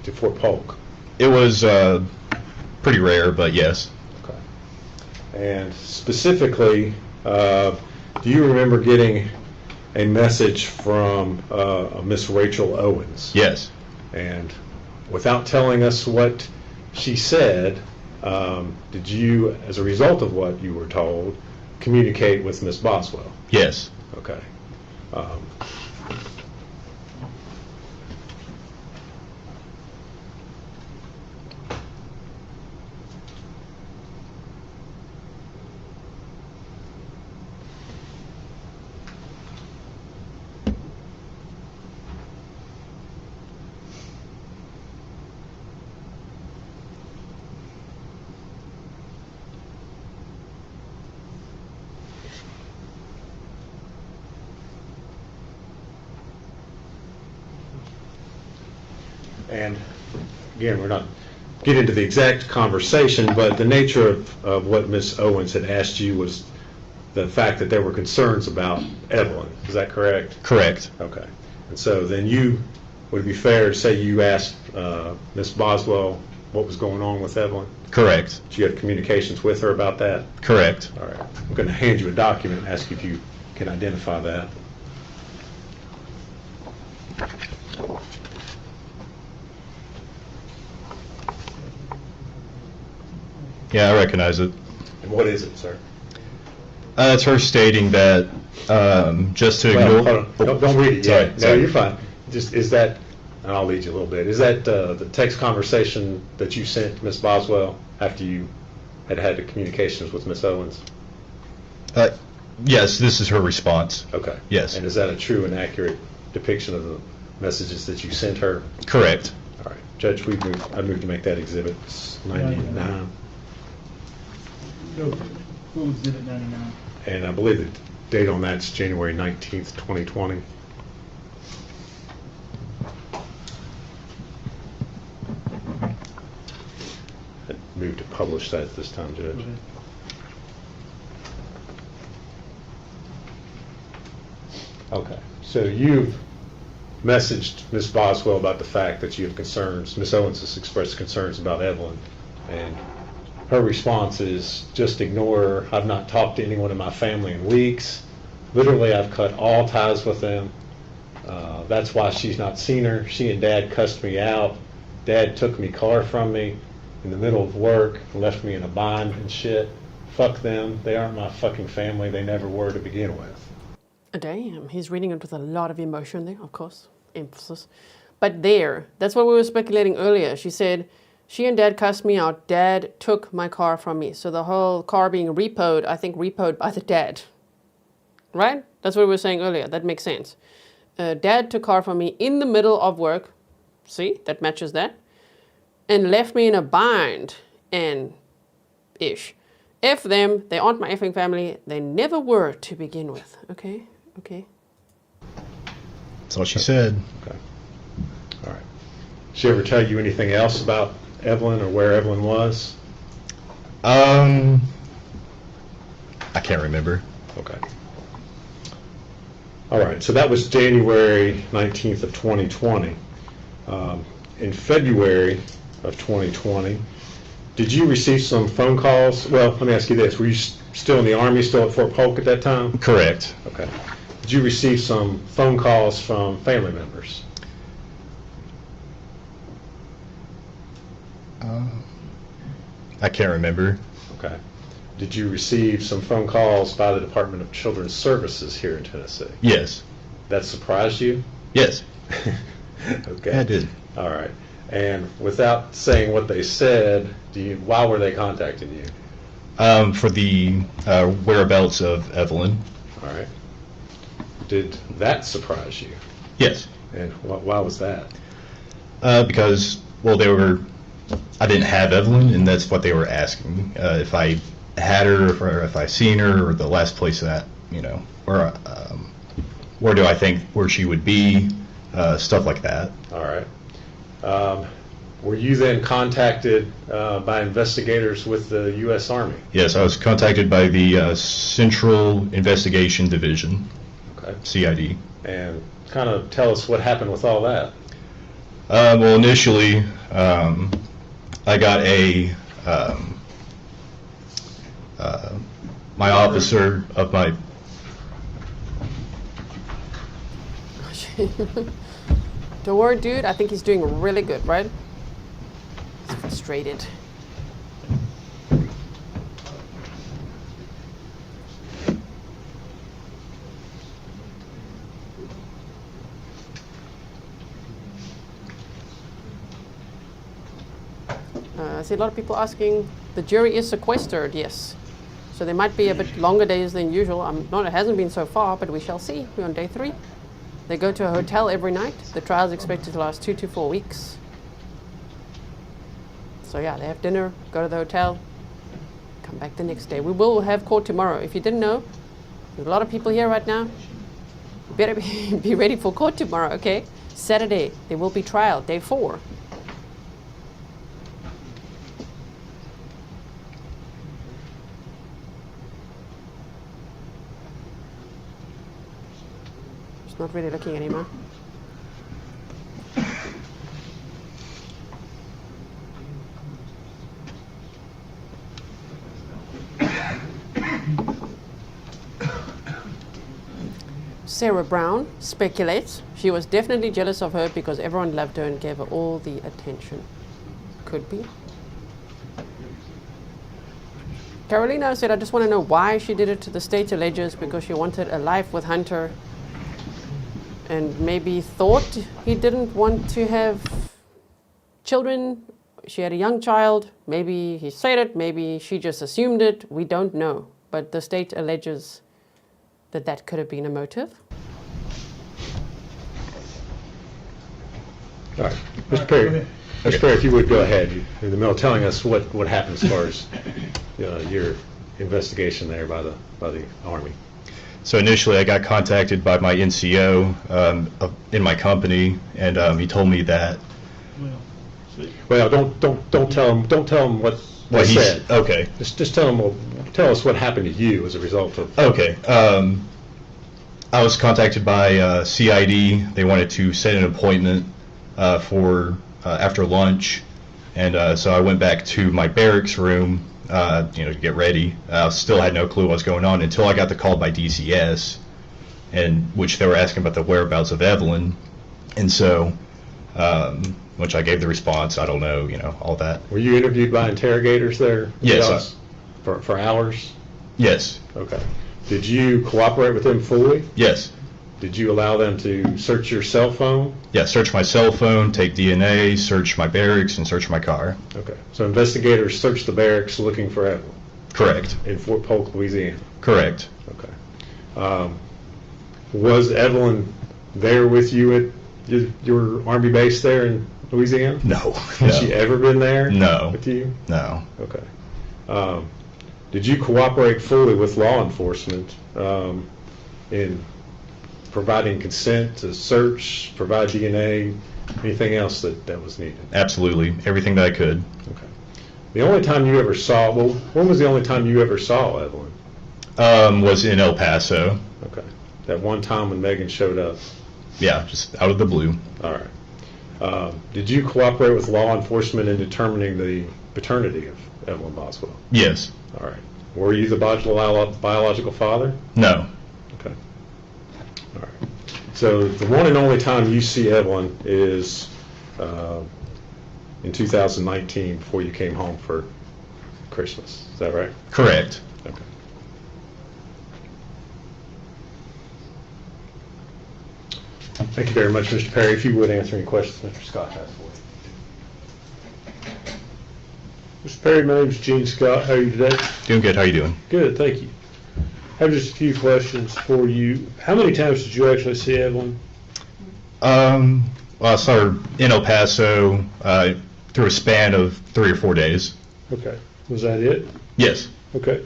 [SPEAKER 14] to Fort Polk?
[SPEAKER 18] It was pretty rare, but yes.
[SPEAKER 14] Okay. And specifically, do you remember getting a message from Miss Rachel Owens?
[SPEAKER 18] Yes.
[SPEAKER 14] And without telling us what she said, did you, as a result of what you were told, communicate with Miss Boswell?
[SPEAKER 18] Yes.
[SPEAKER 14] Okay. And again, we're not getting into the exact conversation, but the nature of what Ms. Owens had asked you was the fact that there were concerns about Evelyn. Is that correct?
[SPEAKER 18] Correct.
[SPEAKER 14] Okay. And so then would it be fair to say you asked Ms. Boswell what was going on with Evelyn?
[SPEAKER 18] Correct.
[SPEAKER 14] Did you have communications with her about that?
[SPEAKER 18] Correct.
[SPEAKER 14] All right. I'm going to hand you a document and ask you if you can identify that.
[SPEAKER 18] Yeah, I recognize it.
[SPEAKER 14] And what is it, sir?
[SPEAKER 18] It's her stating that just to
[SPEAKER 14] Well,
[SPEAKER 18] ignore.
[SPEAKER 14] hold on. Don't read it yet. No,
[SPEAKER 18] Sorry.
[SPEAKER 14] you're fine. Just is that and I'll lead you a little bit. Is that the text conversation that you sent to Ms. Boswell after you had had the communications with Ms. Owens?
[SPEAKER 18] Yes, this is her response.
[SPEAKER 14] Okay.
[SPEAKER 18] Yes.
[SPEAKER 14] And is that a true and accurate depiction of the messages that you sent her?
[SPEAKER 18] Correct.
[SPEAKER 14] All right. Judge, I move to make that exhibit 99.
[SPEAKER 4] Full exhibit 99.
[SPEAKER 14] And I believe the date on that's January 19th, 2020. I move to publish that this time, Judge.
[SPEAKER 4] Okay.
[SPEAKER 14] Okay. So you've messaged Ms. Boswell about the fact that you have concerns. Ms. Owens has expressed concerns about Evelyn, and her response is, just ignore her. I've not talked to anyone in my family in weeks. Literally, I've cut all ties with them. That's why she's not seen her. She and Dad cussed me out. Dad took me car from me in the middle of work and left me in a bind and shit. Fuck them. They aren't my fucking family. They never were to begin with.
[SPEAKER 2] Damn, he's reading it with a lot of emotion there, of course, emphasis. But that's what we were speculating earlier. She said, she and Dad cussed me out. Dad took my car from me. So the whole car being repoed, I think repoed by the dad. Right? That's what we were saying earlier. That makes sense. Dad took car from me in the middle of work. See, that matches that. And left me in a bind and ish. F them, they aren't my effing family. They never were to begin with. Okay? Okay.
[SPEAKER 18] That's all she said.
[SPEAKER 14] Okay. All right. Did she ever tell you anything else about Evelyn or where Evelyn was?
[SPEAKER 18] I can't remember.
[SPEAKER 14] Okay. All right. So that was January 19th of 2020. In February of 2020, did you receive some phone calls? Well, let me ask you this. Were you still in the Army, still at Fort Polk at that time?
[SPEAKER 18] Correct.
[SPEAKER 14] Okay. Did you receive some phone calls from family members?
[SPEAKER 18] I can't remember.
[SPEAKER 14] Okay. Did you receive some phone calls by the Department of Children's Services here in Tennessee?
[SPEAKER 18] Yes.
[SPEAKER 14] That surprised you?
[SPEAKER 18] Yes.
[SPEAKER 14] Okay.
[SPEAKER 18] I did.
[SPEAKER 14] All right. And without saying what they said, why were they contacting you?
[SPEAKER 18] For the whereabouts of Evelyn.
[SPEAKER 14] All right. Did that surprise you?
[SPEAKER 18] Yes.
[SPEAKER 14] And why was that?
[SPEAKER 18] Because, well, I didn't have Evelyn, and that's what they were asking. If I had her, or if I seen her, or the last place that, where do I think where she would be, stuff like that.
[SPEAKER 14] All right. Were you then contacted by investigators with the U.S. Army?
[SPEAKER 18] Yes, I was contacted by the Central Investigation Division,
[SPEAKER 14] okay.
[SPEAKER 18] CID.
[SPEAKER 14] And kind of tell us what happened with all that.
[SPEAKER 18] Well, initially, I got my officer of my...
[SPEAKER 2] Don't worry, dude. I think he's doing really good, right? He's frustrated. I see a lot of people asking, the jury is sequestered, yes. So there might be a bit longer days than usual. It hasn't been so far, but we shall see. We're on day 3. They go to a hotel every night. The trial is expected to last 2 to 4 weeks. So yeah, they have dinner, go to the hotel, come back the next day. We will have court tomorrow. If you didn't know, there's a lot of people here right now. You better be ready for court tomorrow, okay? Saturday, there will be trial, day 4. She's not really looking anymore. Sarah Brown speculates she was definitely jealous of her because everyone loved her and gave her all the attention. Could be. Carolina said, I just want to know why she did it to the state alleges because she wanted a life with Hunter. and maybe thought he didn't want to have children. She had a young child. Maybe he said it. Maybe she just assumed it. We don't know. But the state alleges that that could have been a motive.
[SPEAKER 14] All right, Mr. Perry. Mr. Perry, if you would go ahead. You're in the middle of telling us what happened as far as your investigation there by the Army.
[SPEAKER 18] So initially, I got contacted by my NCO in my company, and he told me that.
[SPEAKER 14] Well, don't tell him what they said.
[SPEAKER 18] Okay.
[SPEAKER 14] Just tell us what happened to you as a result of.
[SPEAKER 18] Okay. I was contacted by CID. They wanted to set an appointment for after lunch, and so I went back to my barracks room, to get ready. Still had no clue what was going on until I got the call by DCS, and which they were asking about the whereabouts of Evelyn, and so, which I gave the response. I don't know, all that.
[SPEAKER 14] Were you interviewed by interrogators there?
[SPEAKER 18] Yes.
[SPEAKER 14] For hours?
[SPEAKER 18] Yes.
[SPEAKER 14] Okay. Did you cooperate with them fully?
[SPEAKER 18] Yes.
[SPEAKER 14] Did you allow them to search your cell phone?
[SPEAKER 18] Yeah, search my cell phone, take DNA, search my barracks, and search my car.
[SPEAKER 14] Okay. So investigators searched the barracks looking for Evelyn?
[SPEAKER 18] Correct.
[SPEAKER 14] In Fort Polk, Louisiana?
[SPEAKER 18] Correct.
[SPEAKER 14] Okay. Was Evelyn there with you at your Army base there in Louisiana?
[SPEAKER 18] No.
[SPEAKER 14] Has she ever been there?
[SPEAKER 18] No.
[SPEAKER 14] With you?
[SPEAKER 18] No.
[SPEAKER 14] Okay. Did you cooperate fully with law enforcement in providing consent to search, provide DNA, anything else that was needed?
[SPEAKER 18] Absolutely. Everything that I could.
[SPEAKER 14] Okay. The only time you ever saw, when was the only time you ever saw Evelyn?
[SPEAKER 18] Was in El Paso.
[SPEAKER 14] Okay. That one time when Megan showed up?
[SPEAKER 18] Yeah, just out of the blue.
[SPEAKER 14] All right. Did you cooperate with law enforcement in determining the paternity of Evelyn Boswell?
[SPEAKER 18] Yes.
[SPEAKER 14] All right. Were you the biological father?
[SPEAKER 18] No.
[SPEAKER 14] Okay. All right. So the one and only time you see Evelyn is in 2019 before you came home for Christmas. Is that right?
[SPEAKER 18] Correct.
[SPEAKER 14] Okay. Thank you very much, Mr. Perry. If you would answer any questions Mr. Scott has for you.
[SPEAKER 3] Mr. Perry, my name is Gene Scott. How are you today?
[SPEAKER 18] Doing good. How are you doing?
[SPEAKER 3] Good, thank you. I have just a few questions for you. How many times did you actually see Evelyn?
[SPEAKER 18] Well, I saw her in El Paso through a span of 3 or 4 days.
[SPEAKER 3] Okay. Was that it?
[SPEAKER 18] Yes.
[SPEAKER 3] Okay.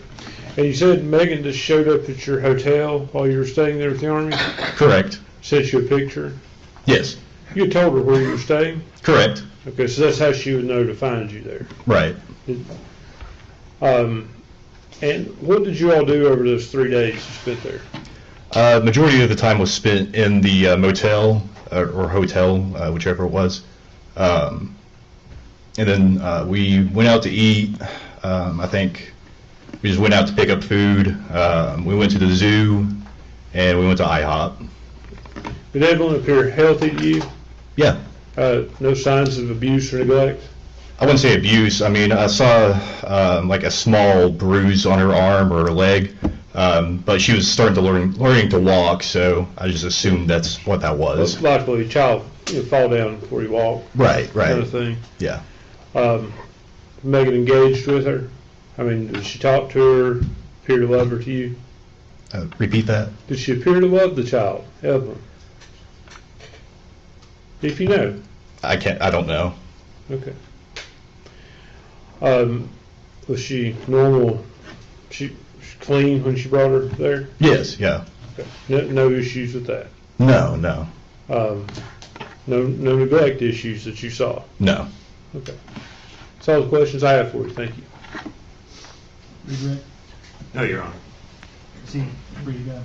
[SPEAKER 3] And you said Megan just showed up at your hotel while you were staying there with the Army?
[SPEAKER 18] Correct.
[SPEAKER 3] Sent you a picture?
[SPEAKER 18] Yes.
[SPEAKER 3] You had told her where you were staying?
[SPEAKER 18] Correct.
[SPEAKER 3] Okay, so that's how she would know to find you there.
[SPEAKER 18] Right.
[SPEAKER 3] And what did you all do over those 3 days you spent there?
[SPEAKER 18] Majority of the time was spent in the motel or hotel, whichever it was. And then we went out to eat. I think we just went out to pick up food. We went to the zoo, and we went to IHOP.
[SPEAKER 3] Did Evelyn appear healthy to you?
[SPEAKER 18] Yeah.
[SPEAKER 3] No signs of abuse or neglect?
[SPEAKER 18] I wouldn't say abuse. I mean, I saw like a small bruise on her arm or her leg, but she was starting to learning to walk, so I just assumed that's what that was.
[SPEAKER 3] Well, likely a child fall down before you walk.
[SPEAKER 18] Right.
[SPEAKER 3] Kind of thing.
[SPEAKER 18] Yeah.
[SPEAKER 3] Megan engaged with her? I mean, did she talk to her, appear to love her to you?
[SPEAKER 18] Repeat that.
[SPEAKER 3] Did she appear to love the child, Evelyn? If you know.
[SPEAKER 18] I don't know.
[SPEAKER 3] Okay. Was she normal? She clean when she brought her there?
[SPEAKER 18] Yes, yeah.
[SPEAKER 3] Okay. No issues with that?
[SPEAKER 18] No.
[SPEAKER 3] No neglect issues that you saw?
[SPEAKER 18] No.
[SPEAKER 3] Okay. That's all the questions I have for you. Thank you.
[SPEAKER 4] Regret?
[SPEAKER 14] No, Your Honor.
[SPEAKER 4] See, free to go.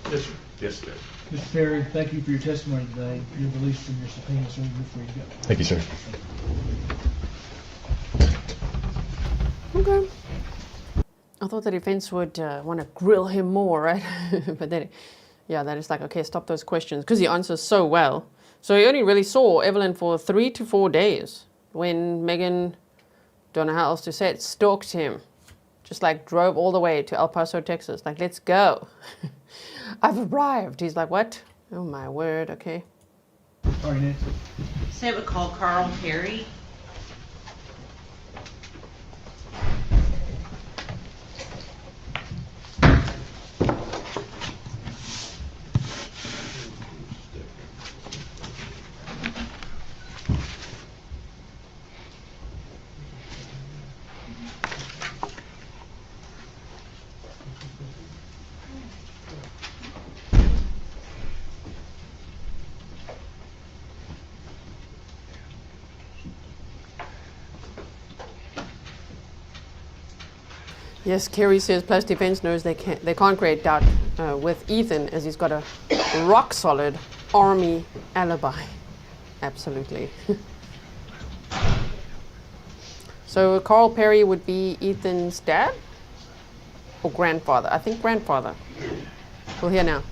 [SPEAKER 3] Yes, sir.
[SPEAKER 14] Yes, sir.
[SPEAKER 4] Mr. Perry, thank you for your testimony today. You're released from your subpoena, so you're free to go.
[SPEAKER 18] Thank you, sir.
[SPEAKER 2] Okay. I thought the defense would want to grill him more, right? But then, yeah, that is like, okay, stop those questions, because he answers so well. So he only really saw Evelyn for 3 to 4 days when Megan, don't know how else to say it, stalked him. Just like drove all the way to El Paso, Texas. Like, let's go. I've arrived. He's like, what? Oh my word, okay.
[SPEAKER 4] Sorry, Nancy.
[SPEAKER 7] Say we call Carl Perry.
[SPEAKER 2] Yes, Kerry says plus defense knows they can't create doubt with Ethan, as he's got a rock solid army alibi. Absolutely. So Carl Perry would be Ethan's dad or grandfather? I think grandfather. We'll hear now.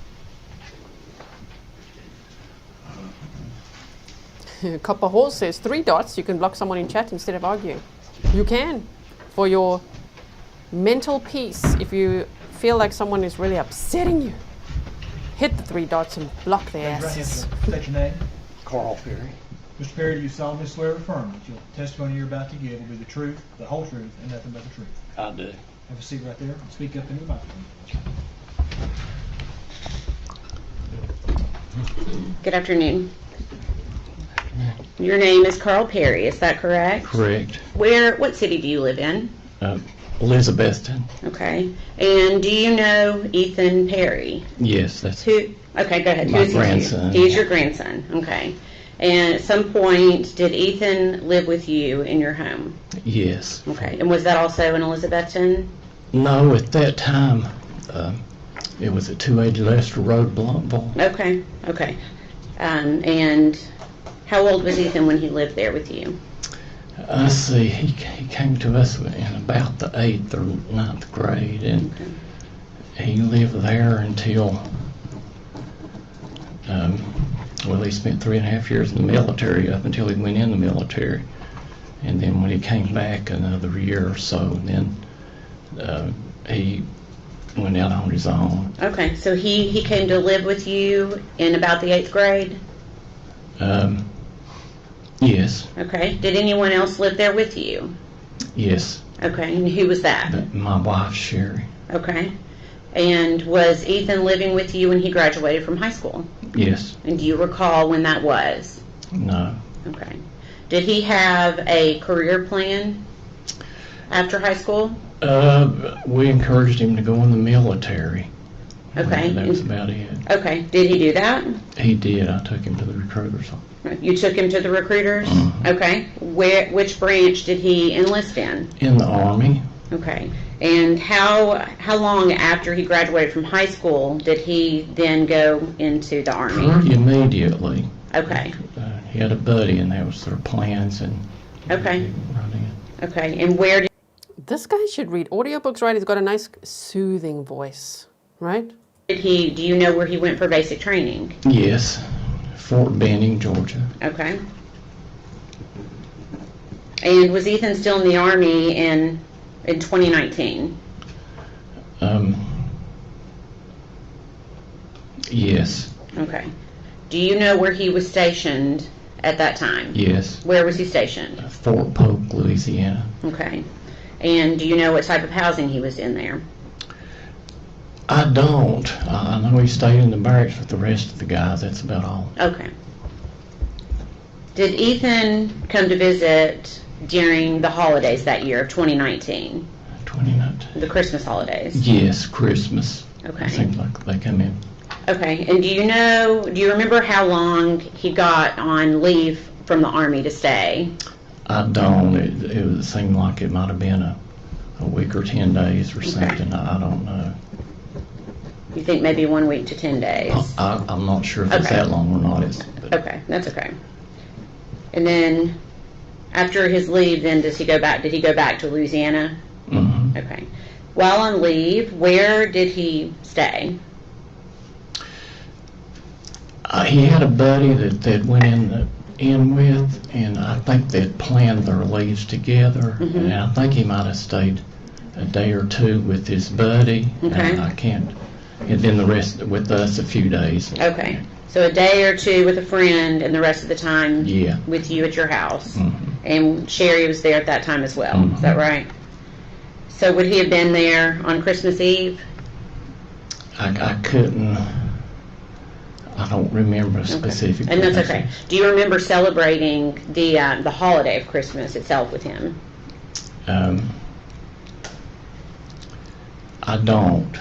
[SPEAKER 2] Copper Horse says 3 dots. You can block someone in chat instead of arguing. You can, for your mental peace. If you feel like someone is really upsetting you, hit the 3 dots and block their asses.
[SPEAKER 4] State your name.
[SPEAKER 8] Carl Perry.
[SPEAKER 4] Mr. Perry, do you solemnly swear or affirm that your testimony you're about to give will be the truth, the whole truth, and nothing but the truth?
[SPEAKER 8] I do.
[SPEAKER 4] Have a seat right there and speak up into the microphone.
[SPEAKER 7] Good afternoon. Your name is Carl Perry, is that correct?
[SPEAKER 19] Correct.
[SPEAKER 7] What city do you live in?
[SPEAKER 19] Elizabethton.
[SPEAKER 7] Okay. And do you know Ethan Perry?
[SPEAKER 19] Yes, that's
[SPEAKER 7] Who? Okay, go ahead.
[SPEAKER 19] my
[SPEAKER 7] Who is
[SPEAKER 19] grandson.
[SPEAKER 7] He is your grandson. Okay. And at some point, did Ethan live with you in your home?
[SPEAKER 19] Yes.
[SPEAKER 7] Okay. And was that also in Elizabethton?
[SPEAKER 19] No, at that time, it was at 280 Lester Road, Blumpville.
[SPEAKER 7] Okay. Okay. And how old was Ethan when he lived there with you?
[SPEAKER 19] I see. He came to us in about the 8th or 9th grade, and he lived there until, he spent 3.5 years in the military up until he went in the military. And then when he came back another year or so, then he went out on his own.
[SPEAKER 7] Okay, so he came to live with you in about the 8th grade?
[SPEAKER 19] Yes.
[SPEAKER 7] Okay. Did anyone else live there with you?
[SPEAKER 19] Yes.
[SPEAKER 7] Okay, and who was that?
[SPEAKER 19] My wife, Sherry.
[SPEAKER 7] Okay. And was Ethan living with you when he graduated from high school?
[SPEAKER 19] Yes.
[SPEAKER 7] And do you recall when that was?
[SPEAKER 19] No.
[SPEAKER 7] Okay. Did he have a career plan after high school?
[SPEAKER 19] We encouraged him to go in the military.
[SPEAKER 7] Okay.
[SPEAKER 19] That was about it.
[SPEAKER 7] Okay. Did he do that?
[SPEAKER 19] He did. I took him to the recruiter's office.
[SPEAKER 7] You took him to the recruiters? Okay. Which branch did he enlist in?
[SPEAKER 19] In the Army.
[SPEAKER 7] Okay. And how long after he graduated from high school did he then go into the Army?
[SPEAKER 19] Pretty immediately.
[SPEAKER 7] Okay.
[SPEAKER 19] He had a buddy, and that was their plans. And
[SPEAKER 7] okay. Okay. And where did...
[SPEAKER 2] This guy should read audiobooks, right? He's got a nice soothing voice, right?
[SPEAKER 7] Do you know where he went for basic training?
[SPEAKER 19] Yes. Fort Benning, Georgia.
[SPEAKER 7] Okay. And was Ethan still in the Army in 2019?
[SPEAKER 19] Yes.
[SPEAKER 7] Okay. Do you know where he was stationed at that time?
[SPEAKER 19] Yes.
[SPEAKER 7] Where was he stationed?
[SPEAKER 19] Fort Polk, Louisiana.
[SPEAKER 7] Okay. And do you know what type of housing he was in there?
[SPEAKER 19] I don't. I know he stayed in the barracks with the rest of the guys. That's about all.
[SPEAKER 7] Okay. Did Ethan come to visit during the holidays that year of 2019?
[SPEAKER 19] 2019.
[SPEAKER 7] The Christmas holidays?
[SPEAKER 19] Yes, Christmas.
[SPEAKER 7] Okay.
[SPEAKER 19] It seems like they come in.
[SPEAKER 7] Okay. And do you remember how long he got on leave from the Army to stay?
[SPEAKER 19] I don't. It seemed like it might have been a week or 10 days or something. I don't know.
[SPEAKER 7] You think maybe 1 week to 10 days?
[SPEAKER 19] I'm not sure if it's that long or not.
[SPEAKER 7] Okay, that's okay. And then after his leave, then did he go back to Louisiana?
[SPEAKER 19] Mm-hmm.
[SPEAKER 7] Okay. While on leave, where did he stay?
[SPEAKER 19] He had a buddy that went in with, and I think they'd planned their leaves together.
[SPEAKER 7] Mm-hmm.
[SPEAKER 19] And I think he might have stayed a day or two with his buddy.
[SPEAKER 7] Okay.
[SPEAKER 19] And I can't. And then the rest with us a few days.
[SPEAKER 7] Okay. So a day or two with a friend, and the rest of the time
[SPEAKER 19] Yeah.
[SPEAKER 7] with you at your house.
[SPEAKER 19] Mhm.
[SPEAKER 7] And Sherry was there at that time as well.
[SPEAKER 19] Mhm.
[SPEAKER 7] Is that right? So would he have been there on Christmas Eve?
[SPEAKER 19] I couldn't. I don't remember specifically.
[SPEAKER 7] And that's okay. Do you remember celebrating the holiday of Christmas itself with him?
[SPEAKER 19] I don't.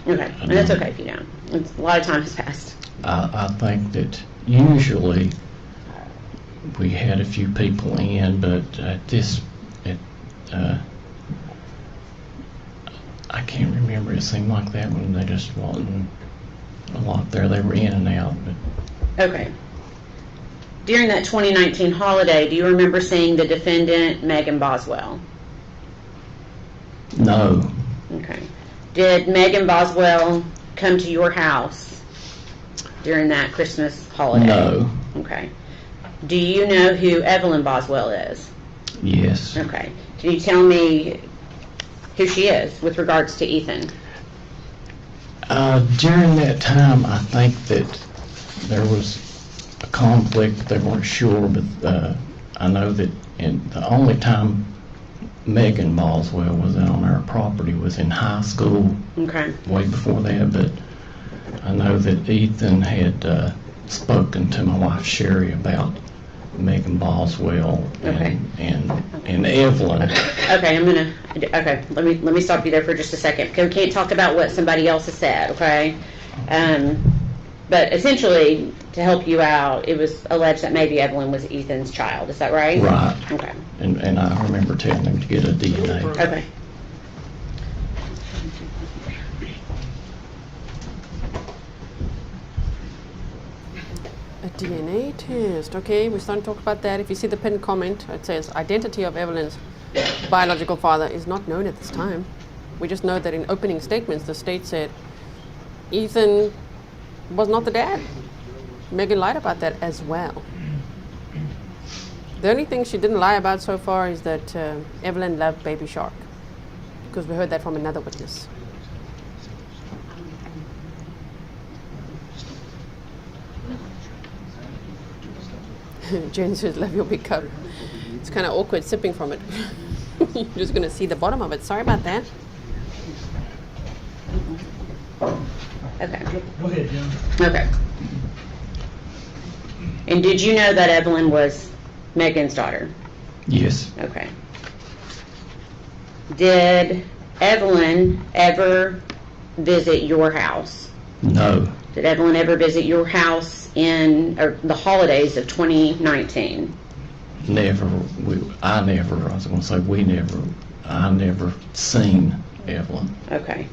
[SPEAKER 7] Okay, and that's okay if you don't. It's, a lot of time has passed.
[SPEAKER 19] I think that usually we had a few people in, but I can't remember. It seemed like that when they just wasn't a lot there. They were in and out. But
[SPEAKER 7] Okay. During that 2019 holiday, do you remember seeing the defendant, Megan Boswell?
[SPEAKER 19] no,
[SPEAKER 7] Okay. Did Megan Boswell come to your house during that Christmas holiday?
[SPEAKER 19] no,
[SPEAKER 7] Okay. Do you know who Evelyn Boswell is?
[SPEAKER 19] yes.
[SPEAKER 7] Okay. Can you tell me who she is with regards to Ethan?
[SPEAKER 19] During that time, I think that there was a conflict. They weren't sure, but I know that the only time Megan Boswell was on our property was in high school.
[SPEAKER 7] Okay.
[SPEAKER 19] Way before that, but I know that Ethan had spoken to my wife Sherry about Megan Boswell and Evelyn.
[SPEAKER 7] Okay, let me stop you there for just a second. We can't talk about what somebody else has said, okay? But essentially, to help you out, it was alleged that maybe Evelyn was Ethan's child. Is that right?
[SPEAKER 19] Right.
[SPEAKER 7] Okay.
[SPEAKER 19] And I remember telling him to get a DNA.
[SPEAKER 7] Okay.
[SPEAKER 2] A DNA test. Okay, we're starting to talk about that. If you see the pinned comment, it says identity of Evelyn's biological father is not known at this time. We just know that in opening statements, the state said Ethan was not the dad. Megan lied about that as well. The only thing she didn't lie about so far is that Evelyn loved Baby Shark, because we heard that from another witness. Jen says, love your big cup. It's kind of awkward sipping from it. You're just going to see the bottom of it. Sorry about that.
[SPEAKER 7] Okay.
[SPEAKER 4] Go ahead, Jim.
[SPEAKER 7] Okay. And did you know that Evelyn was Megan's daughter?
[SPEAKER 19] Yes.
[SPEAKER 7] Okay. Did Evelyn ever visit your house?
[SPEAKER 19] No.
[SPEAKER 7] Did Evelyn ever visit your house in the holidays of 2019?
[SPEAKER 19] Never. I never seen Evelyn.
[SPEAKER 7] Okay.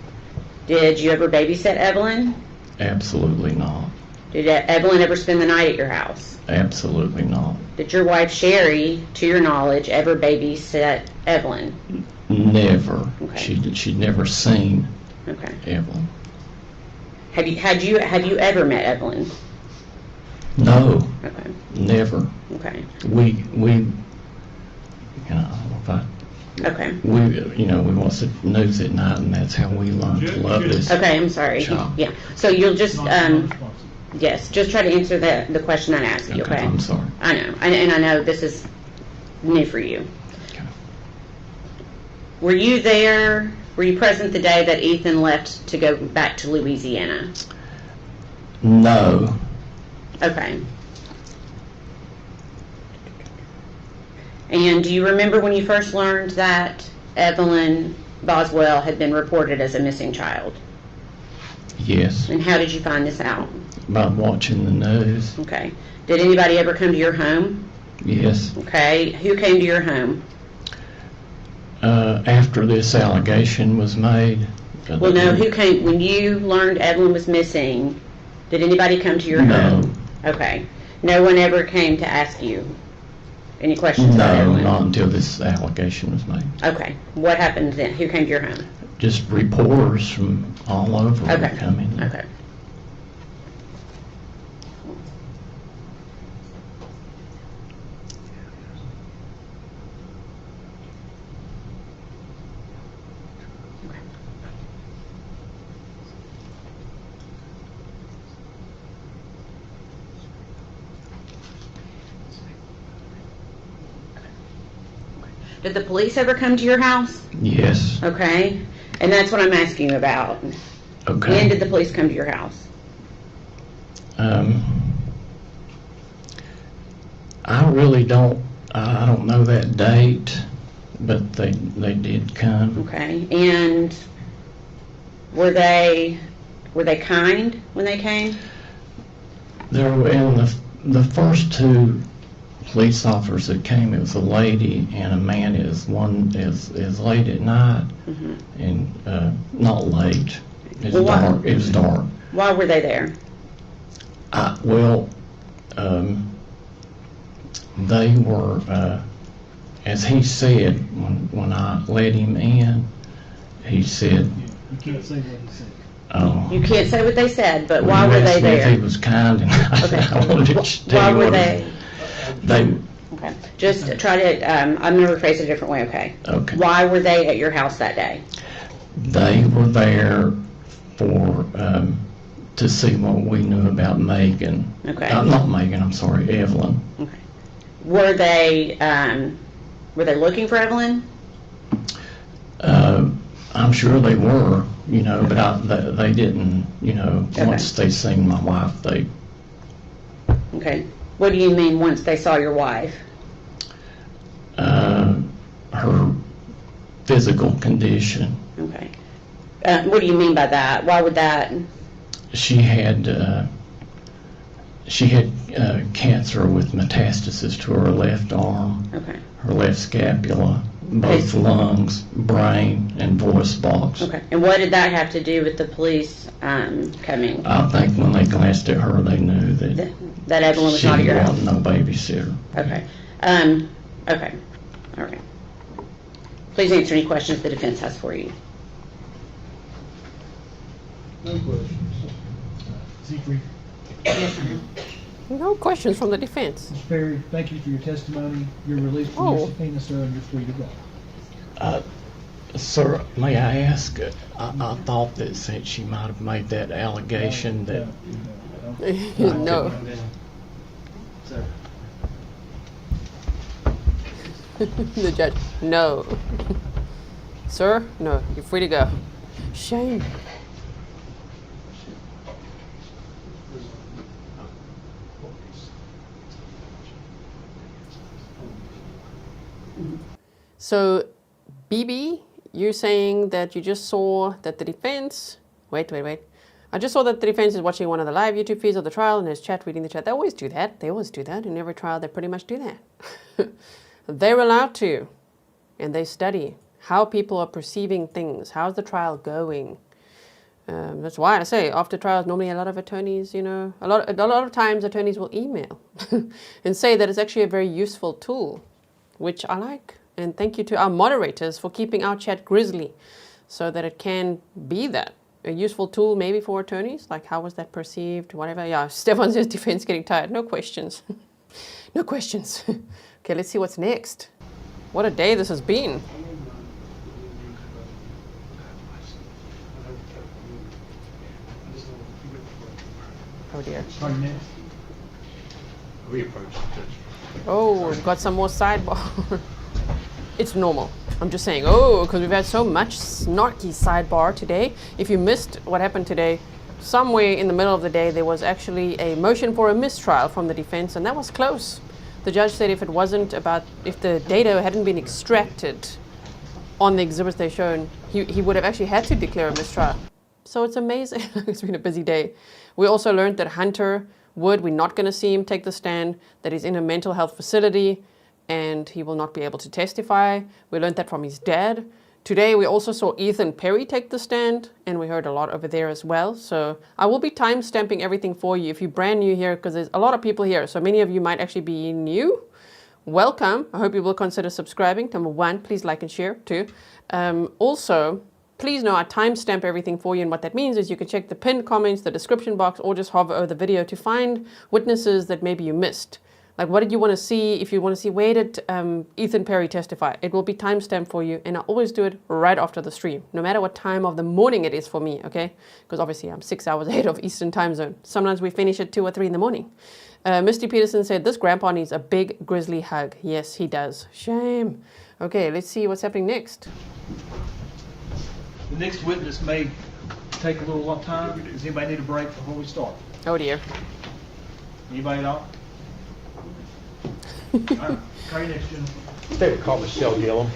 [SPEAKER 7] Did you ever babysit Evelyn?
[SPEAKER 19] Absolutely not.
[SPEAKER 7] Did Evelyn ever spend the night at your house?
[SPEAKER 19] Absolutely not.
[SPEAKER 7] Did your wife Sherry, to your knowledge, ever babysit Evelyn?
[SPEAKER 19] Never.
[SPEAKER 7] Okay.
[SPEAKER 19] She'd never seen
[SPEAKER 7] Okay.
[SPEAKER 19] Evelyn.
[SPEAKER 7] Have you ever met Evelyn?
[SPEAKER 19] No.
[SPEAKER 7] Okay.
[SPEAKER 19] Never.
[SPEAKER 7] Okay.
[SPEAKER 19] We if I
[SPEAKER 7] Okay.
[SPEAKER 19] we watch the news at night, and that's how we learn to love this.
[SPEAKER 7] Okay, I'm sorry.
[SPEAKER 19] child.
[SPEAKER 7] Yeah. So you'll just yes, just try to answer the question I asked you. Okay.
[SPEAKER 19] I'm sorry.
[SPEAKER 7] I know, and I know this is new for you.
[SPEAKER 19] Okay.
[SPEAKER 7] Were you there? Were you present the day that Ethan left to go back to Louisiana?
[SPEAKER 19] No.
[SPEAKER 7] Okay. And do you remember when you first learned that Evelyn Boswell had been reported as a missing child?
[SPEAKER 19] Yes.
[SPEAKER 7] And how did you find this out?
[SPEAKER 19] By watching the news.
[SPEAKER 7] Okay. Did anybody ever come to your home?
[SPEAKER 19] Yes.
[SPEAKER 7] Okay. Who came to your home?
[SPEAKER 19] After this allegation was made.
[SPEAKER 7] Well, no. Who came when you learned Evelyn was missing? Did anybody come to your home? Okay. No one ever came to ask you any questions about
[SPEAKER 19] No,
[SPEAKER 7] Evelyn?
[SPEAKER 19] not until this allegation was made.
[SPEAKER 7] Okay. What happened then? Who came to your home?
[SPEAKER 19] Just reporters from all over
[SPEAKER 7] Okay.
[SPEAKER 19] coming.
[SPEAKER 7] Okay. Did the police ever come to your house?
[SPEAKER 19] Yes.
[SPEAKER 7] Okay. And that's what I'm asking you about.
[SPEAKER 19] Okay.
[SPEAKER 7] When did the police come to your house?
[SPEAKER 19] I really don't. I don't know that date, but they did come.
[SPEAKER 7] Okay. And were they kind when they came?
[SPEAKER 19] There were in the first two police officers that came. It was a lady and a man. Is late at night and not late. It was dark. It was dark.
[SPEAKER 7] Why were they there?
[SPEAKER 19] They were, as he said when I let him in, he said.
[SPEAKER 4] You can't say what he said.
[SPEAKER 19] Oh.
[SPEAKER 7] You can't say what they said, but why were they there?
[SPEAKER 19] If he was kind, and
[SPEAKER 7] Okay.
[SPEAKER 19] I wanted to tell
[SPEAKER 7] Why
[SPEAKER 19] you
[SPEAKER 7] were
[SPEAKER 19] what
[SPEAKER 7] they?
[SPEAKER 19] They.
[SPEAKER 7] Okay. Just try to. I'm going to rephrase it a different way. Okay.
[SPEAKER 19] Okay.
[SPEAKER 7] Why were they at your house that day?
[SPEAKER 19] They were there for to see what we knew about Megan.
[SPEAKER 7] Okay.
[SPEAKER 19] Not Megan. I'm sorry, Evelyn.
[SPEAKER 7] Okay. Were they looking for Evelyn?
[SPEAKER 19] I'm sure they were, but they didn't,
[SPEAKER 7] Okay.
[SPEAKER 19] once they seen my wife, they.
[SPEAKER 7] Okay. What do you mean once they saw your wife?
[SPEAKER 19] Her physical condition.
[SPEAKER 7] Okay. What do you mean by that? Why would that?
[SPEAKER 19] She had cancer with metastasis to her left arm,
[SPEAKER 7] Okay.
[SPEAKER 19] her left scapula, both lungs, brain, and voice box.
[SPEAKER 7] Okay. And what did that have to do with the police coming?
[SPEAKER 19] I think when they glanced at her, they knew that
[SPEAKER 7] Evelyn was
[SPEAKER 19] she
[SPEAKER 7] not at your house.
[SPEAKER 19] wasn't no babysitter.
[SPEAKER 7] Okay. Okay. All right. Please answer any questions the defense has for you.
[SPEAKER 4] No questions. Siegfried.
[SPEAKER 7] Yes, ma'am.
[SPEAKER 2] No questions from the defense.
[SPEAKER 4] Mr. Perry, thank you for your testimony. You're released from your subpoena, sir, and you're free to go.
[SPEAKER 19] Sir, may I ask? I thought that said she might have made that allegation that.
[SPEAKER 2] No.
[SPEAKER 4] Sir.
[SPEAKER 2] The judge, no. Sir, no, you're free to go. Shame. So, BB, you're saying that you just saw that the defense... Wait. I just saw that the defense is watching one of the live YouTube feeds of the trial and there's chat, reading the chat. They always do that. In every trial, they pretty much do that. They're allowed to. And they study how people are perceiving things. How's the trial going? That's why I say after trials, normally a lot of attorneys, a lot of times attorneys will email and say that it's actually a very useful tool, which I like. And thank you to our moderators for keeping our chat Grizzly so that it can be that. A useful tool maybe for attorneys, like how was that perceived, whatever. Yeah, Stefan says defense getting tired. No questions. No questions. Okay, let's see what's next. What a day this has been. Oh dear.
[SPEAKER 8] We approach the judge.
[SPEAKER 2] Oh, we've got some more sidebar. It's normal. I'm just saying, because we've had so much snarky sidebar today. If you missed what happened today, somewhere in the middle of the day, there was actually a motion for a mistrial from the defense, and that was close. The judge said if the data hadn't been extracted on the exhibits they've shown, he would have actually had to declare a mistrial. So it's amazing. It's been a busy day. We also learned that Hunter Wood, we're not going to see him take the stand, that he's in a mental health facility, and he will not be able to testify. We learned that from his dad. Today, we also saw Ethan Perry take the stand, and we heard a lot over there as well. So I will be time-stamping everything for you if you're brand new here, because there's a lot of people here. So many of you might actually be new. Welcome. I hope you will consider subscribing. Number 1, please like and share. 2, also, please know I timestamp everything for you, and what that means is you can check the pinned comments, the description box, or just hover over the video to find witnesses that maybe you missed. Like, what did you want to see? If you want to see, where did Ethan Perry testify? It will be timestamped for you, and I always do it right after the stream, no matter what time of the morning it is for me, okay? Because obviously I'm 6 hours ahead of Eastern time zone. Sometimes we finish at 2 or 3 in the morning. Misty Peterson said, this grandpa needs a big grizzly hug. Yes, he does. Shame. Okay, let's see what's happening next.
[SPEAKER 4] The next witness may take a little time. Does anybody need a break before we start?
[SPEAKER 2] Oh dear.
[SPEAKER 4] Anybody at all? All right, try next, Jennifer.
[SPEAKER 14] They would call Michelle Gilliam.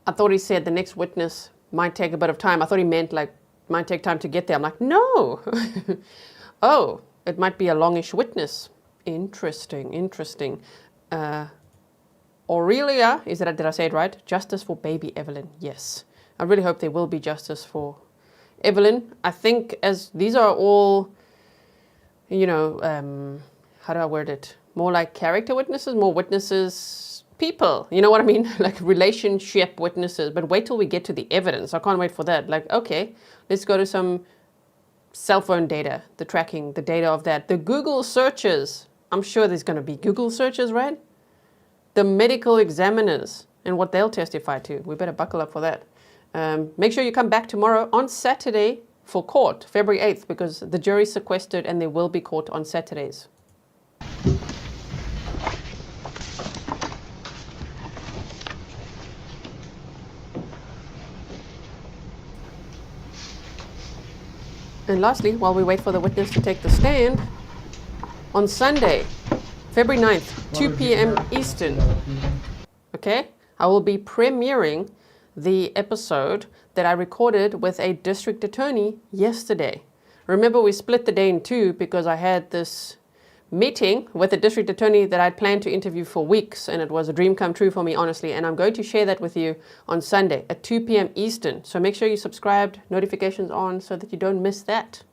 [SPEAKER 2] I thought he said the next witness might take a bit of time. I thought he meant like might take time to get there. I'm like, no. Oh, it might be a longish witness. Interesting. Aurelia, did I say it right? Justice for baby Evelyn. Yes. I really hope there will be justice for Evelyn. I think as these are all, you know, how do I word it? More like character witnesses, more witnesses, people. You know what I mean? Like relationship witnesses. But wait till we get to the evidence. I can't wait for that. Like, okay, let's go to some cell phone data, the tracking, the data of that. The Google searches. I'm sure there's going to be Google searches, right? The medical examiners and what they'll testify to. We better buckle up for that. Make sure you come back tomorrow on Saturday for court, February 8th, because the jury's sequestered and there will be court on Saturdays. And lastly, while we wait for the witness to take the stand, on Sunday, February 9th, 2 p.m. Eastern, okay, I will be premiering the episode that I recorded with a district attorney yesterday. Remember, we split the day in two because I had this meeting with a district attorney that I'd planned to interview for weeks, and it was a dream come true for me, honestly, and I'm going to share that with you on Sunday at 2 p.m. Eastern. So make sure you subscribed, notifications on, so that you don't miss that.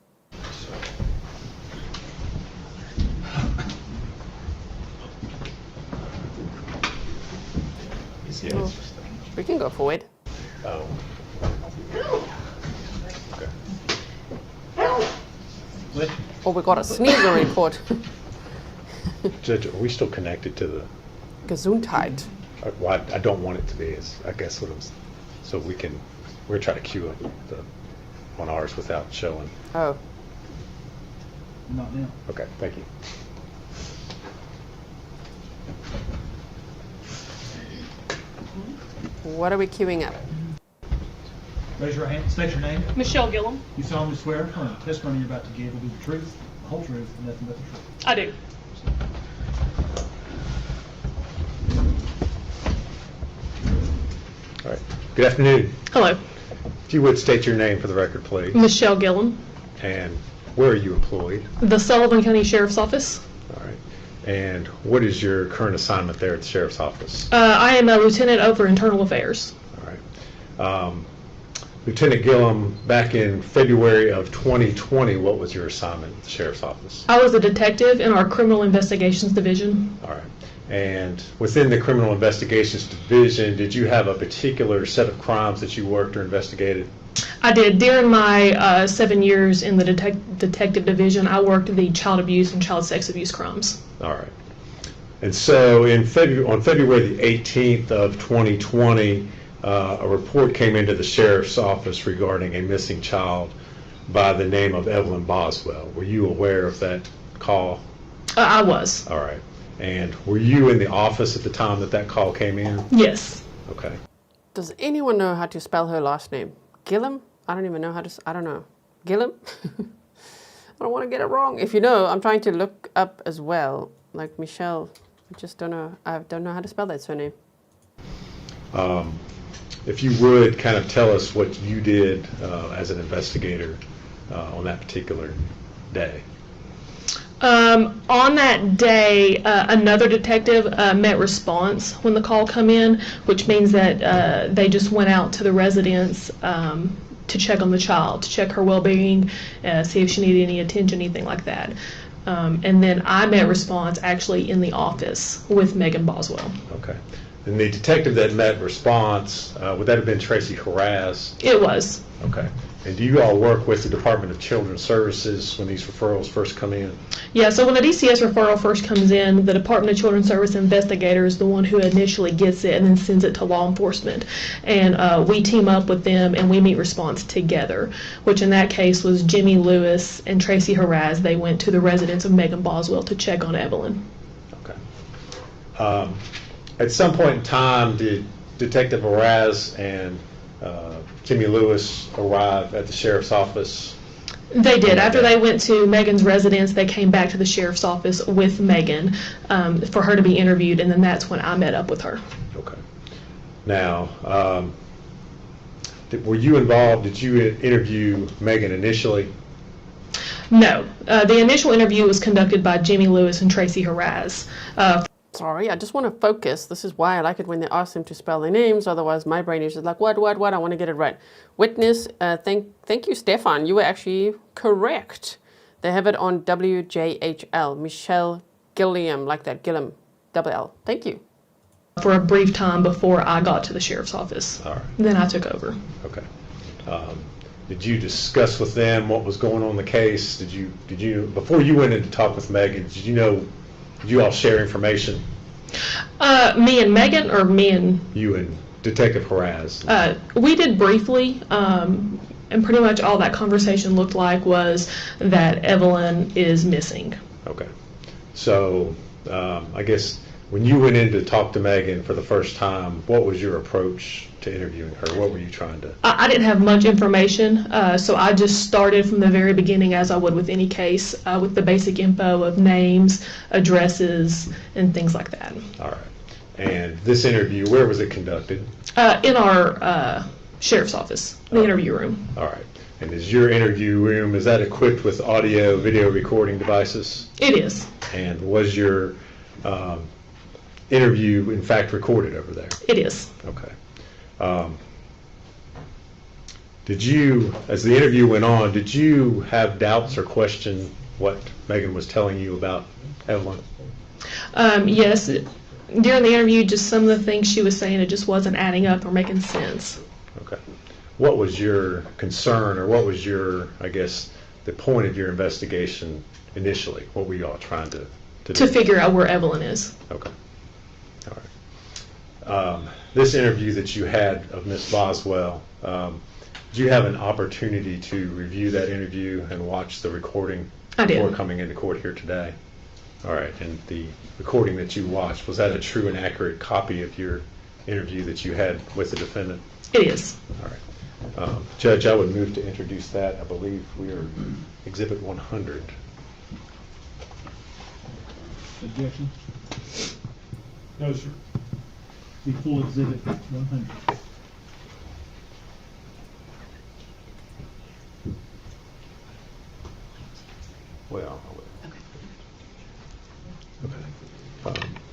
[SPEAKER 2] Oh, we can go forward.
[SPEAKER 14] Oh. Okay.
[SPEAKER 2] Oh, we got a sneezer report.
[SPEAKER 14] Judge, are we still connected to the...
[SPEAKER 2] Gesundheit.
[SPEAKER 14] Well, I don't want it to be, I guess what I'm... So we're trying to queue up on ours without showing.
[SPEAKER 2] Oh.
[SPEAKER 4] Not now.
[SPEAKER 14] Okay, thank you.
[SPEAKER 2] What are we queuing up?
[SPEAKER 4] Raise your hand. State your name.
[SPEAKER 20] Michelle Gilliam.
[SPEAKER 4] You solemnly swear the testimony you're about to give will be the truth, the whole truth, and nothing but the truth.
[SPEAKER 20] I do.
[SPEAKER 14] All right. Good afternoon.
[SPEAKER 20] Hello.
[SPEAKER 14] If you would state your name for the record, please.
[SPEAKER 20] Michelle Gilliam.
[SPEAKER 14] And where are you employed?
[SPEAKER 20] The Sullivan County Sheriff's Office.
[SPEAKER 14] All right. And what is your current assignment there at the Sheriff's Office?
[SPEAKER 20] I am a lieutenant over internal affairs.
[SPEAKER 14] All right. Lieutenant Gilliam, back in February of 2020, what was your assignment at the Sheriff's Office?
[SPEAKER 20] I was a detective in our Criminal Investigations Division.
[SPEAKER 14] All right. And within the Criminal Investigations Division, did you have a particular set of crimes that you worked or investigated?
[SPEAKER 20] I did. During my 7 years in the detective division, I worked the child abuse and child sex abuse crimes.
[SPEAKER 14] All right. And so on February the 18th of 2020, a report came into the Sheriff's Office regarding a missing child by the name of Evelyn Boswell. Were you aware of that call?
[SPEAKER 20] I was.
[SPEAKER 14] All right. And were you in the office at the time that call came in?
[SPEAKER 20] Yes.
[SPEAKER 14] Okay.
[SPEAKER 2] Does anyone know how to spell her last name? Gilliam? I don't even know how to, I don't know. Gilliam? I don't want to get it wrong. If you know, I'm trying to look up as well. Like Michelle, I just don't know. I don't know how to spell that surname.
[SPEAKER 14] If you would kind of tell us what you did as an investigator on that particular day.
[SPEAKER 20] On that day, another detective met response when the call come in, which means that they just went out to the residence to check on the child, to check her well-being, see if she needed any attention, anything like that. And then I met response actually in the office with Megan Boswell.
[SPEAKER 14] Okay. And the detective that met response, would that have been Tracy Harraz?
[SPEAKER 20] It was.
[SPEAKER 14] Okay. And do you all work with the Department of Children's Services when these referrals first come in?
[SPEAKER 20] Yeah, so when the DCS referral first comes in, the Department of Children's Service investigator is the one who initially gets it and then sends it to law enforcement. And we team up with them and we meet response together, which in that case was Jimmy Lewis and Tracy Harraz. They went to the residence of Megan Boswell to check on Evelyn.
[SPEAKER 14] Okay. at some point in time, did Detective Araz and Jimmy Lewis arrive at the sheriff's office?
[SPEAKER 20] They did. After they went to Megan's residence, they came back to the sheriff's office with Megan for her to be interviewed, and then that's when I met up with her.
[SPEAKER 14] Okay. Now, were you involved? Did you interview Megan initially?
[SPEAKER 20] No. The initial interview was conducted by Jimmy Lewis and Tracy Haraz.
[SPEAKER 2] Sorry, I just want to focus. This is why I like it when they ask them to spell their names. Otherwise, my brain is just like, what? I want to get it right. Witness, thank you, Stefan. You were actually correct. They have it on WJHL. Michelle Gilliam, like that. Gilliam, double L. Thank you.
[SPEAKER 20] For a brief time before I got to the sheriff's office.
[SPEAKER 14] All right.
[SPEAKER 20] Then I took over.
[SPEAKER 14] Okay. Did you discuss with them what was going on in the case? Did you before you went in to talk with Megan? Did you all share information?
[SPEAKER 20] Me and Megan, or me and
[SPEAKER 14] you and Detective Haraz?
[SPEAKER 20] We did briefly, and pretty much all that conversation looked like was that Evelyn is missing.
[SPEAKER 14] Okay. So I guess when you went in to talk to Megan for the first time, what was your approach to interviewing her? What were you trying to?
[SPEAKER 20] I didn't have much information, so I just started from the very beginning, as I would with any case, with the basic info of names, addresses, and things like that.
[SPEAKER 14] All right. And this interview, where was it conducted?
[SPEAKER 20] In our sheriff's office, the interview room.
[SPEAKER 14] All right. And is your interview room, is that equipped with audio, video recording devices?
[SPEAKER 20] It is.
[SPEAKER 14] And was your interview, in fact, recorded over there?
[SPEAKER 20] It is.
[SPEAKER 14] Okay. Did you, as the interview went on, did you have doubts or question what Megan was telling you about Evelyn?
[SPEAKER 20] Yes. During the interview, just some of the things she was saying, it just wasn't adding up or making sense.
[SPEAKER 14] Okay. What was your concern, or what was your, I guess, the point of your investigation initially? What were you all trying to do?
[SPEAKER 20] To figure out where Evelyn is.
[SPEAKER 14] Okay. All right. This interview that you had of Miss Boswell, did you have an opportunity to review that interview and watch the recording before coming into court here today? All right. And the recording that you watched, was that a true and accurate copy of your interview that you had with the defendant?
[SPEAKER 20] It is.
[SPEAKER 14] All right. Judge, I would move to introduce that. I believe we are Exhibit 100.
[SPEAKER 4] Objection?
[SPEAKER 3] No, sir.
[SPEAKER 4] The full Exhibit 100.
[SPEAKER 14] Well, okay.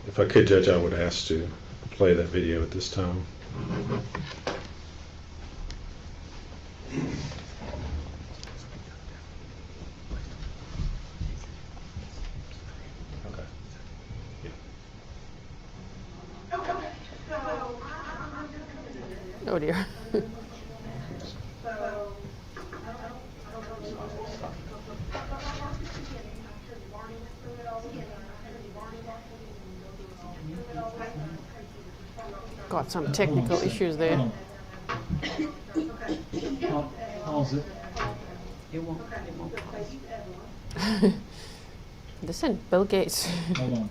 [SPEAKER 14] If I could, Judge, I would ask to play that video at this time. Okay.
[SPEAKER 2] Oh dear. Got some technical issues there.
[SPEAKER 4] Pause it.
[SPEAKER 15] It won't.
[SPEAKER 2] Listen, Bill Gates.
[SPEAKER 4] Hold on.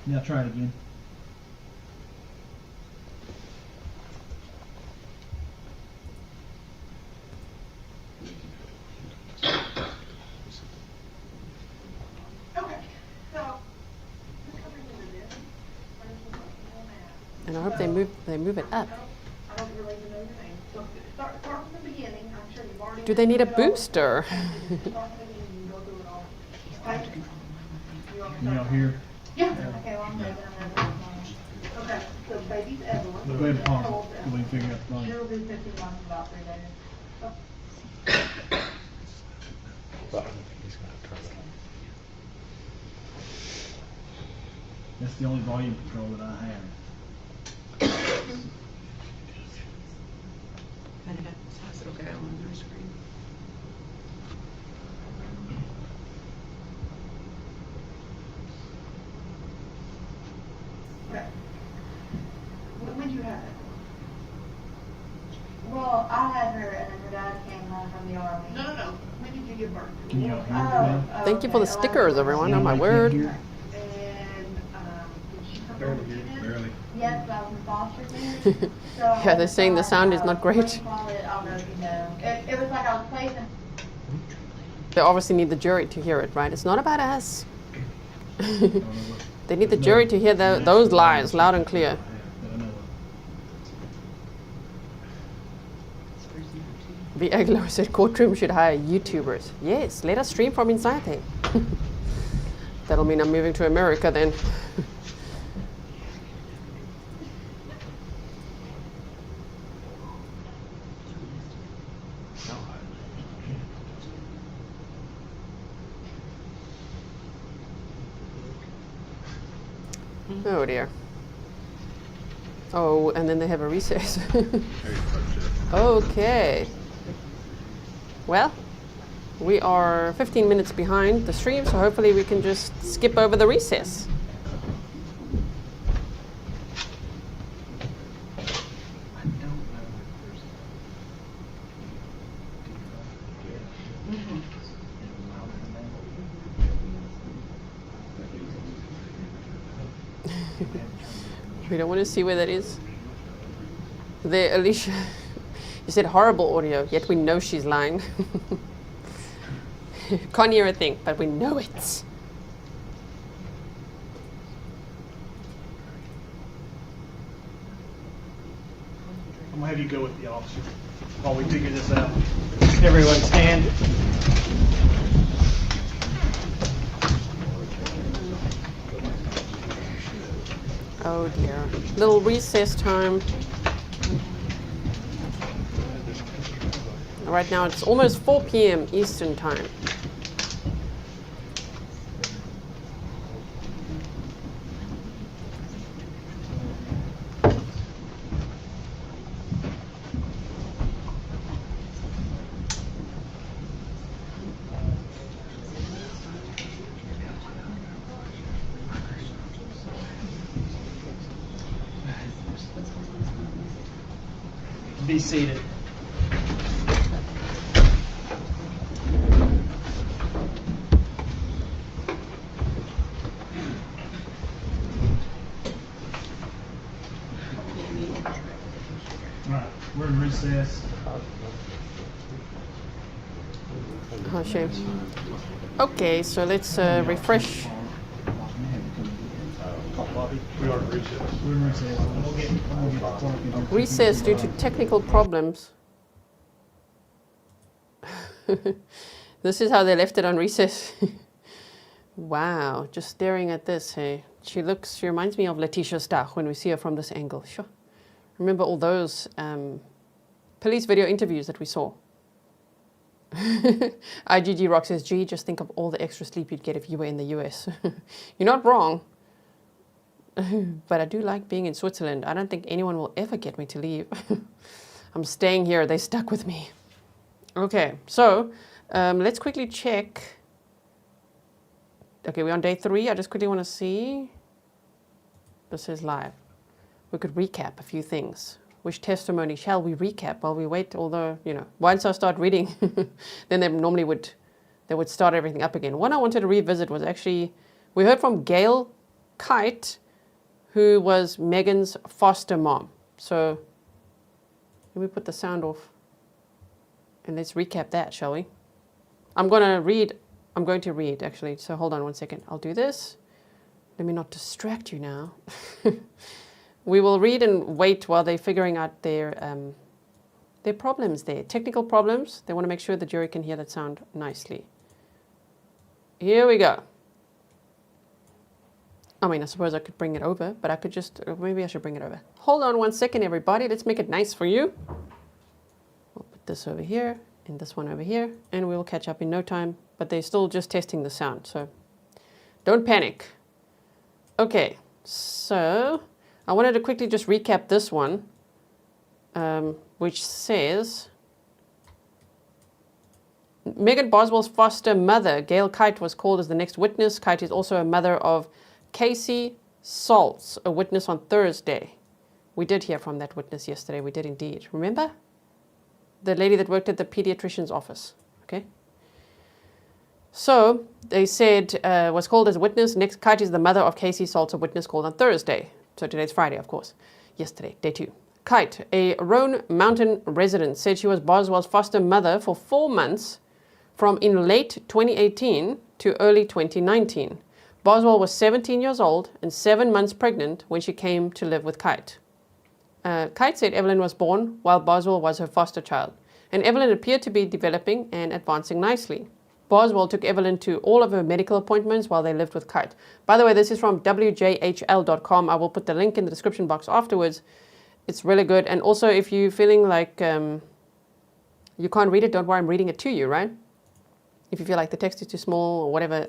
[SPEAKER 4] Now try it again.
[SPEAKER 2] And I hope they move it up. Do they need a booster?
[SPEAKER 4] Can y'all hear?
[SPEAKER 21] Yeah. Okay, well, I'm ready. Okay, so baby's Evelyn.
[SPEAKER 4] Go ahead and pause it, so we can figure out the volume.
[SPEAKER 21] She'll do 50 months in about 3 days.
[SPEAKER 4] That's the only volume control that I have.
[SPEAKER 15] It'll go on their screen.
[SPEAKER 21] Okay. When did you have it? Well, I had her, and then her dad came home from the army. No. When did you give birth?
[SPEAKER 4] Can y'all hear me now?
[SPEAKER 2] Thank you for the stickers, everyone. Oh my word.
[SPEAKER 21] And did she come home with you then? Yes, but I was a foster kid. So
[SPEAKER 2] Yeah, they're saying the sound is not great.
[SPEAKER 21] what do you call it? I don't know if you know. It was like I was placing.
[SPEAKER 2] They obviously need the jury to hear it, right? It's not about us. They need the jury to hear those lies loud and clear. The Aglo said courtroom should hire YouTubers. Yes, let us stream from inside there. That'll mean I'm moving to America then. Oh dear. Oh, and then they have a recess. Okay. Well, we are 15 minutes behind the stream, so hopefully we can just skip over the recess. We don't want to see where that is. There, Alicia, you said horrible audio, yet we know she's lying. Can't hear a thing, but we know it.
[SPEAKER 4] I'm gonna have you go with the officer while we figure this out. Everyone stand.
[SPEAKER 2] Oh dear. Little recess time. Right now it's almost 4 p.m. Eastern time.
[SPEAKER 4] Be seated. Alright, we're in recess.
[SPEAKER 2] Oh, shame. Okay, so let's refresh.
[SPEAKER 4] We are in recess. We're in recess. We'll get
[SPEAKER 2] Recess due to technical problems. This is how they left it on recess. Wow, just staring at this, hey. She reminds me of Letitia Stach when we see her from this angle. Sure. Remember all those police video interviews that we saw? IGG Rock says, gee, just think of all the extra sleep you'd get if you were in the US. You're not wrong. But I do like being in Switzerland. I don't think anyone will ever get me to leave. I'm staying here. They stuck with me. Okay, so let's quickly check. Okay, we're on day 3. I just quickly want to see. This is live. We could recap a few things. Which testimony shall we recap while we wait? Although, you know, once I start reading, then they would start everything up again. One I wanted to revisit was actually, we heard from Gayle Kyte, who was Megan's foster mom. So let me put the sound off and let's recap that, shall we? I'm going to read actually. So hold on one second. I'll do this. Let me not distract you now. We will read and wait while they're figuring out their problems there. Technical problems. They want to make sure the jury can hear that sound nicely. Here we go. I mean, I suppose I could bring it over, but I could just, maybe I should bring it over. Hold on one second, everybody. Let's make it nice for you. We'll put this over here and this one over here, and we'll catch up in no time, but they're still just testing the sound, so don't panic. Okay, so I wanted to quickly just recap this one, which says, Megan Boswell's foster mother, Gayle Kyte, was called as the next witness. Kyte is also a mother of Casey Saltz, a witness on Thursday. We did hear from that witness yesterday. We did indeed. Remember? The lady that worked at the pediatrician's office. Okay. So they said was called as a witness. Next, Kyte is the mother of Casey Saltz, a witness called on Thursday. So today's Friday, of course. Yesterday, day 2. Kyte, a Roan Mountain resident, said she was Boswell's foster mother for 4 months from in late 2018 to early 2019. Boswell was 17 years old and 7 months pregnant when she came to live with Kyte. Kyte said Evelyn was born while Boswell was her foster child, and Evelyn appeared to be developing and advancing nicely. Boswell took Evelyn to all of her medical appointments while they lived with Kyte. By the way, this is from wjhl.com. I will put the link in the description box afterwards. It's really good. And also, if you're feeling like you can't read it, don't worry, I'm reading it to you, right? If you feel like the text is too small or whatever,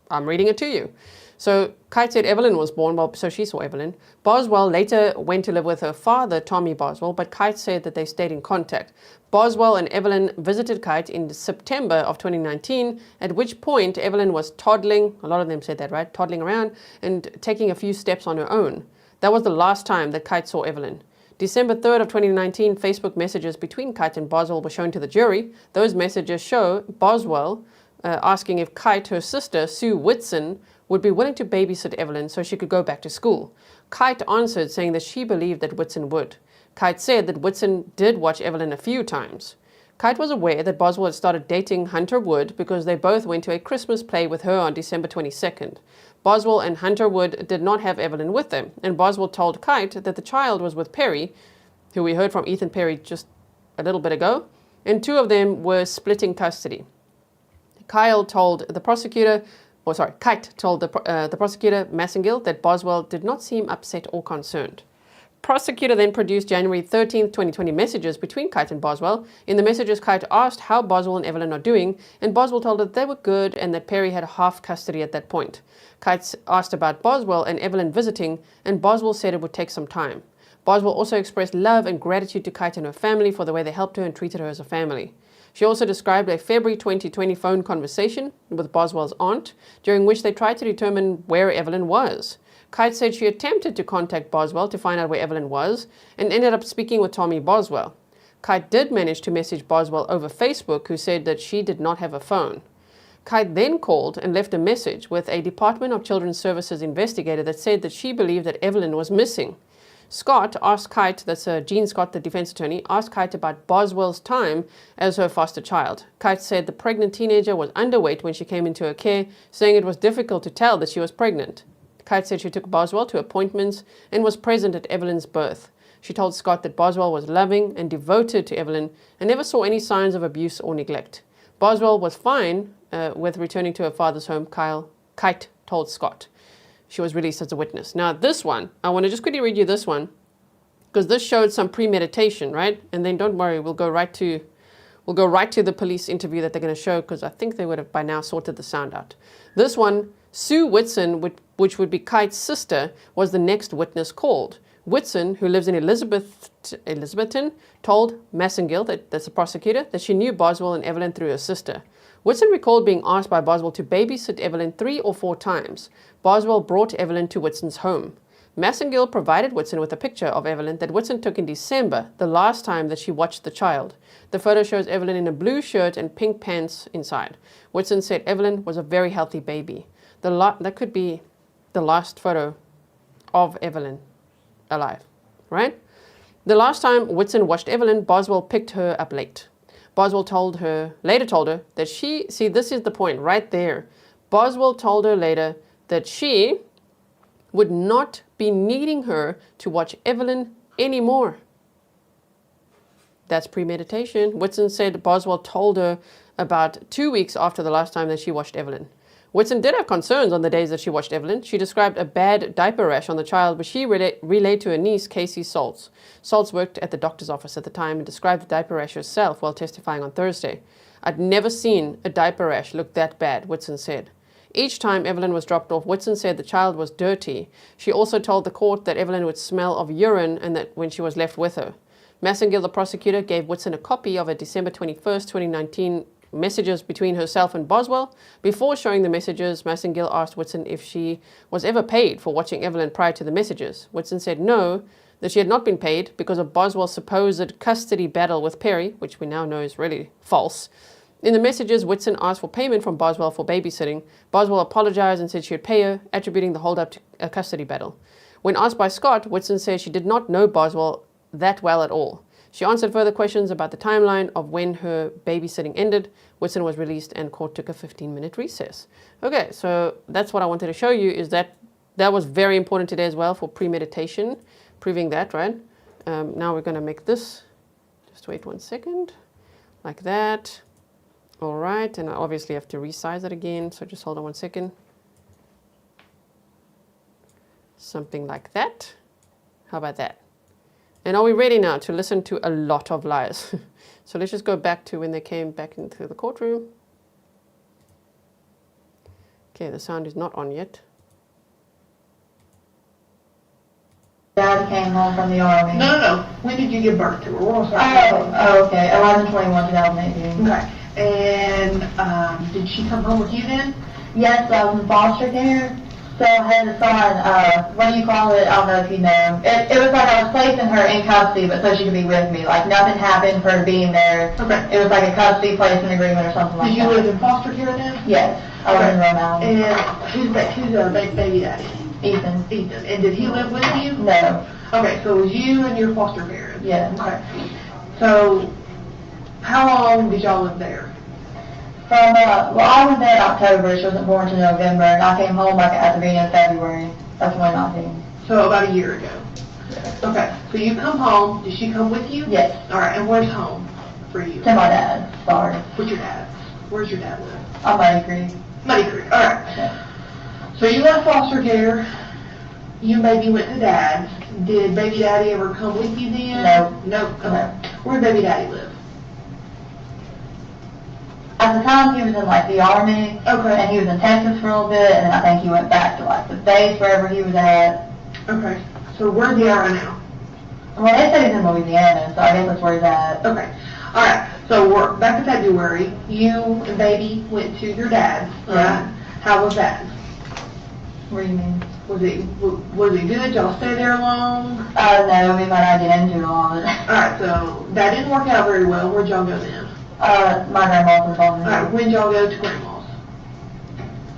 [SPEAKER 2] I'm reading it to you. So Kyte said Evelyn was born, well, so she saw Evelyn. Boswell later went to live with her father, Tommy Boswell, but Kyte said that they stayed in contact. Boswell and Evelyn visited Kyte in September of 2019, at which point Evelyn was toddling, a lot of them said that, right? Toddling around and taking a few steps on her own. That was the last time that Kyte saw Evelyn. December 3rd of 2019, Facebook messages between Kyte and Boswell were shown to the jury. Those messages show Boswell asking if Kyte, her sister, Sue Whitson, would be willing to babysit Evelyn so she could go back to school. Kyte answered saying that she believed that Whitson would. Kyte said that Whitson did watch Evelyn a few times. Kyte was aware that Boswell had started dating Hunter Wood because they both went to a Christmas play with her on December 22nd. Boswell and Hunter Wood did not have Evelyn with them, and Boswell told Kyte that the child was with Perry, who we heard from Ethan Perry just a little bit ago, and 2 of them were splitting custody. Kyte told the prosecutor, Massengill, that Boswell did not seem upset or concerned. Prosecutor then produced January 13th, 2020 messages between Kyte and Boswell. In the messages, Kyte asked how Boswell and Evelyn are doing, and Boswell told her that they were good and that Perry had half custody at that point. Kyte asked about Boswell and Evelyn visiting, and Boswell said it would take some time. Boswell also expressed love and gratitude to Kyte and her family for the way they helped her and treated her as a family. She also described a February 2020 phone conversation with Boswell's aunt, during which they tried to determine where Evelyn was. Kyte said she attempted to contact Boswell to find out where Evelyn was and ended up speaking with Tommy Boswell. Kyte did manage to message Boswell over Facebook, who said that she did not have a phone. Kyte then called and left a message with a Department of Children's Services investigator that said that she believed that Evelyn was missing. Scott asked Kyte, that's Gene Scott, the defense attorney, asked Kyte about Boswell's time as her foster child. Kyte said the pregnant teenager was underweight when she came into her care, saying it was difficult to tell that she was pregnant. Kyte said she took Boswell to appointments and was present at Evelyn's birth. She told Scott that Boswell was loving and devoted to Evelyn and never saw any signs of abuse or neglect. Boswell was fine with returning to her father's home, Kyte told Scott. She was released as a witness. Now this one, I want to just quickly read you this one, because this showed some premeditation, right? And then don't worry, we'll go right to the police interview that they're going to show, because I think they would have by now sorted the sound out. This one, Sue Whitson, which would be Kyte's sister, was the next witness called. Whitson, who lives in Elizabethton, told Massengill, that's the prosecutor, that she knew Boswell and Evelyn through her sister. Whitson recalled being asked by Boswell to babysit Evelyn 3 or 4 times. Boswell brought Evelyn to Whitson's home. Massengill provided Whitson with a picture of Evelyn that Whitson took in December, the last time that she watched the child. The photo shows Evelyn in a blue shirt and pink pants inside. Whitson said Evelyn was a very healthy baby. That could be the last photo of Evelyn alive, right? The last time Whitson watched Evelyn, Boswell picked her up late. Boswell later told her that this is the point right there. Boswell told her later that she would not be needing her to watch Evelyn anymore. That's premeditation. Whitson said Boswell told her about 2 weeks after the last time that she watched Evelyn. Whitson did have concerns on the days that she watched Evelyn. She described a bad diaper rash on the child, which she relayed to her niece, Casey Saltz. Saltz worked at the doctor's office at the time and described the diaper rash herself while testifying on Thursday. I'd never seen a diaper rash look that bad, Whitson said. Each time Evelyn was dropped off, Whitson said the child was dirty. She also told the court that Evelyn would smell of urine and that when she was left with her. Massengill, the prosecutor, gave Whitson a copy of a December 21st, 2019 messages between herself and Boswell. Before showing the messages, Massengill asked Whitson if she was ever paid for watching Evelyn prior to the messages. Whitson said no, that she had not been paid because of Boswell's supposed custody battle with Perry, which we now know is really false. In the messages, Whitson asked for payment from Boswell for babysitting. Boswell apologized and said she would pay her, attributing the hold-up to a custody battle. When asked by Scott, Whitson says she did not know Boswell that well at all. She answered further questions about the timeline of when her babysitting ended. Whitson was released and court took a 15-minute recess. Okay, so that's what I wanted to show you, is that was very important today as well for premeditation, proving that, right? Now we're going to make this. Just wait 1 second. Like that. All right, and I obviously have to resize it again, so just hold on 1 second. Something like that. How about that? And are we ready now to listen to a lot of lies? So let's just go back to when they came back into the courtroom. Okay, the sound is not on yet.
[SPEAKER 21] Dad came home from the Army.
[SPEAKER 1] No. When did you give birth to her?
[SPEAKER 21] Okay. 11/21/2018.
[SPEAKER 1] Okay. And did she come home with you then?
[SPEAKER 21] Yes, I was in foster care. So I had a son, what do you call it? I don't know if you know. It was like I was placing her in custody, but so she could be with me. Like nothing happened for her being there.
[SPEAKER 1] Okay.
[SPEAKER 21] It was like a custody placement agreement or something like that.
[SPEAKER 1] Did you live in foster care then?
[SPEAKER 21] Yes, I was in Rhode Island.
[SPEAKER 1] And who's baby daddy?
[SPEAKER 21] Ethan.
[SPEAKER 1] And did he live with you?
[SPEAKER 21] No.
[SPEAKER 1] Okay, so it was you and your foster parents?
[SPEAKER 21] Yeah.
[SPEAKER 1] Okay. So how long did y'all live there?
[SPEAKER 21] I was there in October. She wasn't born until November, and I came home like at the beginning of February. That's 2019.
[SPEAKER 1] So about a year ago. Okay, so you come home. Did she come with you?
[SPEAKER 21] Yes.
[SPEAKER 1] All right, and where's home for you?
[SPEAKER 21] To my dad. Sorry.
[SPEAKER 1] What's your dad's? Where's your dad live?
[SPEAKER 21] On Muddy Creek.
[SPEAKER 1] Muddy Creek. All right.
[SPEAKER 21] Yeah.
[SPEAKER 1] So you left foster care. You and baby went to dad's. Did baby daddy ever come with you then?
[SPEAKER 21] No.
[SPEAKER 1] No. Okay. Where did baby daddy live?
[SPEAKER 21] At the time, he was in like the Army.
[SPEAKER 1] Okay.
[SPEAKER 21] And he was in Texas for a little bit, and then I think he went back to like the base, wherever he was at.
[SPEAKER 1] Okay. So where's he at right now?
[SPEAKER 21] Well, they say he's in Louisiana, so I guess that's where he's at.
[SPEAKER 1] Okay. All right. So we're back to February. You and baby went to your dad's, right? How was that?
[SPEAKER 21] What do you mean?
[SPEAKER 1] Was it good? Y'all stay there long?
[SPEAKER 21] No, we might not get into it a lot.
[SPEAKER 1] All right. So that didn't work out very well. Where'd y'all go then?
[SPEAKER 21] My grandma's was on
[SPEAKER 1] All right. When'd y'all go to grandma's?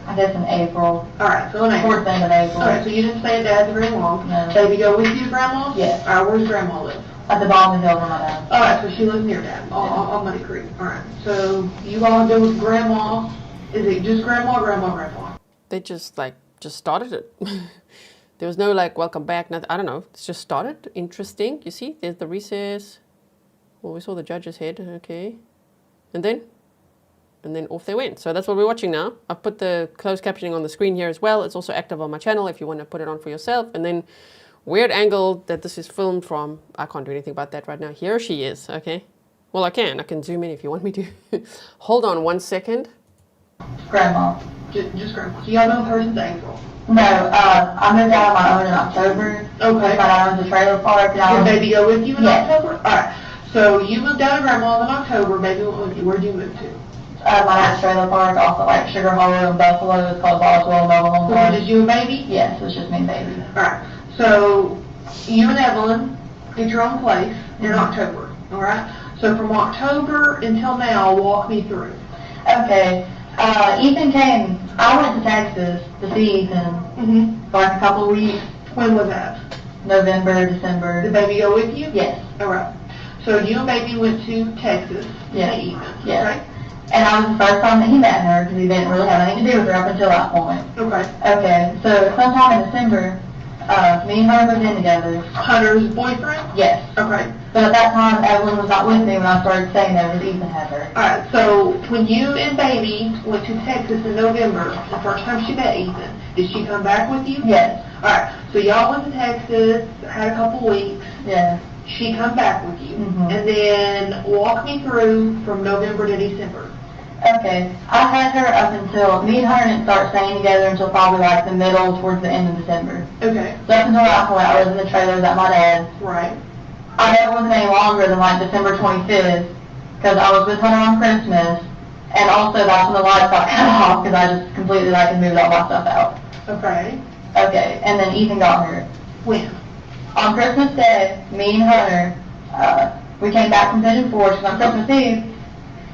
[SPEAKER 21] I guess in April.
[SPEAKER 1] All right. So in April.
[SPEAKER 21] Towards the end of April.
[SPEAKER 1] All right. So you didn't stay at dad's very long.
[SPEAKER 21] No.
[SPEAKER 1] Baby go with you to grandma's?
[SPEAKER 21] Yes.
[SPEAKER 1] All right. Where's grandma live?
[SPEAKER 21] At the bottom of the hill where my dad.
[SPEAKER 1] All right. So she lives near dad on Muddy Creek. All right. So you all go with grandma. Is it just grandma, grandpa?
[SPEAKER 2] They just started it. There was no welcome back, nothing. I don't know. It's just started. Interesting. You see, there's the recess. Well, we saw the judge's head. Okay. And then off they went. So that's what we're watching now. I've put the closed captioning on the screen here as well. It's also active on my channel if you want to put it on for yourself. And then weird angle that this is filmed from. I can't do anything about that right now. Here she is. Okay. Well, I can zoom in if you want me to. Hold on 1 second.
[SPEAKER 21] Grandma.
[SPEAKER 1] Just grandma. So y'all know her since April?
[SPEAKER 21] No, I moved out on my own in October.
[SPEAKER 1] Okay.
[SPEAKER 21] I owned a trailer park.
[SPEAKER 1] Did baby go with you in
[SPEAKER 21] Yes.
[SPEAKER 1] October? All right. So you moved out of grandma's in October. Baby went with you. Where'd you move to?
[SPEAKER 21] My dad's trailer park, also like Sugar Hollow and Buffalo. It's called Boswell Mobile Home
[SPEAKER 1] So
[SPEAKER 21] Park.
[SPEAKER 1] just you and baby?
[SPEAKER 21] Yes, it was just me and baby.
[SPEAKER 1] All right. So you and Evelyn get your own place in October. All right. So from October until now, walk me through.
[SPEAKER 21] Okay. Ethan came. I went to Texas to see Ethan for like a couple of weeks.
[SPEAKER 1] When was that?
[SPEAKER 21] November, December.
[SPEAKER 1] Did baby go with you?
[SPEAKER 21] Yes.
[SPEAKER 1] All right. So you and baby went to Texas to see Ethan.
[SPEAKER 21] Yes.
[SPEAKER 1] Right?
[SPEAKER 21] And I was the first time that he met her because he didn't really have anything to do with her up until that point.
[SPEAKER 1] Okay.
[SPEAKER 21] Okay. So sometime in December, me and her moved in together.
[SPEAKER 1] Hunter's boyfriend?
[SPEAKER 21] Yes.
[SPEAKER 1] Okay.
[SPEAKER 21] But at that time, Evelyn was not with me when I started staying there because Ethan had her.
[SPEAKER 1] All right. So when you and baby went to Texas in November, the first time she met Ethan, did she come back with you?
[SPEAKER 21] Yes.
[SPEAKER 1] All right. So y'all went to Texas, had a couple weeks.
[SPEAKER 21] Yeah.
[SPEAKER 1] She come back with you. And then walk me through from November to December.
[SPEAKER 21] Okay. I had her up until, me and her didn't start staying together until probably like the middle towards the end of December.
[SPEAKER 1] Okay.
[SPEAKER 21] So up until that point, I was in the trailers at my dad's.
[SPEAKER 1] Right.
[SPEAKER 21] I never wasn't any longer than like December 25th because I was with Hunter on Christmas, and also that's when the lights got cut off because I just completely moved all my stuff out.
[SPEAKER 1] Okay.
[SPEAKER 21] Okay, and then Ethan got hurt.
[SPEAKER 1] When?
[SPEAKER 21] On Christmas Day, me and Hunter, we came back from Pigeon Forge because on Christmas Eve,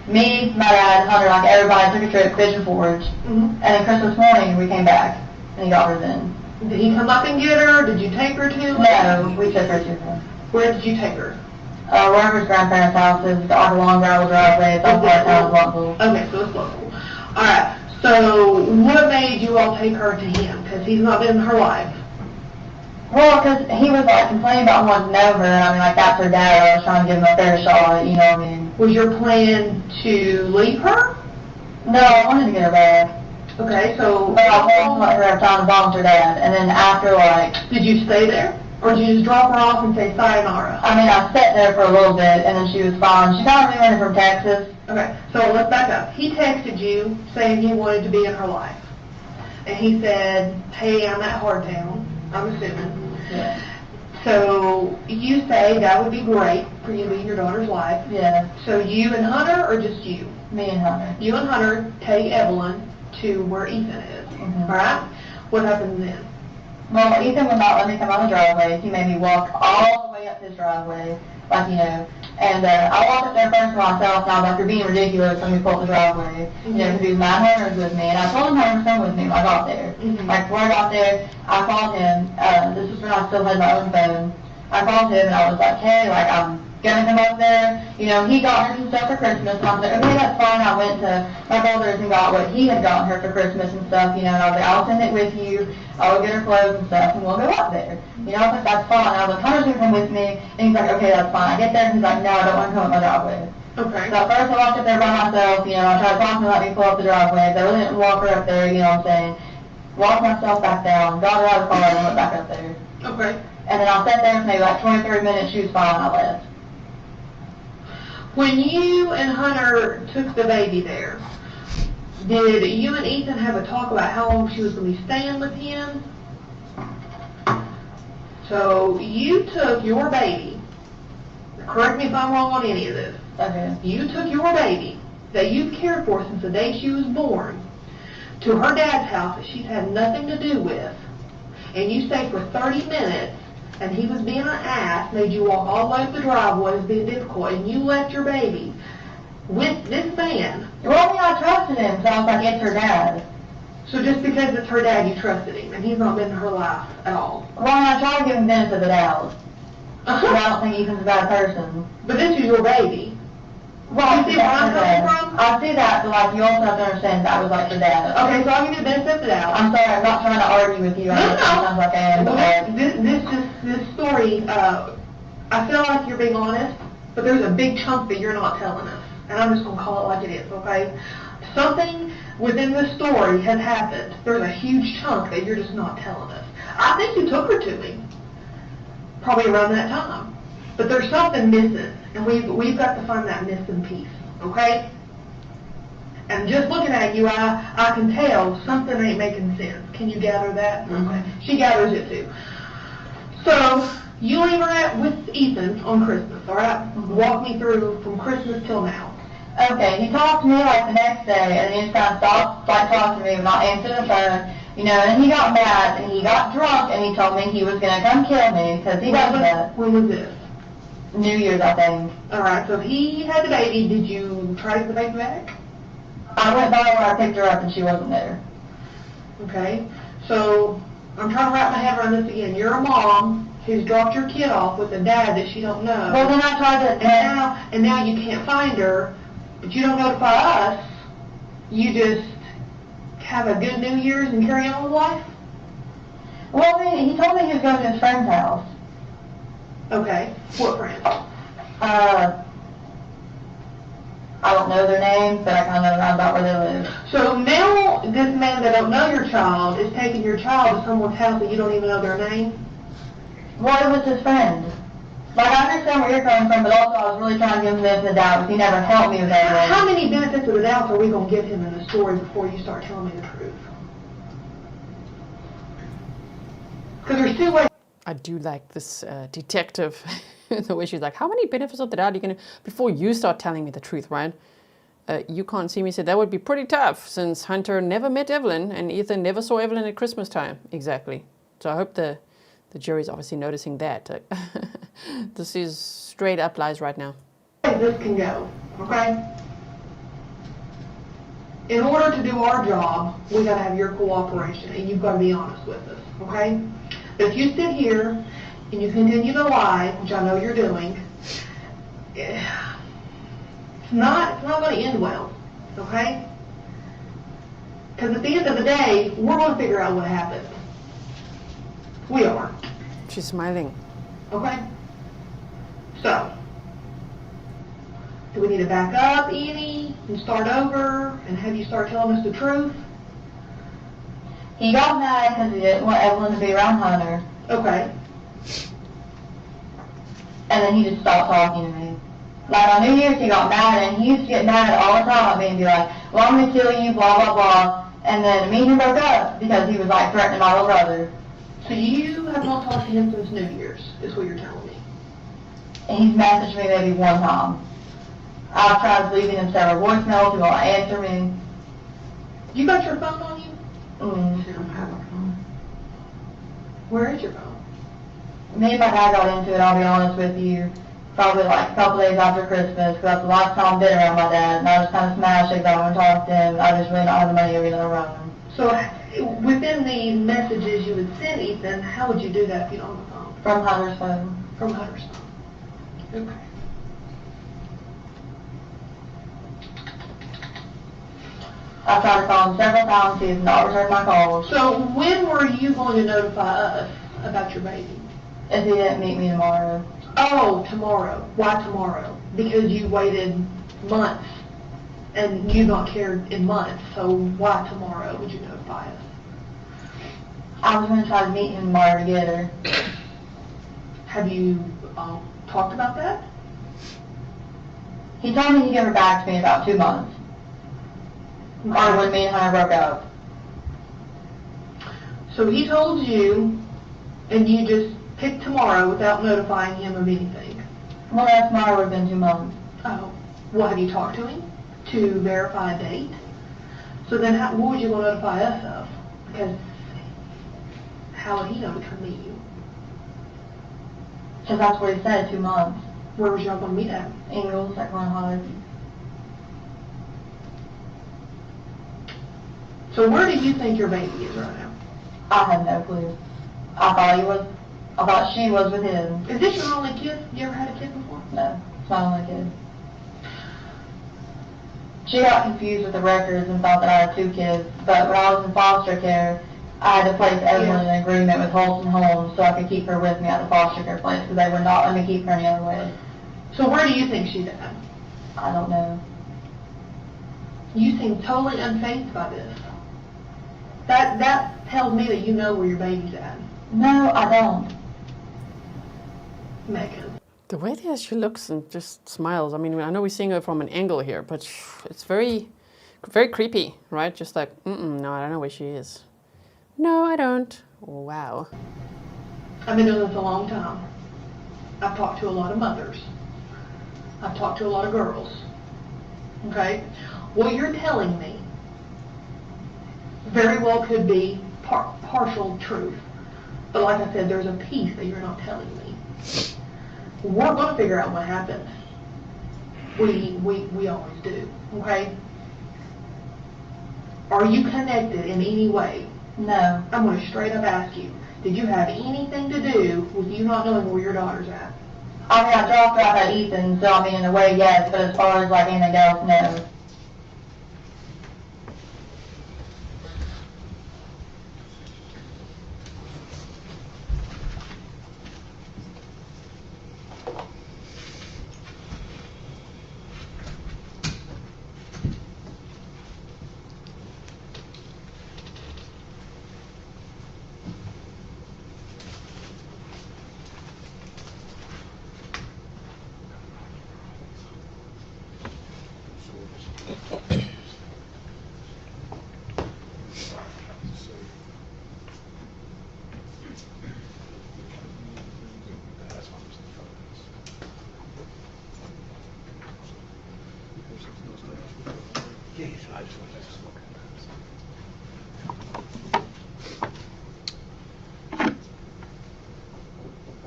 [SPEAKER 21] me, my dad, Hunter, everybody took a trip to Pigeon Forge, and then Christmas morning we came back, and he got her then.
[SPEAKER 1] Did he come up and get her? Did you take her to him?
[SPEAKER 21] No, we took her to him.
[SPEAKER 1] Where did you take her?
[SPEAKER 21] Wherever his grandparents' house is, like a long gravel driveway, it's off part town of Bluntville.
[SPEAKER 1] Okay, so it's local. Alright, so what made you all take her to him? Because he's not been in her life.
[SPEAKER 21] Well, because he was like complaining about wanting to know her, and I mean, like, that's her dad. I was trying to give him a fair shot, you know what I mean?
[SPEAKER 1] Was your plan to leave her?
[SPEAKER 21] No, I wanted to get her back.
[SPEAKER 1] Okay, so...
[SPEAKER 21] But I wanted to let her have time to bond with her dad, and then after, like...
[SPEAKER 1] Did you stay there? Or did you just drop her off and say sayonara?
[SPEAKER 21] I mean, I sat there for a little bit, and then she was fine. She kind of knew from Texas.
[SPEAKER 1] Okay, so let's back up. He texted you saying he wanted to be in her life. And he said, hey, I'm at Hardtown, I'm assuming.
[SPEAKER 21] Yeah.
[SPEAKER 1] So you say that would be great for you to be in your daughter's life.
[SPEAKER 21] Yeah.
[SPEAKER 1] So you and Hunter, or just you?
[SPEAKER 21] Me and Hunter.
[SPEAKER 1] You and Hunter take Evelyn to where Ethan is, alright? What happens then?
[SPEAKER 21] Well, Ethan would not let me come on the driveway. He made me walk all the way up his driveway, like, you know. And I walked up there first for myself, and I was like, you're being ridiculous, let me pull up the driveway. You know, because he was mad Hunter was with me. And I told him Hunter was coming with me when I got there. Like, before I got there, I called him. This was when I still had my own phone. I called him, and I was like, hey, like, I'm gonna come up there. You know, he got her some stuff for Christmas. And I was like, okay, that's fine. I went to my brother's and got what he had gotten her for Christmas and stuff, you know, and I was like, I'll send it with you. I'll get her clothes and stuff, and we'll go up there. You know, I was like, that's fine. I was like, Hunter's gonna come with me. And he's like, okay, that's fine. I get there, and he's like, no, I don't want to come up my driveway.
[SPEAKER 1] Okay.
[SPEAKER 21] So at first I walked up there by myself, you know, I tried to talk to him to let me pull up the driveway. I really didn't walk her up there, you know what I'm saying. Walked myself back down, got her out of the car, and went back up there.
[SPEAKER 1] Okay.
[SPEAKER 21] And then I sat there for maybe like 20, 30 minutes, she was fine, I left.
[SPEAKER 1] When you and Hunter took the baby there, did you and Ethan have a talk about how long she was going to be staying with him? So you took your baby, correct me if I'm wrong on any of this,
[SPEAKER 21] Okay.
[SPEAKER 1] you took your baby that you've cared for since the day she was born to her dad's house that she's had nothing to do with, and you stayed for 30 minutes, and he was being an ass, made you walk all the way up the driveway, was being difficult, and you left your baby with this man.
[SPEAKER 21] Well, I mean, I trusted him, so I was like, it's her dad.
[SPEAKER 1] So just because it's her dad, you trusted him, and he's not been in her life at all.
[SPEAKER 21] Well, I mean, I try to give him benefit of the doubt. But I don't think Ethan's a bad person.
[SPEAKER 1] But this is your baby.
[SPEAKER 21] Well,
[SPEAKER 1] You see where I'm coming from?
[SPEAKER 21] I see that, but like, you also have to understand that was like her dad.
[SPEAKER 1] Okay, so I'll give you the benefit of the doubt.
[SPEAKER 21] I'm sorry, I'm not trying to argue with you. I know it sounds like I am, but
[SPEAKER 1] This story, I feel like you're being honest, but there's a big chunk that you're not telling us. And I'm just going to call it like it is, okay? Something within this story has happened. There's a huge chunk that you're just not telling us. I think you took her to me, probably around that time. But there's something missing, and we've got to find that missing piece, okay? And just looking at you, I can tell something ain't making sense. Can you gather that? Okay. She gathers it too. So, you leave her with Ethan on Christmas, alright? Walk me through from Christmas till now.
[SPEAKER 21] Okay, he talked to me like the next day, and then he just kind of stopped like talking to me, not answering the phone, you know, and he got mad, and he got drunk, and he told me he was going to come kill me, because he does that.
[SPEAKER 1] When was this?
[SPEAKER 21] New Year's, I think.
[SPEAKER 1] Alright, so he had the baby. Did you try to get the baby back?
[SPEAKER 21] I went by where I picked her up, and she wasn't there.
[SPEAKER 1] Okay, so I'm trying to wrap my head around this again. You're a mom who's dropped your kid off with a dad that she don't know.
[SPEAKER 21] Well, then I tried to...
[SPEAKER 1] And now you can't find her, but you don't notify us. You just have a good New Year's and carry on with life?
[SPEAKER 21] Well, I mean, he told me he was going to his friend's house.
[SPEAKER 1] Okay, what friend?
[SPEAKER 21] I don't know their names, but I kind of know around about where they live.
[SPEAKER 1] So now this man that don't know your child is taking your child to someone's house that you don't even know their name?
[SPEAKER 21] Well, it was his friend. Like, I understand where you're coming from, but also I was really trying to give him the benefit of the doubt, because he never helped me with that.
[SPEAKER 1] How many benefits of the doubt are we going to give him in the story before you start telling me the truth? Because there's two ways.
[SPEAKER 2] I do like this detective, the way she's like, how many benefits of the doubt are you going to, before you start telling me the truth, right? You can't see me, so that would be pretty tough, since Hunter never met Evelyn, and Ethan never saw Evelyn at Christmas time. Exactly. So I hope the jury's obviously noticing that. This is straight up lies right now.
[SPEAKER 1] This can go, okay? in order to do our job, we gotta have your cooperation, and you've gotta be honest with us, okay? But if you sit here and you continue to lie, which I know you're doing, it's not gonna end well, okay? Because at the end of the day, we're gonna figure out what happened. We are.
[SPEAKER 2] She's smiling.
[SPEAKER 1] Okay? So, do we need to back up, Edie, and start over, and have you start telling us the truth?
[SPEAKER 21] He got mad because he didn't want Evelyn to be around Hunter.
[SPEAKER 1] Okay.
[SPEAKER 21] And then he just stopped talking to me. Like on New Year's, he got mad, and he used to get mad all the time at me and be like, well, I'm going to kill you, blah, blah, blah. And then me and him broke up because he was like threatening my little brother.
[SPEAKER 1] So you have not talked to him since New Year's, is what you're telling me.
[SPEAKER 21] And he's messaged me maybe one time. I've tried leaving him several voicemails, he won't answer me.
[SPEAKER 1] You got your phone on you?
[SPEAKER 21] I don't have a phone.
[SPEAKER 1] Where is your phone?
[SPEAKER 21] Me and my dad got into it, I'll be honest with you, probably like a couple days after Christmas, because that's the last time I've been around my dad, and I was kind of smashed because I want to talk to him, I just really not have the money to get around him.
[SPEAKER 1] So within the messages you would send Ethan, how would you do that if you don't have a phone?
[SPEAKER 21] From Hunter's phone.
[SPEAKER 1] From Hunter's phone. Okay.
[SPEAKER 21] I've tried to call him several times, he has not returned my calls.
[SPEAKER 1] So when were you going to notify us about your baby?
[SPEAKER 21] If he didn't meet me tomorrow.
[SPEAKER 1] Oh, tomorrow. Why tomorrow? Because you waited months and you not cared in months, so why tomorrow would you notify us?
[SPEAKER 21] I was going to try to meet him tomorrow together.
[SPEAKER 1] Have you talked about that?
[SPEAKER 21] He told me he'd get her back to me in about 2 months. Or when me and Hunter broke up.
[SPEAKER 1] So he told you, and you just picked tomorrow without notifying him of anything?
[SPEAKER 21] Well, that tomorrow would have been 2 months.
[SPEAKER 1] Oh. Well, have you talked to him to verify a date? So then what would you want to notify us of? Because how would he know to come meet you?
[SPEAKER 21] Because that's what he said, 2 months.
[SPEAKER 1] Where was y'all going to meet at?
[SPEAKER 21] Ingalls at Hunter.
[SPEAKER 1] So where do you think your baby is right now?
[SPEAKER 21] I have no clue. I thought she was with him.
[SPEAKER 1] Is this your only kid? You ever had a kid before?
[SPEAKER 21] No, it's my only kid. She got confused with the records and thought that I had 2 kids, but when I was in foster care, I had to place Evelyn in an agreement with Holton Homes so I could keep her with me at the foster care place because they would not let me keep her any other way.
[SPEAKER 1] So where do you think she's at?
[SPEAKER 21] I don't know.
[SPEAKER 1] You seem totally unfazed by this. That tells me that you know where your baby's at.
[SPEAKER 21] No, I don't.
[SPEAKER 1] Megan.
[SPEAKER 2] The way that she looks and just smiles. I mean, I know we're seeing her from an angle here, but it's very, very creepy, right? Just like, no, I don't know where she is. No, I don't. Wow.
[SPEAKER 1] I've been doing this a long time. I've talked to a lot of mothers. I've talked to a lot of girls. Okay? What you're telling me very well could be partial truth. But like I said, there's a piece that you're not telling me. We're going to figure out what happened. We always do. Okay? Are you connected in any way?
[SPEAKER 21] No.
[SPEAKER 1] I'm going to straight up ask you, did you have anything to do with you not knowing where your daughter's at?
[SPEAKER 21] I mean, I dropped her off at Ethan, so I mean, in a way, yes, but as far as like anything else, no.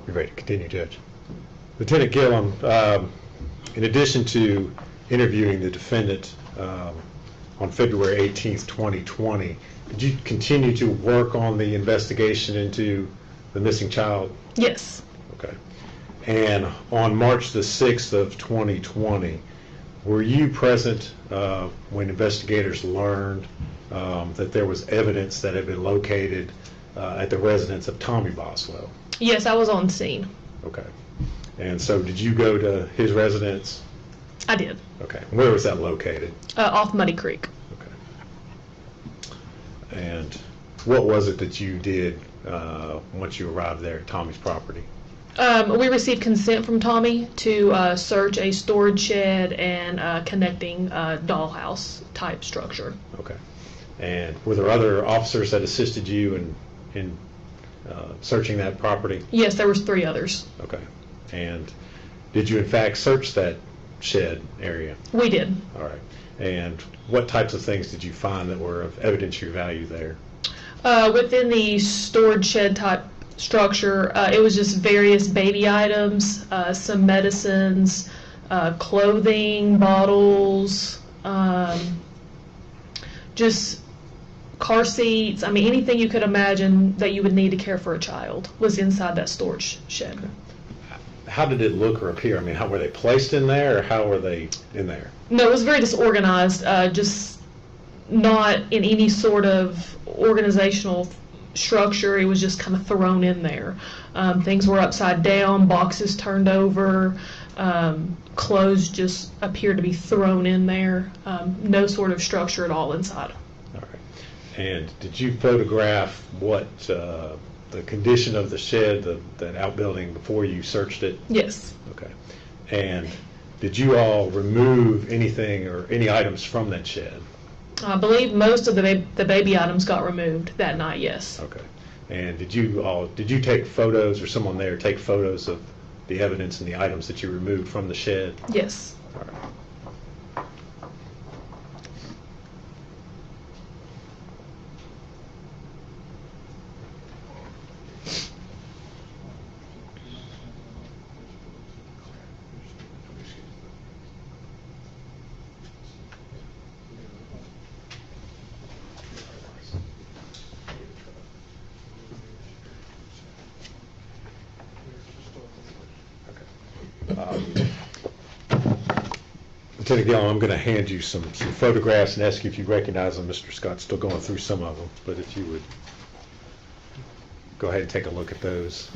[SPEAKER 14] You're ready to continue, Judge. Lieutenant Gilliam, in addition to interviewing the defendant, on February 18th, 2020. Did you continue to work on the investigation into the missing child?
[SPEAKER 20] Yes.
[SPEAKER 14] Okay. And on March the 6th of 2020, were you present when investigators learned that there was evidence that had been located at the residence of Tommy Boswell?
[SPEAKER 20] Yes, I was on scene.
[SPEAKER 14] Okay. And so did you go to his residence?
[SPEAKER 20] I did.
[SPEAKER 14] Okay. Where was that located?
[SPEAKER 20] Off Muddy Creek.
[SPEAKER 14] And what was it that you did once you arrived there at Tommy's property?
[SPEAKER 20] We received consent from Tommy to search a storage shed and connecting dollhouse type structure.
[SPEAKER 14] Okay. And were there other officers that assisted you in searching that property?
[SPEAKER 20] Yes, there was 3 others.
[SPEAKER 14] Okay. And did you in fact search that shed area?
[SPEAKER 20] We did.
[SPEAKER 14] All right. And what types of things did you find that were of evidentiary value there?
[SPEAKER 20] Within the storage shed type structure, it was just various baby items, some medicines, clothing, bottles, just car seats. I mean, anything you could imagine that you would need to care for a child was inside that storage shed.
[SPEAKER 14] How did it look or appear? I mean, how were they placed in there, or how were they in there?
[SPEAKER 20] No, it was very disorganized, just not in any sort of organizational structure. It was just kind of thrown in there. Things were upside down, boxes turned over, clothes just appeared to be thrown in there. No sort of structure at all inside.
[SPEAKER 14] All right. And did you photograph what the condition of the shed, that outbuilding, before you searched it?
[SPEAKER 20] Yes.
[SPEAKER 14] Okay. And did you all remove anything or any items from that shed?
[SPEAKER 20] I believe most of the baby items got removed that night, yes.
[SPEAKER 14] Okay. And did you take photos, or someone there take photos of the evidence and the items that you removed from the shed?
[SPEAKER 20] Yes.
[SPEAKER 14] All right. Lieutenant Gilliam, I'm going to hand you some photographs and ask you if you recognize them. Mr. Scott's still going through some of them, but if you would go ahead and take a look at those.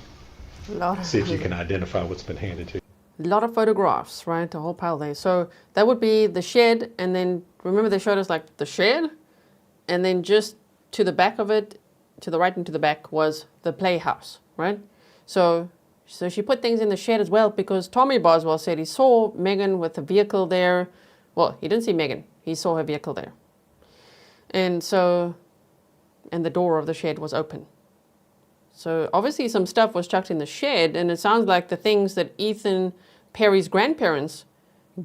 [SPEAKER 14] See if you can identify what's been handed to you.
[SPEAKER 2] A lot of photographs, right? A whole pile there. So that would be the shed, and then remember they showed us like the shed, and then just to the back of it, to the right and to the back was the playhouse, right? So she put things in the shed as well because Tommy Boswell said he saw Megan with a vehicle there. Well, he didn't see Megan. He saw her vehicle there. And the door of the shed was open. So obviously some stuff was chucked in the shed, and it sounds like the things that Ethan Perry's grandparents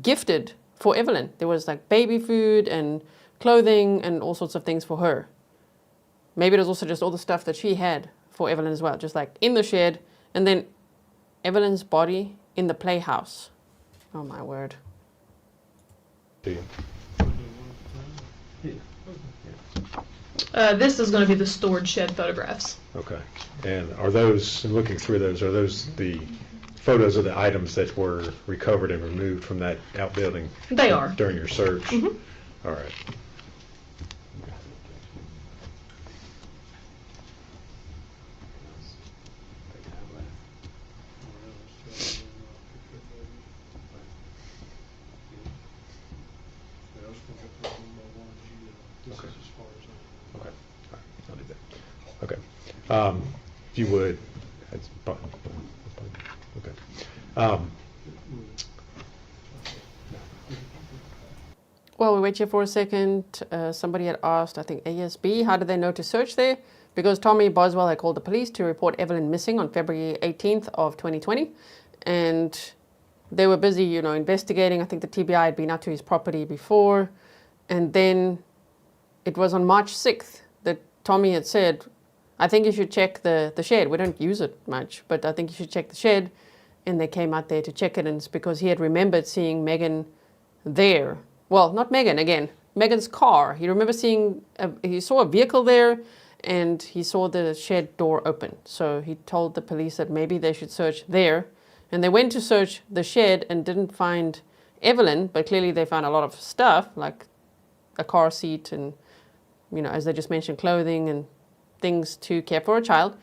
[SPEAKER 2] gifted for Evelyn. There was like baby food and clothing and all sorts of things for her. Maybe it was also just all the stuff that she had for Evelyn as well, just like in the shed, and then Evelyn's body in the playhouse. Oh my word.
[SPEAKER 20] This is going to be the storage shed photographs.
[SPEAKER 14] Okay. And are those, in looking through those, are those the photos of the items that were recovered and removed from that outbuilding?
[SPEAKER 20] They are.
[SPEAKER 14] During your search?
[SPEAKER 20] Mm-hmm.
[SPEAKER 14] All right. If you would, okay.
[SPEAKER 2] Well, we wait here for a second. Somebody had asked, I think ASB, how did they know to search there? Because Tommy Boswell had called the police to report Evelyn missing on February 18th of 2020. And they were busy, investigating. I think the TBI had been out to his property before. And then it was on March 6th that Tommy had said, I think you should check the shed. We don't use it much, but I think you should check the shed. And they came out there to check it, and it's because he had remembered seeing Megan there. Well, not Megan, again. Megan's car. He remembers he saw a vehicle there, and he saw the shed door open. So he told the police that maybe they should search there. And they went to search the shed and didn't find Evelyn, but clearly they found a lot of stuff, like a car seat and, as they just mentioned, clothing and things to care for a child.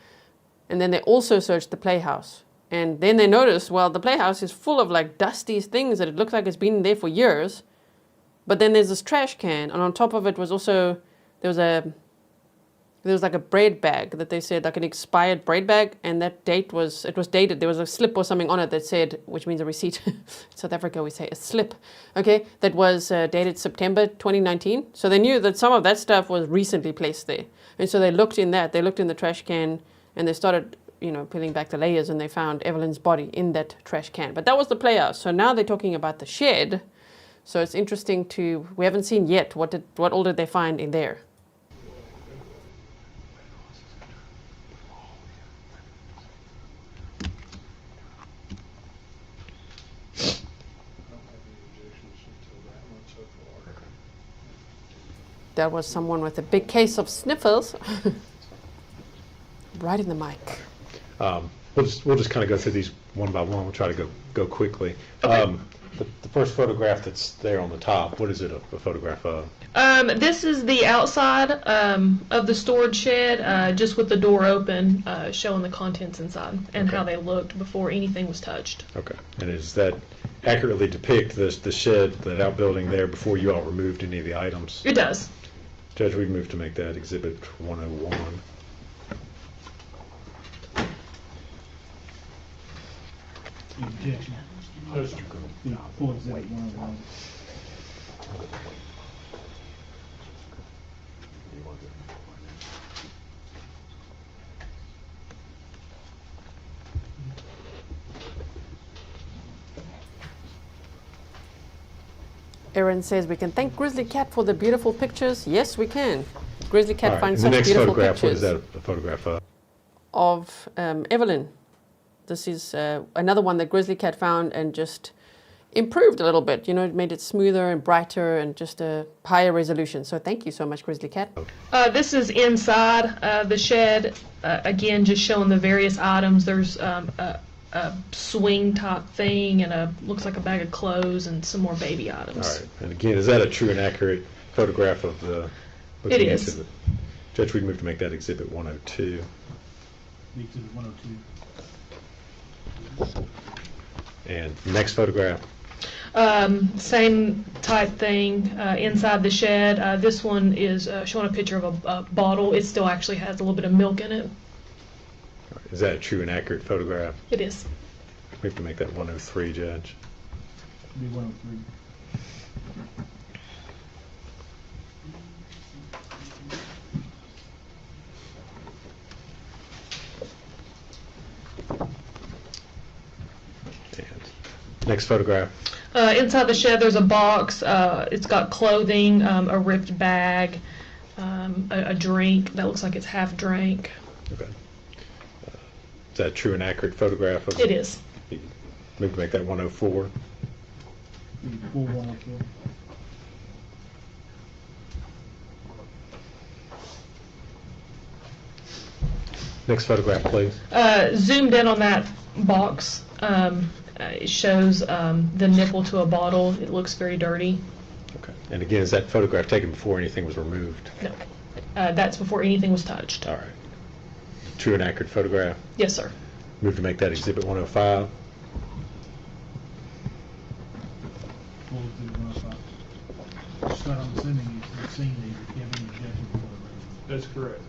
[SPEAKER 2] And then they also searched the playhouse. And then they noticed, well, the playhouse is full of like dusty things that it looks like it's been there for years. But then there's this trash can, and on top of it was also, there was like a bread bag that they said, like an expired bread bag, and that it was dated. There was a slip or something on it that said, which means a receipt. In South Africa we say a slip, okay, that was dated September 2019. So they knew that some of that stuff was recently placed there. And so they looked in the trash can, and they started, peeling back the layers, and they found Evelyn's body in that trash can. But that was the playhouse. So now they're talking about the shed. So it's interesting we haven't seen yet what all did they find in there. That was someone with a big case of sniffles. Right in the mic.
[SPEAKER 14] We'll just kind of go through these one by one. We'll try to go quickly. Okay. The first photograph that's there on the top, what is it a photograph of?
[SPEAKER 20] This is the outside of the storage shed, just with the door open, showing the contents inside and how they looked before anything was touched. Okay.
[SPEAKER 14] And does that accurately depict the shed, that outbuilding there, before you all removed any of the items?
[SPEAKER 20] It does.
[SPEAKER 14] Judge, we move to make that Exhibit 101.
[SPEAKER 4] Objection. Full Exhibit 101.
[SPEAKER 2] Aaron says we can thank Grizzly Cat for the beautiful pictures. Yes, we can. Grizzly Cat finds
[SPEAKER 14] such
[SPEAKER 2] beautiful pictures.
[SPEAKER 14] The next photograph, what is that a photograph of?
[SPEAKER 2] Of Evelyn. This is another one that Grizzly Cat found and just improved a little bit. It made it smoother and brighter and just a higher resolution. So thank you so much, Grizzly Cat.
[SPEAKER 20] This is inside the shed. Again, just showing the various items. There's a swing type thing and looks like a bag of clothes and some more baby items.
[SPEAKER 14] All right. And again, is that a true and accurate photograph of the?
[SPEAKER 20] It is.
[SPEAKER 14] Judge, we move to make that Exhibit 102.
[SPEAKER 4] Exhibit 102.
[SPEAKER 14] And next photograph.
[SPEAKER 20] Same type thing inside the shed. This one is showing a picture of a bottle. It still actually has a little bit of milk in it.
[SPEAKER 14] Is that a true and accurate photograph?
[SPEAKER 20] It is.
[SPEAKER 14] We have to make that 103, Judge.
[SPEAKER 4] Be 103.
[SPEAKER 14] Next photograph.
[SPEAKER 20] Inside the shed, there's a box. It's got clothing, a ripped bag, a drink that looks like it's half drank.
[SPEAKER 14] Okay. Is that a true and accurate photograph?
[SPEAKER 20] It is.
[SPEAKER 14] We can make that 104.
[SPEAKER 4] Full 104.
[SPEAKER 14] Next photograph, please.
[SPEAKER 20] Zoomed in on that box. It shows the nipple to a bottle. It looks very dirty.
[SPEAKER 14] Okay. And again, is that photograph taken before anything was removed?
[SPEAKER 20] No. That's before anything was touched.
[SPEAKER 14] All right. True and accurate photograph?
[SPEAKER 20] Yes, sir.
[SPEAKER 14] Move to make that Exhibit 105.
[SPEAKER 4] Full Exhibit 105. Scott, I'm assuming you've seen these. If you have any objection before the
[SPEAKER 3] That's correct.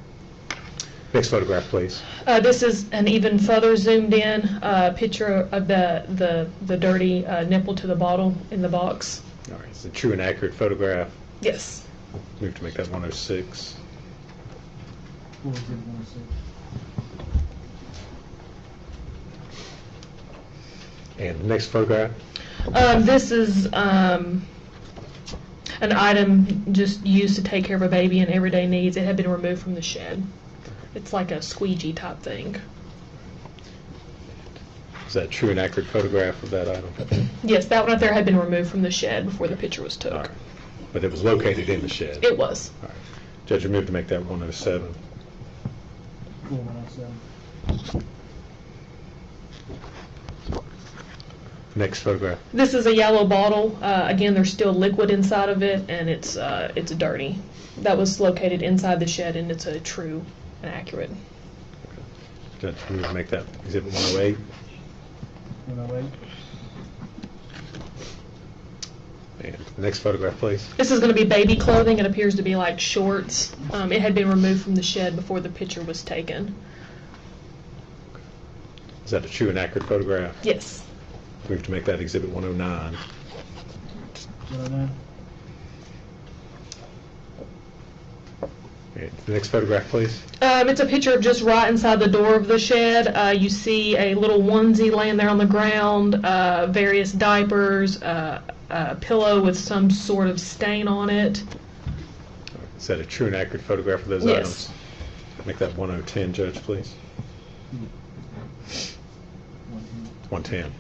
[SPEAKER 14] Next photograph, please.
[SPEAKER 20] This is an even further zoomed in picture of the dirty nipple to the bottle in the box.
[SPEAKER 14] All right. It's a true and accurate photograph.
[SPEAKER 20] Yes.
[SPEAKER 14] Move to make that 106.
[SPEAKER 4] Full Exhibit 106.
[SPEAKER 14] And the next photograph?
[SPEAKER 20] This is an item just used to take care of a baby in everyday needs. It had been removed from the shed. It's like a squeegee type thing.
[SPEAKER 14] Is that a true and accurate photograph of that item?
[SPEAKER 20] Yes, that one right there had been removed from the shed before the picture was took.
[SPEAKER 14] All right. But it was located in the shed?
[SPEAKER 20] It was.
[SPEAKER 14] All right. Judge, you move to make that 107.
[SPEAKER 4] 107.
[SPEAKER 14] Next photograph.
[SPEAKER 20] This is a yellow bottle. Again, there's still liquid inside of it, and it's dirty. That was located inside the shed, and it's a true and accurate.
[SPEAKER 14] Judge, you move to make that Exhibit 108.
[SPEAKER 4] 108.
[SPEAKER 14] And the next photograph, please.
[SPEAKER 20] This is going to be baby clothing. It appears to be like shorts. It had been removed from the shed before the picture was taken.
[SPEAKER 14] Is that a true and accurate photograph?
[SPEAKER 20] Yes.
[SPEAKER 14] Move to make that Exhibit 109.
[SPEAKER 4] 109.
[SPEAKER 14] And the next photograph, please.
[SPEAKER 20] It's a picture of just right inside the door of the shed. You see a little onesie laying there on the ground, various diapers, a pillow with some sort of stain on it.
[SPEAKER 14] Is that a true and accurate photograph of those
[SPEAKER 20] Yes.
[SPEAKER 14] items? Make that 1010, Judge, please. 110.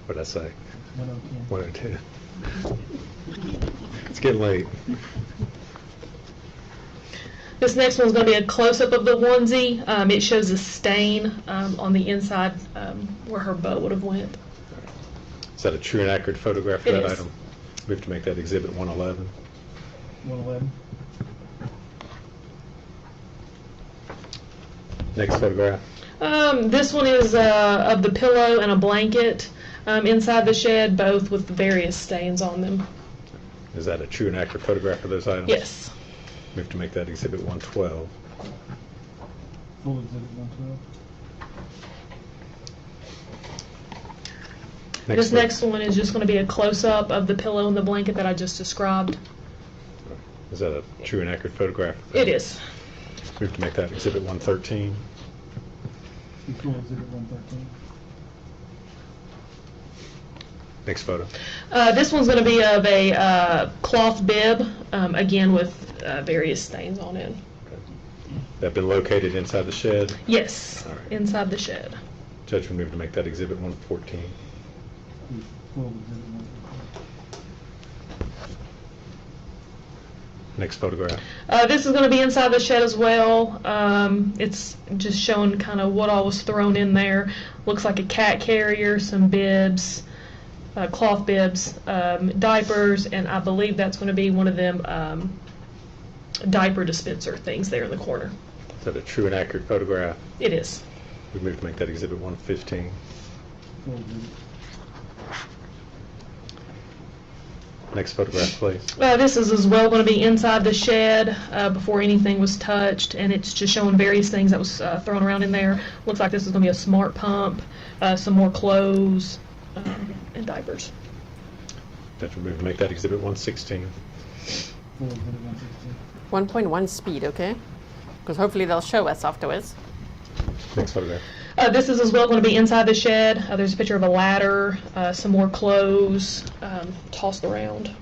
[SPEAKER 14] What did I say?
[SPEAKER 4] 110.
[SPEAKER 14] 110. It's getting late.
[SPEAKER 20] This next one's going to be a close-up of the onesie. It shows a stain on the inside where her bow would have went.
[SPEAKER 14] Is that a true and accurate photograph of
[SPEAKER 20] It
[SPEAKER 14] that
[SPEAKER 20] is.
[SPEAKER 14] item? We have to make that Exhibit 111.
[SPEAKER 4] 111.
[SPEAKER 14] Next photograph.
[SPEAKER 20] This one is of the pillow and a blanket inside the shed, both with various stains on them.
[SPEAKER 14] Is that a true and accurate photograph of those items?
[SPEAKER 20] Yes.
[SPEAKER 14] We have to make that Exhibit 112.
[SPEAKER 4] Full Exhibit 112.
[SPEAKER 20] This next one is just going to be a close-up of the pillow and the blanket that I just described.
[SPEAKER 14] Is that a true and accurate photograph?
[SPEAKER 20] It is.
[SPEAKER 14] We have to make that Exhibit 113.
[SPEAKER 4] Full Exhibit 113.
[SPEAKER 14] Next photo.
[SPEAKER 20] This one's going to be of a cloth bib, again with various stains on it.
[SPEAKER 14] That been located inside the shed?
[SPEAKER 20] Yes,
[SPEAKER 14] All right.
[SPEAKER 20] inside the shed.
[SPEAKER 14] Judge, we move to make that Exhibit 114.
[SPEAKER 4] Full Exhibit 114.
[SPEAKER 14] Next photograph.
[SPEAKER 20] This is going to be inside the shed as well. It's just showing kind of what all was thrown in there. Looks like a cat carrier, some bibs, cloth bibs, diapers, and I believe that's going to be one of them diaper dispenser things there in the corner.
[SPEAKER 14] Is that a true and accurate photograph?
[SPEAKER 20] It is.
[SPEAKER 14] We move to make that Exhibit 115.
[SPEAKER 4] Full Exhibit.
[SPEAKER 14] Next photograph, please.
[SPEAKER 20] This is as well going to be inside the shed before anything was touched, and it's just showing various things that was thrown around in there. Looks like this is going to be a smart pump, some more clothes, and diapers.
[SPEAKER 14] Judge, we move to make that Exhibit 116.
[SPEAKER 4] Full Exhibit 116.
[SPEAKER 2] 1.1 speed, okay? Because hopefully they'll show us afterwards.
[SPEAKER 14] Next photograph.
[SPEAKER 20] This is as well going to be inside the shed. There's a picture of a ladder, some more clothes tossed around.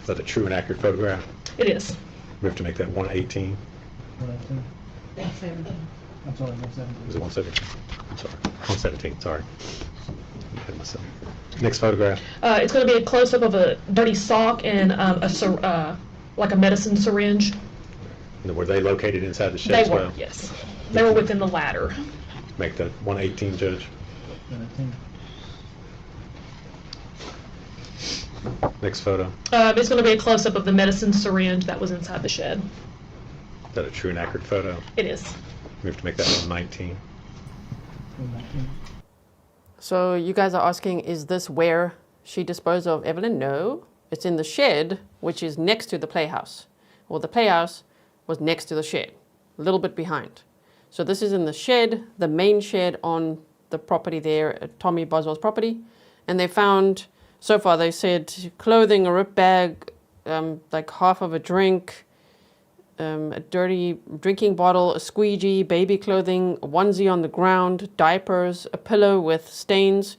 [SPEAKER 14] Is that a true and accurate photograph?
[SPEAKER 20] It is.
[SPEAKER 14] We have to make that 118.
[SPEAKER 4] 118. 117. I'm sorry, 117.
[SPEAKER 14] Is it 117? I'm sorry. 117, sorry. I hit myself. Next photograph.
[SPEAKER 20] It's going to be a close-up of a dirty sock and like a medicine syringe.
[SPEAKER 14] And were they located inside the shed
[SPEAKER 20] They
[SPEAKER 14] as
[SPEAKER 20] were,
[SPEAKER 14] well?
[SPEAKER 20] yes. They were within the ladder.
[SPEAKER 14] Make that 118, Judge.
[SPEAKER 4] 118.
[SPEAKER 14] Next photo.
[SPEAKER 20] It's going to be a close-up of the medicine syringe that was inside the shed.
[SPEAKER 14] Is that a true and accurate photo?
[SPEAKER 20] It is.
[SPEAKER 14] We have to make that 119.
[SPEAKER 4] 119.
[SPEAKER 2] So you guys are asking, is this where she disposed of Evelyn? No. It's in the shed, which is next to the playhouse. Well, the playhouse was next to the shed, a little bit behind. So this is in the shed, the main shed on the property there, Tommy Boswell's property. And they found, so far they said, clothing, a rip bag, like half of a drink, a dirty drinking bottle, a squeegee, baby clothing, a onesie on the ground, diapers, a pillow with stains,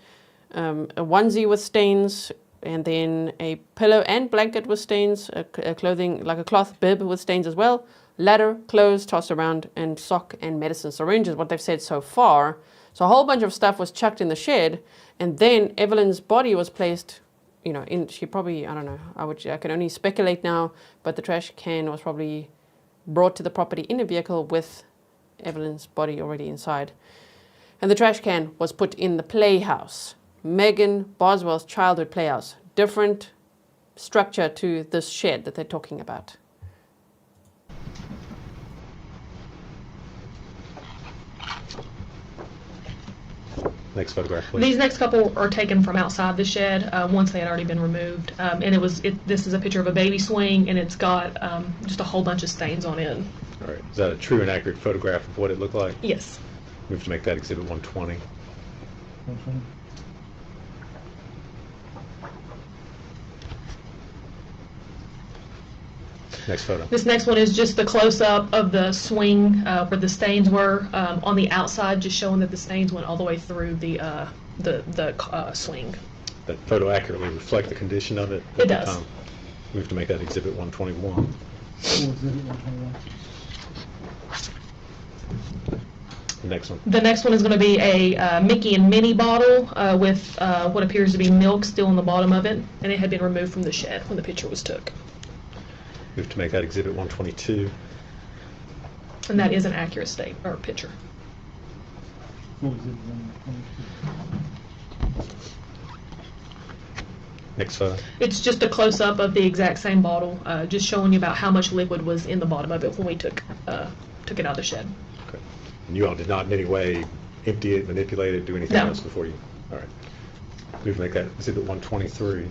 [SPEAKER 2] a onesie with stains, and then a pillow and blanket with stains, a clothing, like a cloth bib with stains as well, ladder, clothes tossed around, and sock and medicine syringe is what they've said so far. So a whole bunch of stuff was chucked in the shed, and then Evelyn's body was placed you know, she probably, I don't know, I can only speculate now, but the trash can was probably brought to the property in a vehicle with Evelyn's body already inside. And the trash can was put in the playhouse, Megan Boswell's childhood playhouse. Different structure to this shed that they're talking about.
[SPEAKER 14] Next photograph, please.
[SPEAKER 20] These next couple are taken from outside the shed once they had already been removed. And this is a picture of a baby swing, and it's got just a whole bunch of stains on it.
[SPEAKER 14] All right. Is that a true and accurate photograph of what it looked like?
[SPEAKER 20] Yes.
[SPEAKER 14] We have to make that Exhibit 120. Next photo.
[SPEAKER 20] This next one is just the close-up of the swing where the stains were on the outside, just showing that the stains went all the way through the swing.
[SPEAKER 14] That photo accurately reflect the condition of it?
[SPEAKER 20] It does.
[SPEAKER 14] We have to make that Exhibit 121. The next one.
[SPEAKER 20] The next one is going to be a Mickey and Minnie bottle with what appears to be milk still in the bottom of it, and it had been removed from the shed when the picture was took.
[SPEAKER 14] We have to make that Exhibit 122.
[SPEAKER 20] And that is an accurate state or picture.
[SPEAKER 14] Next photo.
[SPEAKER 20] It's just a close-up of the exact same bottle, just showing you about how much liquid was in the bottom of it when we took it out of the shed.
[SPEAKER 14] Okay. And you all did not in any way empty it, manipulate it, do anything else before you? All right. We have to make that Exhibit 123.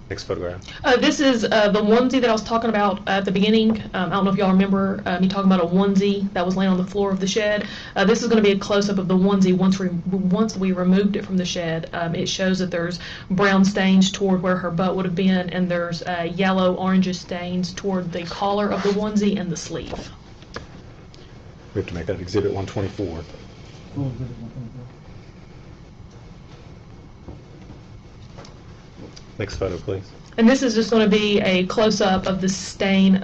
[SPEAKER 14] Next photograph.
[SPEAKER 20] This is the onesie that I was talking about at the beginning. I don't know if y'all remember me talking about a onesie that was laying on the floor of the shed. This is going to be a close-up of the onesie once we removed it from the shed. It shows that there's brown stains toward where her butt would have been, and there's yellow, orangish stains toward the collar of the onesie and the sleeve.
[SPEAKER 14] We have to make that Exhibit 124. Next photo, please.
[SPEAKER 20] And this is just going to be a close-up of the stain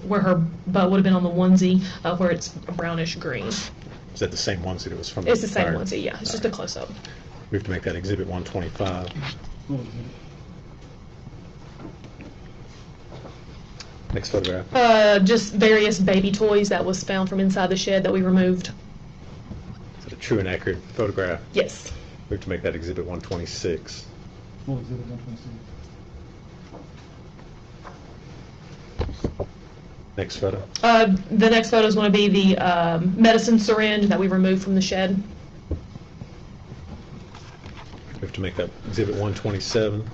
[SPEAKER 20] where her butt would have been on the onesie, where it's a brownish green.
[SPEAKER 14] Is that the same onesie that was from
[SPEAKER 20] It's the same onesie, yeah. It's just a close-up.
[SPEAKER 14] We have to make that Exhibit 125. Next photograph.
[SPEAKER 20] Just various baby toys that was found from inside the shed that we removed.
[SPEAKER 14] Is that a true and accurate photograph?
[SPEAKER 20] Yes.
[SPEAKER 14] We have to make that Exhibit 126. Next photo.
[SPEAKER 20] The next photo is going to be the medicine syringe that we removed from the shed.
[SPEAKER 14] We have to make that Exhibit 127.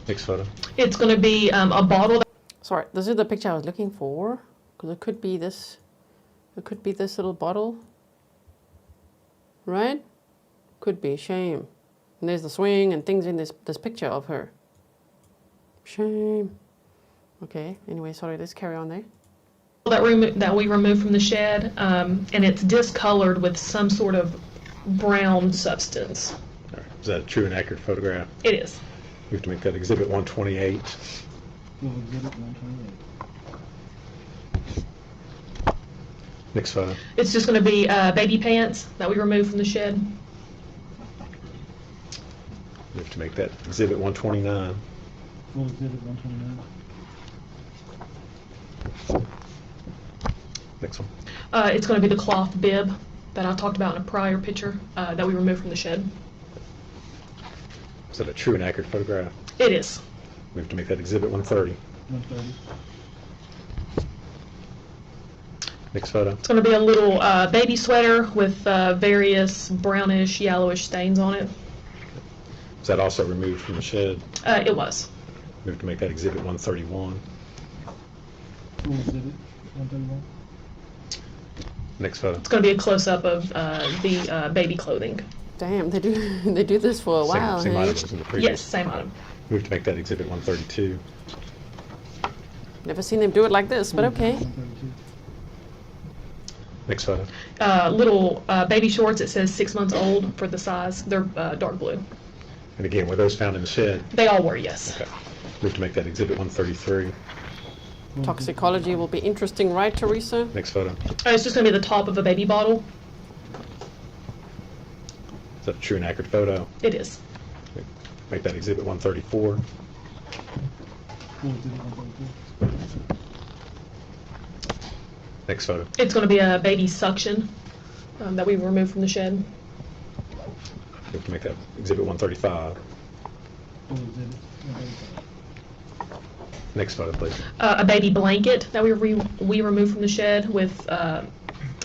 [SPEAKER 14] Next photo.
[SPEAKER 20] It's going to be a bottle.
[SPEAKER 2] Sorry, this is the picture I was looking for, because it could be this. It could be this little bottle. Right? Could be. Shame. And there's the swing and things in this picture of her. Shame. Okay, anyway, sorry, let's carry on there.
[SPEAKER 20] That we removed from the shed, and it's discolored with some sort of brown substance.
[SPEAKER 14] All right. Is that a true and accurate photograph?
[SPEAKER 20] It is.
[SPEAKER 14] We have to make that Exhibit 128. Next photo.
[SPEAKER 20] It's just going to be baby pants that we removed from the shed.
[SPEAKER 14] We have to make that Exhibit 129. Next one.
[SPEAKER 20] It's going to be the cloth bib that I talked about in a prior picture that we removed from the shed.
[SPEAKER 14] Is that a true and accurate photograph?
[SPEAKER 20] It is.
[SPEAKER 14] We have to make that Exhibit 130. Next photo.
[SPEAKER 20] It's going to be a little baby sweater with various brownish, yellowish stains on it.
[SPEAKER 14] Is that also removed from the shed?
[SPEAKER 20] It was.
[SPEAKER 14] We have to make that Exhibit 131. Next photo.
[SPEAKER 20] It's going to be a close-up of the baby clothing.
[SPEAKER 2] Damn, they do this for a while.
[SPEAKER 14] Same
[SPEAKER 2] hey?
[SPEAKER 14] item as in the previous.
[SPEAKER 20] Yes, same item.
[SPEAKER 14] We have to make that Exhibit 132.
[SPEAKER 2] Never seen them do it like this, but okay.
[SPEAKER 14] Next photo.
[SPEAKER 20] Little baby shorts. It says 6 months old for the size. They're dark blue.
[SPEAKER 14] And again, were those found in the shed?
[SPEAKER 20] They all were, yes.
[SPEAKER 14] Okay. We have to make that Exhibit 133.
[SPEAKER 2] Toxicology will be interesting, right, Teresa?
[SPEAKER 14] Next photo.
[SPEAKER 20] It's just going to be the top of a baby bottle.
[SPEAKER 14] Is that a true and accurate photo?
[SPEAKER 20] It is.
[SPEAKER 14] Make that exhibit 134. Next photo.
[SPEAKER 20] It's going to be a baby suction that we removed from the shed.
[SPEAKER 14] You have to make that exhibit 135. Next photo, please.
[SPEAKER 20] A baby blanket that we removed from the shed with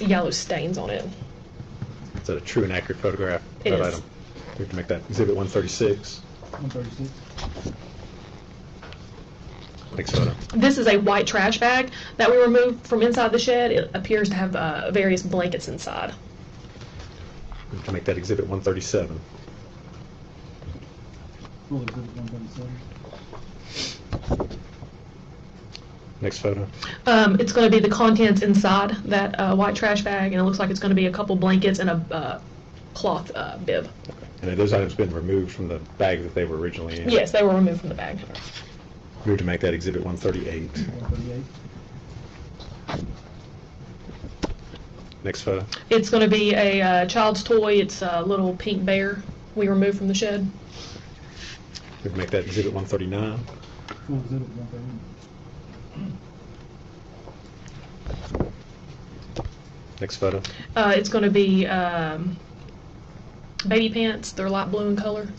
[SPEAKER 20] yellow stains on it.
[SPEAKER 14] Is that a true and accurate photograph of
[SPEAKER 20] It
[SPEAKER 14] that
[SPEAKER 20] is.
[SPEAKER 14] item? You have to make that exhibit 136.
[SPEAKER 4] 136.
[SPEAKER 14] Next photo.
[SPEAKER 20] This is a white trash bag that we removed from inside the shed. It appears to have various blankets inside.
[SPEAKER 14] You have to make that exhibit 137.
[SPEAKER 4] Full exhibit 137.
[SPEAKER 14] Next photo.
[SPEAKER 20] It's going to be the contents inside that white trash bag, and it looks like it's going to be a couple blankets and a cloth bib.
[SPEAKER 14] And have those items been removed from the bag that they were originally in?
[SPEAKER 20] Yes, they were removed from the bag.
[SPEAKER 14] Move to make that exhibit 138.
[SPEAKER 4] 138.
[SPEAKER 14] Next photo.
[SPEAKER 20] It's going to be a child's toy. It's a little pink bear we removed from the shed.
[SPEAKER 14] Move to make that exhibit 139.
[SPEAKER 4] Full exhibit 139.
[SPEAKER 14] Next photo.
[SPEAKER 20] It's going to be baby pants. They're light blue in color.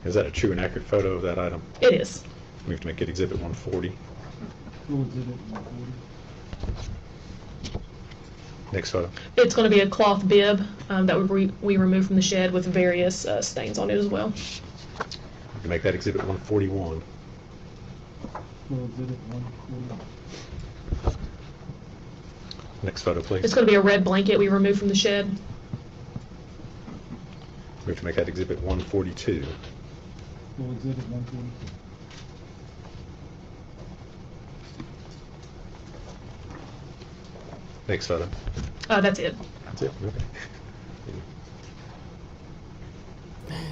[SPEAKER 14] Is that a true and accurate photo of that item?
[SPEAKER 20] It is.
[SPEAKER 14] We have to make it exhibit 140.
[SPEAKER 4] Full exhibit 140.
[SPEAKER 14] Next photo.
[SPEAKER 20] It's going to be a cloth bib that we removed from the shed with various stains on it as well.
[SPEAKER 14] We can make that exhibit 141.
[SPEAKER 4] Full exhibit 141.
[SPEAKER 14] Next photo, please.
[SPEAKER 20] It's going to be a red blanket we removed from the shed.
[SPEAKER 14] We have to make that exhibit 142.
[SPEAKER 4] Full exhibit 142.
[SPEAKER 14] Next photo.
[SPEAKER 20] That's it.
[SPEAKER 14] That's it. Okay.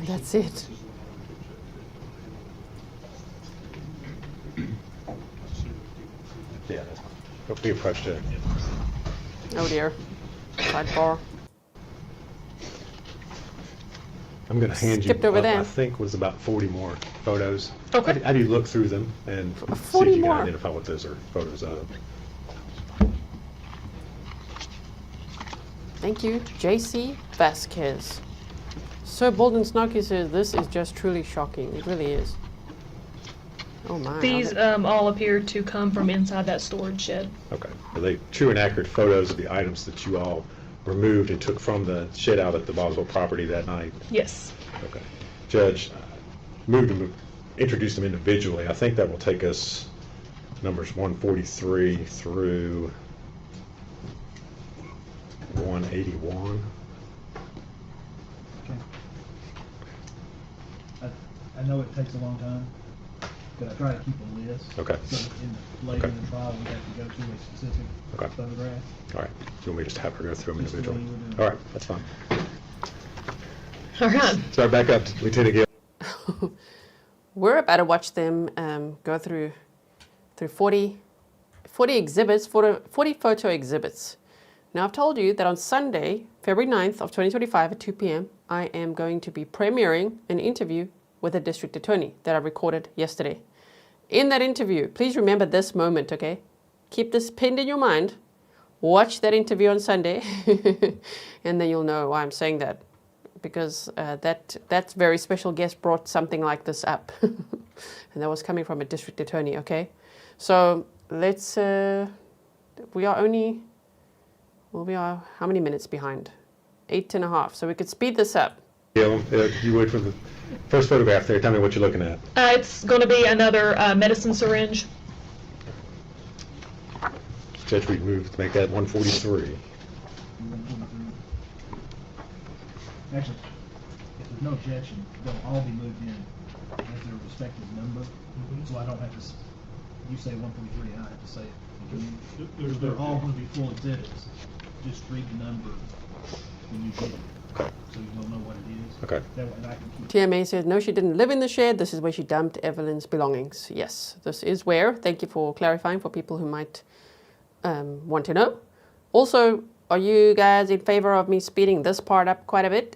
[SPEAKER 2] That's it.
[SPEAKER 14] Yeah, that's fine. Hopefully approached it.
[SPEAKER 2] Oh dear. Sidebar.
[SPEAKER 14] I'm going to hand
[SPEAKER 2] Skipped
[SPEAKER 14] you
[SPEAKER 2] over
[SPEAKER 14] what I
[SPEAKER 2] that.
[SPEAKER 14] think was about 40 more photos.
[SPEAKER 20] Okay.
[SPEAKER 14] I do look through them and see
[SPEAKER 2] 40
[SPEAKER 14] if you
[SPEAKER 2] more.
[SPEAKER 14] can identify what those are photos of.
[SPEAKER 2] Thank you, JC Vasquez. Sir Bolden Snarky says this is just truly shocking. It really is. Oh my.
[SPEAKER 20] These all appear to come from inside that storage shed.
[SPEAKER 14] Okay. Are they true and accurate photos of the items that you all removed and took from the shed out at the Boswell property that night?
[SPEAKER 20] Yes.
[SPEAKER 14] Okay. Judge, introduce them individually. I think that will take us numbers 143 through 181.
[SPEAKER 4] Okay. I know it takes a long time, but I try to keep a list.
[SPEAKER 14] Okay.
[SPEAKER 4] So later in the trial, we have to go to a specific
[SPEAKER 14] Okay.
[SPEAKER 4] photograph.
[SPEAKER 14] All right. You want me just to have her go through them
[SPEAKER 4] Just the way
[SPEAKER 14] individually?
[SPEAKER 4] you were doing.
[SPEAKER 14] All right. That's fine.
[SPEAKER 20] All right.
[SPEAKER 14] So back up to Lieutenant Gayle.
[SPEAKER 2] We're about to watch them go through 40 exhibits, 40 photo exhibits. Now, I've told you that on Sunday, February 9th of 2025 at 2 p.m., I am going to be premiering an interview with a district attorney that I recorded yesterday. In that interview, please remember this moment, okay? Keep this pinned in your mind. Watch that interview on Sunday, and then you'll know why I'm saying that. Because that very special guest brought something like this up. And that was coming from a district attorney, okay? So let's, we are how many minutes behind? 8.5, so we could speed this up.
[SPEAKER 14] Gayle, you would from the first photograph there, tell me what you're looking at.
[SPEAKER 20] It's going to be another medicine syringe.
[SPEAKER 14] Judge, we'd move to make that 143.
[SPEAKER 4] Actually, if there's no objection, they'll all be moved in as their respective number. So I don't have to, you say 143, and I have to say it. They're all going to be full exhibits. Just read the number when you get it.
[SPEAKER 14] Okay.
[SPEAKER 4] So you'll know what it is.
[SPEAKER 14] Okay.
[SPEAKER 4] That way I can keep.
[SPEAKER 2] TMA says, no, she didn't live in the shed. This is where she dumped Evelyn's belongings. Yes, this is where. Thank you for clarifying for people who might want to know. Also, are you guys in favor of me speeding this part up quite a bit?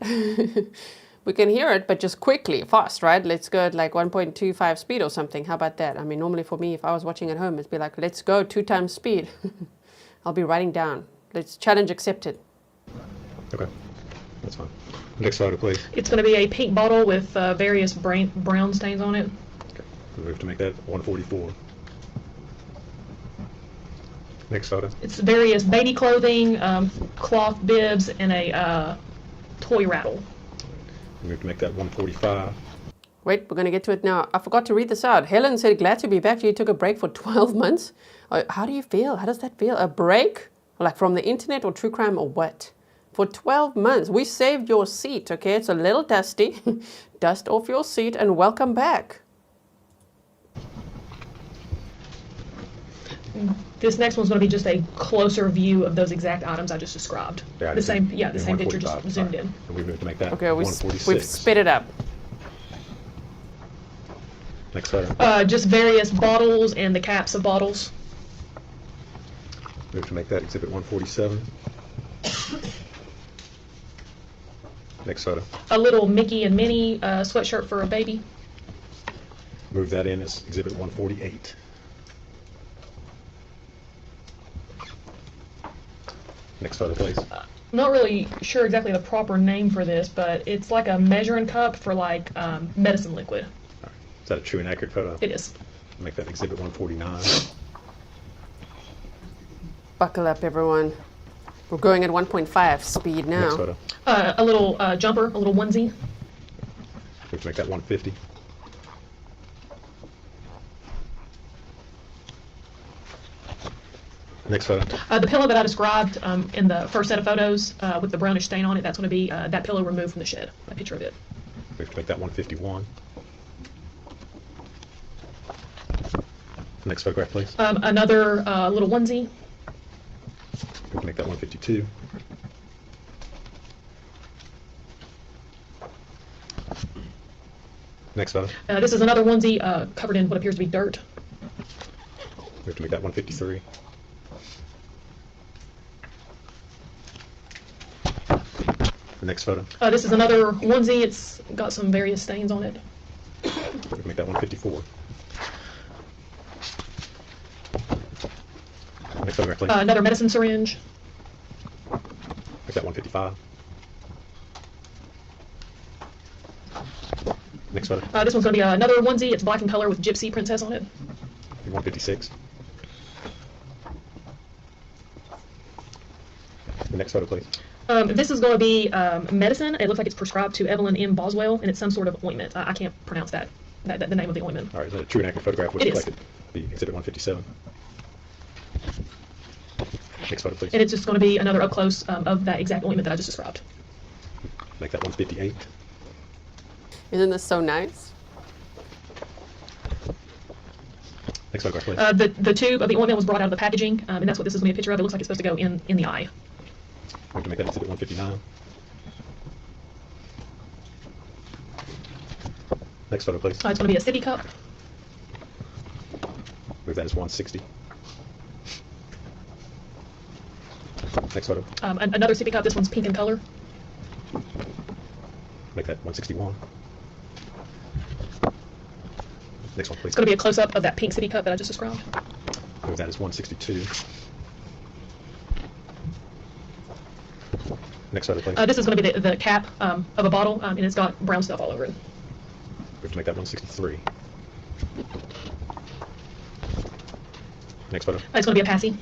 [SPEAKER 2] We can hear it, but just quickly, fast, right? Let's go at like 1.25 speed or something. How about that? I mean, normally for me, if I was watching at home, it'd be like, let's go 2 times speed. I'll be writing down. Let's challenge accepted.
[SPEAKER 14] Okay, that's fine. Next photo, please.
[SPEAKER 20] It's going to be a pink bottle with various brown stains on it.
[SPEAKER 14] Okay, we have to make that 144. Next photo.
[SPEAKER 20] It's various baby clothing, cloth bibs, and a toy rattle.
[SPEAKER 14] We have to make that 145.
[SPEAKER 2] Wait, we're going to get to it now. I forgot to read this out. Helen said, glad to be back. You took a break for 12 months. How do you feel? How does that feel? A break? Like from the internet or true crime or what? For 12 months. We saved your seat, okay? It's a little dusty. Dust off your seat and welcome back.
[SPEAKER 20] This next one's going to be just a closer view of those exact items I just described.
[SPEAKER 14] Yeah,
[SPEAKER 20] the same picture, just
[SPEAKER 14] 145,
[SPEAKER 20] zoomed
[SPEAKER 14] sorry.
[SPEAKER 20] in.
[SPEAKER 14] And we have to make that
[SPEAKER 2] Okay, we've
[SPEAKER 14] 146.
[SPEAKER 2] spit it up.
[SPEAKER 14] Next photo.
[SPEAKER 20] Just various bottles and the caps of bottles.
[SPEAKER 14] We have to make that exhibit 147. Next photo.
[SPEAKER 20] A little Mickey and Minnie sweatshirt for a baby.
[SPEAKER 14] Move that in as exhibit 148. Next photo, please.
[SPEAKER 20] I'm not really sure exactly the proper name for this, but it's like a measuring cup for like medicine liquid.
[SPEAKER 14] Is that a true and accurate photo?
[SPEAKER 20] It is.
[SPEAKER 14] Make that exhibit 149.
[SPEAKER 2] Buckle up, everyone. We're going at 1.5 speed now.
[SPEAKER 14] Next photo.
[SPEAKER 20] A little jumper, a little onesie.
[SPEAKER 14] We have to make that 150. Next photo.
[SPEAKER 20] The pillow that I described in the first set of photos with the brownish stain on it, that's going to be that pillow removed from the shed. A picture of it.
[SPEAKER 14] We have to make that 151. Next photograph, please.
[SPEAKER 20] Another little onesie.
[SPEAKER 14] We can make that 152. Next photo.
[SPEAKER 20] This is another onesie covered in what appears to be dirt.
[SPEAKER 14] We have to make that 153. The next photo.
[SPEAKER 20] This is another onesie. It's got some various stains on it.
[SPEAKER 14] We can make that 154. Next photograph, please.
[SPEAKER 20] Another medicine syringe.
[SPEAKER 14] Make that 155. Next photo.
[SPEAKER 20] This one's going to be another onesie. It's black in color with Gypsy Princess on it.
[SPEAKER 14] 156. The next photo, please.
[SPEAKER 20] This is going to be medicine. It looks like it's prescribed to Evelyn M. Boswell, and it's some sort of ointment. I can't pronounce the name of the ointment.
[SPEAKER 14] All right, is that a true and accurate photograph?
[SPEAKER 20] It is.
[SPEAKER 14] Like the exhibit 157. Next photo, please.
[SPEAKER 20] And it's just going to be another up close of that exact ointment that I just described.
[SPEAKER 14] Make that 158.
[SPEAKER 2] Isn't this so nice?
[SPEAKER 14] Next photograph, please.
[SPEAKER 20] The tube of the ointment was brought out of the packaging, and that's what this is going to be a picture of. It looks like it's supposed to go in the eye.
[SPEAKER 14] We have to make that exhibit 159. Next photo, please.
[SPEAKER 20] It's going to be a sippy cup.
[SPEAKER 14] Move that as 160. Next photo.
[SPEAKER 20] Another sippy cup. This one's pink in color.
[SPEAKER 14] Make that 161. Next one, please.
[SPEAKER 20] It's going to be a close-up of that pink sippy cup that I just described.
[SPEAKER 14] Move that as 162. Next photo, please.
[SPEAKER 20] This is going to be the cap of a bottle, and it's got brown stuff all over it.
[SPEAKER 14] We have to make that 163. Next photo.
[SPEAKER 20] It's going to be a passy.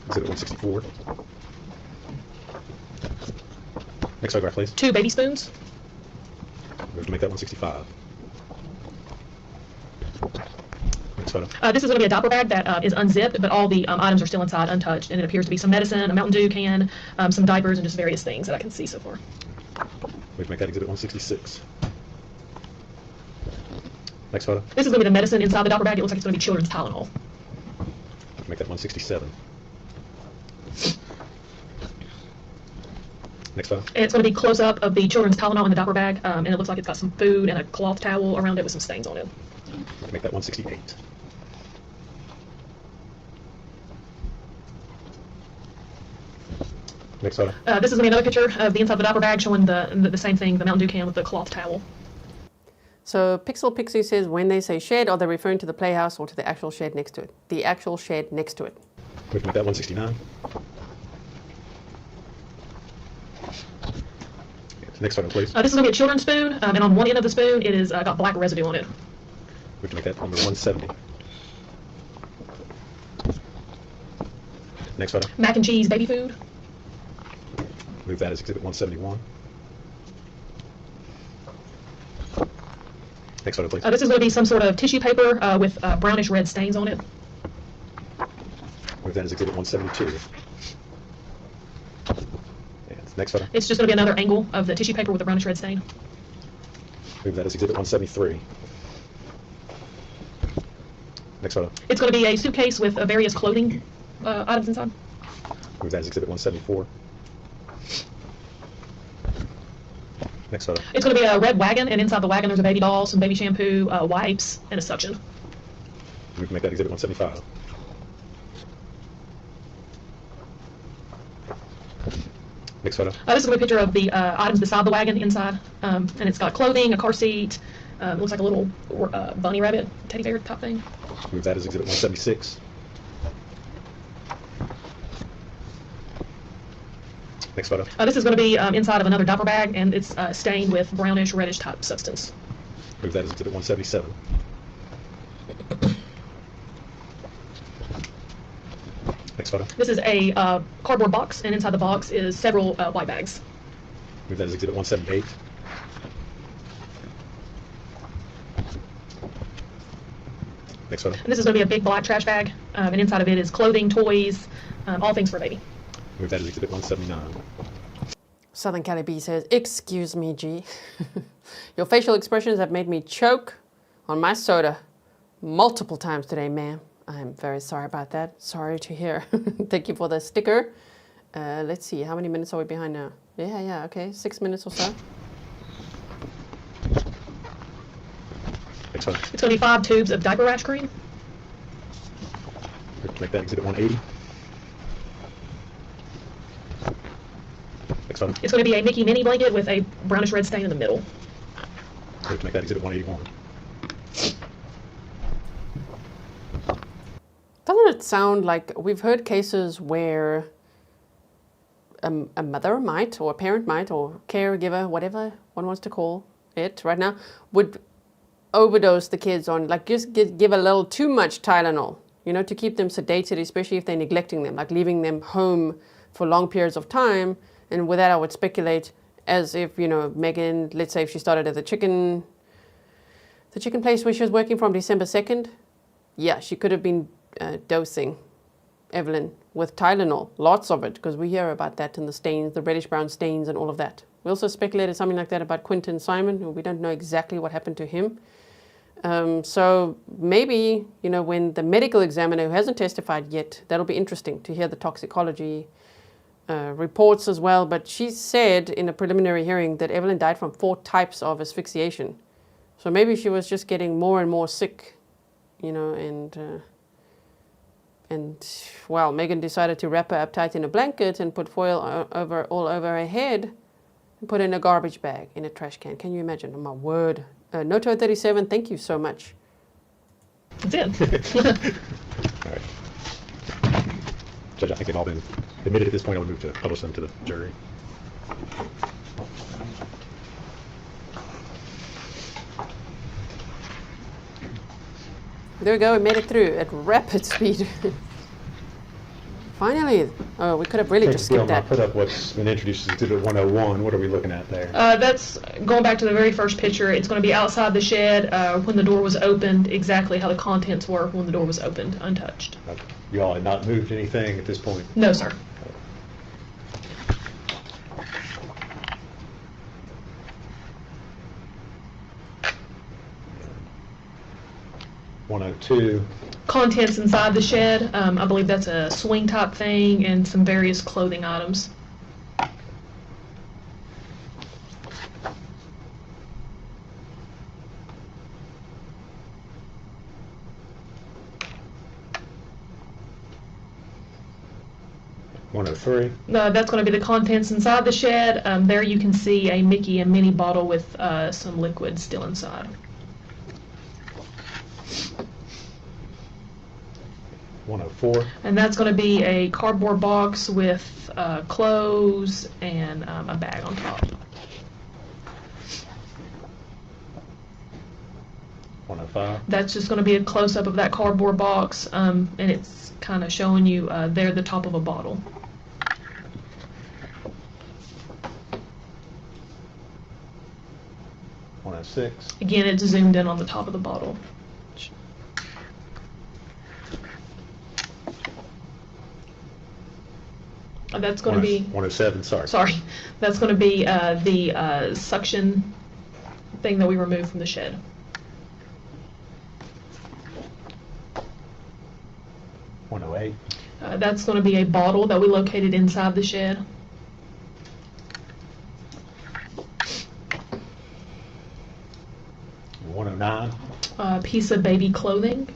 [SPEAKER 14] Exhibit 164. Next photograph, please.
[SPEAKER 20] 2 baby spoons.
[SPEAKER 14] We have to make that 165. Next photo.
[SPEAKER 20] This is going to be a diaper bag that is unzipped, but all the items are still inside untouched, and it appears to be some medicine, a Mountain Dew can, some diapers, and just various things that I can see so far.
[SPEAKER 14] We have to make that exhibit 166. Next photo.
[SPEAKER 20] This is going to be the medicine inside the diaper bag. It looks like it's going to be children's Tylenol.
[SPEAKER 14] Make that 167. Next photo.
[SPEAKER 20] It's going to be close up of the children's Tylenol in the diaper bag, and it looks like it's got some food and a cloth towel around it with some stains on it.
[SPEAKER 14] Make that 168. Next photo.
[SPEAKER 20] This is going to be another picture of the inside of the diaper bag showing the same thing, the Mountain Dew can with the cloth towel.
[SPEAKER 2] So Pixel Pixie says when they say shed, are they referring to the playhouse or to the actual shed next to it? The actual shed next to it.
[SPEAKER 14] We can make that 169. Next photo, please.
[SPEAKER 20] This is going to be a children's spoon, and on one end of the spoon it is got black residue on it.
[SPEAKER 14] We can make that number 170. Next photo.
[SPEAKER 20] Mac and cheese baby food.
[SPEAKER 14] Move that as exhibit 171. Next photo, please.
[SPEAKER 20] This is going to be some sort of tissue paper with brownish red stains on it.
[SPEAKER 14] Move that as exhibit 172. And next photo.
[SPEAKER 20] It's just going to be another angle of the tissue paper with a brownish red stain.
[SPEAKER 14] Move that as exhibit 173. Next photo.
[SPEAKER 20] It's going to be a suitcase with various clothing items inside.
[SPEAKER 14] Move that as exhibit 174. Next photo.
[SPEAKER 20] It's going to be a red wagon, and inside the wagon there's a baby doll, some baby shampoo, wipes, and a suction.
[SPEAKER 14] We can make that exhibit 175. Next photo.
[SPEAKER 20] This is going to be a picture of the items beside the wagon inside, and it's got clothing, a car seat, looks like a little bunny rabbit teddy bear type thing.
[SPEAKER 14] Move that as exhibit 176. Next photo.
[SPEAKER 20] This is going to be inside of another diaper bag, and it's stained with brownish reddish type substance.
[SPEAKER 14] Move that as exhibit 177. Next photo.
[SPEAKER 20] This is a cardboard box, and inside the box is several white bags.
[SPEAKER 14] Move that as exhibit 178. Next photo.
[SPEAKER 20] And this is going to be a big black trash bag, and inside of it is clothing, toys, all things for a baby.
[SPEAKER 14] Move that as exhibit 179.
[SPEAKER 2] Southern Cali B says, excuse me, G. Your facial expressions have made me choke on my soda multiple times today, ma'am. I'm very sorry about that. Sorry to hear. Thank you for the sticker. Let's see, how many minutes are we behind now? Yeah, okay, 6 minutes or so.
[SPEAKER 14] Next photo.
[SPEAKER 20] It's going to be 5 tubes of diaper rash cream.
[SPEAKER 14] Make that exhibit 180. Next photo.
[SPEAKER 20] It's going to be a Mickey mini blanket with a brownish red stain in the middle.
[SPEAKER 14] Make that exhibit 181.
[SPEAKER 2] Doesn't it sound like we've heard cases where a mother might, or a parent might, or caregiver, whatever one wants to call it right now, would overdose the kids on, like just give a little too much Tylenol, you know, to keep them sedated, especially if they're neglecting them, like leaving them home for long periods of time. And with that, I would speculate as if, you know, Megan, let's say if she started at the chicken place where she was working from December 2nd, yeah, she could have been dosing Evelyn with Tylenol, lots of it, because we hear about that in the stains, the reddish-brown stains and all of that. We also speculated something like that about Quentin Simon. We don't know exactly what happened to him. So maybe, you know, when the medical examiner, who hasn't testified yet, that'll be interesting to hear the toxicology reports as well. But she said in a preliminary hearing that Evelyn died from 4 types of asphyxiation. So maybe she was just getting more and more sick, you know, and well, Megan decided to wrap her up tight in a blanket and put foil all over her head and put it in a garbage bag in a trash can. Can you imagine? Oh my word. Noto37, thank you so much.
[SPEAKER 20] That's it.
[SPEAKER 14] All right. Judge, I think they've all been admitted at this point. I would move to publish them to the jury.
[SPEAKER 2] There we go, we made it through at rapid speed. Finally. Oh, we could have really just skipped that.
[SPEAKER 14] Put up what's been introduced as Exhibit 101. What are we looking at there?
[SPEAKER 20] That's going back to the very first picture. It's going to be outside the shed when the door was opened, exactly how the contents were when the door was opened, untouched.
[SPEAKER 14] Okay. You all had not moved anything at this point?
[SPEAKER 20] No, sir.
[SPEAKER 14] 102.
[SPEAKER 20] Contents inside the shed. I believe that's a swing type thing and some various clothing items.
[SPEAKER 14] 103.
[SPEAKER 20] That's going to be the contents inside the shed. There you can see a Mickey and Minnie bottle with some liquid still inside.
[SPEAKER 14] 104.
[SPEAKER 20] And that's going to be a cardboard box with clothes and a bag on top.
[SPEAKER 14] 105.
[SPEAKER 20] That's just going to be a close-up of that cardboard box, and it's kind of showing you there the top of a bottle.
[SPEAKER 14] 106.
[SPEAKER 20] Again, it's zoomed in on the top of the bottle. That's going to be
[SPEAKER 14] 107.
[SPEAKER 20] Sorry, that's going to be the suction thing that we removed from the shed.
[SPEAKER 14] 108.
[SPEAKER 20] That's going to be a bottle that we located inside the shed.
[SPEAKER 14] 109.
[SPEAKER 20] A piece of baby clothing.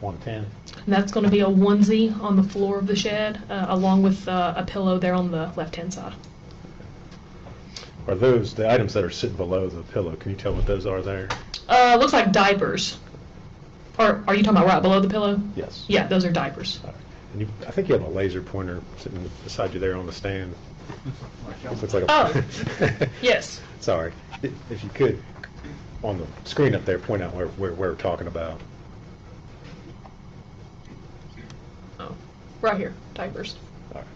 [SPEAKER 14] 110.
[SPEAKER 20] And that's going to be a onesie on the floor of the shed, along with a pillow there on the left-hand side.
[SPEAKER 14] Are those the items that are sitting below the pillow? Can you tell what those are there?
[SPEAKER 20] Looks like diapers. Or are you talking about right below the pillow?
[SPEAKER 14] Yes.
[SPEAKER 20] Yeah, those are diapers.
[SPEAKER 14] And I think you have a laser pointer sitting beside you there on the stand. Looks like a
[SPEAKER 20] Oh, yes.
[SPEAKER 14] Sorry. If you could, on the screen up there, point out where we're talking about.
[SPEAKER 20] Oh, right here, diapers.
[SPEAKER 14] All right.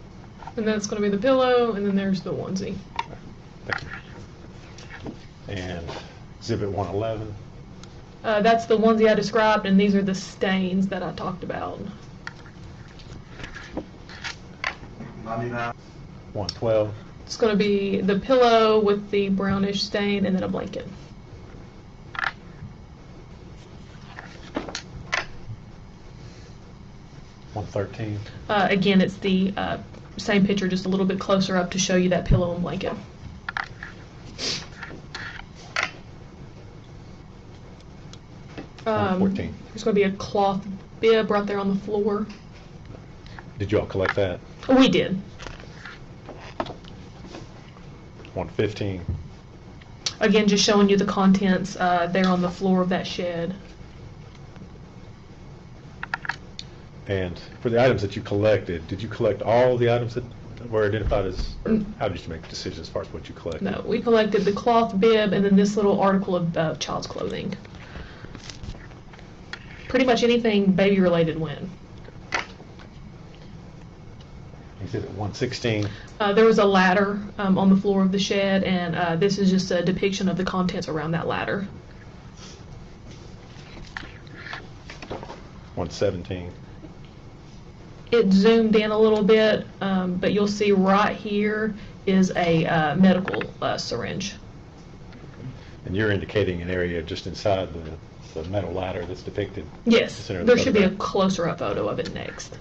[SPEAKER 20] And then it's going to be the pillow, and then there's the onesie.
[SPEAKER 14] Thank you. And Exhibit 111.
[SPEAKER 20] That's the onesie I described, and these are the stains that I talked about.
[SPEAKER 14] 112.
[SPEAKER 20] It's going to be the pillow with the brownish stain and then a blanket.
[SPEAKER 14] 113.
[SPEAKER 20] Again, it's the same picture, just a little bit closer up to show you that pillow and blanket.
[SPEAKER 14] 114.
[SPEAKER 20] There's going to be a cloth bib right there on the floor.
[SPEAKER 14] Did you all collect that?
[SPEAKER 20] We did.
[SPEAKER 14] 115.
[SPEAKER 20] Again, just showing you the contents there on the floor of that shed.
[SPEAKER 14] And for the items that you collected, did you collect all the items that were identified as, or how did you make decisions as far as what you collected?
[SPEAKER 20] No, we collected the cloth bib and then this little article of child's clothing. Pretty much anything baby related went.
[SPEAKER 14] Exhibit 116.
[SPEAKER 20] There was a ladder on the floor of the shed, and this is just a depiction of the contents around that ladder.
[SPEAKER 14] 117.
[SPEAKER 20] It zoomed in a little bit, but you'll see right here is a medical syringe.
[SPEAKER 14] And you're indicating an area just inside the metal ladder that's depicted?
[SPEAKER 20] Yes,
[SPEAKER 14] The
[SPEAKER 20] there should be a
[SPEAKER 14] photograph.
[SPEAKER 20] closer up photo of it next.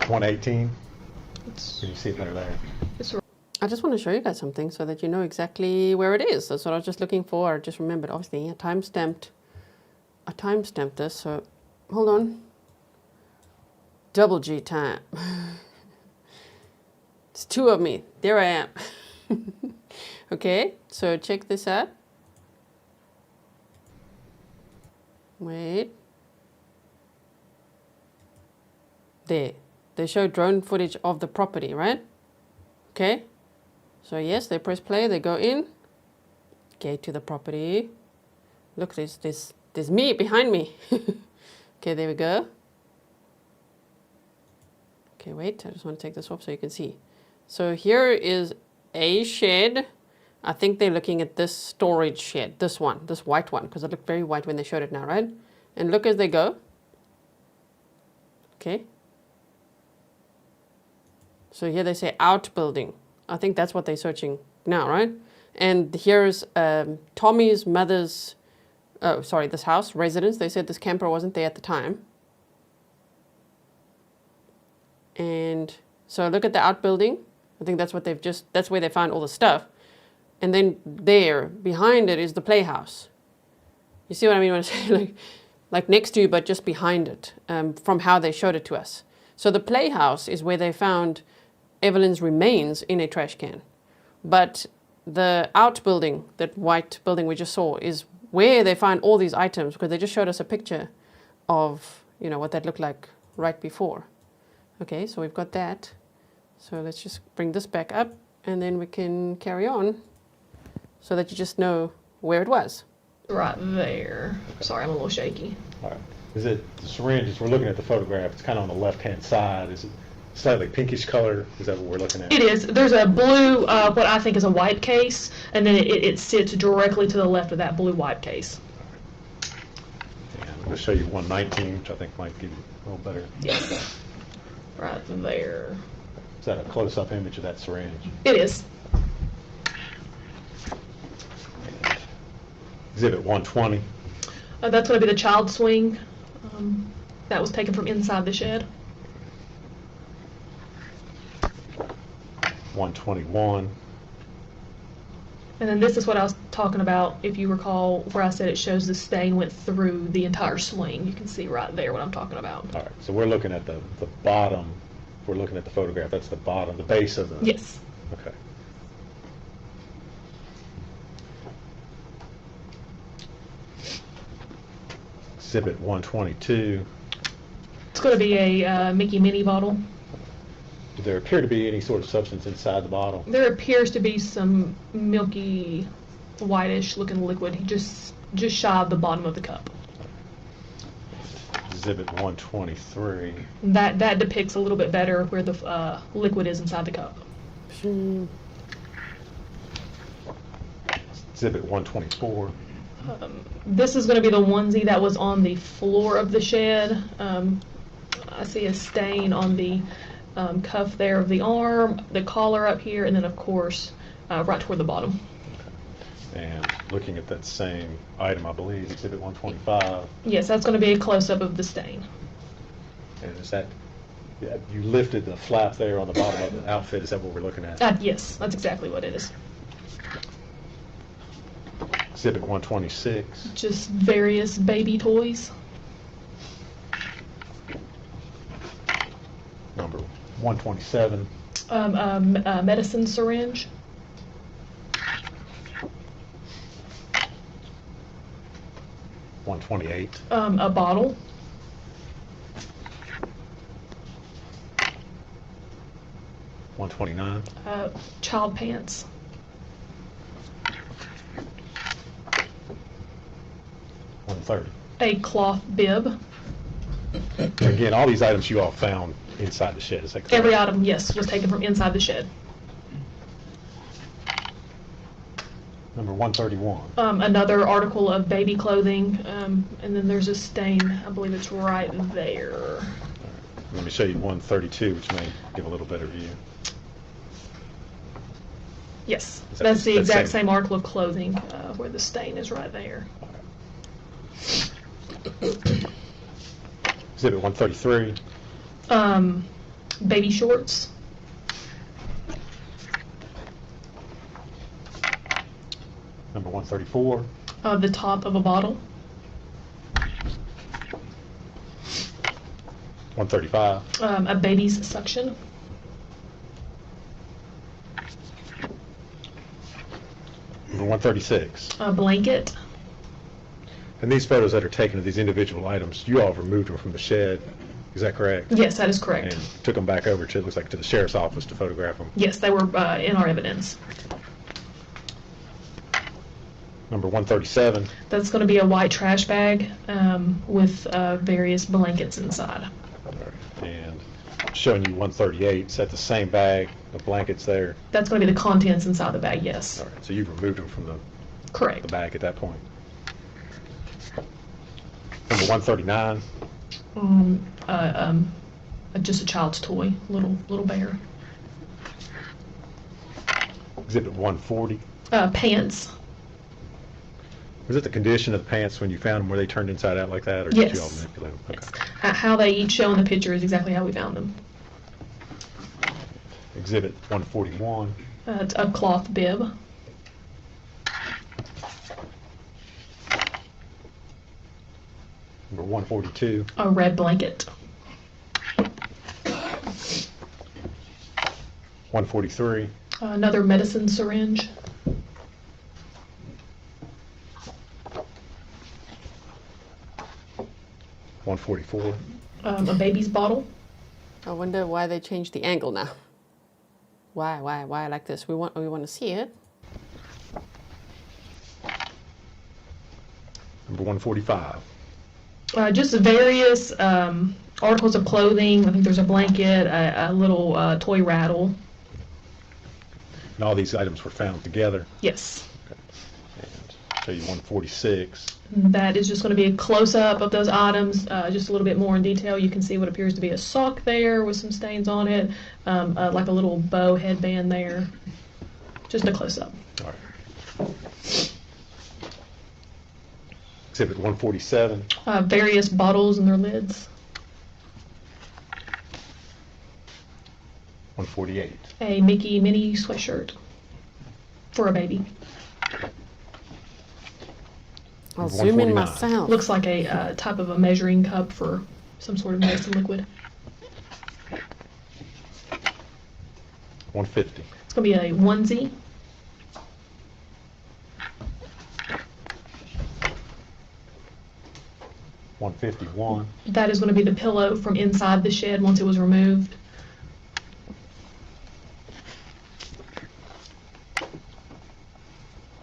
[SPEAKER 14] 118. Can you see it better there?
[SPEAKER 2] I just want to show you guys something so that you know exactly where it is. That's what I was just looking for. I just remembered, obviously, I timestamped this, so hold on. Double G time. It's two of me. There I am. Okay, so check this out. Wait. There. They show drone footage of the property, right? Okay. So yes, they press play, they go in. Gate to the property. Look, there's me behind me. Okay, there we go. Okay, wait, I just want to take this off so you can see. So here is a shed. I think they're looking at this storage shed, this one, this white one, because it looked very white when they showed it now, right? And look as they go. Okay. So here they say outbuilding. I think that's what they're searching now, right? And here's Tommy's mother's, oh, sorry, this house, residence. They said this camper wasn't there at the time. And so look at the outbuilding. I think that's what they've just, that's where they found all the stuff. And then there, behind it is the playhouse. You see what I mean when I say like next to you, but just behind it, from how they showed it to us. So the playhouse is where they found Evelyn's remains in a trash can. But the outbuilding, that white building we just saw, is where they find all these items, because they just showed us a picture of, you know, what that looked like right before. Okay, so we've got that. So let's just bring this back up, and then we can carry on so that you just know where it was.
[SPEAKER 20] Right there. Sorry, I'm a little shaky.
[SPEAKER 14] All right. Is it the syringe, as we're looking at the photograph, it's kind of on the left-hand side. Is it slightly pinkish color? Is that what we're looking at?
[SPEAKER 20] It is. There's a blue, what I think is a wipe case, and then it sits directly to the left of that blue wipe case.
[SPEAKER 14] And I'm going to show you 119, which I think might give you a little better.
[SPEAKER 20] Yes. Right there.
[SPEAKER 14] Is that a close-up image of that syringe?
[SPEAKER 20] It is.
[SPEAKER 14] Exhibit 120.
[SPEAKER 20] That's going to be the child swing that was taken from inside the shed.
[SPEAKER 14] 121.
[SPEAKER 20] And then this is what I was talking about, if you recall, where I said it shows the stain went through the entire swing. You can see right there what I'm talking about.
[SPEAKER 14] All right, so we're looking at the bottom. If we're looking at the photograph, that's the bottom, the base of the...
[SPEAKER 20] Yes.
[SPEAKER 14] Okay. Exhibit 122.
[SPEAKER 20] It's going to be a Mickey Minnie bottle.
[SPEAKER 14] Do there appear to be any sort of substance inside the bottle?
[SPEAKER 20] There appears to be some milky, whitish looking liquid just shy of the bottom of the cup.
[SPEAKER 14] Exhibit 123.
[SPEAKER 20] That depicts a little bit better where the liquid is inside the cup.
[SPEAKER 14] Exhibit 124.
[SPEAKER 20] This is going to be the onesie that was on the floor of the shed. I see a stain on the cuff there of the arm, the collar up here, and then of course right toward the bottom.
[SPEAKER 14] And looking at that same item, I believe, Exhibit 125.
[SPEAKER 20] Yes, that's going to be a close-up of the stain.
[SPEAKER 14] And is that, you lifted the flap there on the bottom of the outfit, is that what we're looking at?
[SPEAKER 20] Yes, that's exactly what it is.
[SPEAKER 14] Exhibit 126.
[SPEAKER 20] Just various baby toys.
[SPEAKER 14] Number 127.
[SPEAKER 20] A medicine syringe.
[SPEAKER 14] $128.
[SPEAKER 20] A bottle.
[SPEAKER 14] $129.
[SPEAKER 20] Child pants.
[SPEAKER 14] $130.
[SPEAKER 20] A cloth bib.
[SPEAKER 14] Again, all these items you all found inside the shed, is that correct?
[SPEAKER 20] Every item, yes, was taken from inside the shed.
[SPEAKER 14] Number 131.
[SPEAKER 20] Another article of baby clothing, and then there's a stain, I believe it's right there.
[SPEAKER 14] Let me show you 132, which may give a little better view.
[SPEAKER 20] Yes, that's the exact same article of clothing where the stain is right there.
[SPEAKER 14] Exhibit 133.
[SPEAKER 20] Baby shorts.
[SPEAKER 14] Number 134.
[SPEAKER 20] The top of a bottle.
[SPEAKER 14] 135.
[SPEAKER 20] A baby's suction.
[SPEAKER 14] Number 136.
[SPEAKER 20] A blanket.
[SPEAKER 14] And these photos that are taken of these individual items, you all removed them from the shed, is that correct?
[SPEAKER 20] Yes, that is correct.
[SPEAKER 14] And took them back over to, it looks like, to the sheriff's office to photograph them.
[SPEAKER 20] Yes, they were in our evidence.
[SPEAKER 14] Number 137.
[SPEAKER 20] That's going to be a white trash bag with various blankets inside.
[SPEAKER 14] And showing you 138, is that the same bag, the blankets there?
[SPEAKER 20] That's going to be the contents inside the bag, yes.
[SPEAKER 14] All right, so you've removed them from the bag at that point. Number 139.
[SPEAKER 20] Just a child's toy, little bear.
[SPEAKER 14] Exhibit 140.
[SPEAKER 20] Pants.
[SPEAKER 14] Was it the condition of the pants when you found them? Were they turned inside out like that, or
[SPEAKER 20] Yes.
[SPEAKER 14] did you all manipulate them? Okay.
[SPEAKER 20] How they each show in the picture is exactly how we found them.
[SPEAKER 14] Exhibit 141.
[SPEAKER 20] It's a cloth bib.
[SPEAKER 14] Number 142.
[SPEAKER 20] A red blanket.
[SPEAKER 14] 143.
[SPEAKER 20] Another medicine syringe.
[SPEAKER 14] 144.
[SPEAKER 20] A baby's bottle.
[SPEAKER 2] I wonder why they changed the angle now. Why like this? We want to see it.
[SPEAKER 14] Number 145.
[SPEAKER 20] Just various articles of clothing. I think there's a blanket, a little toy rattle.
[SPEAKER 14] And all these items were found together.
[SPEAKER 20] Yes.
[SPEAKER 14] And show you 146.
[SPEAKER 20] That is just going to be a close-up of those items, just a little bit more in detail. You can see what appears to be a sock there with some stains on it, like a little bow headband there. Just a close-up.
[SPEAKER 14] All right. Exhibit 147.
[SPEAKER 20] Various bottles and their lids.
[SPEAKER 14] 148.
[SPEAKER 20] A Mickey Minnie sweatshirt for a baby.
[SPEAKER 2] I'll zoom in myself.
[SPEAKER 20] Looks like a type of a measuring cup for some sort of medicine liquid.
[SPEAKER 14] 150.
[SPEAKER 20] It's going to be a onesie.
[SPEAKER 14] 151.
[SPEAKER 20] That is going to be the pillow from inside the shed once it was removed.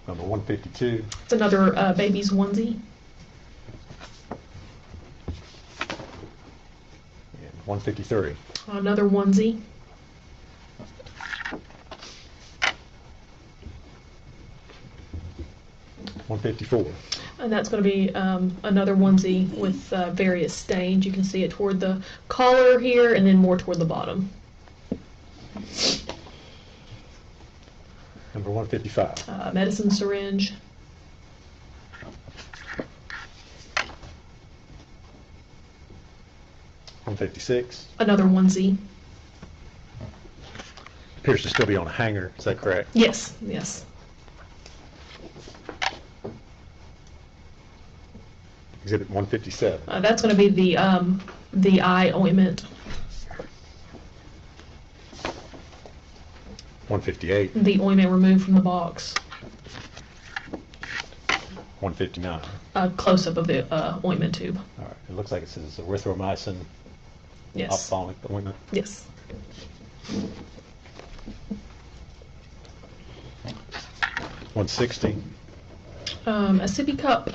[SPEAKER 14] Number 152.
[SPEAKER 20] It's another baby's onesie.
[SPEAKER 14] And 153.
[SPEAKER 20] Another onesie.
[SPEAKER 14] $154.
[SPEAKER 20] And that's going to be another onesie with various stains. You can see it toward the collar here and then more toward the bottom.
[SPEAKER 14] Number 155.
[SPEAKER 20] Medicine syringe.
[SPEAKER 14] $156.
[SPEAKER 20] Another onesie.
[SPEAKER 14] Appears to still be on a hanger. Is that correct?
[SPEAKER 20] Yes, yes.
[SPEAKER 14] Exhibit 157.
[SPEAKER 20] That's going to be the eye ointment.
[SPEAKER 14] 158.
[SPEAKER 20] The ointment removed from the box.
[SPEAKER 14] 159.
[SPEAKER 20] A close-up of the ointment tube.
[SPEAKER 14] All right. It looks like it says erythromycin.
[SPEAKER 20] Yes.
[SPEAKER 14] Ophthalmic ointment.
[SPEAKER 20] Yes.
[SPEAKER 14] 160.
[SPEAKER 20] A sippy cup.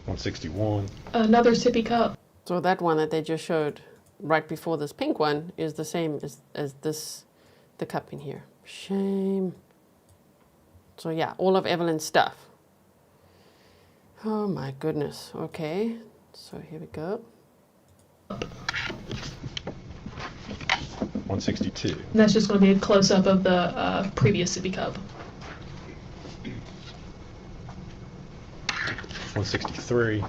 [SPEAKER 14] 161.
[SPEAKER 20] Another sippy cup.
[SPEAKER 2] So that one that they just showed right before this pink one is the same as this, the cup in here. Shame. So yeah, all of Evelyn's stuff. Oh my goodness. Okay, so here we go.
[SPEAKER 14] 162.
[SPEAKER 20] And that's just going to be a close-up of the previous sippy cup.
[SPEAKER 14] 163.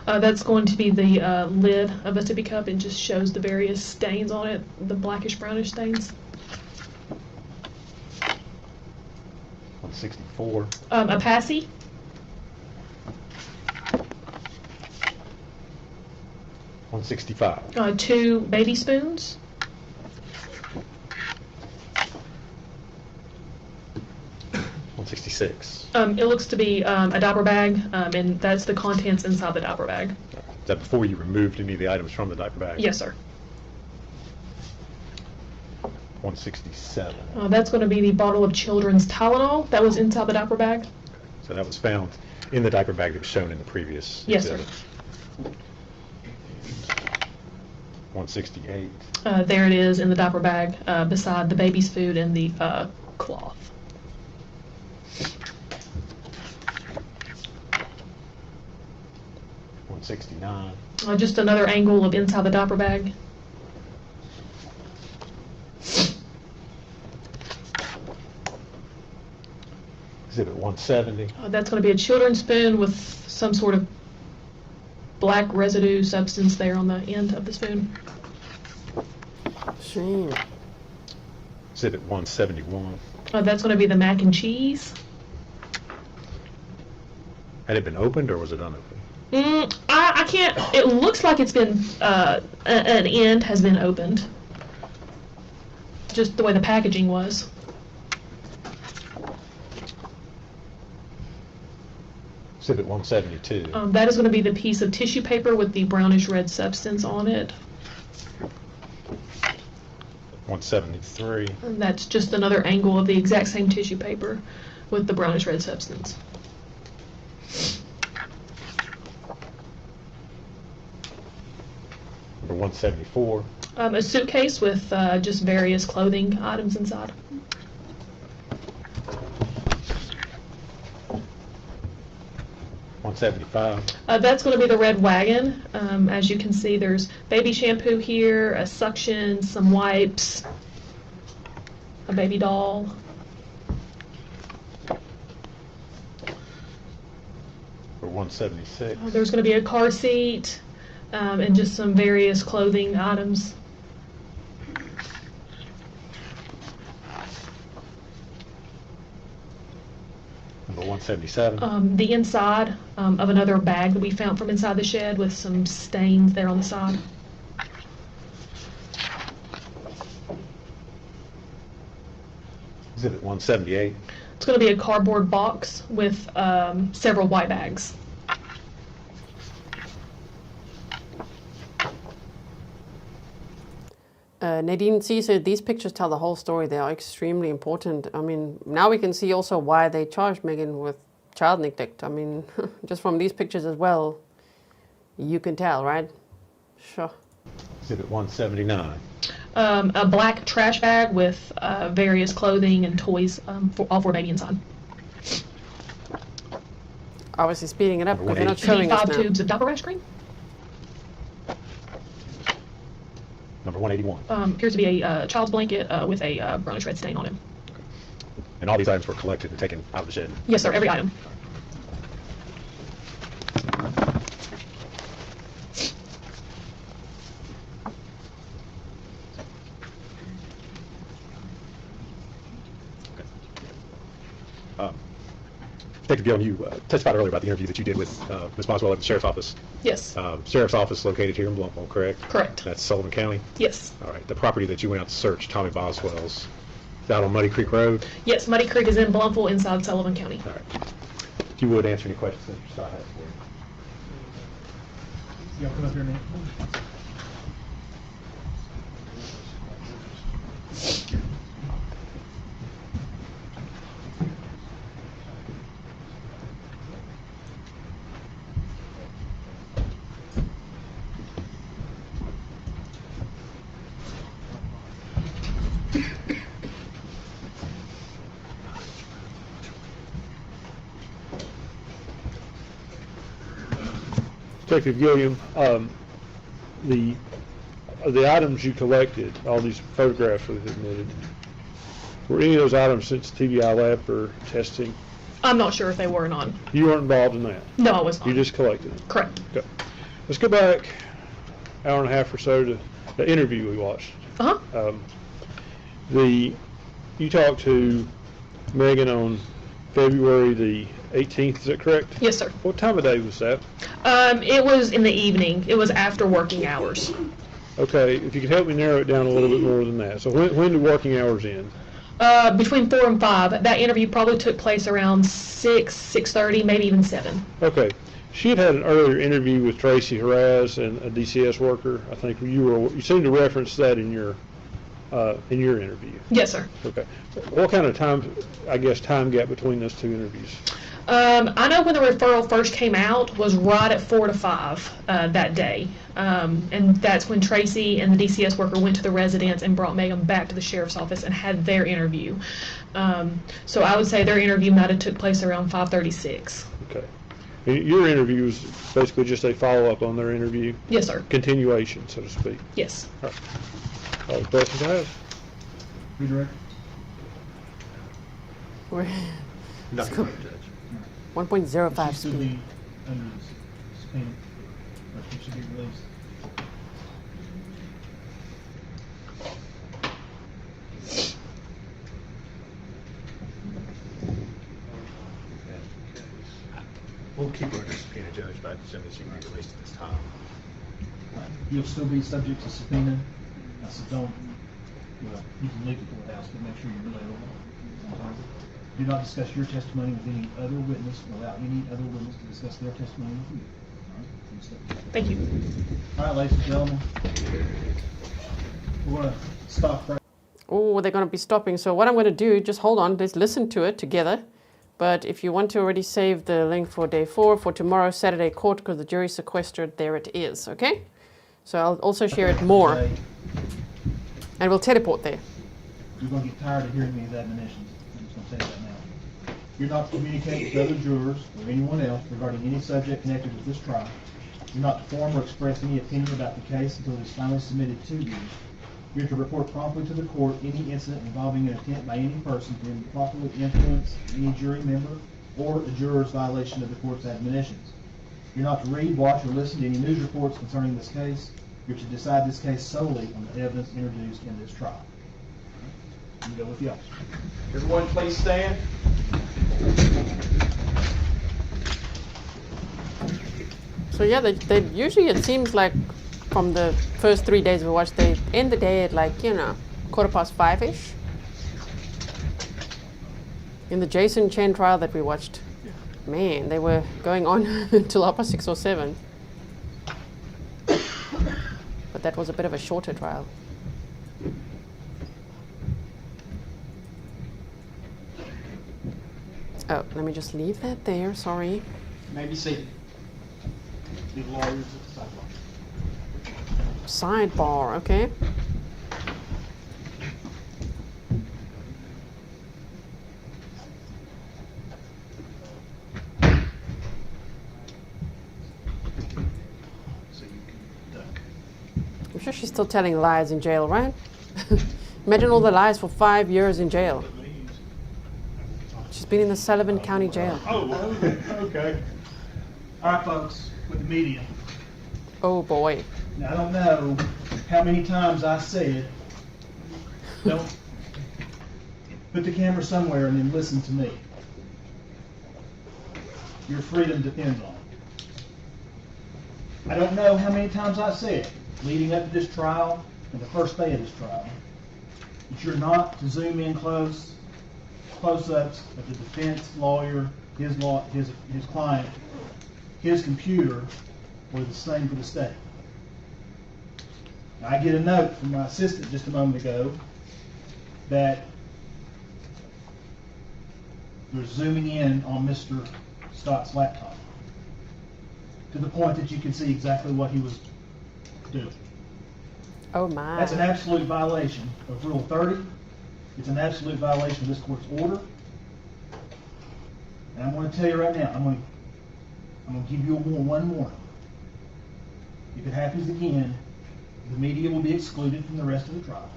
[SPEAKER 20] That's going to be the lid of a sippy cup and just shows the various stains on it, the blackish brownish stains.
[SPEAKER 14] 164.
[SPEAKER 20] A passy.
[SPEAKER 14] 165.
[SPEAKER 20] 2 baby spoons.
[SPEAKER 14] 166.
[SPEAKER 20] It looks to be a diaper bag, and that's the contents inside the diaper bag.
[SPEAKER 14] Is that before you removed any of the items from the diaper bag?
[SPEAKER 20] Yes, sir.
[SPEAKER 14] 167.
[SPEAKER 20] That's going to be the bottle of children's Tylenol that was inside the diaper bag.
[SPEAKER 14] So that was found in the diaper bag that was shown in the previous
[SPEAKER 20] Yes,
[SPEAKER 14] exhibit.
[SPEAKER 20] sir.
[SPEAKER 14] 168.
[SPEAKER 20] There it is in the diaper bag beside the baby's food and the cloth.
[SPEAKER 14] 169.
[SPEAKER 20] Just another angle of inside the diaper bag.
[SPEAKER 14] Exhibit 170.
[SPEAKER 20] That's going to be a children's spoon with some sort of black residue substance there on the end of the spoon.
[SPEAKER 2] Shame.
[SPEAKER 14] Exhibit 171.
[SPEAKER 20] That's going to be the mac and cheese.
[SPEAKER 14] Had it been opened or was it unopened?
[SPEAKER 20] I can't, it looks like it's been, an end has been opened. Just the way the packaging was.
[SPEAKER 14] Exhibit 172.
[SPEAKER 20] That is going to be the piece of tissue paper with the brownish red substance on it.
[SPEAKER 14] 173.
[SPEAKER 20] And that's just another angle of the exact same tissue paper with the brownish red substance.
[SPEAKER 14] Number 174.
[SPEAKER 20] A suitcase with just various clothing items inside.
[SPEAKER 14] 175.
[SPEAKER 20] That's going to be the red wagon. As you can see, there's baby shampoo here, a suction, some wipes, a baby doll.
[SPEAKER 14] Or 176.
[SPEAKER 20] There's going to be a car seat and just some various clothing items.
[SPEAKER 14] Number 177.
[SPEAKER 20] The inside of another bag that we found from inside the shed with some stains there on the side.
[SPEAKER 14] Exhibit 178.
[SPEAKER 20] It's going to be a cardboard box with several white bags.
[SPEAKER 2] Nadine sees it. These pictures tell the whole story. They are extremely important. I mean, now we can see also why they charged Megan with child neglect. I mean, just from these pictures as well, you can tell, right? Sure.
[SPEAKER 14] Exhibit 179.
[SPEAKER 20] A black trash bag with various clothing and toys for all for baby inside.
[SPEAKER 2] Obviously speeding it up because they're not showing us
[SPEAKER 20] 5
[SPEAKER 2] now.
[SPEAKER 20] tubes of diaper rash cream.
[SPEAKER 14] Number 181.
[SPEAKER 20] Appears to be a child's blanket with a brownish red stain on it.
[SPEAKER 14] And all these items were collected and taken out of the shed?
[SPEAKER 20] Yes, sir, every item.
[SPEAKER 14] Detective Gilliam, you testified earlier about the interview that you did with Ms. Boswell at the Sheriff's Office.
[SPEAKER 20] Yes.
[SPEAKER 14] Sheriff's Office located here in Blumpville, correct?
[SPEAKER 20] Correct.
[SPEAKER 14] That's Sullivan County?
[SPEAKER 20] Yes.
[SPEAKER 14] All right. The property that you went out to search, Tommy Boswell's, is out on Muddy Creek Road?
[SPEAKER 20] Yes, Muddy Creek is in Blumpville inside Sullivan County.
[SPEAKER 14] All right. If you would answer any questions that you still have for you.
[SPEAKER 4] Y'all come up here now.
[SPEAKER 3] Detective Gilliam, the items you collected, all these photographs we've admitted, were any of those items since TBI lab for testing?
[SPEAKER 20] I'm not sure if they were or not.
[SPEAKER 3] You weren't involved in that?
[SPEAKER 20] No, I was not.
[SPEAKER 3] You just collected them?
[SPEAKER 20] Correct.
[SPEAKER 3] Okay. Let's go back an hour and a half or so to the interview we watched.
[SPEAKER 20] Uh-huh.
[SPEAKER 3] You talked to Megan on February the 18th, is that correct?
[SPEAKER 20] Yes, sir.
[SPEAKER 3] What time of day was that?
[SPEAKER 20] It was in the evening. It was after working hours.
[SPEAKER 3] Okay, if you could help me narrow it down a little bit more than that. So when do working hours end?
[SPEAKER 20] Between 4 and 5. That interview probably took place around 6, 6:30, maybe even 7.
[SPEAKER 3] Okay. She had an earlier interview with Tracy Haraz and a DCS worker. I think you seemed to reference that in your interview.
[SPEAKER 20] Yes, sir.
[SPEAKER 3] Okay. What kind of time gap between those two interviews?
[SPEAKER 20] I know when the referral first came out was right at 4 to 5 that day. And that's when Tracy and the DCS worker went to the residence and brought Megan back to the sheriff's office and had their interview. So I would say their interview might have took place around 5:36.
[SPEAKER 3] Okay. And your interview was basically just a follow-up on their interview?
[SPEAKER 20] Yes, sir.
[SPEAKER 3] Continuation, so to speak?
[SPEAKER 20] Yes.
[SPEAKER 3] All right. All the questions I have?
[SPEAKER 4] Redirect.
[SPEAKER 2] Let's go. 1.05
[SPEAKER 4] She should
[SPEAKER 2] speed.
[SPEAKER 4] be under suspended, but she should be released.
[SPEAKER 14] We'll keep her under subpoena, Judge, but assuming she can be released at this time.
[SPEAKER 4] You'll still be subject to subpoena. So don't, well, you can leave the courthouse, but make sure you're available. Do not discuss your testimony with any other witness, or allow any other witness to discuss their testimony with you. All right?
[SPEAKER 20] Thank you.
[SPEAKER 4] All right, ladies and gentlemen, we're going to stop right.
[SPEAKER 2] Oh, they're going to be stopping. So what I'm going to do, just hold on, let's listen to it together. But if you want to already save the link for day 4, for tomorrow, Saturday court, because the jury's sequestered, there it is, okay? So I'll also share it more. And we'll teleport there.
[SPEAKER 4] You're going to get tired of hearing me with admonitions. I'm just going to say that now. You're not to communicate with other jurors or anyone else regarding any subject connected with this trial. You're not to form or express any opinion about the case until it is finally submitted to you. You're to report promptly to the court any incident involving an attempt by any person to improperly influence any jury member or a juror's violation of the court's admonitions. You're not to read, watch, or listen to any news reports concerning this case. You're to decide this case solely on the evidence introduced in this trial. You go with the officer.
[SPEAKER 16] Everyone please stand.
[SPEAKER 2] So yeah, they usually, it seems like from the first 3 days we watched, they end the day at like, 5:15-ish. In the Jason Chen trial that we watched, man, they were going on until 6 or 7. But that was a bit of a shorter trial. Oh, let me just leave that there, sorry.
[SPEAKER 16] Maybe seated. The lawyers at the sidebar.
[SPEAKER 2] Sidebar, okay. I'm sure she's still telling lies in jail, right? Imagine all the lies for 5 years in jail. She's been in the Sullivan County Jail.
[SPEAKER 4] Oh, okay. All right, folks, with the media.
[SPEAKER 2] Oh, boy.
[SPEAKER 4] Now, I don't know how many times I said, don't put the camera somewhere and then listen to me. Your freedom depends on it. I don't know how many times I said, leading up to this trial and the first day of this trial, that you're not to zoom in close-ups of the defense lawyer, his client, his computer, or the same for the state. Now, I get a note from my assistant just a moment ago that you're zooming in on Mr. Scott's laptop to the point that you can see exactly what he was doing.
[SPEAKER 2] Oh my.
[SPEAKER 4] That's an absolute violation of Rule 30. It's an absolute violation of this court's order. And I'm going to tell you right now, I'm going to give you one warning. If it happens again, the media will be excluded from the rest of the trial,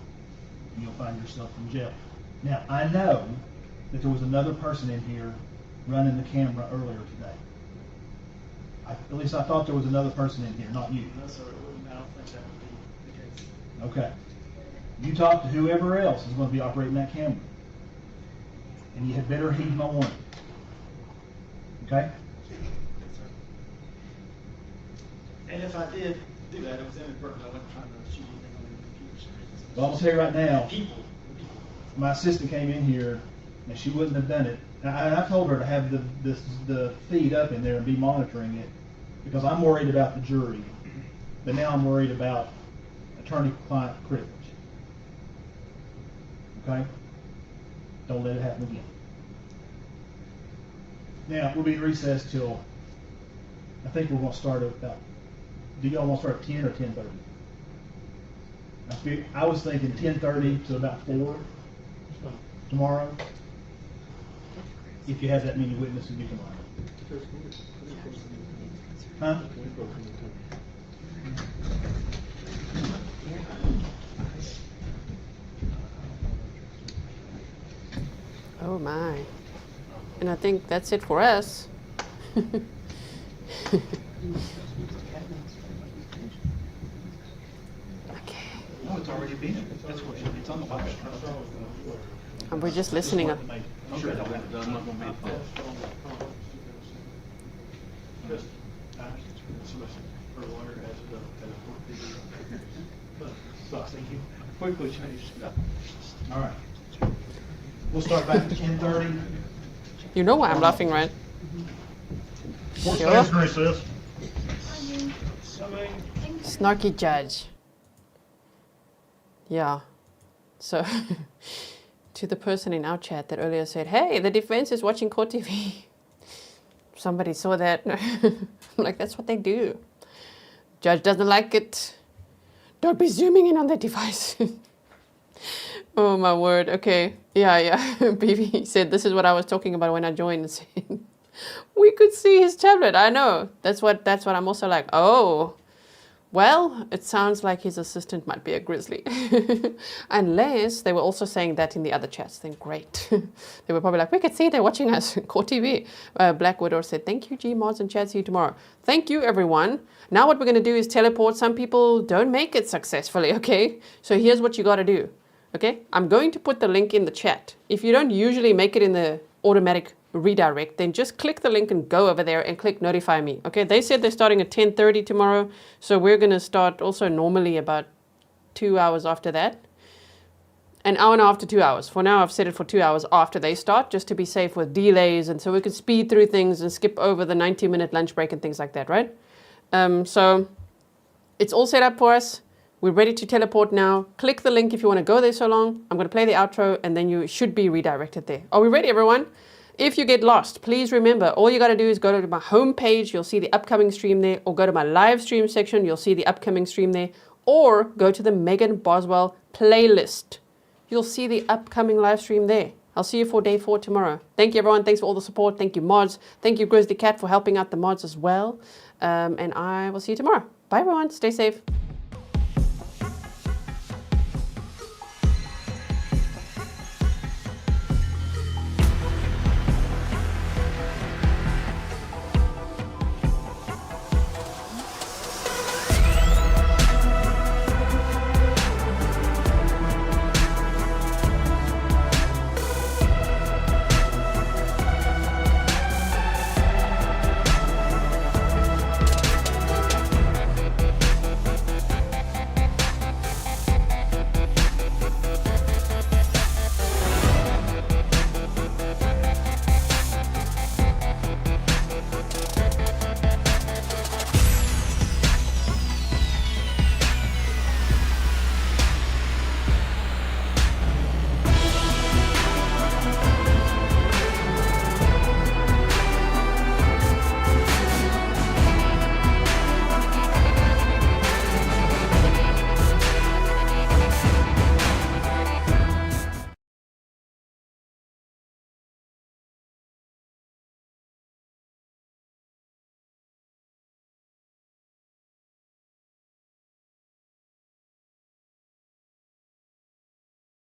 [SPEAKER 4] and you'll find yourself in jail. Now, I know that there was another person in here running the camera earlier today. At least I thought there was another person in here, not you.
[SPEAKER 8] No, sir, I don't think that would be the case.
[SPEAKER 4] Okay. You talk to whoever else is going to be operating that camera. And you had better heed my warning. Okay?
[SPEAKER 8] And if I did do that, it was inadvertent. I wasn't trying to shoot anything on the computer screen.
[SPEAKER 4] Well, I'm going to tell you right now,
[SPEAKER 8] People.
[SPEAKER 4] my assistant came in here and she wouldn't have done it. And I told her to have the feed up in there and be monitoring it because I'm worried about the jury. But now I'm worried about attorney-client privilege. Okay? Don't let it happen again. Now, we'll be in recess till, I think we're going to start at about, do y'all want to start at 10 or 10:30? I was thinking 10:30 to about 4 tomorrow. If you have that many witnesses, you can lie. Huh?
[SPEAKER 2] Oh my. And I think that's it for us.
[SPEAKER 4] No, it's already been. That's what it's on the file.
[SPEAKER 2] And we're just listening.
[SPEAKER 8] Just, her lawyer has it at a court video. So I think you quickly changed it up.
[SPEAKER 4] All right. We'll start back at 10:30.
[SPEAKER 2] You know why I'm laughing, right?
[SPEAKER 16] Court
[SPEAKER 2] Sure.
[SPEAKER 16] stays in recess.
[SPEAKER 2] Snarky judge. Yeah. So, to the person in our chat that earlier said, hey, the defense is watching court TV. Somebody saw that. I'm like, that's what they do. Judge doesn't like it. Don't be zooming in on the device. Oh, my word. Okay. Yeah. BB said, this is what I was talking about when I joined. We could see his tablet. I know. That's what I'm also like, oh. Well, it sounds like his assistant might be a Grizzly. Unless they were also saying that in the other chats, then great. They were probably like, we could see they're watching us. Court TV. Black Widow said, thank you, Gmods and chat. See you tomorrow. Thank you, everyone. Now what we're going to do is teleport. Some people don't make it successfully, okay? So here's what you got to do, okay? I'm going to put the link in the chat. If you don't usually make it in the automatic redirect, then just click the link and go over there and click notify me. Okay, they said they're starting at 10:30 tomorrow, so we're going to start also normally about 2 hours after that. An hour and a half to 2 hours. For now, I've set it for 2 hours after they start, just to be safe with delays, and so we can speed through things and skip over the 90-minute lunch break and things like that, right? So it's all set up for us. We're ready to teleport now. Click the link if you want to go there so long. I'm going to play the outro, and then you should be redirected there. Are we ready, everyone? If you get lost, please remember, all you got to do is go to my home page. You'll see the upcoming stream there, or go to my live stream section. You'll see the upcoming stream there, or go to the Megan Boswell playlist. You'll see the upcoming live stream there. I'll see you for day 4 tomorrow. Thank you, everyone. Thanks for all the support. Thank you, mods. Thank you, Grizzly Cat, for helping out the mods as well. And I will see you tomorrow. Bye, everyone. Stay safe.